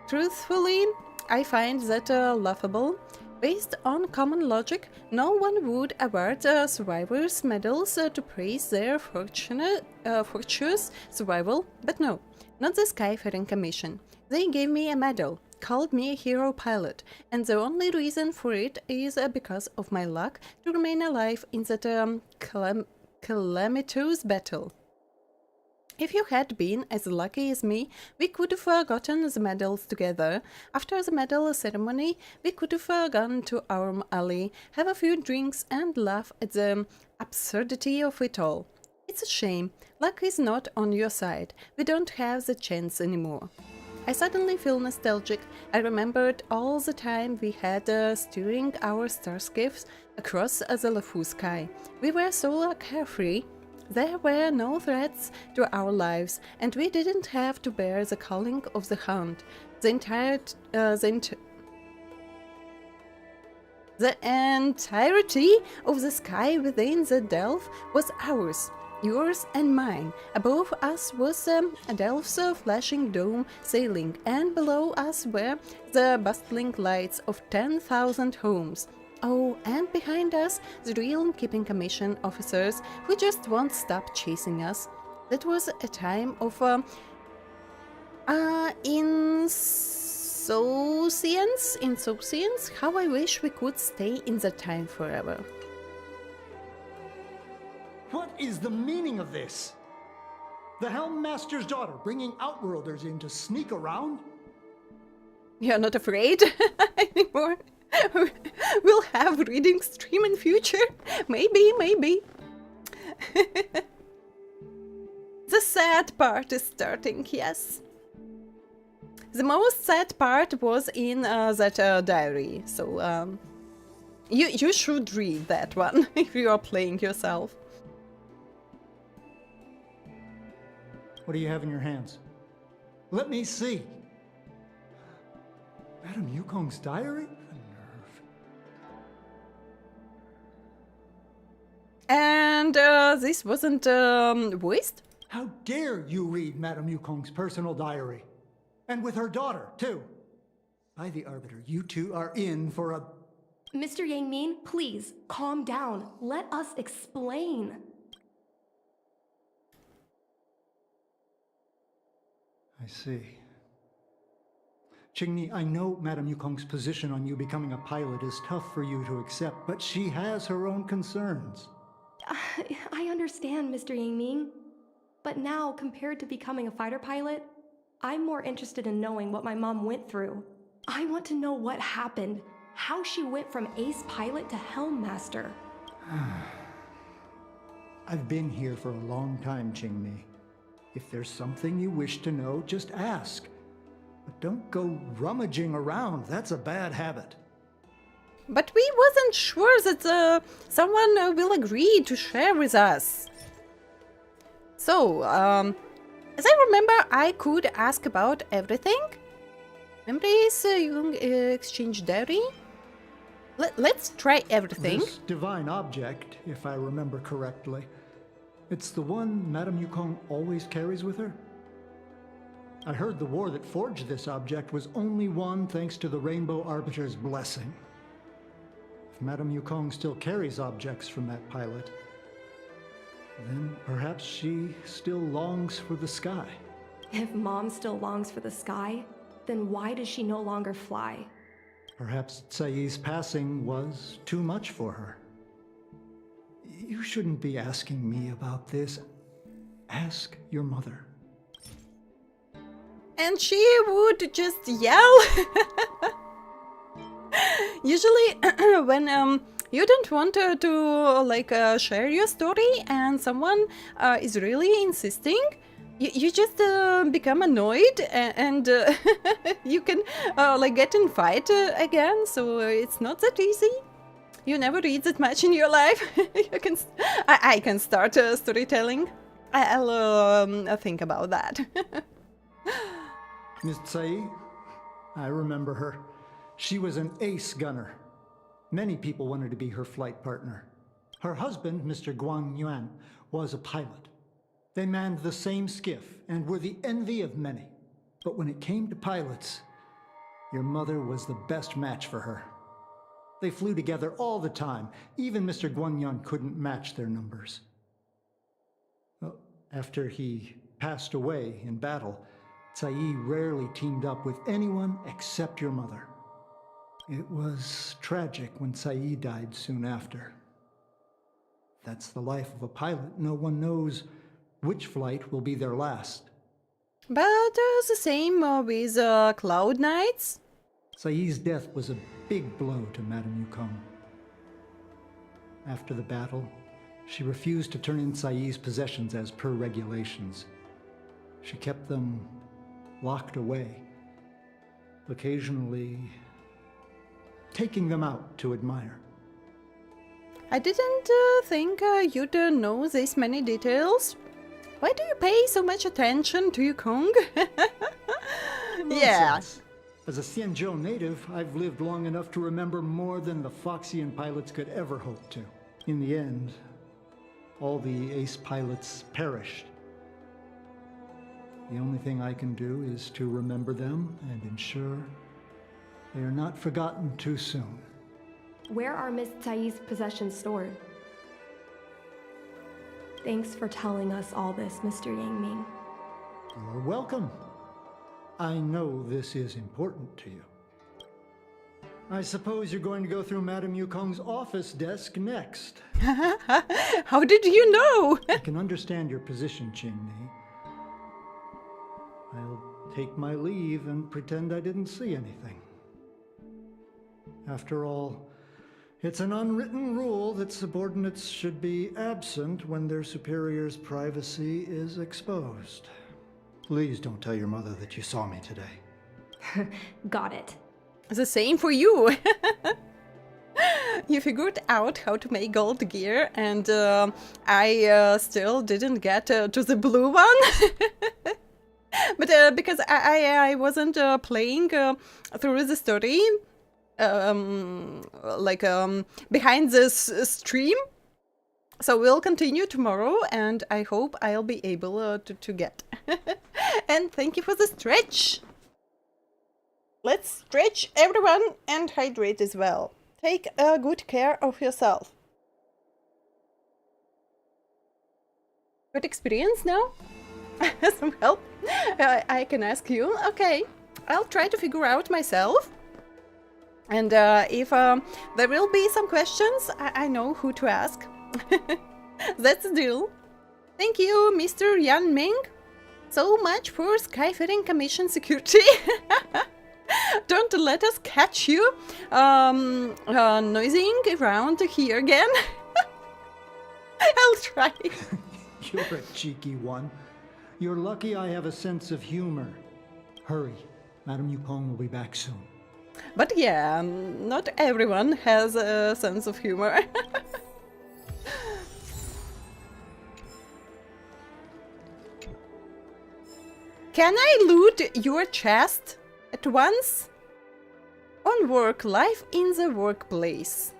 Truthfully, I find that laughable. Based on common logic, no one would award survivors medals to praise their fortuitous survival, but no, not the Skyfaring Commission. They gave me a medal, called me a hero pilot, and the only reason for it is because of my luck to remain alive in that calamitous battle. If you had been as lucky as me, we could have gotten the medals together. After the medal ceremony, we could have gone to our alley, have a few drinks and laugh at the absurdity of it all. It's a shame. Luck is not on your side. We don't have the chance anymore. I suddenly feel nostalgic. I remembered all the time we had steering our starships across the LUOFU sky. We were so carefree. There were no threats to our lives, and we didn't have to bear the calling of the hound. The entirety of the sky within the delve was ours. Yours and mine. Above us was Delph's flashing dome sailing, and below us were the bustling lights of 10,000 homes. Oh, and behind us, the Realm Keeping Commission officers who just won't stop chasing us. That was a time of insouciance. How I wish we could stay in that time forever. What is the meaning of this? The Helm Master's daughter bringing Outworlders in to sneak around? You're not afraid anymore? We'll have reading stream in future. Maybe. The sad part is starting, yes. The most sad part was in that diary, so you should read that one if you are playing yourself. What do you have in your hands? Let me see. Madame Yukong's diary? And this wasn't voiced? How dare you read Madame Yukong's personal diary? And with her daughter, too. By the Arbiter, you two are in for a... Mr. Yang Min, please, calm down. Let us explain. I see. Qingni, I know Madame Yukong's position on you becoming a pilot is tough for you to accept, but she has her own concerns. I understand, Mr. Yingming. But now, compared to becoming a fighter pilot, I'm more interested in knowing what my mom went through. I want to know what happened, how she went from ace pilot to helm master. I've been here for a long time, Qingmi. If there's something you wish to know, just ask. But don't go rummaging around. That's a bad habit. But we wasn't sure that someone will agree to share with us. So, as I remember, I could ask about everything. Memories, exchange diary. Let's try everything. This divine object, if I remember correctly, it's the one Madame Yukong always carries with her? I heard the war that forged this object was only won thanks to the Rainbow Arbiter's blessing. If Madame Yukong still carries objects from that pilot, then perhaps she still longs for the sky. If Mom still longs for the sky, then why does she no longer fly? Perhaps Tsai's passing was too much for her. You shouldn't be asking me about this. Ask your mother. And she would just yell. Usually, when you don't want to share your story and someone is really insisting, you just become annoyed and you can get in fight again. So it's not that easy. You never read that much in your life. I can start storytelling. I'll think about that. Miss Tsai, I remember her. She was an ace gunner. Many people wanted to be her flight partner. Her husband, Mr. Guang Yuan, was a pilot. They manned the same skiff and were the envy of many. But when it came to pilots, your mother was the best match for her. They flew together all the time. Even Mr. Guangyun couldn't match their numbers. Well, after he passed away in battle, Tsai rarely teamed up with anyone except your mother. It was tragic when Tsai died soon after. That's the life of a pilot. No one knows which flight will be their last. But the same with Cloud Knights. Tsai's death was a big blow to Madame Yukong. After the battle, she refused to turn in Tsai's possessions as per regulations. She kept them locked away, occasionally taking them out to admire. I didn't think you'd know this many details. Why do you pay so much attention to Yukong? Yeah. As a XIANZHOU native, I've lived long enough to remember more than the Foxian pilots could ever hope to. In the end, all the ace pilots perished. The only thing I can do is to remember them and ensure they are not forgotten too soon. Where are Miss Tsai's possessions stored? Thanks for telling us all this, Mr. Yangming. You're welcome. I know this is important to you. I suppose you're going to go through Madame Yukong's office desk next. How did you know? I can understand your position, Qingni. I'll take my leave and pretend I didn't see anything. After all, it's an unwritten rule that subordinates should be absent when their superior's privacy is exposed. Please don't tell your mother that you saw me today. Got it. The same for you. You figured out how to make gold gear, and I still didn't get to the blue one. But because I wasn't playing through the story, behind this stream. So we'll continue tomorrow, and I hope I'll be able to get. And thank you for the stretch. Let's stretch, everyone, and hydrate as well. Take good care of yourself. Good experience now? Some help? I can ask you. Okay. I'll try to figure out myself. And if there will be some questions, I know who to ask. That's the deal. Thank you, Mr. Yan Ming, so much for Skyfaring Commission security. Don't let us catch you noising around here again. I'll try. You're a cheeky one. You're lucky I have a sense of humor. Hurry, Madame Yukong will be back soon. But yeah, not everyone has a sense of humor. Can I loot your chest at once? On work, life in the workplace.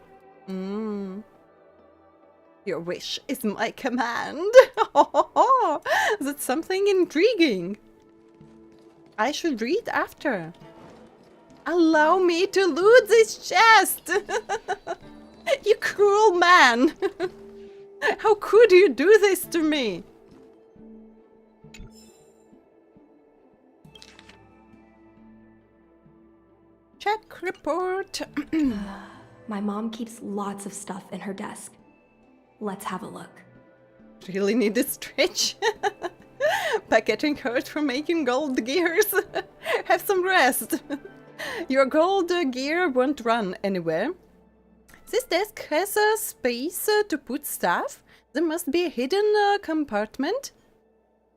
Your wish is my command. That's something intriguing. I should read after. Allow me to loot this chest. You cruel man. How could you do this to me? Check report. My mom keeps lots of stuff in her desk. Let's have a look. Really need a stretch. By getting hurt from making gold gears. Have some rest. Your gold gear won't run anywhere. This desk has a space to put stuff. There must be a hidden compartment.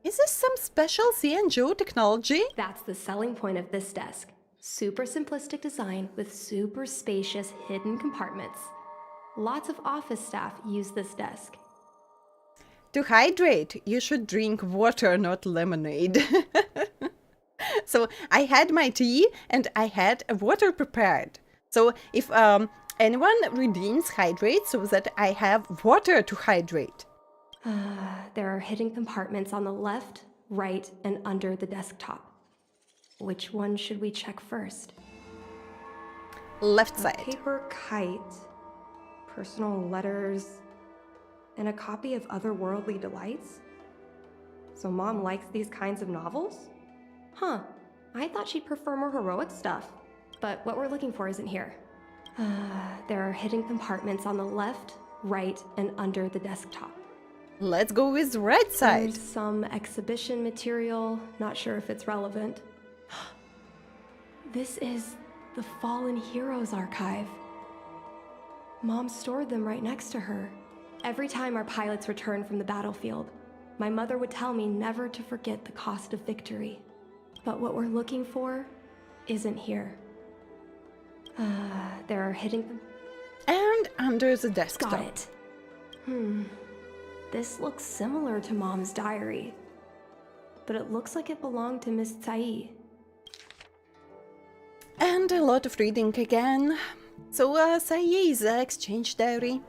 Is this some special XIANZHOU technology? That's the selling point of this desk. Super simplistic design with super spacious hidden compartments. Lots of office staff use this desk. To hydrate, you should drink water, not lemonade. So I had my tea and I had water prepared. So if anyone redeems hydrate so that I have water to hydrate. There are hidden compartments on the left, right, and under the desktop. Which one should we check first? Left side. A paper kite, personal letters, and a copy of Otherworldly Delights? So Mom likes these kinds of novels? Huh, I thought she'd prefer more heroic stuff. But what we're looking for isn't here. There are hidden compartments on the left, right, and under the desktop. Let's go with right side. There's some exhibition material, not sure if it's relevant. This is the Fallen Heroes archive. Mom stored them right next to her. Every time our pilots returned from the battlefield, my mother would tell me never to forget the cost of victory. But what we're looking for isn't here. There are hidden... And under the desktop. Got it. This looks similar to Mom's diary. But it looks like it belonged to Miss Tsai. And a lot of reading again. So, Tsai's exchange diary.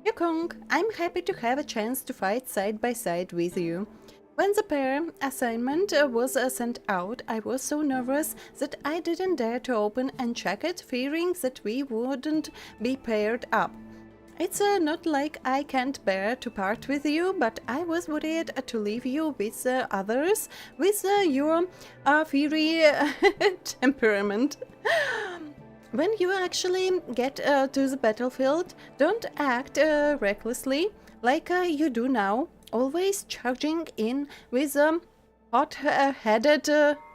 Yukong, I'm happy to have a chance to fight side by side with you. When the pair assignment was sent out, I was so nervous that I didn't dare to open and check it, fearing that we wouldn't be paired up. It's not like I can't bear to part with you, but I was worried to leave you with others, with your fiery temperament. When you actually get to the battlefield, don't act recklessly like you do now, always charging in with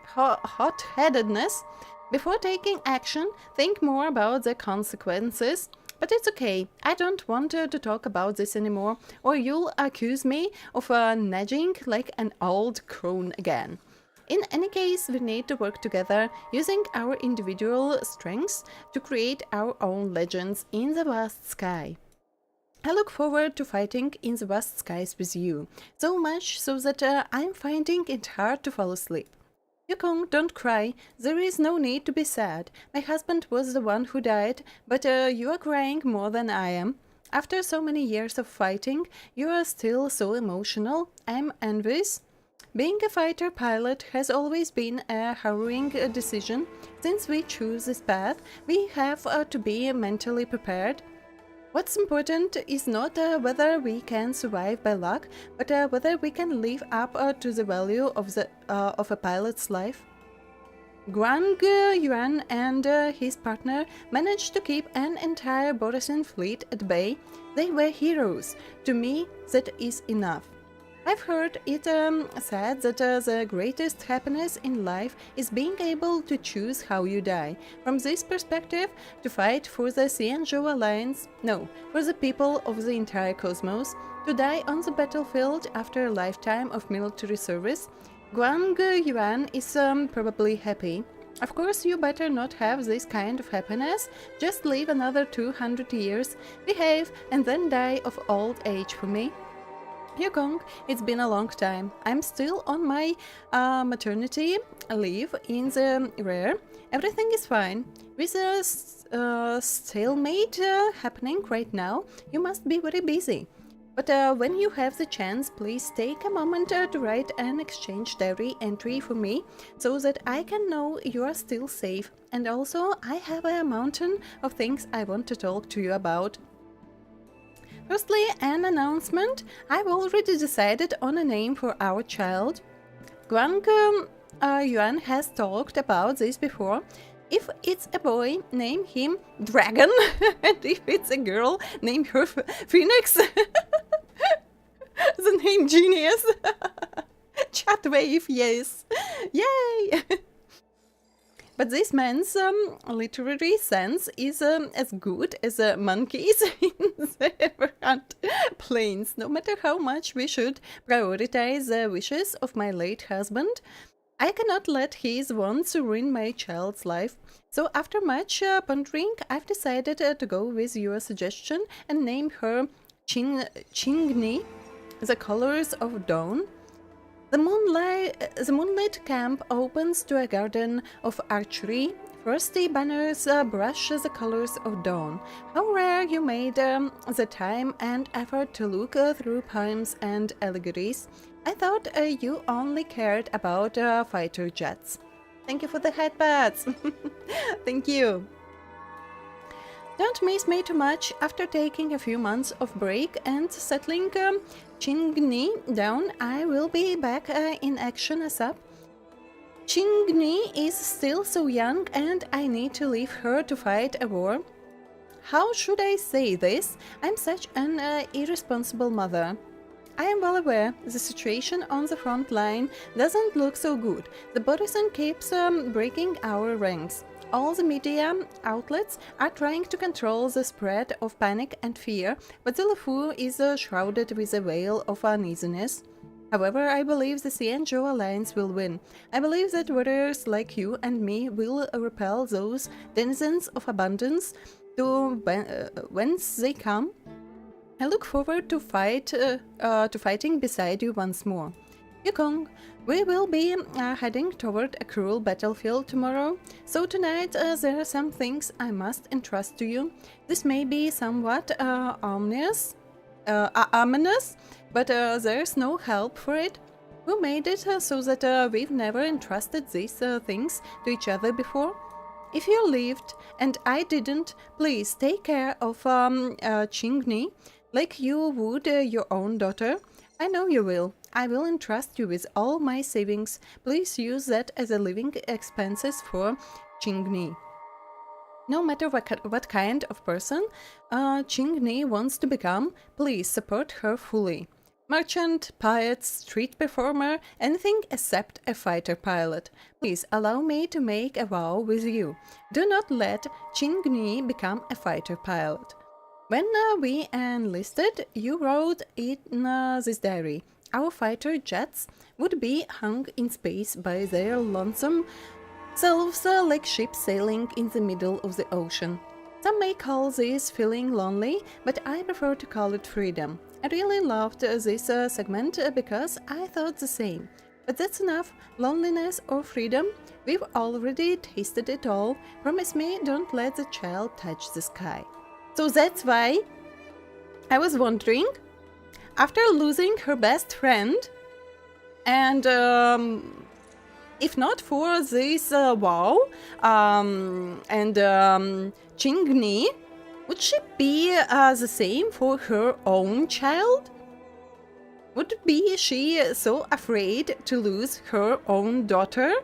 hot-headedness. Before taking action, think more about the consequences. But it's okay, I don't want to talk about this anymore, or you'll accuse me of nudging like an old crone again. In any case, we need to work together, using our individual strengths to create our own legends in the vast sky. I look forward to fighting in the vast skies with you, so much so that I'm finding it hard to fall asleep. Yukong, don't cry. There is no need to be sad. My husband was the one who died, but you are crying more than I am. After so many years of fighting, you are still so emotional. I'm envious. Being a fighter pilot has always been a harrowing decision. Since we choose this path, we have to be mentally prepared. What's important is not whether we can survive by luck, but whether we can live up to the value of a pilot's life. Guang Yuan and his partner managed to keep an entire Borisan fleet at bay. They were heroes. To me, that is enough. I've heard it said that the greatest happiness in life is being able to choose how you die. From this perspective, to fight for the XIANZHOU Alliance, no, for the people of the entire cosmos, to die on the battlefield after a lifetime of military service, Guang Yuan is probably happy. Of course, you better not have this kind of happiness. Just live another 200 years, behave, and then die of old age for me. Yukong, it's been a long time. I'm still on my maternity leave in the rear. Everything is fine. With a stalemate happening right now, you must be very busy. But when you have the chance, please take a moment to write an exchange diary entry for me, so that I can know you are still safe. And also, I have a mountain of things I want to talk to you about. Firstly, an announcement. I've already decided on a name for our child. Guang Yuan has talked about this before. If it's a boy, name him Dragon, and if it's a girl, name her Phoenix. The name genius. Chat wave, yes. Yay! But this man's literary sense is as good as monkeys in the Everhunt plains. No matter how much we should prioritize the wishes of my late husband, I cannot let his wants ruin my child's life. So after much pondering, I've decided to go with your suggestion and name her Igni, the colors of dawn. The moonlit camp opens to a garden of archery. Frosty banners brush the colors of dawn. How rare you made the time and effort to look through poems and allegories. I thought you only cared about fighter jets. Thank you for the headpads. Thank you. Don't miss me too much. After taking a few months of break and settling Igni down, I will be back in action ASAP. Igni is still so young and I need to leave her to fight a war. How should I say this? I'm such an irresponsible mother. I am well aware the situation on the front line doesn't look so good. The Borisan keeps breaking our ranks. All the media outlets are trying to control the spread of panic and fear, but the LUOFU is shrouded with a veil of uneasiness. However, I believe the XIANZHOU Alliance will win. I believe that warriors like you and me will repel those denizens of abundance to whence they come. I look forward to fighting beside you once more. Yukong, we will be heading toward a cruel battlefield tomorrow, so tonight there are some things I must entrust to you. This may be somewhat ominous, but there's no help for it. Who made it so that we've never entrusted these things to each other before? If you lived and I didn't, please take care of Igni like you would your own daughter. I know you will. I will entrust you with all my savings. Please use that as a living expenses for Igni. No matter what kind of person Igni wants to become, please support her fully. Merchant, poet, street performer, anything except a fighter pilot. Please allow me to make a vow with you. Do not let Igni become a fighter pilot. When we enlisted, you wrote in this diary, our fighter jets would be hung in space by their lonesome selves like ships sailing in the middle of the ocean. Some may call this feeling lonely, but I prefer to call it freedom. I really loved this segment because I thought the same. But that's enough. Loneliness or freedom? We've already tasted it all. Promise me, don't let the child touch the sky. So that's why I was wondering, after losing her best friend, and if not for this vow and Igni, would she be the same for her own child? Would be she so afraid to lose her own daughter?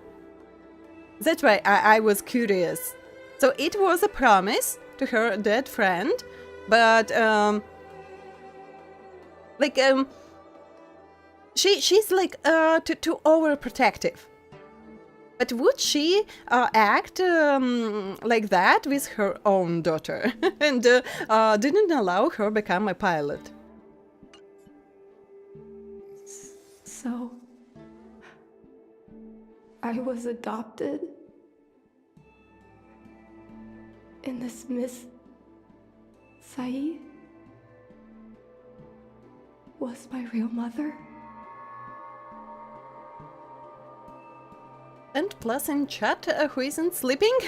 That's why I was curious. So it was a promise to her dead friend, but like she's like too overprotective. But would she act like that with her own daughter and didn't allow her become a pilot? So, I was adopted? And this Miss Sai was my real mother? And plus in chat, who isn't sleeping?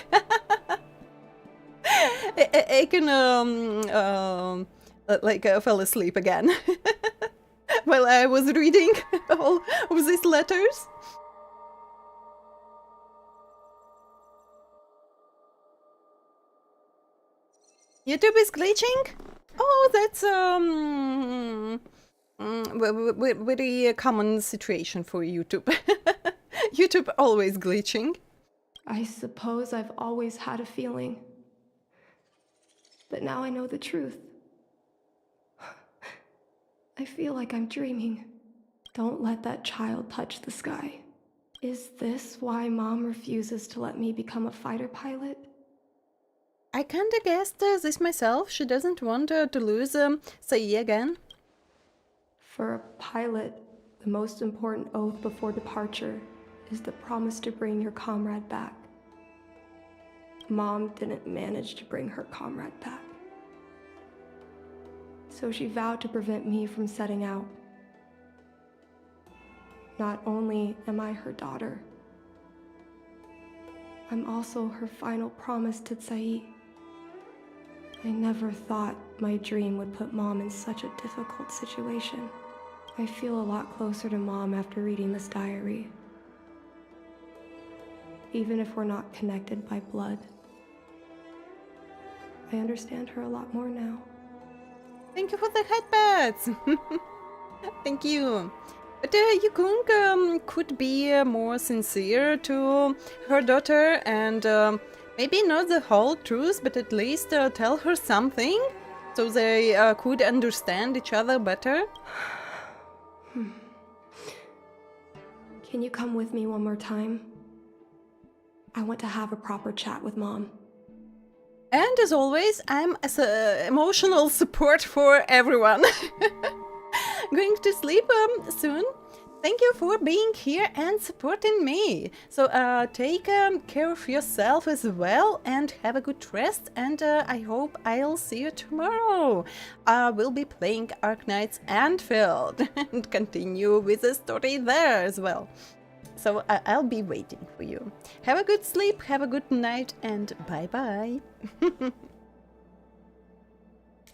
I can fell asleep again while I was reading all of these letters. YouTube is glitching? Oh, that's very common situation for YouTube. YouTube always glitching. I suppose I've always had a feeling. But now I know the truth. I feel like I'm dreaming. Don't let that child touch the sky. Is this why Mom refuses to let me become a fighter pilot? I kinda guessed this myself. She doesn't want to lose Sai again. For a pilot, the most important oath before departure is the promise to bring your comrade back. Mom didn't manage to bring her comrade back. So she vowed to prevent me from setting out. Not only am I her daughter, I'm also her final promise to Tsai. I never thought my dream would put Mom in such a difficult situation. I feel a lot closer to Mom after reading this diary. Even if we're not connected by blood. I understand her a lot more now. Thank you for the headbats! Thank you. But Yukung could be more sincere to her daughter and maybe not the whole truth, but at least tell her something so they could understand each other better. Can you come with me one more time? I want to have a proper chat with Mom. And as always, I'm as emotional support for everyone. Going to sleep soon. Thank you for being here and supporting me. So take care of yourself as well and have a good rest. And I hope I'll see you tomorrow. We'll be playing Arknight's Anfield and continue with the story there as well. So I'll be waiting for you. Have a good sleep, have a good night, and bye-bye.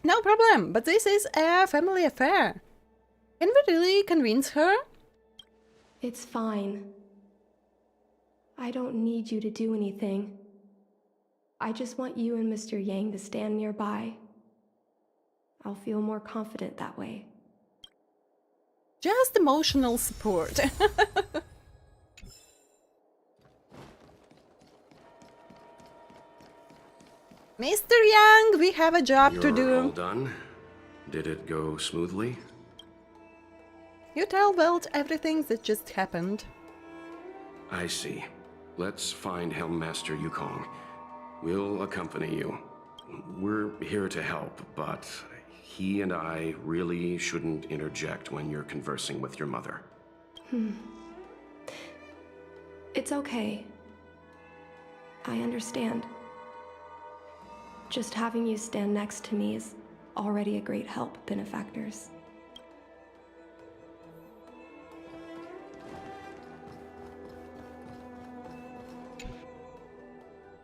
No problem, but this is a family affair. Can we really convince her? It's fine. I don't need you to do anything. I just want you and Mr. Yang to stand nearby. I'll feel more confident that way. Just emotional support. Mr. Yang, we have a job to do. You're all done? Did it go smoothly? You tell Welt everything that just happened. I see. Let's find Helmmaster Yukong. We'll accompany you. We're here to help, but he and I really shouldn't interject when you're conversing with your mother. It's okay. I understand. Just having you stand next to me is already a great help, benefactors.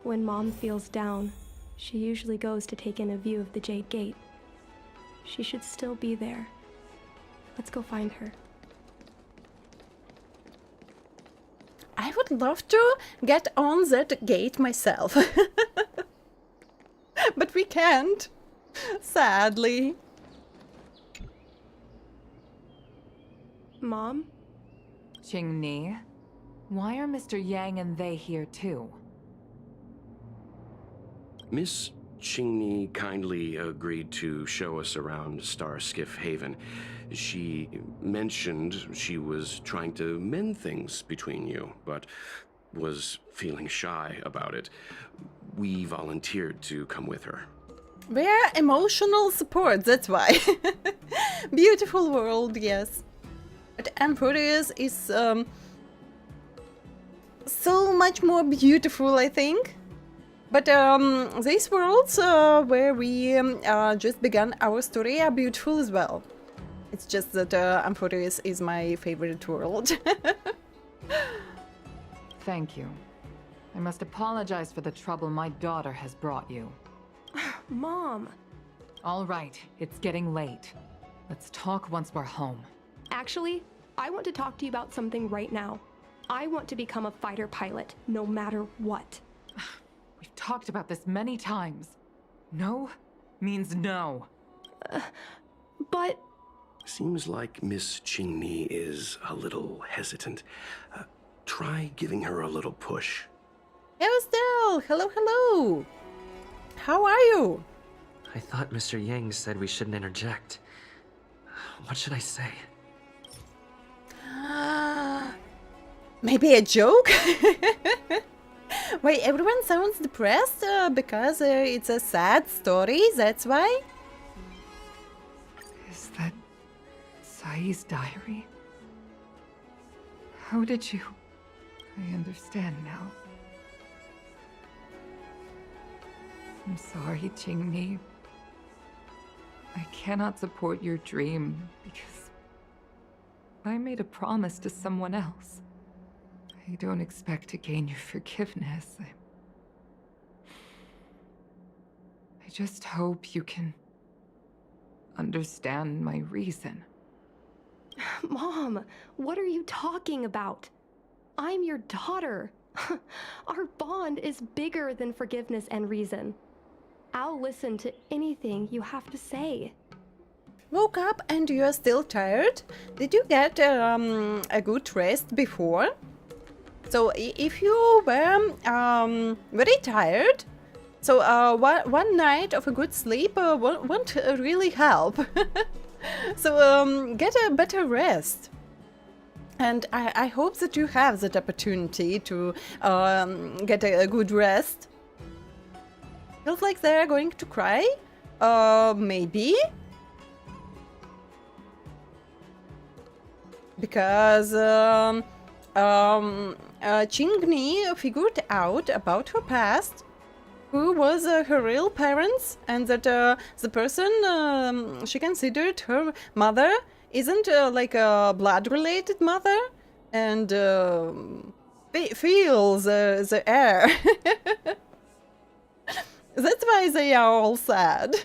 When Mom feels down, she usually goes to take in a view of the Jade Gate. She should still be there. Let's go find her. I would love to get on that gate myself. But we can't, sadly. Mom? Qingni, Why are Mr. Yang and they here too? Miss Qingni kindly agreed to show us around Starskiff Haven. She mentioned she was trying to mend things between you, but was feeling shy about it. We volunteered to come with her. We're emotional support, that's why. Beautiful world, yes. But Empress is so much more beautiful, I think. But these worlds where we just began our story are beautiful as well. It's just that Empress is my favorite world. Thank you. I must apologize for the trouble my daughter has brought you. Mom! All right, it's getting late. Let's talk once we're home. Actually, I want to talk to you about something right now. I want to become a fighter pilot, no matter what. We've talked about this many times. No means no. But... Seems like Miss Qingni is a little hesitant. Try giving her a little push. Hello, Estelle! Hello, hello! How are you? I thought Mr. Yang said we shouldn't interject. What should I say? Maybe a joke? Wait, everyone sounds depressed because it's a sad story, that's why? Is that Sai's diary? How did you... I understand now. I'm sorry, Qingni. I cannot support your dream because I made a promise to someone else. I don't expect to gain your forgiveness. I just hope you can understand my reason. Mom, what are you talking about? I'm your daughter. Our bond is bigger than forgiveness and reason. I'll listen to anything you have to say. Woke up and you're still tired? Did you get a good rest before? So if you were very tired, so one night of a good sleep won't really help. So get a better rest. And I hope that you have that opportunity to get a good rest. Feels like they're going to cry? Maybe? Because Qingni figured out about her past, who was her real parents, and that the person she considered her mother isn't like a blood-related mother, and feels the air. That's why they are all sad.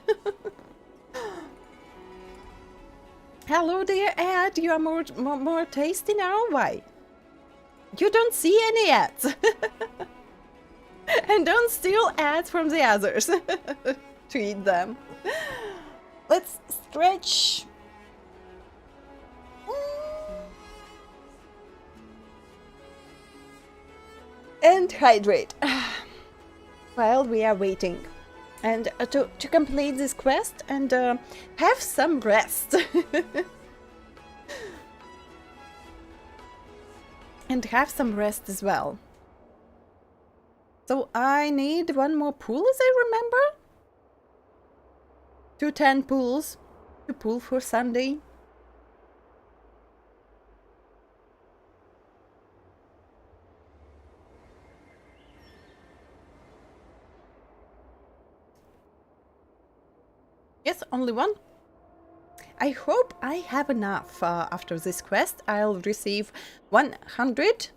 Hello there, Ed. You are more tasty now? Why? You don't see any ads. And don't steal ads from the others to eat them. Let's stretch. And hydrate while we are waiting. And to complete this quest and have some rest. And have some rest as well. So I need one more pool, as I remember. 210 pools to pool for Sunday. Yes, only one. I hope I have enough. After this quest, I'll receive 100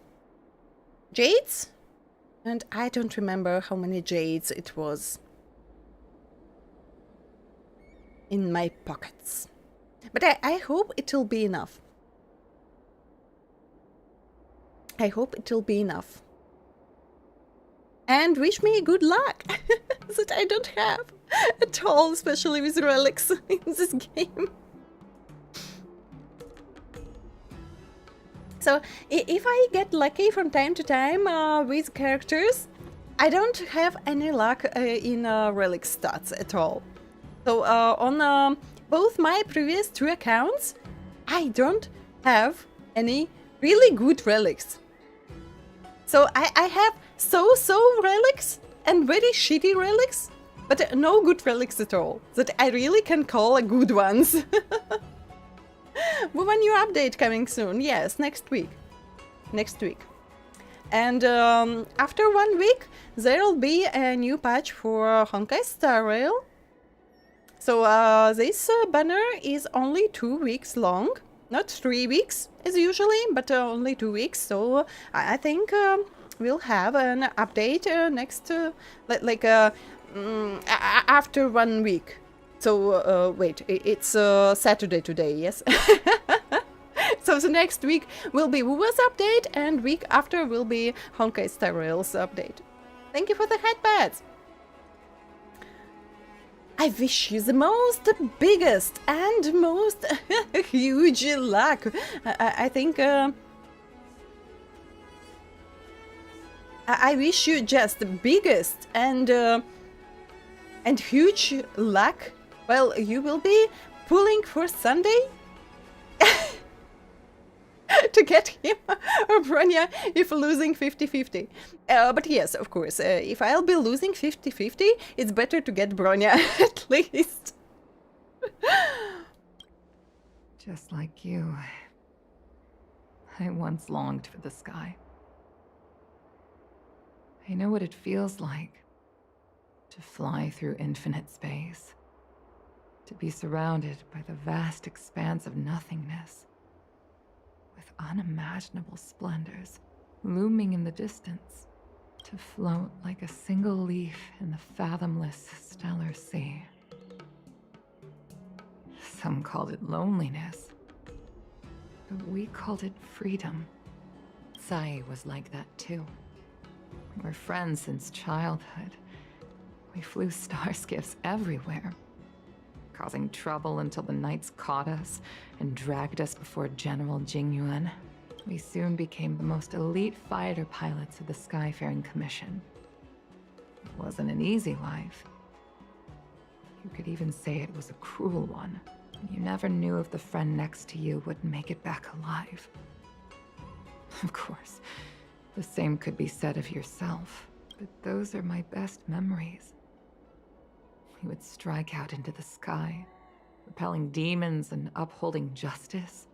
jades. And I don't remember how many jades it was in my pockets. But I hope it'll be enough. I hope it'll be enough. And wish me good luck that I don't have at all, especially with relics in this game. So if I get lucky from time to time with characters, I don't have any luck in relic stats at all. So on both my previous 2 accounts, I don't have any really good relics. So I have so relics and very shitty relics, but no good relics at all that I really can call a good ones. With a new update coming soon, yes, next week. Next week. And after 1 week, there'll be a new patch for Honkai Star Rail. So this banner is only 2 weeks long, not 3 weeks as usually, but only 2 weeks. So I think we'll have an update next, after 1 week. So wait, it's Saturday today, yes? So the next week will be Wuwa's update, and week after will be Honkai Star Rail's update. Thank you for the headpads! I wish you the most biggest and most huge luck. I think I wish you just the biggest and huge luck. Well, you will be pulling for Sunday to get him or Bronya if losing 50-50. But yes, of course, if I'll be losing 50-50, it's better to get Bronya at least. Just like you, I once longed for the sky. I know what it feels like to fly through infinite space, to be surrounded by the vast expanse of nothingness, with unimaginable splendors looming in the distance, to float like a single leaf in the fathomless stellar sea. Some called it loneliness, but we called it freedom. Sai was like that too. We were friends since childhood. We flew starskiffs everywhere, causing trouble until the knights caught us and dragged us before General Jingyuan. We soon became the most elite fighter pilots of the Skyfaring Commission. It wasn't an easy life. You could even say it was a cruel one. You never knew if the friend next to you would make it back alive. Of course, the same could be said of yourself, but those are my best memories. We would strike out into the sky, repelling demons and upholding justice.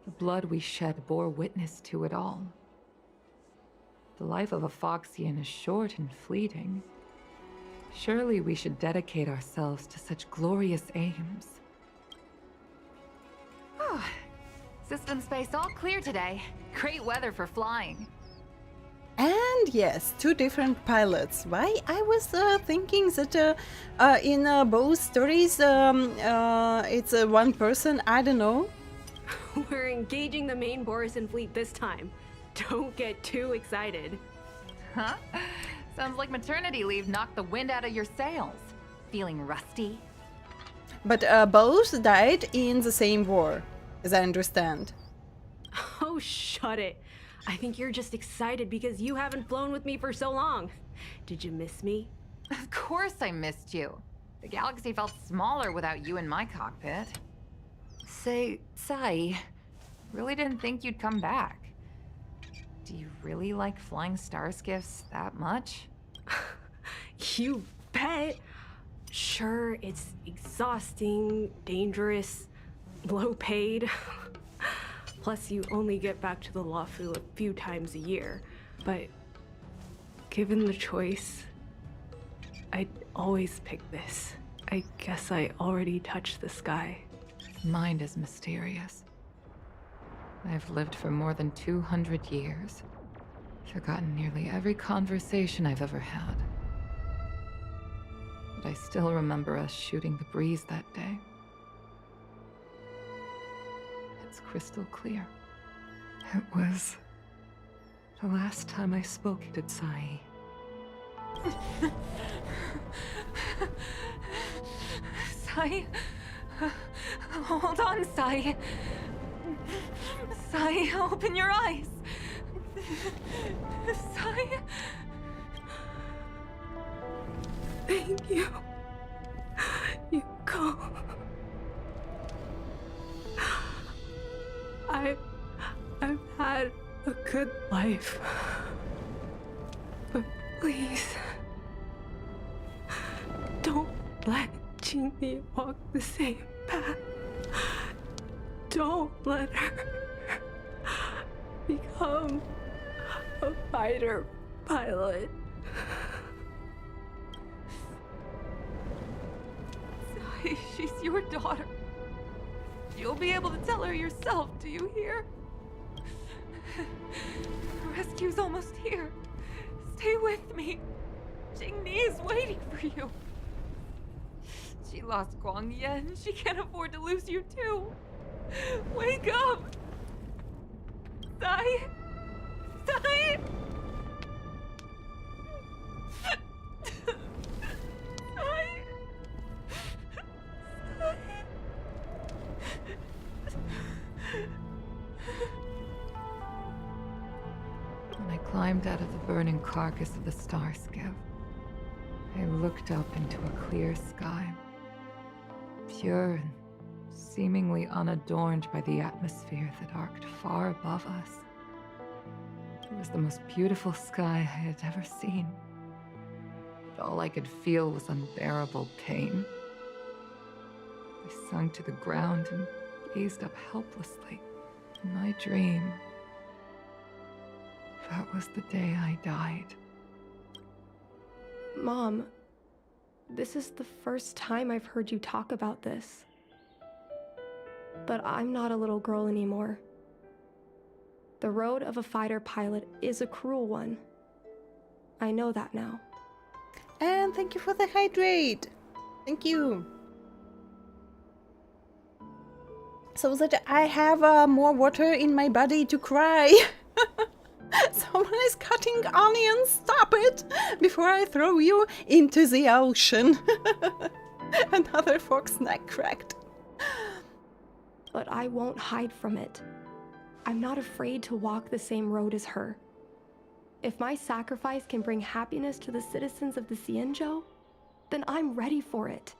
The blood we shed bore witness to it all. The life of a Foxian is short and fleeting. Surely we should dedicate ourselves to such glorious aims. System space all clear today. Great weather for flying. And yes, 2 different pilots. Why? I was thinking that in both stories it's one person, I don't know. We're engaging the main Borisan fleet this time. Don't get too excited. Huh? Sounds like maternity leave knocked the wind out of your sails. Feeling rusty? But both died in the same war, as I understand. Oh, shut it. I think you're just excited because you haven't flown with me for so long. Did you miss me? Of course I missed you. The galaxy felt smaller without you in my cockpit. Say, Sai, really didn't think you'd come back. Do you really like flying starskiffs that much? You bet. Sure, it's exhausting, dangerous, low paid. Plus, you only get back to the LUOFU a few times a year. But given the choice, I'd always pick this. I guess I already touched the sky. Mind is mysterious. I've lived for more than 200 years. Forgotten nearly every conversation I've ever had. But I still remember us shooting the breeze that day. It's crystal clear. It was the last time I spoke to Sai. Sai? Hold on, Sai. Sai, open your eyes. Sai. Thank you. You go. I've had a good life. But please, don't let Igni walk the same path. Don't let her become a fighter pilot. Sai, she's your daughter. You'll be able to tell her yourself, do you hear? The rescue's almost here. Stay with me. Igni is waiting for you. She lost Guangyan. She can't afford to lose you too. Wake up! Sai! Sai! When I climbed out of the burning carcass of the star skiff, I looked up into a clear sky, pure and seemingly unadorned by the atmosphere that arced far above us. It was the most beautiful sky I had ever seen. But all I could feel was unbearable pain. I sunk to the ground and gazed up helplessly. In my dream, that was the day I died. Mom, this is the first time I've heard you talk about this. But I'm not a little girl anymore. The road of a fighter pilot is a cruel one. I know that now. And thank you for the hydrate. Thank you. So that I have more water in my body to cry. Someone is cutting onions. Stop it before I throw you into the ocean. Another fox neck cracked. But I won't hide from it. I'm not afraid to walk the same road as her. If my sacrifice can bring happiness to the citizens of the XIANZHOU, then I'm ready for it.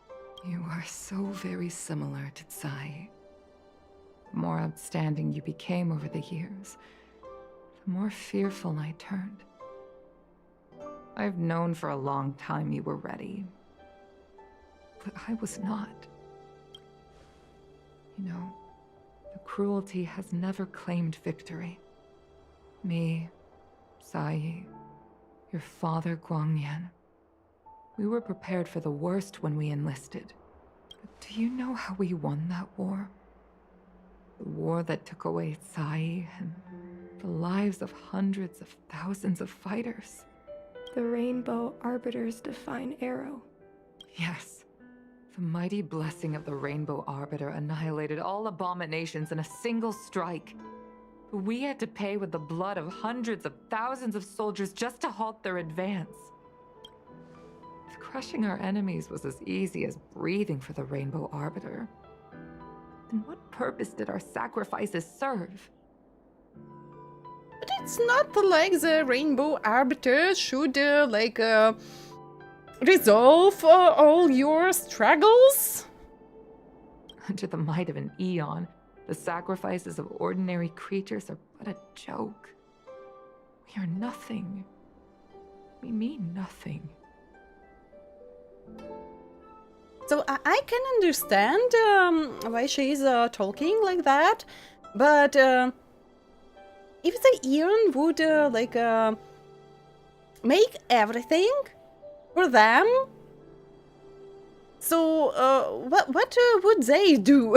You are so very similar to Tsai. The more outstanding you became over the years, the more fearful I turned. I've known for a long time you were ready, but I was not. You know, the cruelty has never claimed victory. Me, Sai, your father Guangyan. We were prepared for the worst when we enlisted. But do you know how we won that war? The war that took away Tsai and the lives of hundreds of thousands of fighters. The Rainbow Arbiter's divine arrow. Yes. The mighty blessing of the Rainbow Arbiter annihilated all abominations in a single strike. We had to pay with the blood of hundreds of thousands of soldiers just to halt their advance. If crushing our enemies was as easy as breathing for the Rainbow Arbiter, then what purpose did our sacrifices serve? But it's not like the Rainbow Arbiter should, resolve all your struggles? Under the might of an eon, the sacrifices of ordinary creatures are but a joke. We are nothing. We mean nothing. So I can understand why she's talking like that, but if the Eon would make everything for them, so what would they do?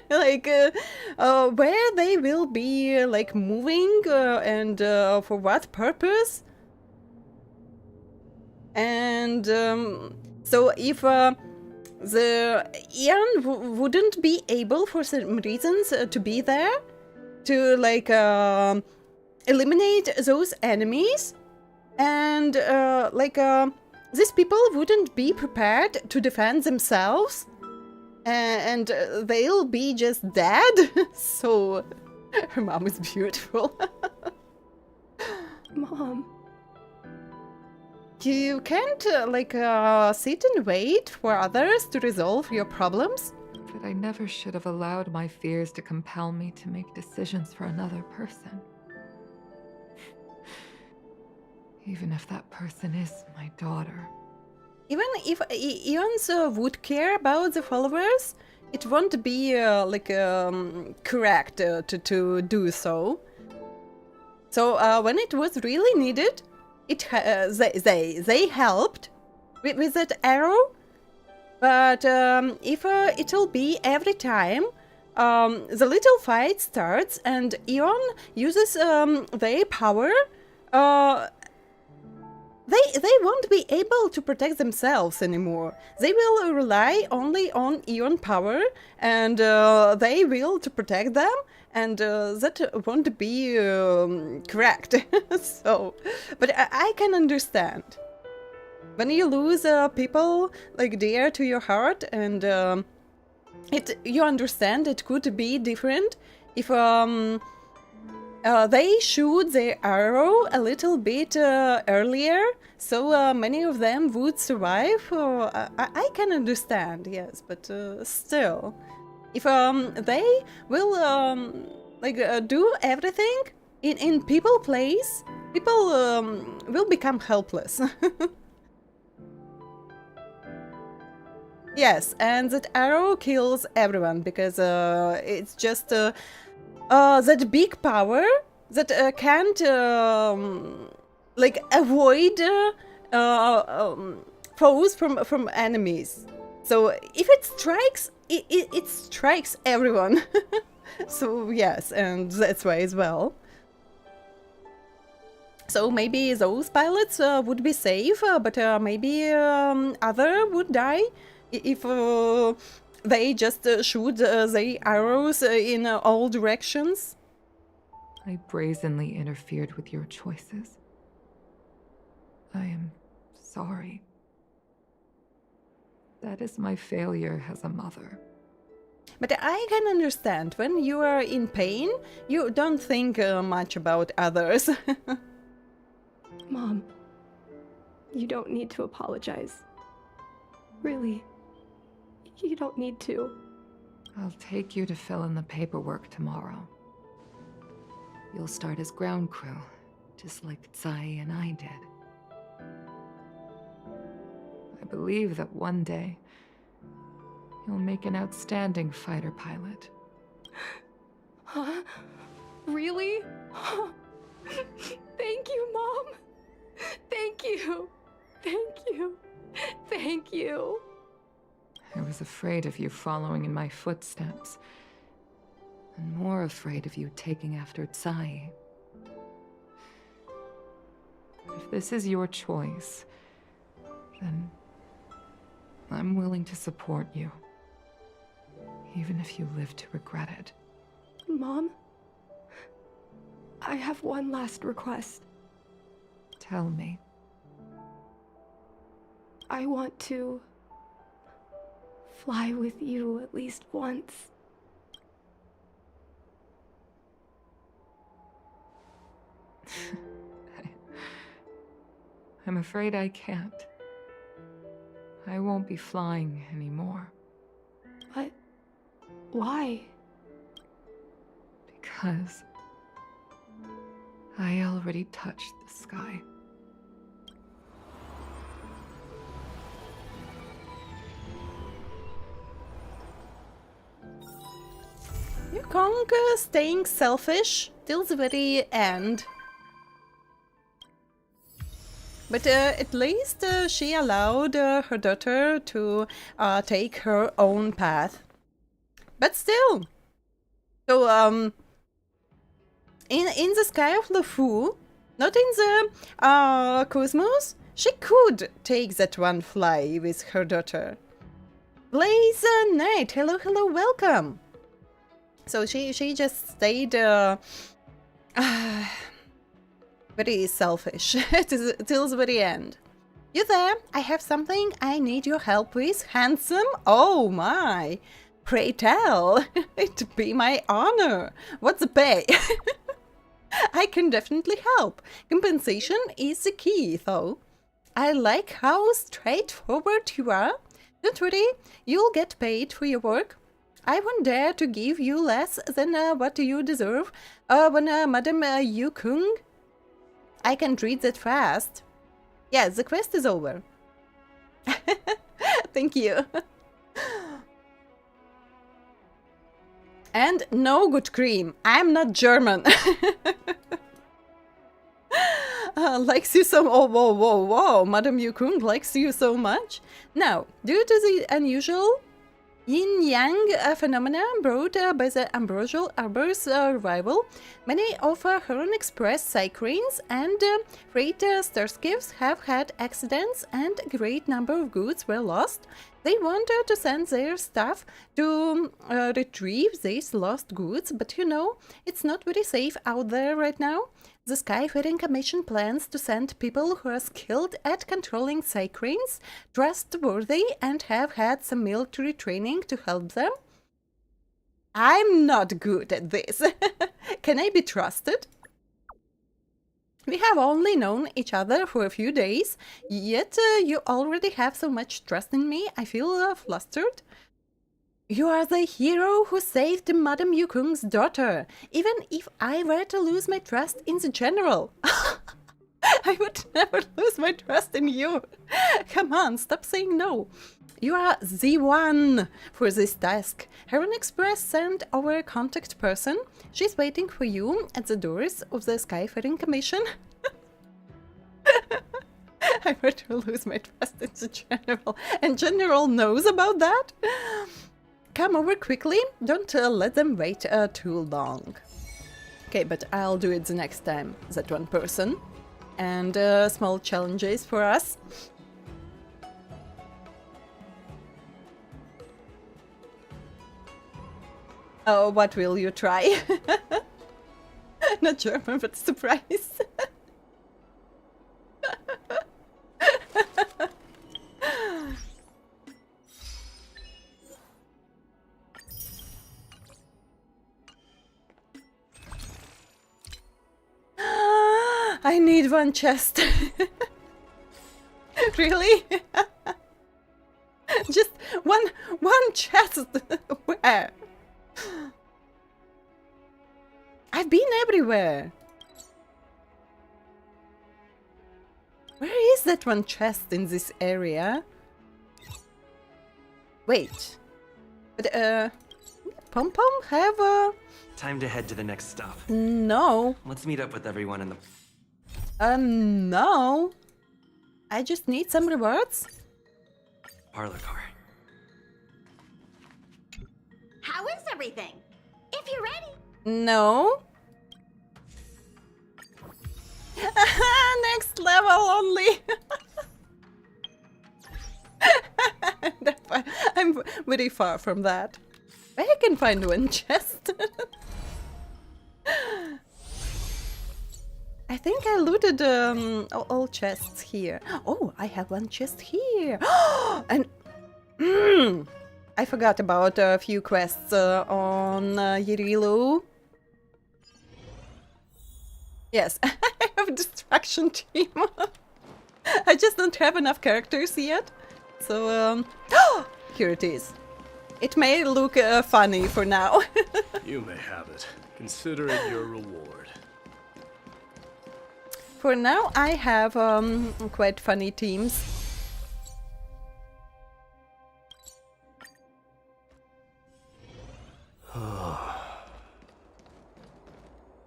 Where they will be moving and for what purpose? And so if the Eon wouldn't be able for some reasons to be there to eliminate those enemies, and these people wouldn't be prepared to defend themselves, and they'll be just dead. So her mom is beautiful. Mom. You can't sit and wait for others to resolve your problems? But I never should have allowed my fears to compel me to make decisions for another person. Even if that person is my daughter. Even if Eons would care about the followers, it won't be correct to do so. So when it was really needed, they helped with that arrow. But if it'll be every time the little fight starts and Eon uses their power, they won't be able to protect themselves anymore. They will rely only on Eon power, and they will to protect them, and that won't be correct. So, but I can understand. When you lose people like dear to your heart, and you understand it could be different if they shoot their arrow a little bit earlier, so many of them would survive. I can understand, yes, but still, if they will do everything in people place, people will become helpless. Yes, and that arrow kills everyone because it's just that big power that can't avoid foes from enemies. So if it strikes, it strikes everyone. So yes, and that's why as well. So maybe those pilots would be safe, but maybe other would die if they just shoot the arrows in all directions. I brazenly interfered with your choices. I am sorry. That is my failure as a mother. But I can understand, when you are in pain, you don't think much about others. Mom, you don't need to apologize. Really. You don't need to. I'll take you to fill in the paperwork tomorrow. You'll start as ground crew, just like Tsai and I did. I believe that one day, you'll make an outstanding fighter pilot. Huh? Really? Thank you, Mom. Thank you. Thank you. Thank you. I was afraid of you following in my footsteps, and more afraid of you taking after Tsai. If this is your choice, then I'm willing to support you, even if you live to regret it. Mom, I have one last request. Tell me. I want to fly with you at least once. I'm afraid I can't. I won't be flying anymore. But why? Because I already touched the sky. Kong staying selfish till the very end. But at least she allowed her daughter to take her own path. But still, so in the sky of LUOFU, not in the cosmos, she could take that one fly with her daughter. Blaze Knight, hello, hello, welcome. So she just stayed very selfish till the very end. You there? I have something I need your help with. Handsome? Oh my! Pray tell. It'd be my honor. What's the pay? I can definitely help. Compensation is the key, though. I like how straightforward you are. Don't worry, you'll get paid for your work. I won't dare to give you less than what you deserve. Madam Yu-Kung, I can't read that fast. Yes, the quest is over. Thank you. And no good cream. I'm not German. Likes you so... Oh, whoa, whoa, whoa. Madam Yu-Kung likes you so much. Now, due to the unusual yin-yang phenomena brought by the ambrosial arbor's arrival, many of HONKAI Express cycranes and freight starships have had accidents and a great number of goods were lost. They wanted to send their staff to retrieve these lost goods, but you know, it's not very safe out there right now. The Skyfaring Commission plans to send people who are skilled at controlling cycranes, trustworthy, and have had some military training to help them. I'm not good at this. Can I be trusted? We have only known each other for a few days, yet you already have so much trust in me, I feel flustered. You are the hero who saved Madame Yu-Kung's daughter, even if I were to lose my trust in the general. I would never lose my trust in you. Come on, stop saying no. You are the one for this task. HONKAI Express sent our contact person. She's waiting for you at the doors of the Skyfaring Commission. I were to lose my trust in the general, and general knows about that. Come over quickly, don't let them wait too long. Okay, but I'll do it the next time, that one person. And small challenges for us. Oh, what will you try? Not German, but surprise. I need one chest. Really? Just one chest. Where? I've been everywhere. Where is that one chest in this area? Wait. But Pom Pom have a... Time to head to the next stop. No. Let's meet up with everyone in the... No. I just need some rewards. Parlor car. How is everything? If you're ready. No. Next level only. I'm very far from that. I can find one chest. I think I looted all chests here. Oh, I have one chest here. And I forgot about a few quests on Yirilu. Yes, I have a distraction team. I just don't have enough characters yet. So, here it is. It may look funny for now. You may have it. Consider it your reward. For now, I have quite funny teams.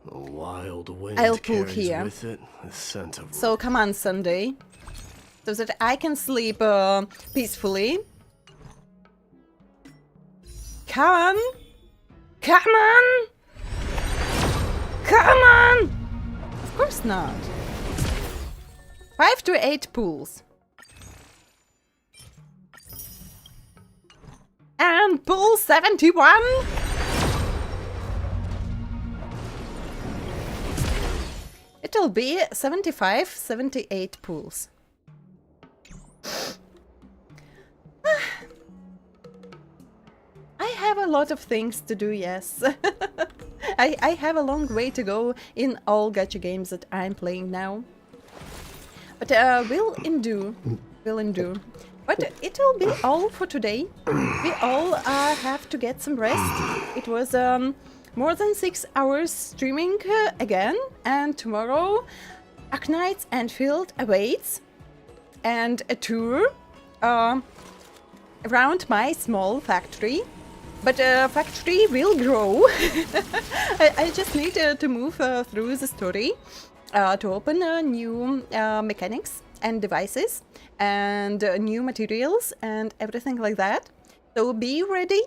The wild wind I'll pull carries here. with it the scent of... So come on, Sunday, so that I can sleep peacefully. Come on! Come on! Come on! Of course not. 5 to 8 pools. And pool 71. It'll be 75, 78 pools. I have a lot of things to do, yes. I have a long way to go in all gacha games that I'm playing now. But we'll endure. But it'll be all for today. We all have to get some rest. It was more than 6 hours streaming again, and tomorrow Arknight's Anfield awaits, and a tour around my small factory. But factory will grow. I just need to move through the story to open new mechanics and devices and new materials and everything like that. So be ready.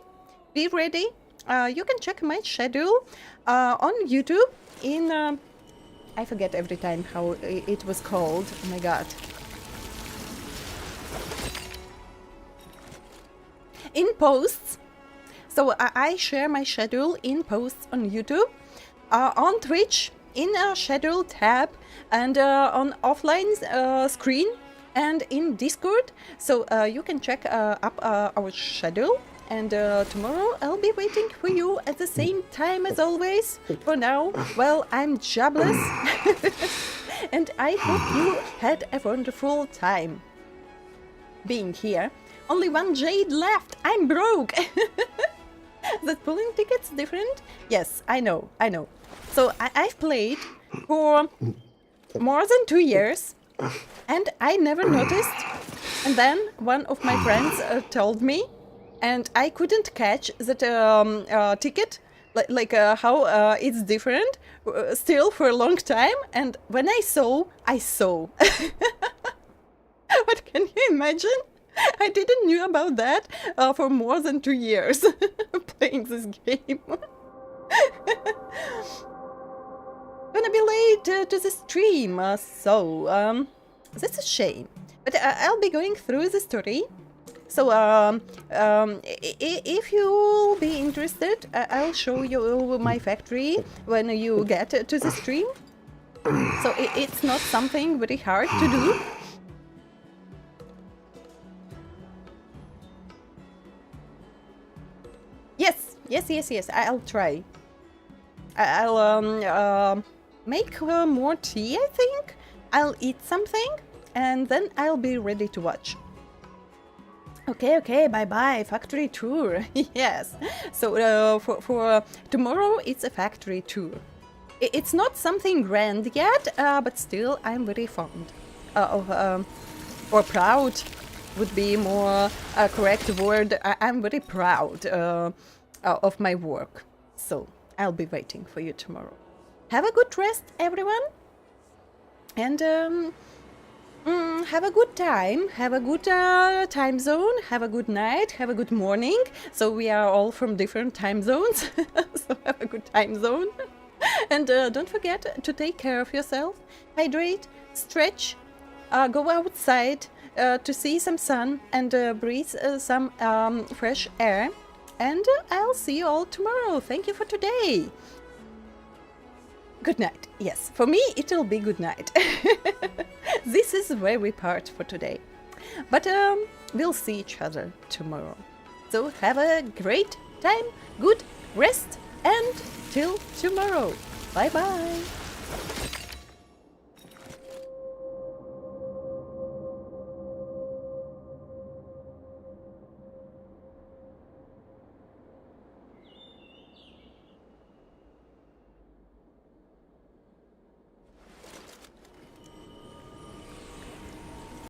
Be ready. You can check my schedule on YouTube in... I forget every time how it was called. Oh my god. In posts. So I share my schedule in posts on YouTube, on Twitch, in a schedule tab, and on offline screen, and in Discord. So you can check up our schedule. And tomorrow I'll be waiting for you at the same time as always. For now, well, I'm jobless. And I hope you had a wonderful time being here. Only one jade left. I'm broke. That pulling tickets different? Yes, I know. So I've played for more than 2 years, and I never noticed. And then one of my friends told me, and I couldn't catch that ticket, like how it's different, still for a long time. And when I saw. What can you imagine? I didn't knew about that for more than 2 years playing this game. Gonna be late to the stream, so that's a shame. But I'll be going through the story. So if you'll be interested, I'll show you my factory when you get to the stream. So it's not something very hard to do. Yes, I'll try. I'll make more tea, I think. I'll eat something, and then I'll be ready to watch. Okay, bye-bye, factory tour. Yes, so for tomorrow, it's a factory tour. It's not something grand yet, but still, I'm very fond of, or proud would be more correct word. I'm very proud of my work. So I'll be waiting for you tomorrow. Have a good rest, everyone. And have a good time. Have a good time zone. Have a good night. Have a good morning. So we are all from different time zones. So have a good time zone. And don't forget to take care of yourself. Hydrate, stretch, go outside to see some sun and breathe some fresh air. And I'll see you all tomorrow. Thank you for today. Good night. Yes, for me it'll be good night. This is where we part for today. But we'll see each other tomorrow. So have a great time, good rest, and till tomorrow. Bye bye.